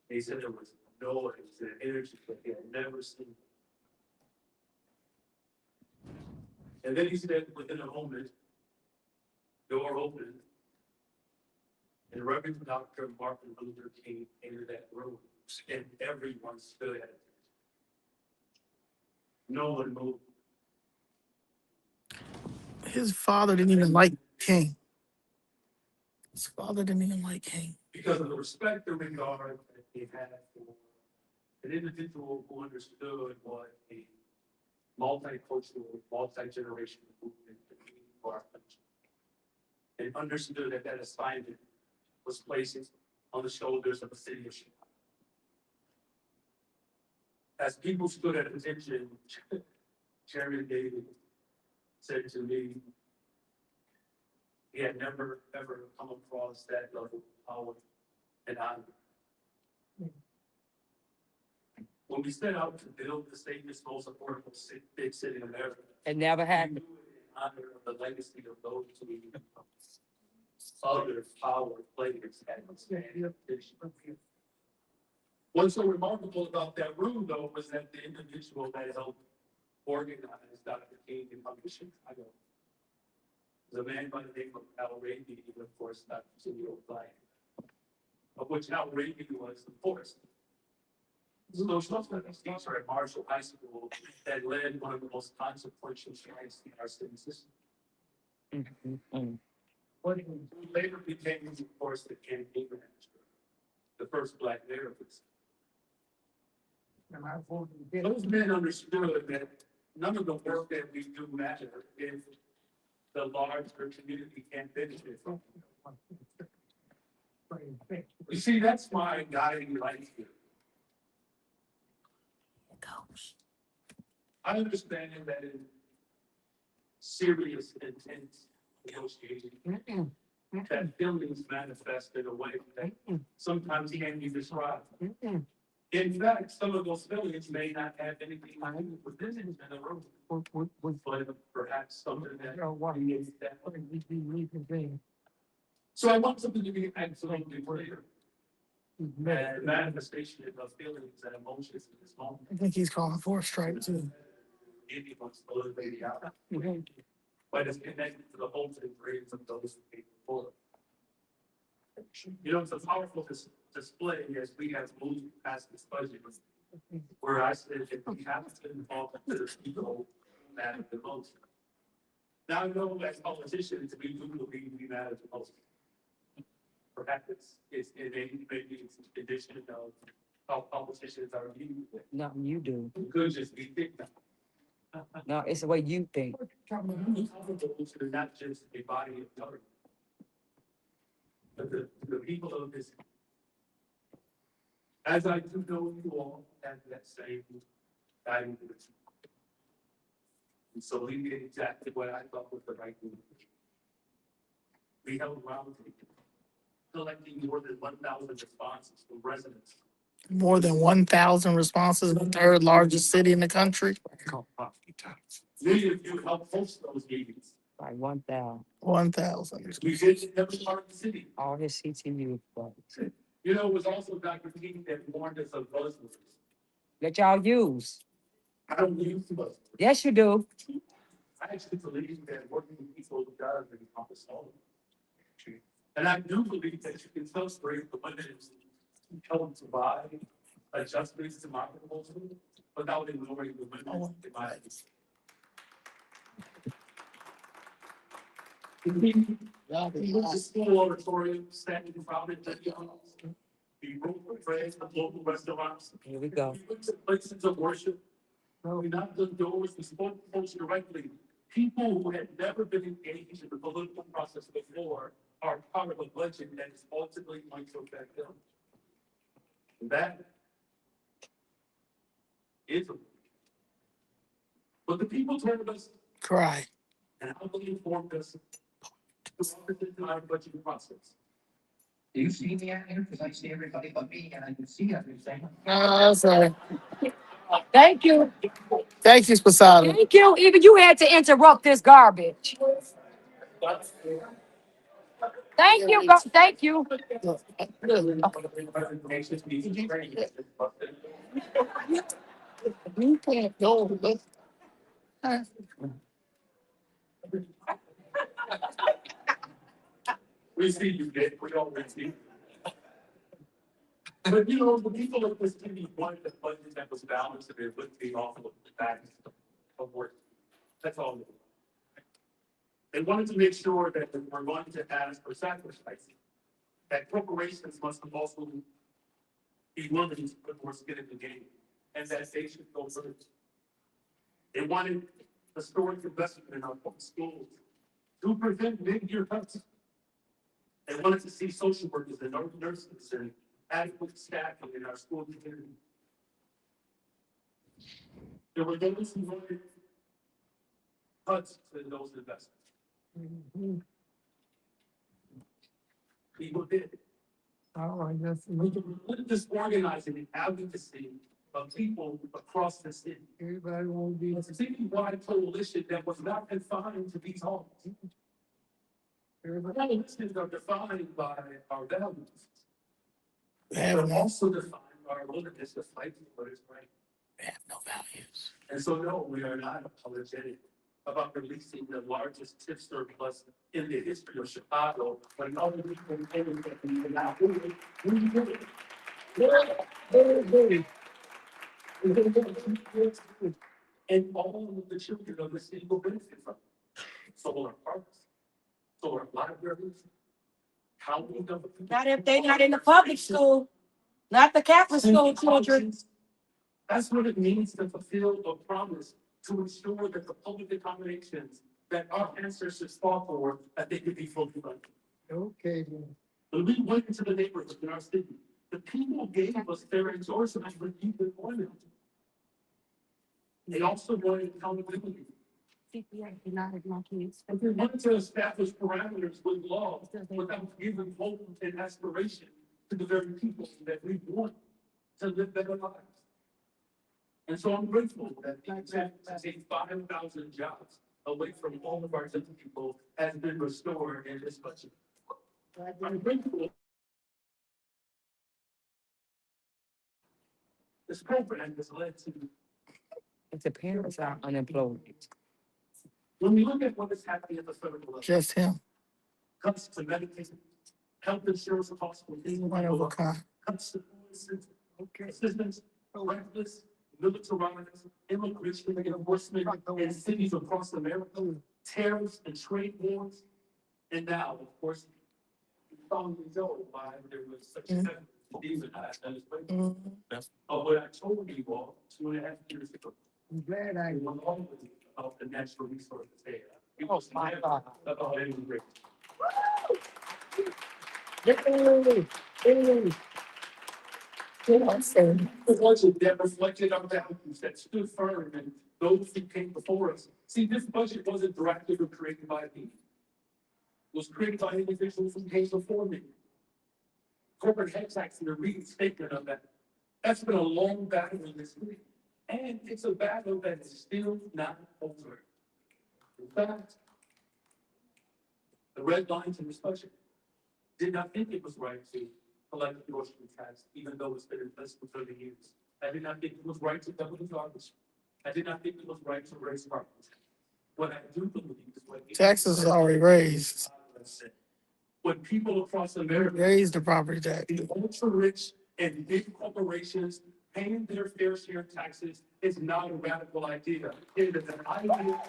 He said there was noise and energy that he had never seen. And then he said within a moment, door opened, and Reverend Dr. Martin Luther King entered that room, and everyone stood at it. No one moved. His father didn't even like King. His father didn't even like King. Because of the respect and regard that he had for an individual who understood what a multicultural, multi-generational movement could mean for our country. And understood that that assignment was placed on the shoulders of the city of Chicago. As people stood at attention, Chairman David said to me, he had never, ever come across that level of power and honor. When we set out to build the safest, most affordable big city in America, It never we happened. do it in honor of the legacy of those who other power players had expanded. What's so remarkable about that room, though, was that the individual that helped organize Dr. King and come to Chicago was a man by the name of Al Raby, and of course, Dr. Jimmy O'Brien, of which Al Raby was, of course, social studies teacher at Marshall High School that led one of the most consequential strikes in our city system. What who later became, of course, the campaign manager, the first Black therapist. Those men understood that none of the work that we do matter if the larger community can't benefit from it. You see, that's my guiding light here. I understand that in serious, intense negotiating, that feelings manifest in a way that sometimes can't be described. In fact, some of those feelings may not have anything to do with this in the room, but perhaps something that creates that. So I want something to be absolutely clear. That manifestation of feelings and emotions in this moment. I think he's calling for a strike too. Anyone's motivated out. But it's connected to the hopes and dreams of those who came before. You know, it's a powerful display as we have moved past this budget, where I said that we have to involve the people who matter the most. Now, I know as politicians, we do believe we matter the most. Perhaps it's maybe it's a condition of how politicians are viewed. No, you do. It could just be thick now. No, it's the way you think. They're not just a body of government, but the people of this. As I do know you all have that same guiding. And so we did exactly what I thought was the right move. We held roundtable, collecting more than 1,000 responses from residents. More than 1,000 responses, the third largest city in the country. Many of you helped host those meetings. By 1,000. 1,000. We did in every part of the city. All his CTU. You know, it was also Dr. King that warned us of buzzwords. That y'all use. I don't use buzzwords. Yes, you do. I actually believe that working with people does encompass all of them. And I do believe that you can celebrate the women who help to buy adjustments to market proposal without ignoring the women in my life. The school auditorium, standing crowded, the room for friends, the local restaurants. Here we go. We went to places of worship. We knocked on doors, we spoke to folks directly. People who had never been engaged in the political process before are part of a budget that is ultimately going to affect them. That is a war. But the people told us, Cry. and how they informed us throughout the entire budget process. Do you see me out here? Because I see everybody but me and I can see everything. No, sorry. Thank you. Thank you, Spasada. Thank you. Even you had to interrupt this garbage. Thank you. Thank you. You can't go. We see you, Dick. We all see you. But you know, the people of this city wanted a budget that was balanced and it wouldn't be off of the backs of work. That's all. They wanted to make sure that if we're going to ask for sacrifices, that corporations must also be willing to put more skin in the game, and that they should go first. They wanted historic investment in our public schools to prevent mid-year cuts. They wanted to see social workers and nurses and adequate staffing in our school community. There were those who wanted cuts to those investments. People did. Oh, I guess. We can put this organizing and advocacy of people across the city. Everybody won't be. A citywide coalition that was not confined to these homes. Coalitions are defined by our values. They're also defined by our willingness to fight for what is right. They have no values. And so, no, we are not apologetic about releasing the largest tip surplus in the history of Chicago when other people came that we did not do it. We did it. And all of the children of the city will benefit from it. Solar parks, solar libraries, county government. Not if they're not in the public school, not the Catholic school children. That's what it means to fulfill a promise, to ensure that the public accommodations that our ancestors fought for, that they could be fully funded. Okay. When we went into the neighborhoods in our city, the people gave us their endorsement for youth employment. They also wanted accountability. And we wanted to establish parameters with law without giving hope and aspiration to the very people that we want to live better lives. And so I'm grateful that the attempt to take 5,000 jobs away from all of our young people has been restored in this budget. I'm grateful. This program has led to, If the parents are unemployed. when we look at what is happening at the federal level, Just him. cuts to Medicaid, health insurance costs, He's one of a kind. cuts to food assistance, reckless, militarized, immigration enforcement in cities across America, tariffs and trade wars. And now, of course, we finally know why there was such a even of what I told you all 2.5 years ago. I'm glad I. It was always about the natural resources there. It Oh, was my never God. about immigration. The budget that reflected our values, that stood firm, and those who came before us. See, this budget wasn't drafted or created by me. It was created by individuals who came before me. Corporate head tax and the reinstatement of that. That's been a long battle in this city. And it's a battle that is still not over. In fact, the red lines in this budget did not think it was right to collect the grocery tax, even though it's been in place for 30 years. I did not think it was right to double the garbage. I did not think it was right to raise property. What I do believe is what Taxes are already raised. when people across America, Raise the property tax. the ultra rich and big corporations paying their fair share of taxes is not a radical idea. It is an idea.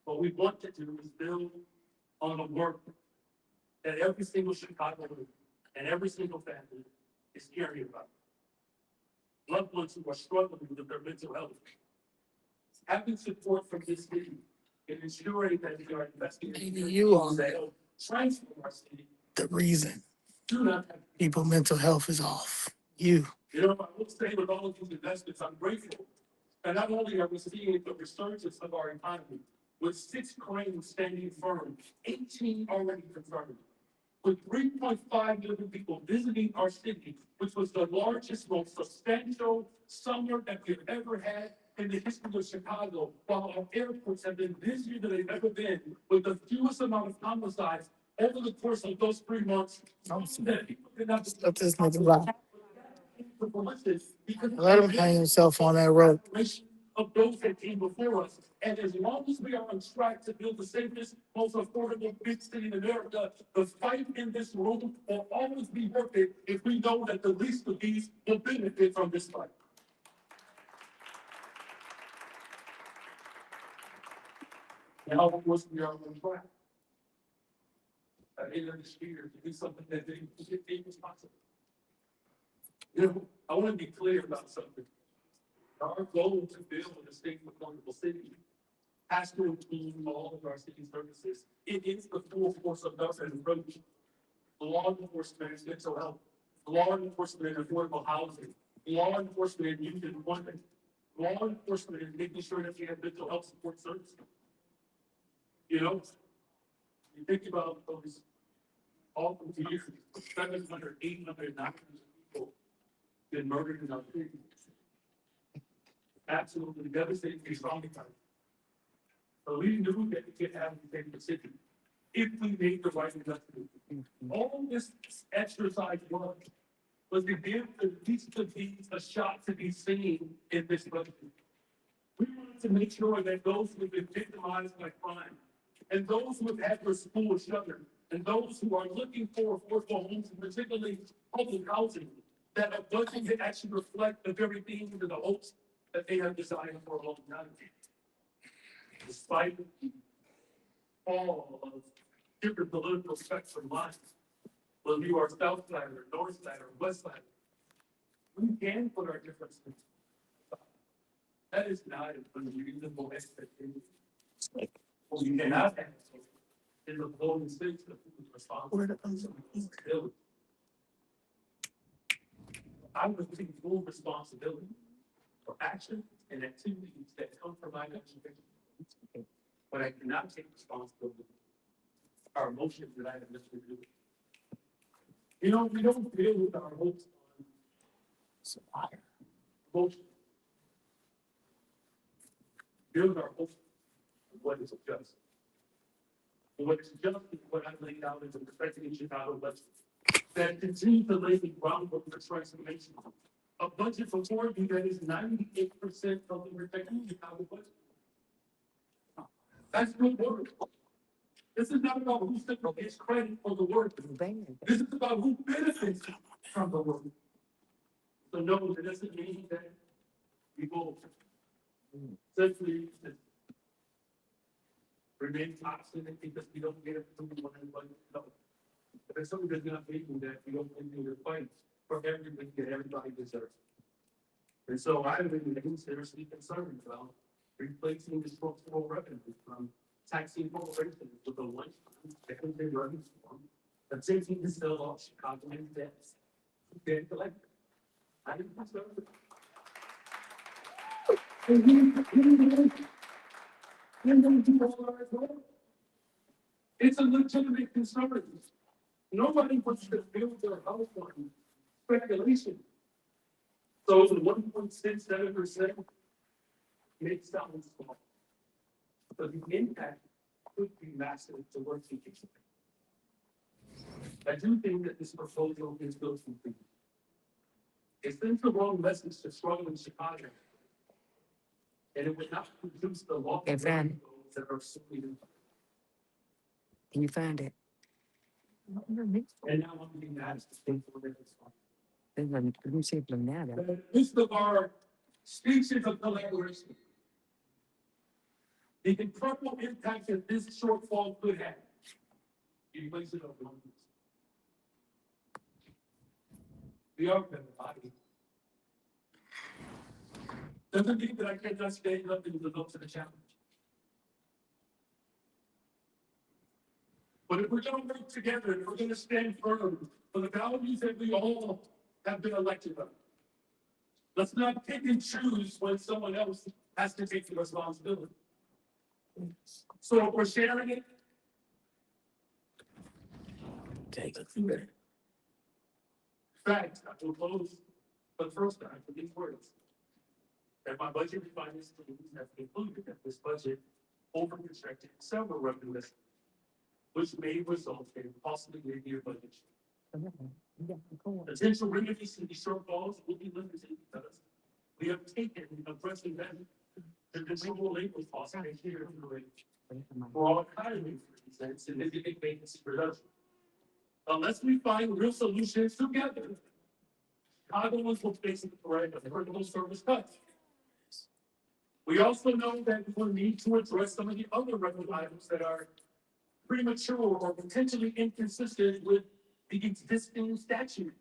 What we want to do is build on the work that every single Chicagoan and every single family is caring about. Loved ones who are struggling with their mental health. Having support from this city and ensuring that we are investing in Maybe you are that will transform our city. the reason Do not have. people mental health is off. You. You know, I will say with all of these investments, I'm grateful. And not only are we seeing the resurgence of our economy, with 6 cranes standing firm, 18 already confirmed, with 3.5 million people visiting our city, which was the largest, most substantial summer that we've ever had in the history of Chicago, while our airports have been busier than they've ever been, with the fewest amount of homicides over the course of those 3 months. That people did not. Let this nigga lie. Let him hang himself on that rope. Of those that came before us. And as long as we are on track to build the safest, most affordable big city in America, the fight in this room will always be worth it if we know that the least of these will benefit from this fight. Now, of course, we are on track. At the end of this year, to do something that they was possible. You know, I want to be clear about something. Our goal to build a safe, affordable city has to include all of our city services. It is the full force of government approach. Law enforcement, mental health, law enforcement, affordable housing, law enforcement, youth employment, law enforcement, and making sure that we have mental health support services. You know, you think about those all those years, 700, 800, 900 people been murdered in our city. Absolutely devastating, strong time. But we knew that we could have the same decision if we made the right investment. All this exercise was to give the least of these a shot to be seen in this budget. We wanted to make sure that those who have been victimized by crime, and those who have had their schools shuttered, and those who are looking for affordable homes, and particularly public housing, that a budget can actually reflect the very things and the hopes that they have designed for a long time. Despite all of different political spectrum lines, whether you are South Side or North Side or West Side, we can put our differences aside. That is not an unreasonable expectation. What we cannot have is a voting states that who is responsible. I would take full responsibility for actions and activities that come from my education. But I cannot take responsibility for our emotions that I have misreviewed. You know, we don't deal with our hopes on emotion. We deal with our hopes on what is just. And what is just is what I laid out as a perspective in Chicago budget that continues to lay the groundwork for transformation. A budget for you that is 98% of the protecting Chicago budget. That's good work. This is not about who gets credit for the work. This is about who benefits from the work. So no, it doesn't mean that we will essentially remain obstinate because we don't get everything we want to no. But there's something that's not making that we don't continue to fight for everything that everybody deserves. And so I've been seriously concerned about replacing the structural revenue from taxing corporations with a one-time secondary revenue form that's taking to sell off Chicagoans' debts. Debt collector. I'm concerned. It's a legitimate concern. Nobody wants to build their house on speculation. So the 1.67% makes sound small. But the impact could be massive to working people. I do think that this proposal is built for people. It sends the wrong message to struggling Chicago. And it would not produce the law that are so needed. Can you find it? And now I'm being asked to think for this. Let me see if I'm now. The list of our speeches of collaboration. The incredible impact that this shortfall could have. You place it over. We are better body. Doesn't mean that I cannot stand up and live up to the challenge. But if we're gonna work together, and we're gonna stand firm for the values that we all have been elected on, let's not pick and choose when someone else has to take the responsibility. So if we're sharing it, take it. In fact, I will close for the first time with these words. That my budget and finance teams have concluded that this budget over-projected several revenue estimates, which may result in possibly mid-year budget. Potential remedies to these shortfalls will be limited because we have taken aggressive measures to control labor costs and adhere to a broad hiring freeze and significant vacancy reduction. Unless we find real solutions together, Chicagoans will face the threat of critical service cuts. We also know that we will need to address some of the other revenue items that are premature or potentially inconsistent with the existing statute.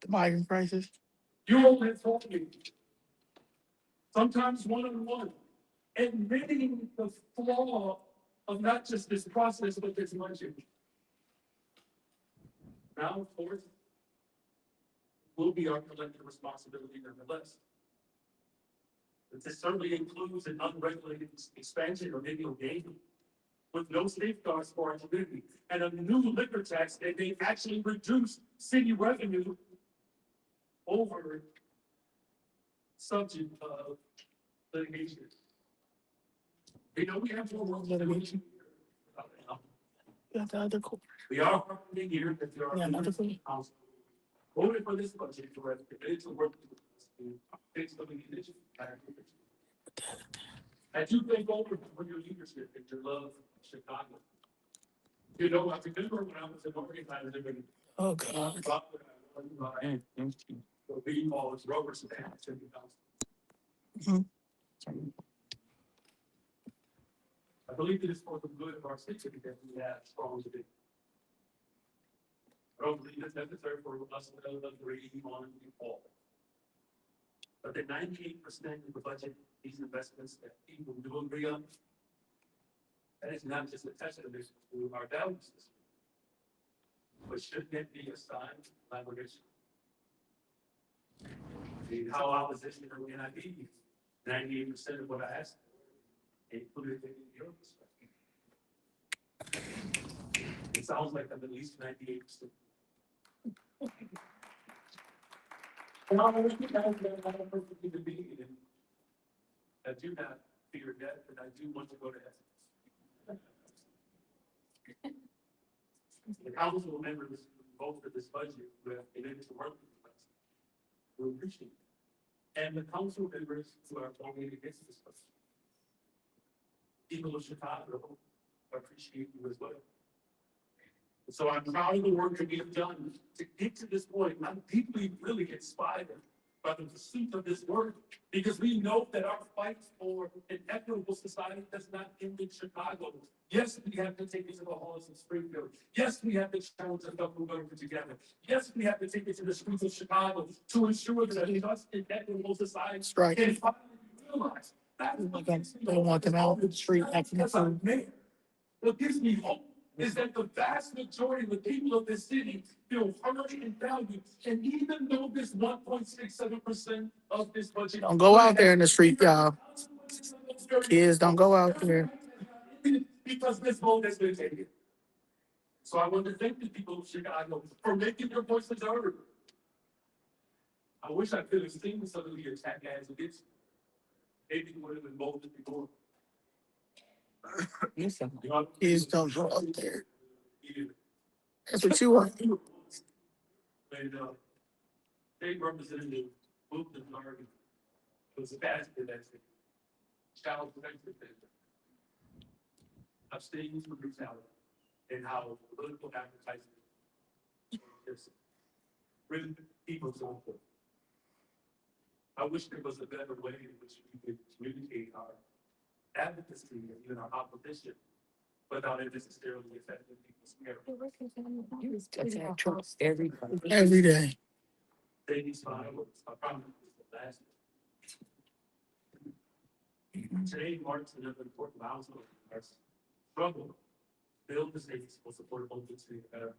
The migrant crisis. You all have told me, sometimes one-on-one, admitting the flaw of not just this process, but this budget. Now, of course, will be our collective responsibility nonetheless. But this certainly includes an unregulated expansion of illegal gaming with no safeguards for our community and a new liquor tax that they actually reduce city revenue over subject of litigation. You know, we have more work to do. You have the other cool. We are working here that there are Yeah, another members of the council voted for this budget to have committed to work with us to fix some of these issues. I do thank all for your leadership and your love for Chicago. You know, I remember when I was an organizer and Oh, God. what we call as rubber stamps in the council. Mhm. I believe it is for the good of our city that we have strong today. I don't believe it's necessary for us to agree on the fall. But the 98% of the budget, these investments that people do agree on, that is not just a testament to our value system, but should that be a sign of collaboration? How opposition or may not be 98% of what I asked, included in your perspective. It sounds like I'm at least 98%. And I recognize that I'm not a perfect human being, and I do not fear death, and I do want to go to heaven. The council members who voted for this budget who have been able to work with us, we appreciate it. And the council members who are voting against this budget, people of Chicago appreciate you as well. So I'm proud of the work that we have done to get to this point. I'm deeply, really inspired by the pursuit of this work because we know that our fight for an equitable society does not end in Chicago. Yes, we have to take it to the halls of Springfield. Yes, we have to challenge the federal government together. Yes, we have to take it to the streets of Chicago to ensure that a just and equitable society Strike. can finally realize that They want them out in the street acting a fool. what gives me hope is that the vast majority of the people of this city feel heard and valued. And even though this 1.67% of this budget. Don't go out there in the street, y'all. Kids, don't go out there. Because this vote has been taken. So I want to thank the people of Chicago for making their voices heard. I wish I could have seen some of the attack ads against me. Maybe it would have been both before. Kids don't go out there. That's what you want. When state representative moved the target, it was faster than child protection. Abstaining from brutality and how political advertising is bring people to the fore. I wish there was a better way in which we could communicate our advocacy and even our opposition without it necessarily affecting people's care. Attack Trump Every day. Ladies, fireworks, I promise this is the last. Today marks another important milestone in our struggle build the states will support both the city better.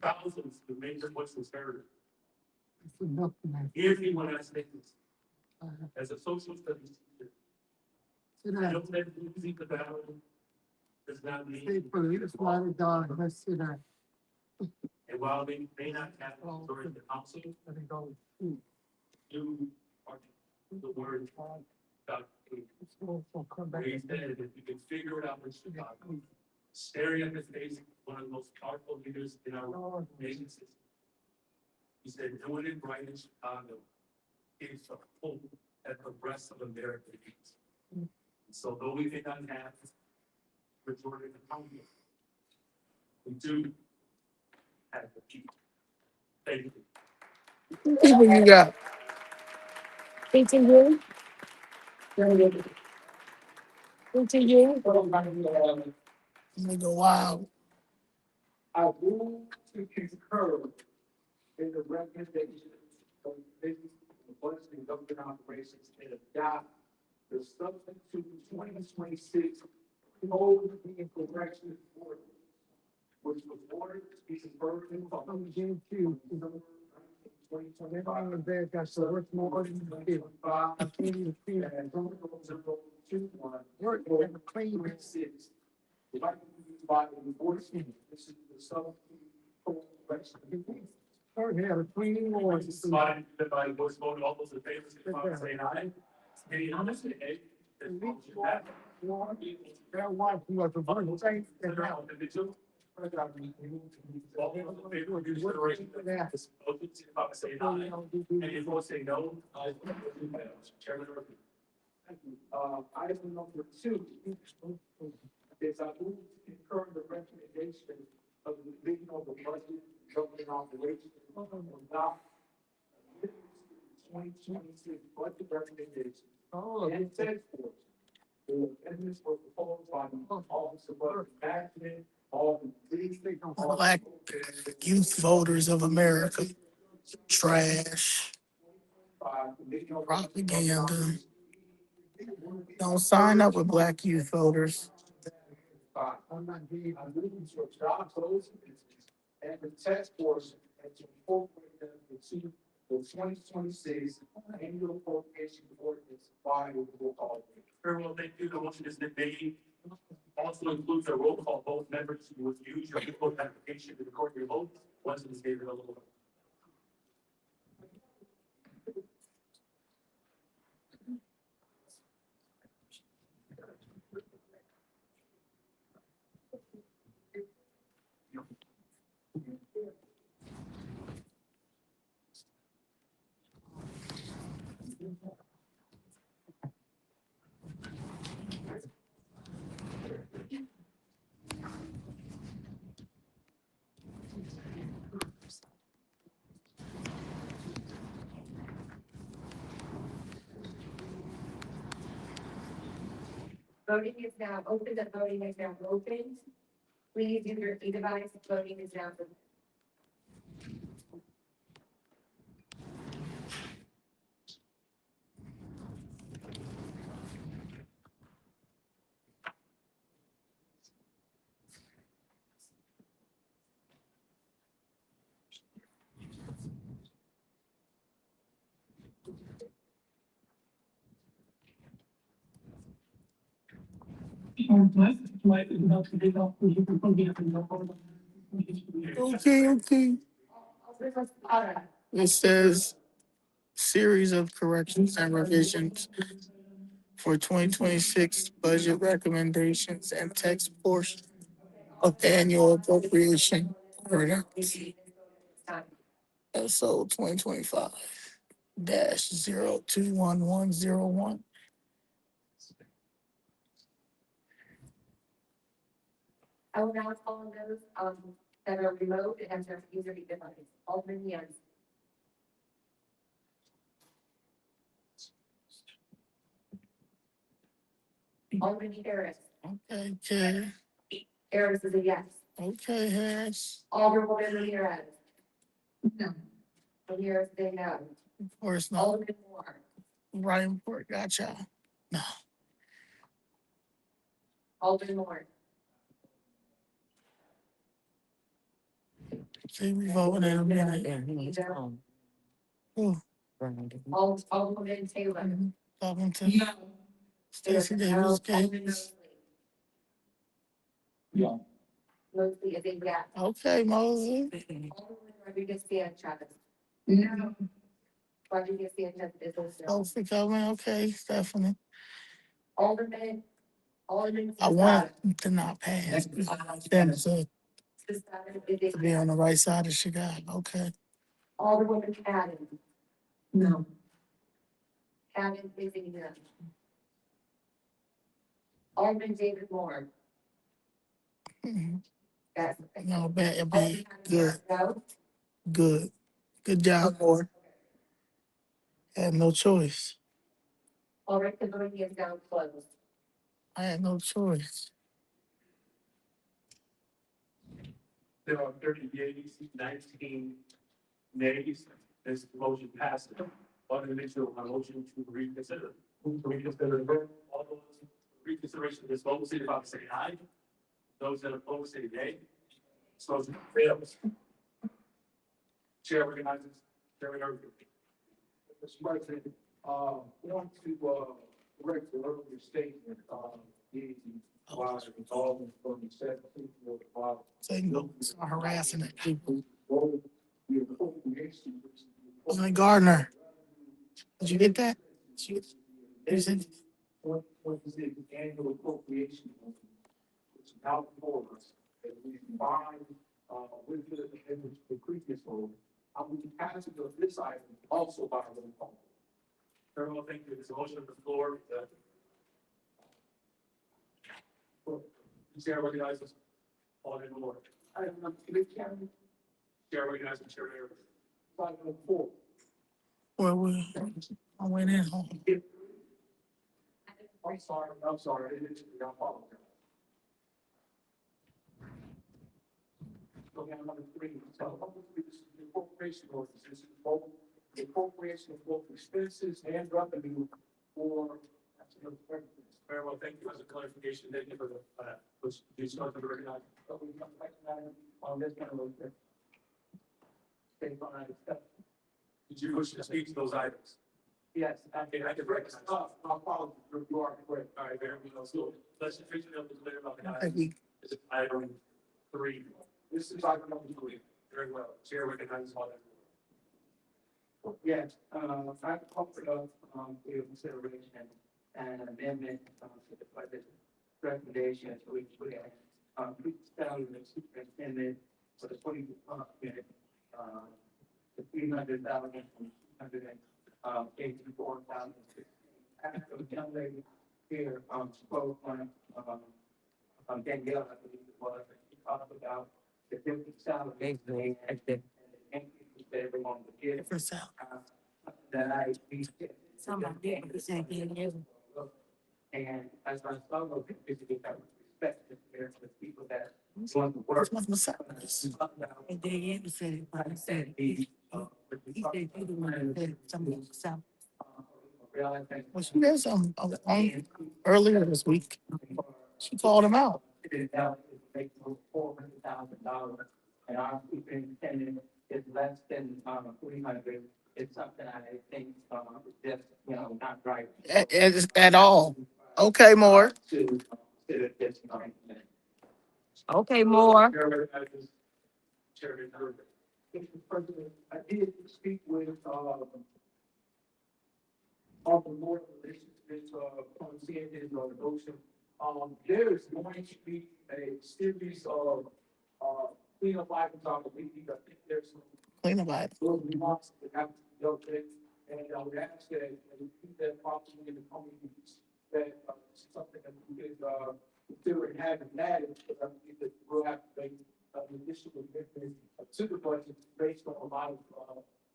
Thousands of major voices heard. It's enough tonight. Here's me when I say this. As a social studies teacher, Sit I down. know that losing the battle does not Stay mean. put. It's not a dog. Let's sit down. And while they may not have the majority of the council, Let it go. you are the word God gave. Come back. Where he said, if you can figure it out in Chicago, staring at his face, one of the most powerful leaders in our nation system. He said, doing it right in Chicago is the hope that the rest of America needs. So though we may not have majority of the council, we do have the people. Thank you. What you got? Continue. Continue. Nigga, wow. I move to concur in the recommendations of the Committee on Budget and Government Operations and adopt the substitute 2026 code and correction ordinance, which was ordered to be converted into I'm getting you. 2025. And there got so much more than you did. I can't even see that. Work, and the clean. Six. If I can use by enforcement, this is the substitute code correction. Start here, a clean war. This is fine, that by voice vote, all those in favor, signify by saying aye. Any opposite, nay. This motion passes. That wife was a bunch of things. All those in favor of consideration of this motion, signify by saying aye. Any opposed, say no. Motion fails. Chairman Murphy. Item number 2 is I move to concur in the recommendation of the Division of the Budget, Government Operations, and adopt 2026 budget recommendations and text force. The amendments were proposed by the Office of Budget Management, all the things they come. Black Youth Voters of America. Trash. Propaganda. Don't sign up with Black Youth Voters. I'm not being, I'm moving to adopt those and the text force and to incorporate them into the 2026 annual appropriation ordinance by the roll call. Very well, thank you. The motion is made. Also includes a roll call vote. Members who would use your vote application to record your vote once it is made available. Voting is now open. The voting is now open. Please use your e-device. Voting is now open. Okay. It says series of corrections and revisions for 2026 budget recommendations and text portion of annual appropriation ordinance. SO 2025 -021101. I will now call on those, that are remote and have to use their e-device. Alderman Young. Alderman Harris. Okay, okay. Harris is a yes. Okay, Harris. Alderwoman Ramirez. No. Ramirez, say no. Of course not. Alderman Moore. Right report. Gotcha. No. Alderman Moore, See, we voting in a minute. Ooh, Alderman Taylor. talking to Stacey Davis Gates. Mostly is a yes. Okay, Moses. Alderman Rodriguez Sanchez. No. Rodriguez Sanchez is a no. Sophie coming, okay, Stephanie. Alderman I want it to not pass. Then to Sestano is a be on yes. the right side of Chicago, okay. Alderwoman Adams. No. Adams is a no. Alderman David Moore. Mhm. Yes. No, bet it'll be Alderman good, No. good. Good job, Ward. Had no choice. All right, the voting is now closed. I had no choice. There are 30 yeas, 19 nays. This motion passes. On the initial motion to reconsider. The vote. All those reconsideration of this vote, say about say aye. Those that oppose say nay. So motion fails. Chair recognizes Chairman Irving. Mr. President, want to, correct the earlier statement, the, while involvement from the seventeenth, while. Say no, start harassing it, people. The appropriation. Like Gardner, did you get that? You said, What is the annual appropriation? It's now before us, that we combine, with the previous one. I will be passing of this item also by roll call. Very well, thank you. There's a motion on the floor. Chair recognizes Alderman Moore. Item number 3, Chairman, Chair recognizes Chairman Irving. item number 4. I went in home. I'm sorry, it is, I apologize. So now number 3, so this is the appropriation ordinance, this is both the appropriation of both expenses and revenue for. Very well, thank you. As a clarification, thank you for the, which you start to recognize. So we come back on this kind of. Stay behind. Did you wish to speak to those items? Yes. Okay, I can recognize. My apologies, you are correct. All right, very well. So let's just fix it up a little bit about Thank the you. Is it item 3? This is item number 3. Very well. Chair recognizes Alderman Moore. Yes, I offered up, for your consideration and amendment, to the budget recommendations, which would have, increase the salary of the superintendent for the 20, minute, to 300,000 from 284,000. After the young lady here, spoke on Danielle, I believe it was, she talked about the different salaries and the increases that everyone would get. Different sound. That I. Somebody did the same thing, yeah. And as I saw those pictures, we have respect to the people that want to work. What's my service? And they even said it, but I said, he said, you the one that said something about South. Well, she did some earlier this week. She called him out. $400,000, and our superintendent is less than 300. It's something I think just not right. At all. Okay, more. To this. Okay, more. Chair recognizes Chairman Irving. Mr. President, I did speak with on the board relations to this concierge or notion. There is going to be a series of cleanup items on the week. I think there's some Clean about it. little remarks that have to be dealt with. And I would ask that we keep that properly in the coming weeks, that something that we could consider and have in that, because I think that we'll have to make an additional commitment to the budget based on a lot of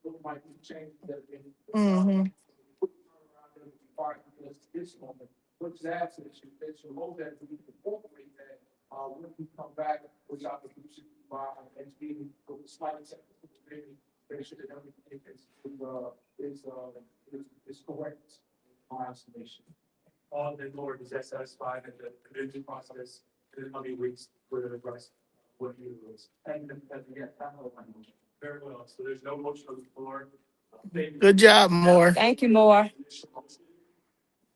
what might be changes that have been. Mhm. Because this moment, which is absent, that you hope that we can incorporate that, when we come back, which I think we should, and being with a slight exception, make sure that everything is correct. My estimation. all the board is satisfied that the revision process in the coming weeks will address what you was. Thank you, very well. So there's no motion on the floor. Thank you. Good job, Moore. Thank you, Moore.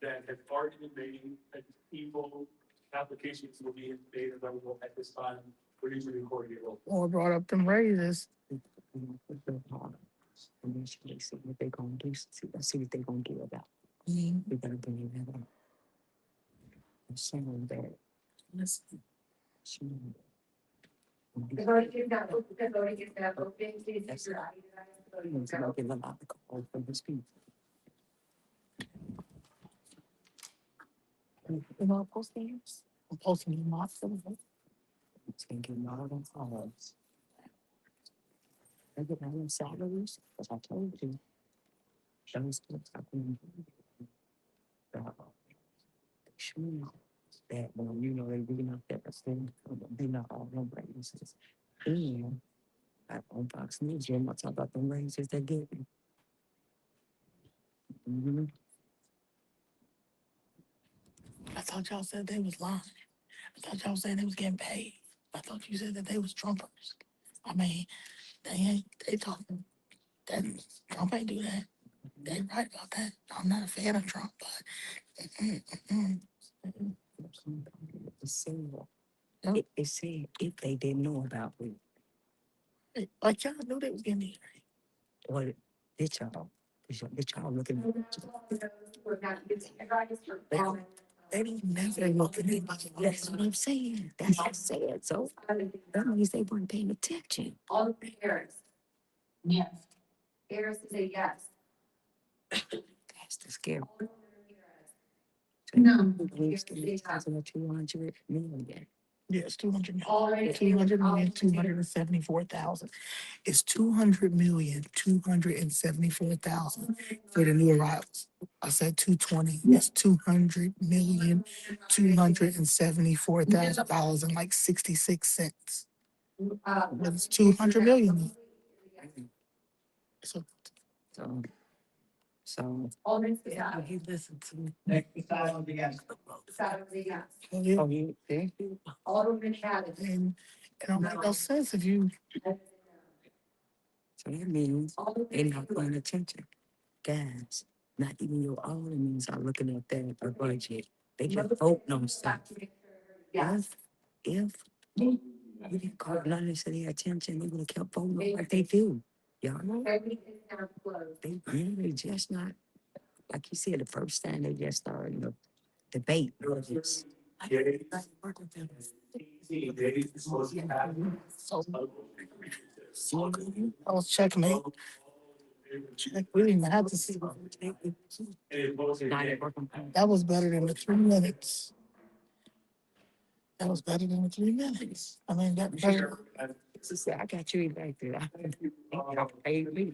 That have already been made, and people, applications will be made available at this time. We're usually recording it. Moore brought up them raises. And then she see what they gonna do, see what they gonna do about. We gotta bring that up. Someone that. Listen. The voting is not open, the voting is not open, please. That's right. He's gonna get a lot of calls from his people. You know, postings. I'm posting them off. It's gonna get a lot of calls. They get their salaries, as I told you. Those kids are being. Sure. That when you know they reading up that thing, they not all them raises. And on Fox News, you're not talking about them raises they're getting. I thought y'all said they was lying. I thought y'all said they was getting paid. I thought you said that they was Trumpers. I mean, they talking, that Trump ain't do that. They right about that. I'm not a fan of Trump, but It said if they didn't know about it, like y'all knew they was getting these. or did y'all? Did y'all looking at We're not using it, right? It's for comment. They don't never look at it. That's what I'm saying. That's what I said. So that means they weren't paying attention. All of the Harris. Yes. Harris is a yes. That's the scary. No. 200 million. Yes, 200 million. Already. 200 million, 274,000. It's 200 million, 274,000 for the new arrivals. I said 220. It's 200 million, $274,000 and like 66 cents. But it's 200 million. So Alderman yeah, Spitali. he listened to me. Spitali was a yes. Yeah. you there? Alderman Chavez. And it don't make no sense if you So that means they're not paying attention. Guys, not even your aldermen are looking at their budget. They just voting on stuff. Yes. If we didn't call none of their attention, they would have kept voting like they do. Y'all know? Everything is now closed. They really just not, like you said, the first time they just started the debate. Budgets. so I was checkmate. Check, we didn't even have to see. That was better than the 3 minutes. That was better than the 3 minutes. I mean, that better. She said, I got you back there. Y'all paid me.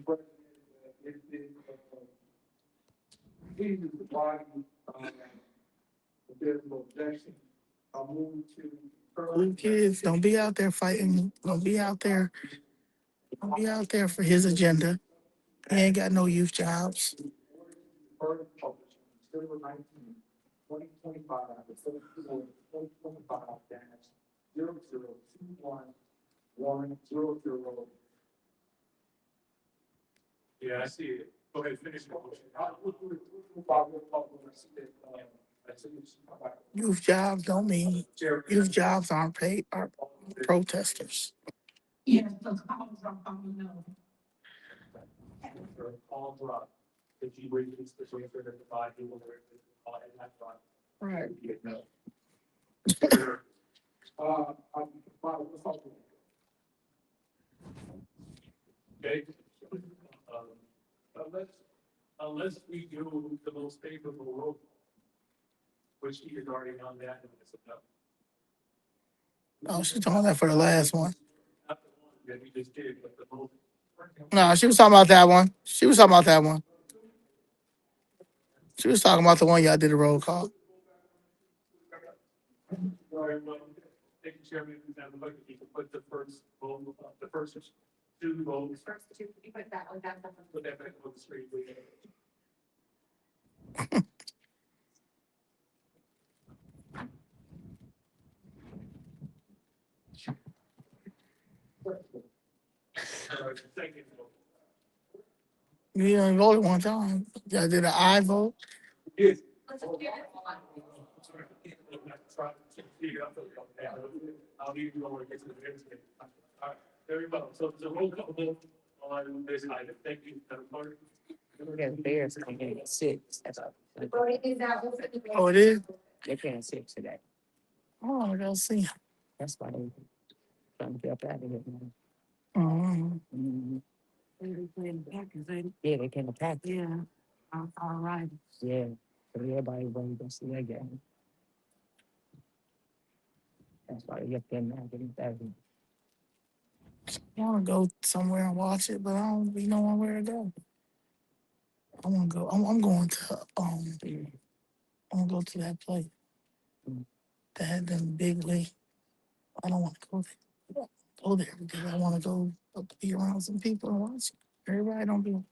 Kids, don't be out there fighting. Don't be out there. Don't be out there for his agenda. He ain't got no youth jobs. 2025-0021-100. Yeah, I see it. Go ahead, finish your motion. Youth jobs don't mean youth jobs aren't paid. Are protesters. Yeah, those calls are coming up. All drop. If you wait, it's the way for the 5 people that are in that drop. Right. No. Okay. Unless we do the most favorable road, which he is already on that. Oh, she's talking about that for the last one. Not the one that we just did, but the most. No, she was talking about that one. She was talking about that one. She was talking about the one y'all did a roll call. Sorry, well, thank you, Chairman. Now, we'd like to put the first vote, the first 2 votes. First two, you put that on that. Put that back on the screen, please. You only voted one time. I did an I vote. I'll leave you over to get to the next game. All right, very well. So roll call vote on this item. Thank you, Madam Clerk. We got Bears coming in at 6. That's all. Voting is now open. Oh, it is? They're playing 6 today. Oh, I gotta see. That's why they trying to get up out of here. Mm-hmm. Mhm. They're playing the Packers, ain't Yeah, they came attack. it? Yeah. All right. Yeah, so everybody wanted to see that game. That's why they get them now getting better. I wanna go somewhere and watch it, but I don't be knowing where to go. I wanna go. I'm going to I wanna go to that place. That had them big league. I don't want to go there. Go there because I want to go be around some people and watch it. Everybody don't be. I'm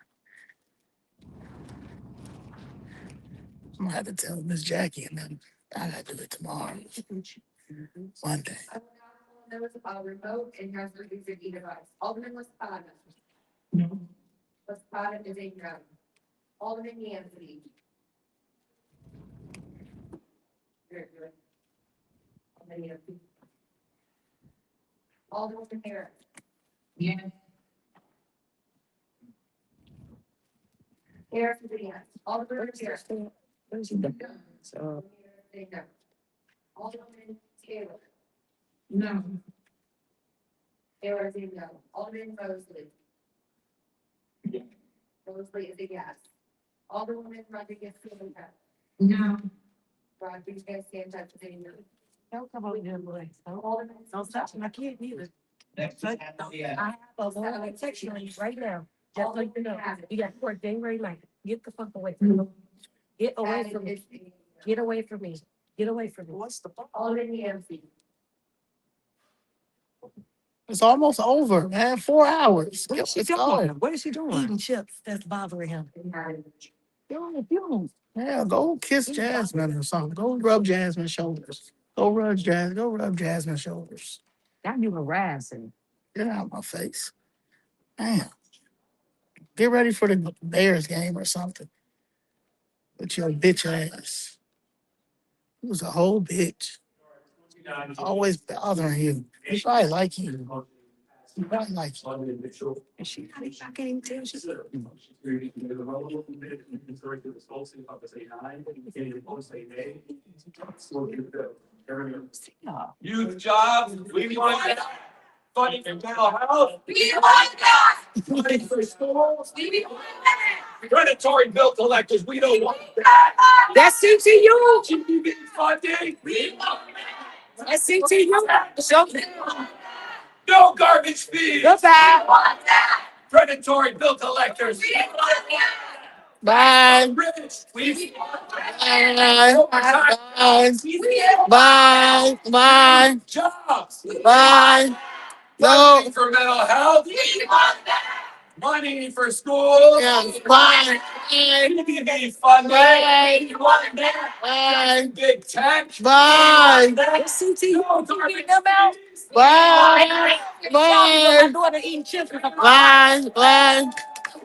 gonna have to tell Miss Jackie and them I gotta do it tomorrow, Monday. I will now call those remote and has used their e-device. Alderman Lespata. Lespata is a no. Alderman Yancey. Very good. Alderman Yancey. Alderman Harris. Yes. Harris is a yes. Alderman Harris. Where's he going? So, Say no. Alderman Taylor. No. Taylor is a no. Alderman Mosley. Mosley is a yes. Alderwoman Rodriguez Sanchez. No. Rodriguez Sanchez is a no. Don't come over here, boy. Alderman. Don't touch my kid neither. I have a little text on you right now. Just like you know, you got court day right now. Get the fuck away from me. Get away from me. Get away from me. Get away from me. What's the fuck? Alderman Yancey. It's almost over, man. 4 hours. What is she Let's go. doing? What is she doing? Eating chips. That's bothering him. Yeah, go kiss Jasmine or something. Go rub Jasmine's shoulders. Go rub Jasmine's shoulders. now you harassing. Get out of my face. Damn. Get ready for the Bears game or something. With your bitch ass. He was a whole bitch. Always bothering you. He probably like you. He probably like you. And she not even, I can't even tell she's. Youth jobs, we want funding for mental health. Funding for schools. Predatory bill collectors, we don't want that. That's CTU. GDP funding. That's CTU. So, No garbage fees. goodbye. Predatory bill collectors. Bye. Rich, we Bye. Bye. Bye. jobs. Bye. No. Funding for mental health. Money for schools. Yeah. Bye. GDP funding. Bye. Big tech. Bye. That's CTU. No You garbage getting them out? fees. Bye. My Bye. daughter eating chips. Bye. Bye.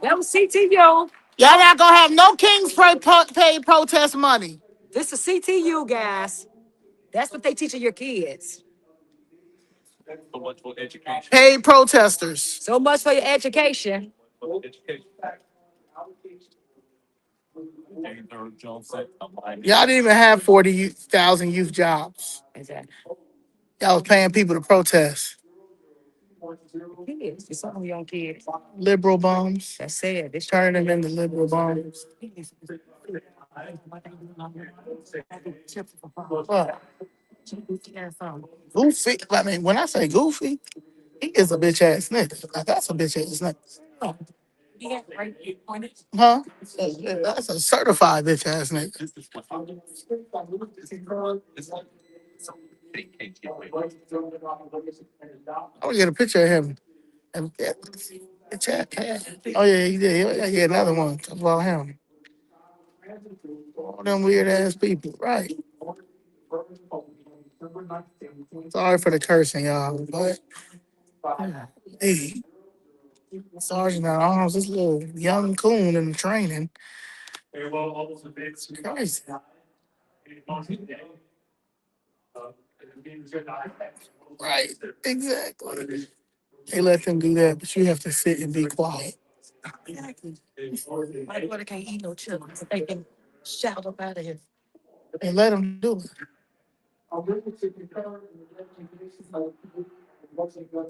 That was CTU. Y'all not gonna have no Kings pay protest money. This is CTU, guys. That's what they teaching your kids. So much for education. Paid protesters. So much for your education. Y'all didn't even have 40,000 youth jobs. Exactly. Y'all was paying people to protest. Kids, it's some of young kids. Liberal bums. That's sad. This Turning them into liberal bums. What? Goofy. I mean, when I say goofy, he is a bitch ass nigga. Like, that's a bitch ass nigga. Huh? That's a certified bitch ass nigga. I want to get a picture of him. And oh yeah, he did. Yeah, another one about him. All them weird ass people, right? Sorry for the cursing, y'all, but hey, Sergeant at arms, this little young coon in the training. Very well, almost a bit. Crazy. Right. Exactly. They let them do that, but you have to sit and be quiet. Exactly. My daughter can't eat no chicken. They can shout up out of here. They let them do it.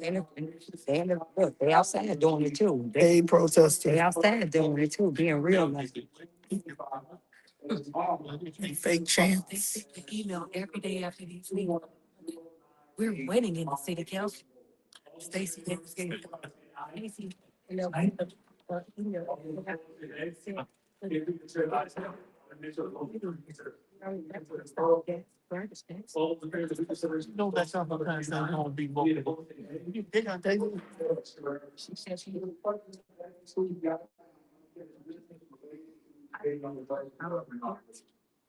And look, they outside doing it too. They protested. They outside doing it too, being real like Fake chants. They email every day after these meetings. We're winning in the city council. Stacy never gave Stacy, you know, No, that's not the kind of thing I'll be vocal. They gonna take it. she said she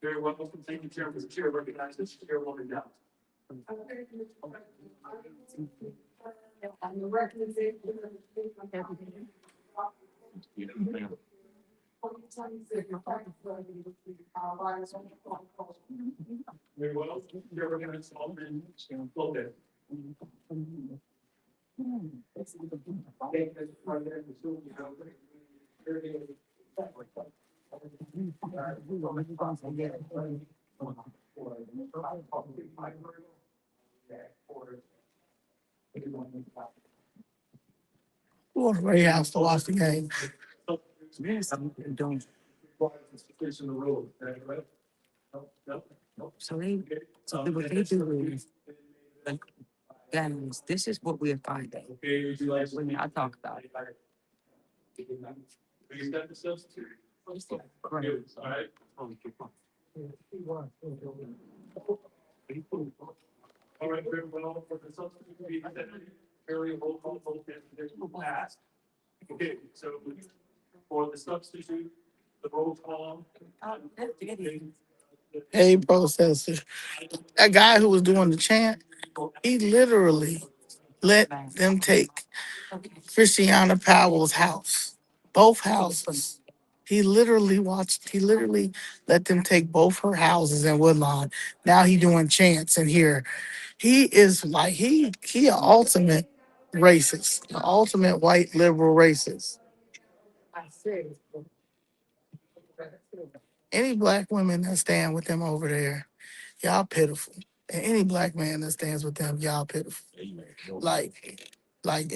Very well, thank you, Chair. Mr. Chair recognizes Chairwoman Dow. Very well, Chair recognizes Alderman Lopez. Who on the Ray House to watch the game? yes, I'm doing. So what they do is, like, guys, this is what we're finding when I talk about it. He's got the substitute. Right. All right. All right, very well, for the substitute to be accepted, very roll call vote and passed. Okay, so for the substitute, the roll call. Hey, protester. That guy who was doing the chant, he literally let them take Christiana Powell's house, both houses. He literally let them take both her houses in Woodlawn. Now he doing chants in here. He is like, he an ultimate racist, an ultimate white liberal racist. Any black women that stand with them over there, y'all pitiful. And any black man that stands with them, y'all pitiful. Like,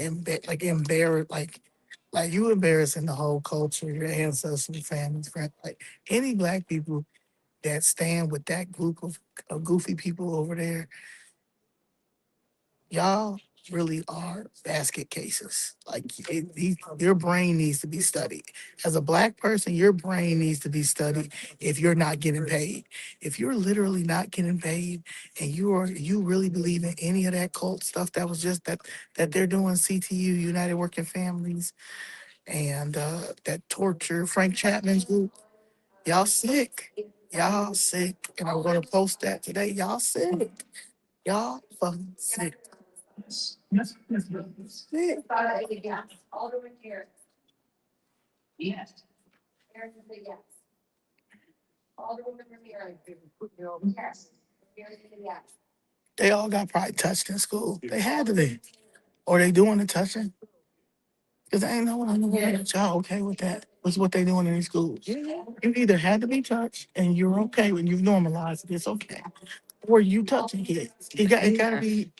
embarrassed, like you embarrassing the whole culture, your ancestors, families, friends. Like any black people that stand with that group of goofy people over there, y'all really are basket cases. Like your brain needs to be studied. As a black person, your brain needs to be studied if you're not getting paid. If you're literally not getting paid and you really believe in any of that cult stuff that was just that they're doing CTU, United Working Families, and that torture, Frank Chapman's group, y'all sick. Y'all sick. And I'm gonna post that today. Y'all sick. Y'all fucking sick. Sick. Alderman Garrett. Yes. Garrett is a yes. Alderwoman Ramirez. Yes. Ramirez is a yes. They all got probably touched in school. They had to be. Or they doing the touching. Because ain't no one y'all okay with that. What's what they doing in these schools. You either had to be touched and you're okay when you've normalized it, it's okay. Or you touching kids. It gotta be.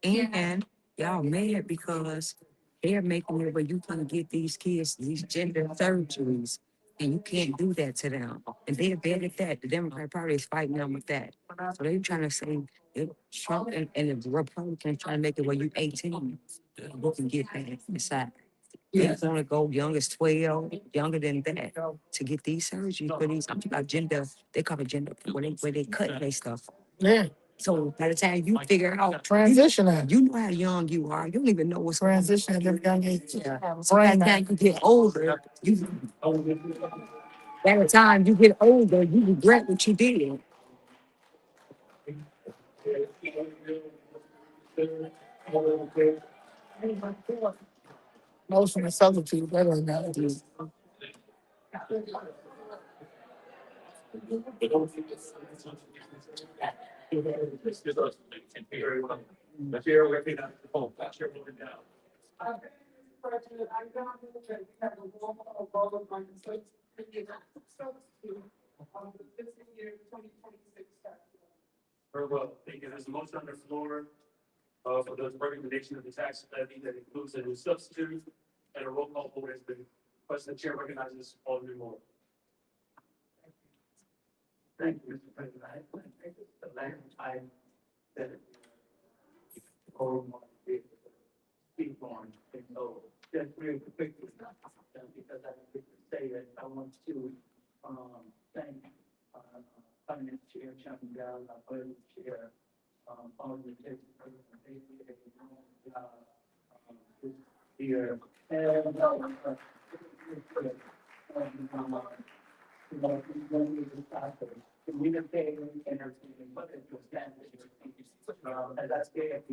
And y'all mad because they're making it where you can get these kids these gender surgeries, and you can't do that to them. And they're bad at that. The Democrat Party is fighting them with that. So they're trying to say if Trump and the Republicans trying to make it where you 18, you can get that inside. They want to go young as 12, younger than that, to get these surgeries for these. I'm talking about gender. They call it gender where they cut their stuff. Yeah. So by the time you figure out Transitioning. you know how young you are. You don't even know what's Transition at every young age. yeah. So by the time you get older, by the time you get older, you regret what you did. Motion to substitute, that ain't gotta do. The chair recognizes the poll. Chair voted down. President, I now move that we have a roll call vote on the substitute on the fiscal year 2026 tax. Very well. Thank you. There's a motion on the floor for the recommendation of the tax levy that includes a new substitute, and a roll call vote has been requested. The chair recognizes Alderman Moore. Thank you, Mr. President. I think it's the last time that speak on it. So just real quickly, because I think to say that I want to thank Finance Chair Chairman Down, our Budget Chair, all the here communicating and everything, but it was that. As I said,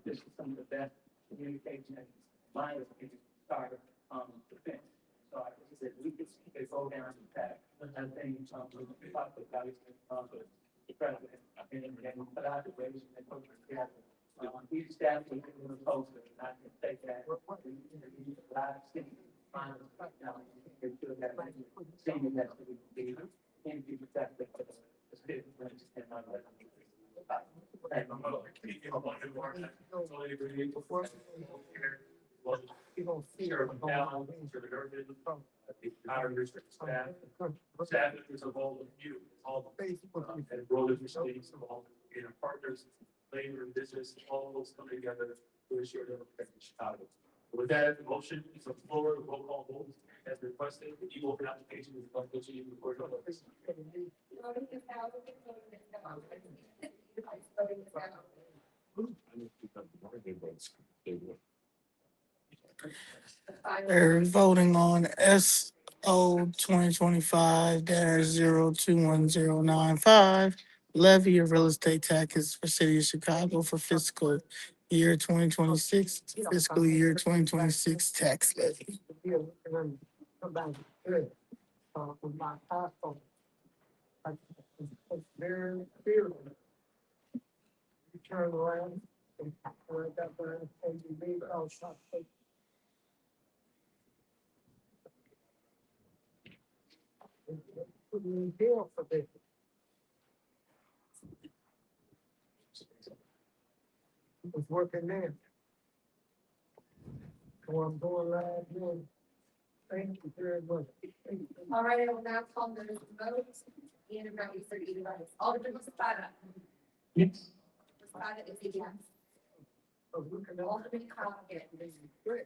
this is some of the best communication in my opinion, started defense. So I think that we could see it go down the path. I think we talked about the president and put out the ways and put together. Each staff was in the poster, and I can take that. Live city, it should have seen that to be and be protected. Staff is involved with you, all the and road administrators involved in our partners, labor and business, all those come together to ensure that we're protecting Chicago. With that, the motion is on the floor, the roll call vote as requested. The e-voting application is going to go to you before the vote. They're voting on SO 2025-021095, levy of real estate taxes for city of Chicago for fiscal year 2026, fiscal year 2026 tax levy. With my iPhone. It's very clear. You turn around and right up there and you leave outside. You feel for this. It was working there. So I'm going live now. Thank you very much. All right, I will now call the votes. And about you said either way. Alderman Espada. Yes. Espada is a yes. Alderman Crockett. Great.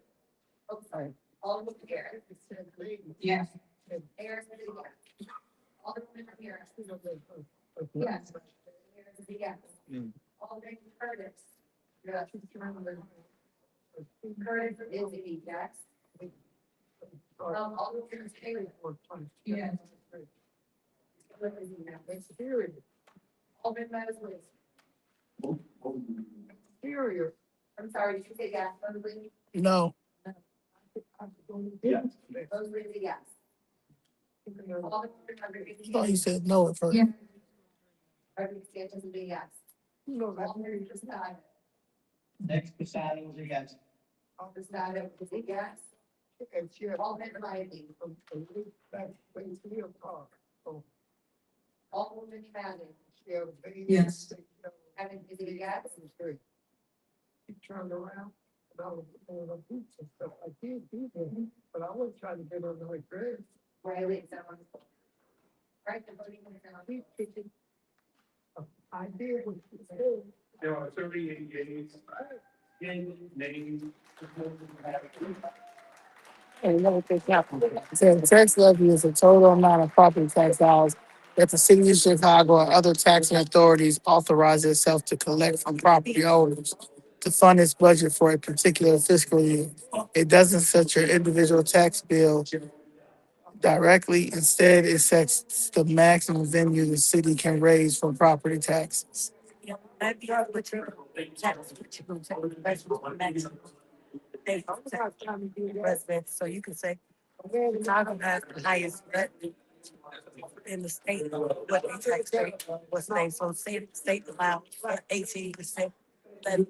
Oh, sorry. Alderman Harris. Yes. Harris is a yes. Alderman Ramirez. Yes. Harris is a yes. Alderman Curtis. Yes. Curtis is a yes. Alderman Taylor. Yes. It's serious. Alderman Mosley. Serious. I'm sorry, did you say yes, Mosley? No, Yes. Mosley is a yes. Alderman I thought you said no at first. Yeah. Rodriguez Sanchez is a yes. No, that's Alderman Prasad. Next beside was a yes. Prasad is a yes. and she had Alderman Riley. that things to your car. So Alderman Madden. she had a baby. Yes. Madden is a yes. It was great. She turned around and I was on the boots and stuff. I did do that, but I was trying to get her to her grades. Riley is that wonderful. Right, the voting is now. I did what she said. There are 38 yeas, nays. And another thing happened. It said the tax levy is a total amount of property tax dollars that the city of Chicago or other taxing authorities authorize itself to collect from property owners to fund its budget for a particular fiscal year. It doesn't set your individual tax bill directly. Instead, it sets the maximum venue the city can raise from property taxes. They always have time to do residents, so you can say, Chicago has the highest rent in the state, what they tax rate, what's name, so say the state allows for 18%. Then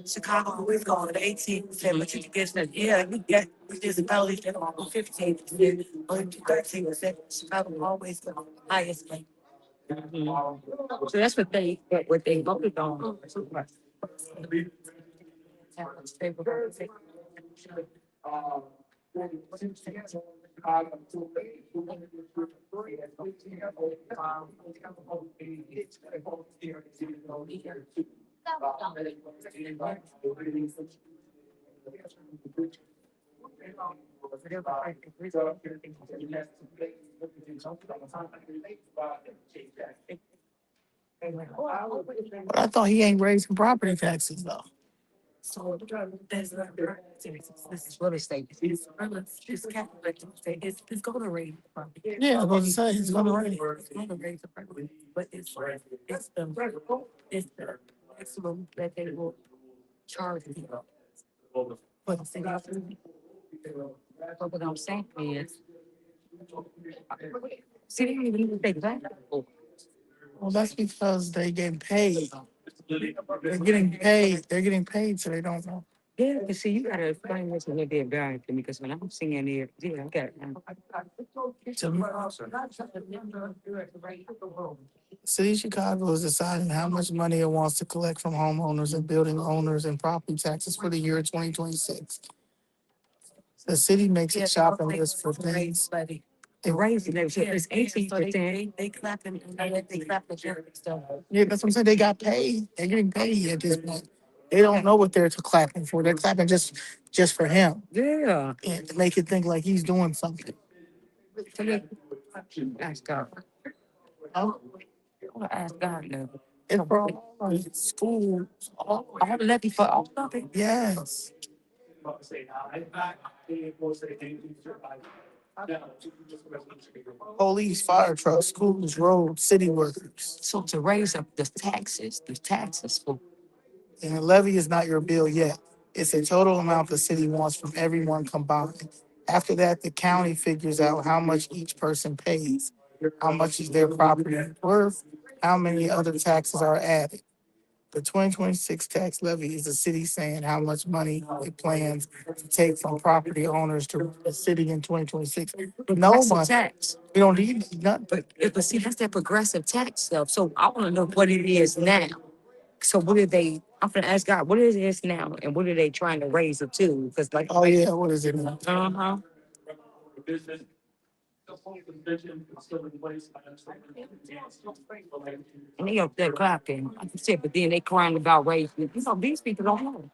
Chicago always going to 18%, but you can get that, yeah, you get disabilities that are 15%, or 13%. Chicago always the highest rate. So that's what they voted on. But I thought he ain't raising property taxes though. So that's not this is real estate. It's calculated. It's going to raise the property. Yeah, I was about to say he's gonna raise. It's going to raise the property, but it's the maximum that they will charge people for the city. But what I'm saying is, city don't even need to take that. Well, that's because they getting paid. They're getting paid. They're getting paid, so they don't know. Yeah, but see, you gotta explain this a little bit better to me, because when I'm seeing it, yeah, I got it. City of Chicago is deciding how much money it wants to collect from homeowners and building owners and property taxes for the year 2026. The city makes a shopping list for things. The raise, it's 18%. They clapping, they clapping stuff. Yeah, that's what I'm saying. They got paid. They're getting paid at this point. They don't know what they're clapping for. They're clapping just for him Yeah. and to make it think like he's doing something. Ask God. Oh, I wanna ask God now. it's for all schools. All the levy for all of it. Yes. Police, fire trucks, schools, roads, city workers. So to raise up the taxes for. And the levy is not your bill yet. It's a total amount the city wants from everyone combined. After that, the county figures out how much each person pays, how much is their property worth, how many other taxes are added. The 2026 tax levy is the city saying how much money it plans to take from property owners to the city in 2026. No Progressive money. tax. We don't need nothing. But see, that's that progressive tax stuff. So I want to know what it is now. So what are they? I'm gonna ask God, what is this now, and what are they trying to raise it to? Because like, Oh yeah, what is it now? uh-huh. And they up there clapping, like you said, but then they crying about raising. You know, these people don't know.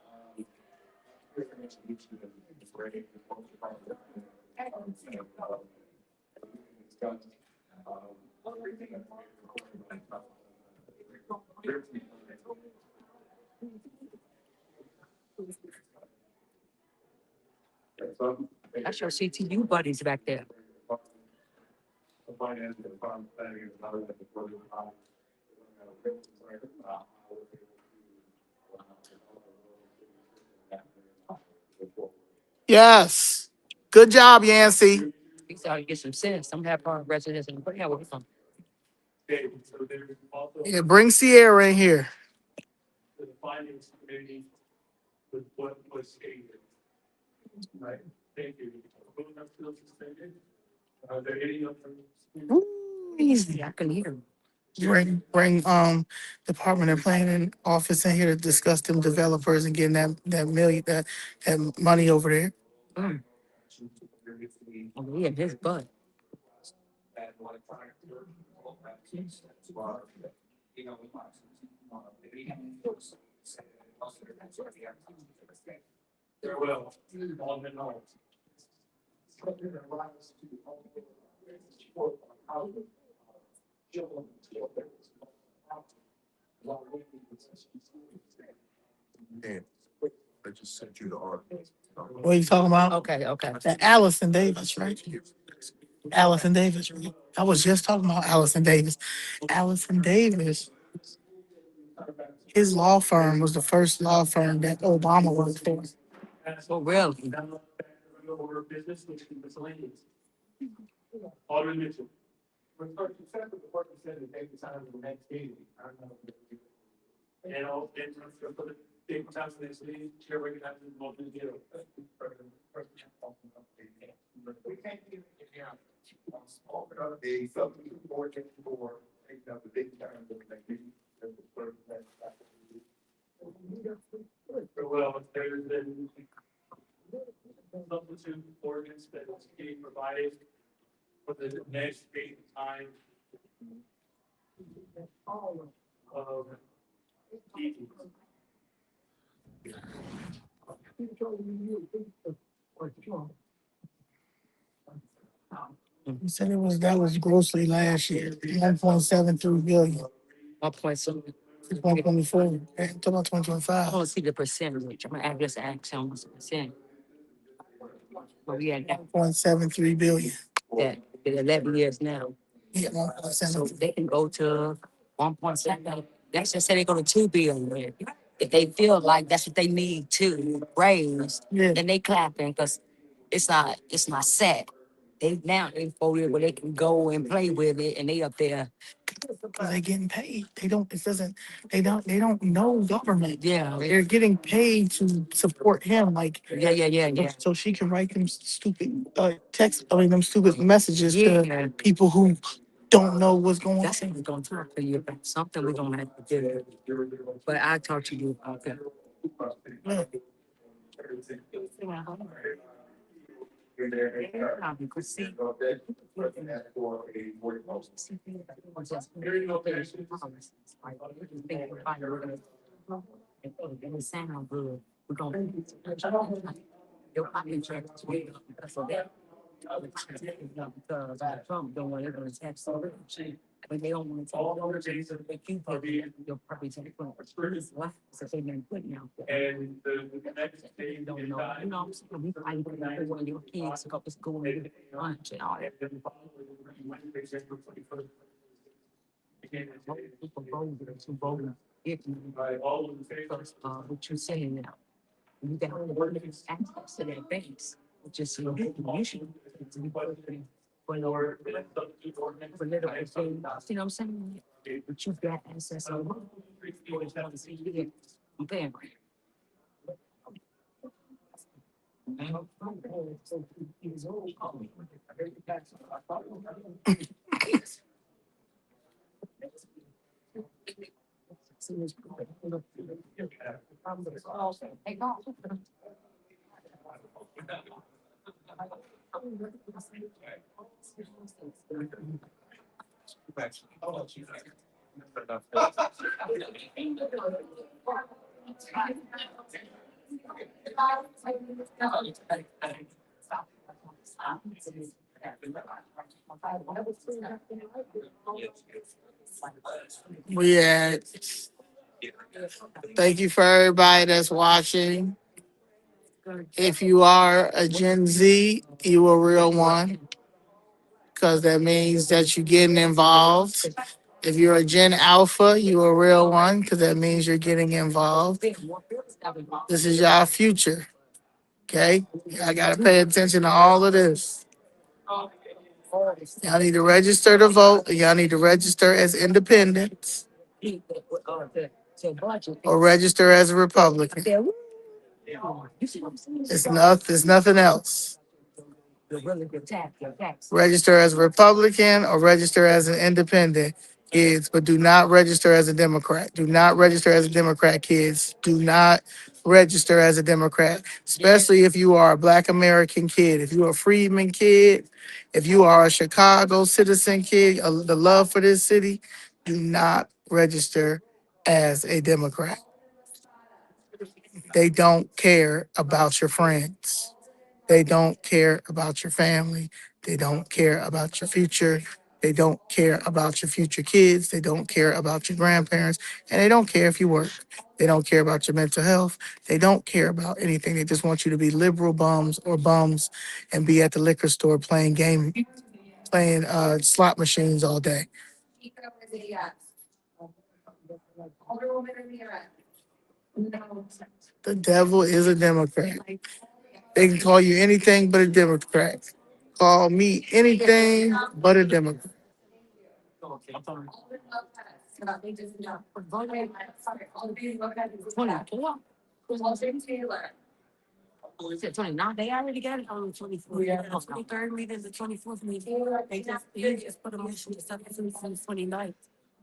That's your CTU buddies back there. Yes. Good job, Yancey. These ought to get some sense. Some have our residents and what hell with them. Yeah, bring Sierra in here. The finance committee with what was stated. Right, thank you. Moving up to the suspended. Are there any other? Ooh, easy, I can hear them. Bring Department of Planning office in here to discuss them developers and getting that money over there. Oh, yeah, his butt. Well, on and on. I just sent you the article. What are you talking about? Okay. That Allison Davis, right? Allison Davis, right? I was just talking about Allison Davis. Allison Davis, his law firm was the first law firm that Obama worked for. Oh, really? Order of business, which is miscellaneous. Alderman Mitchell. With first consent, the board said to take the time of the next meeting. I don't know. And all, and for the date and time for this meeting, chair recognizes the motion to get it. We can't do it here. The substitute board gets for taking up the big time of the next meeting. Well, there's been substitute ordinance that was being provided for the next date and time of meetings. You said that was grossly last year, 1.73 billion. 1.7. 124, talking about I 2025. want to see the percentage. I'm gonna just ask him what's the percent. But we had 1.73 billion. that in 11 years now. Yeah, So 1.7. they can go to 1.7. That's just say they go to 2 billion. If they feel like that's what they need to raise, Yeah, then they clapping because it's not set. They voted where they can go and play with it and they up there. because they getting paid. They don't know government. Yeah, They're getting paid to support him, like yeah. so she can write them stupid them stupid messages Yeah. to people who don't know what's going on. That's what we're gonna talk to you about. Something we're gonna have to do. But I'll talk to you about that. Yeah. Sound good. We're gonna your pocket check because of that. Because Trump don't want everyone to tax so but they don't want to take so they keep your property tax from so they've been putting out there. And the next They date don't and know. time. You know, I'm saying we fight for one of your kids to go to school and get lunch and all that. People voted to vote if you All in favor? because what you're saying now. You got access to that base, which is your distribution. For your political thing, you know what I'm saying? But you've got access to it. I'm paying. Yeah. Thank you for everybody that's watching. If you are a Gen Z, you a real one, because that means that you're getting involved. If you're a Gen Alpha, you a real one, because that means you're getting involved. This is y'all future, okay? Y'all gotta pay attention to all of this. Y'all need to register to vote, and y'all need to register as independents or register as a Republican. It's nothing else. Register as a Republican or register as an independent, kids, but do not register as a Democrat. Do not register as a Democrat, kids. Do not register as a Democrat, especially if you are a Black American kid. If you're a Freedman kid, if you are a Chicago citizen kid, the love for this city, do not register as a Democrat. They don't care about your friends. They don't care about your family. They don't care about your future. They don't care about your future kids. They don't care about your grandparents. And they don't care if you work. They don't care about your mental health. They don't care about anything. They just want you to be liberal bums or bums and be at the liquor store playing slot machines all day. Alderwoman Ramirez. No. The devil is a Democrat. They can call you anything but a Democrat. Call me anything but a Democrat. Is it 29? They already got it on the 24th. Yeah. 23rd meeting is the 24th meeting. They just put a motion to set it for the 29th.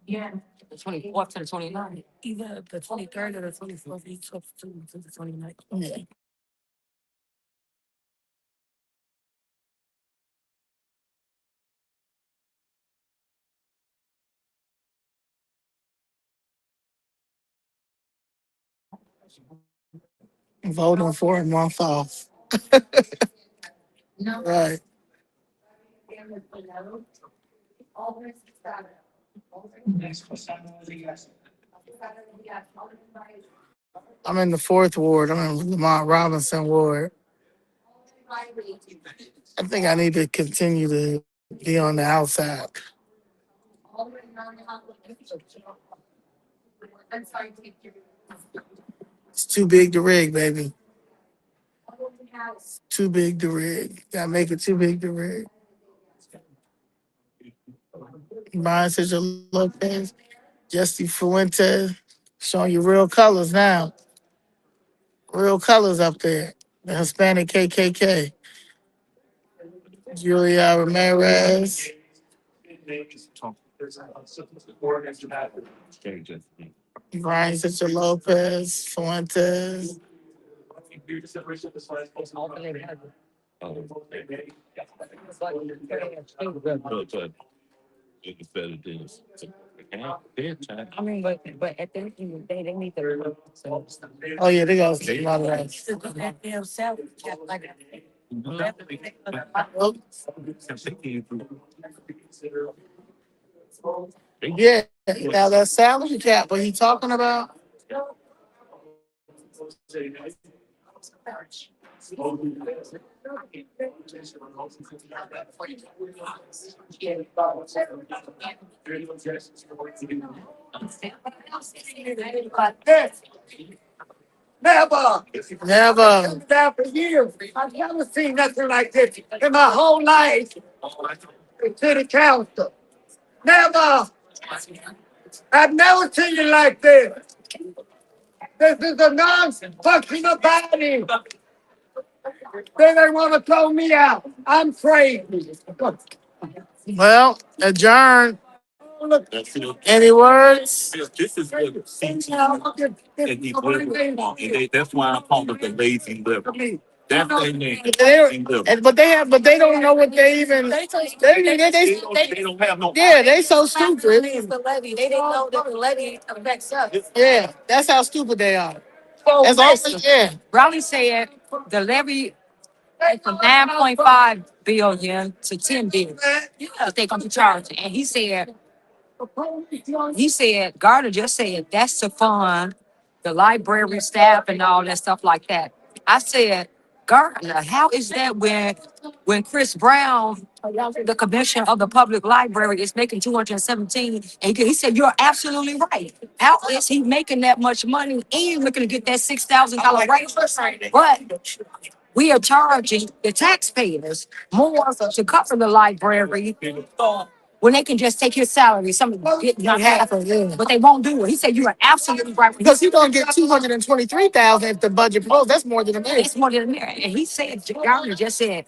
Yeah. The 24th to the 29th. Either the 23rd or the 24th, each substitute to the 29th. Yeah. Voting for a month off. Right. I'm in the fourth ward. I'm in Lamont Robinson ward. I think I need to continue to be on the outside. It's too big to rig, baby. Too big to rig. Gotta make it too big to rig. Brian says your Lopez, Jesse Fuentes, showing you real colors now. Real colors up there. The Hispanic KKK. Julia Ramirez. Brian Sister Lopez, Fuentes. I mean, but at the end of the day, they need to. Oh yeah, they got a lot of that. That damn salary cap, like. Yeah, now that salary cap, what he talking about? Never. Never. Down for years. I've never seen nothing like this in my whole life. The city council. Never. I've never seen it like this. This is a non-functional body. Then they want to throw me out. I'm crazy. Well, adjourn. Look, Any words? This is what CT and he live, that's why I call it the lazy liver. That's their name. Lazy liver. But they don't know what they even. They don't have no. yeah, they so stupid. It's the levy. They didn't know that the levy affects us. Yeah, that's how stupid they are. So That's all. Yeah. Raleigh said the levy went from 9.5 billion to 10 billion. Yeah, they're gonna be charging. And he said, Gardner just said that's to fund the library staff and all that stuff like that. I said, Gardner, how is that when Chris Brown, the commissioner of the public library, is making 217? And he said, you're absolutely right. How is he making that much money and looking to get that $6,000 raise? But we are charging the taxpayers more to cover the library when they can just take his salary, some get not half of it, but they won't do it. He said you are absolutely right. Because you're gonna get 223,000 if the budget blows. That's more than a million. It's more than a million. And he said, Gardner just said,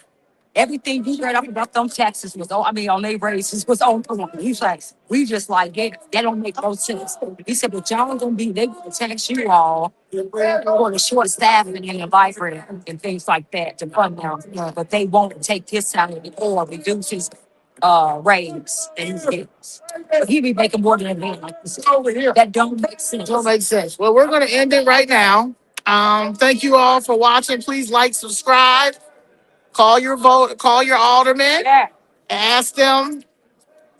everything you read up about them taxes was on, on their raises was on point. He's like, we just like, that don't make no sense. He said, but y'all they gonna tax you all for the short staffing in the library and things like that to fund them. But they won't take his salary or reduce his raise that he gets. But he be making more than a million. That don't make sense. Don't make sense. Well, we're gonna end it right now. Thank you all for watching. Please like, subscribe, call your alderman, Yeah. and ask them.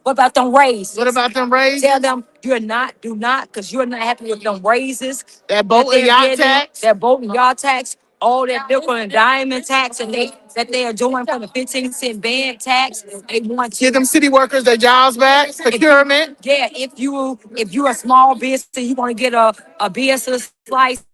What about them raises? What about them raises? Tell them do not, because you're not happy with them raises. That boat and yacht tax. That boat and yacht tax, all that nickel and diamond tax, and that they are doing for the 15-cent band tax. They want to Give them city workers their jobs back. Procurement. Yeah, if you're a small business and you want to get a business license,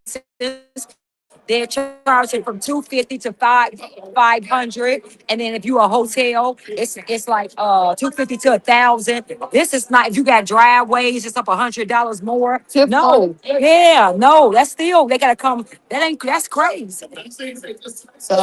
they're charging from 250 to 500. And then if you a hotel, it's like 250 to 1,000. This is not, if you got driveways, it's up $100 more. No, yeah, no, that's still, they gotta come, that's crazy. So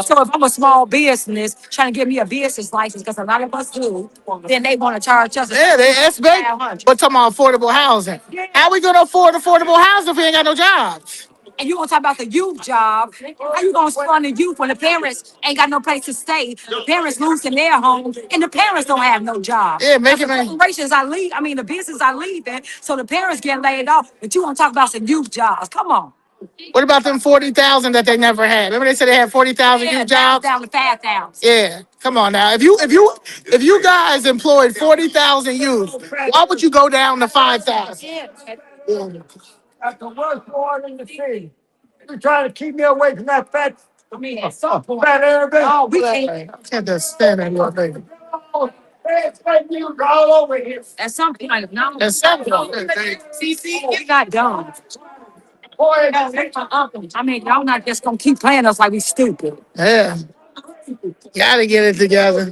if I'm a small business trying to give me a business license, because a lot of us do, then they want to charge us. Yeah, that's big. But talking about affordable housing. How we gonna afford affordable housing if we ain't got no jobs? And you want to talk about the youth job. How you going to fund the youth when the parents ain't got no place to stay? The parents losing their homes and the parents don't have no job. Yeah, Because making the it. corporations are leaving. I mean, the business are leaving. So the parents getting laid off. But you want to talk about some youth jobs. Come on. What about them 40,000 that they never had? Remember they said they had 40,000 Yeah, youth jobs? down to 5,000. Yeah, come on now. If you guys employed 40,000 youth, why would you go down to 5,000? Yeah. That's the worst war in the sea. You're trying to keep me away from that fat, I mean, at some point. fat Arab. Oh, we can't. I can't just stand there, little baby. It's fake news all over here. At some point, no. That's something. We got done. Boy, I mean, y'all not just going to keep playing us like we stupid. Yeah, gotta get it together.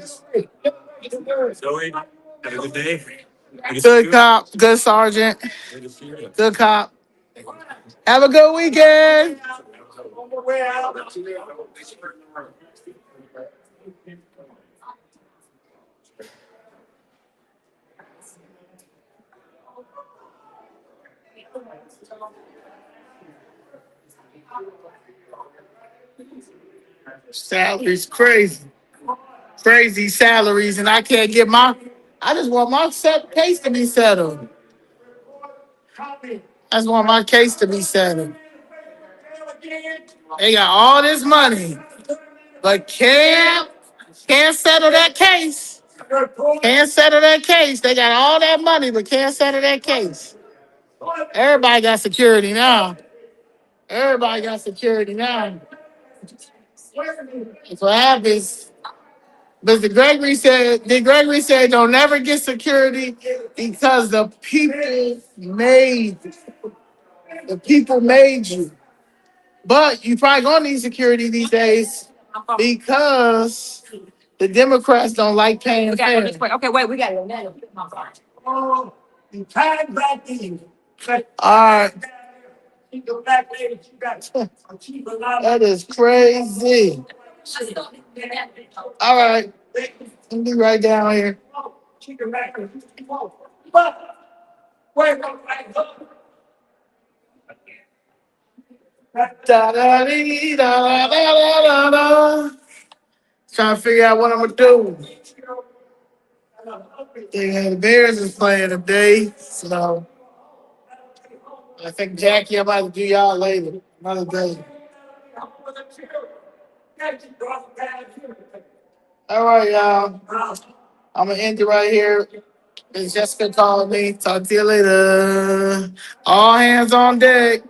Zoe, have a good day. Good cop, good sergeant, good cop. Have a good weekend. Salary's crazy. Crazy salaries, and I can't get my. I just want my case to be settled. I just want my case to be settled. They got all this money, but can't settle that case. Can't settle that case. They got all that money, but can't settle that case. Everybody got security now. Everybody got security now. That's what happens. Mr. Gregory said don't never get security because the people made you. But you probably gonna need security these days because the Democrats don't like paying fair. Okay, wait, we got it. oh, you tied back in. All right, Keep the black lady, she got a cheap lot. that is crazy. All right, let me right down here. She can back her. But, wait, Da-da-dee, da-da-da-da-da. Trying to figure out what I'm gonna do. The Bears is playing today, so I think Jackie, I'm about to do y'all later, another day. All right, y'all. I'm gonna end it right here. It's Jessica calling me. Talk to you later. All hands on deck.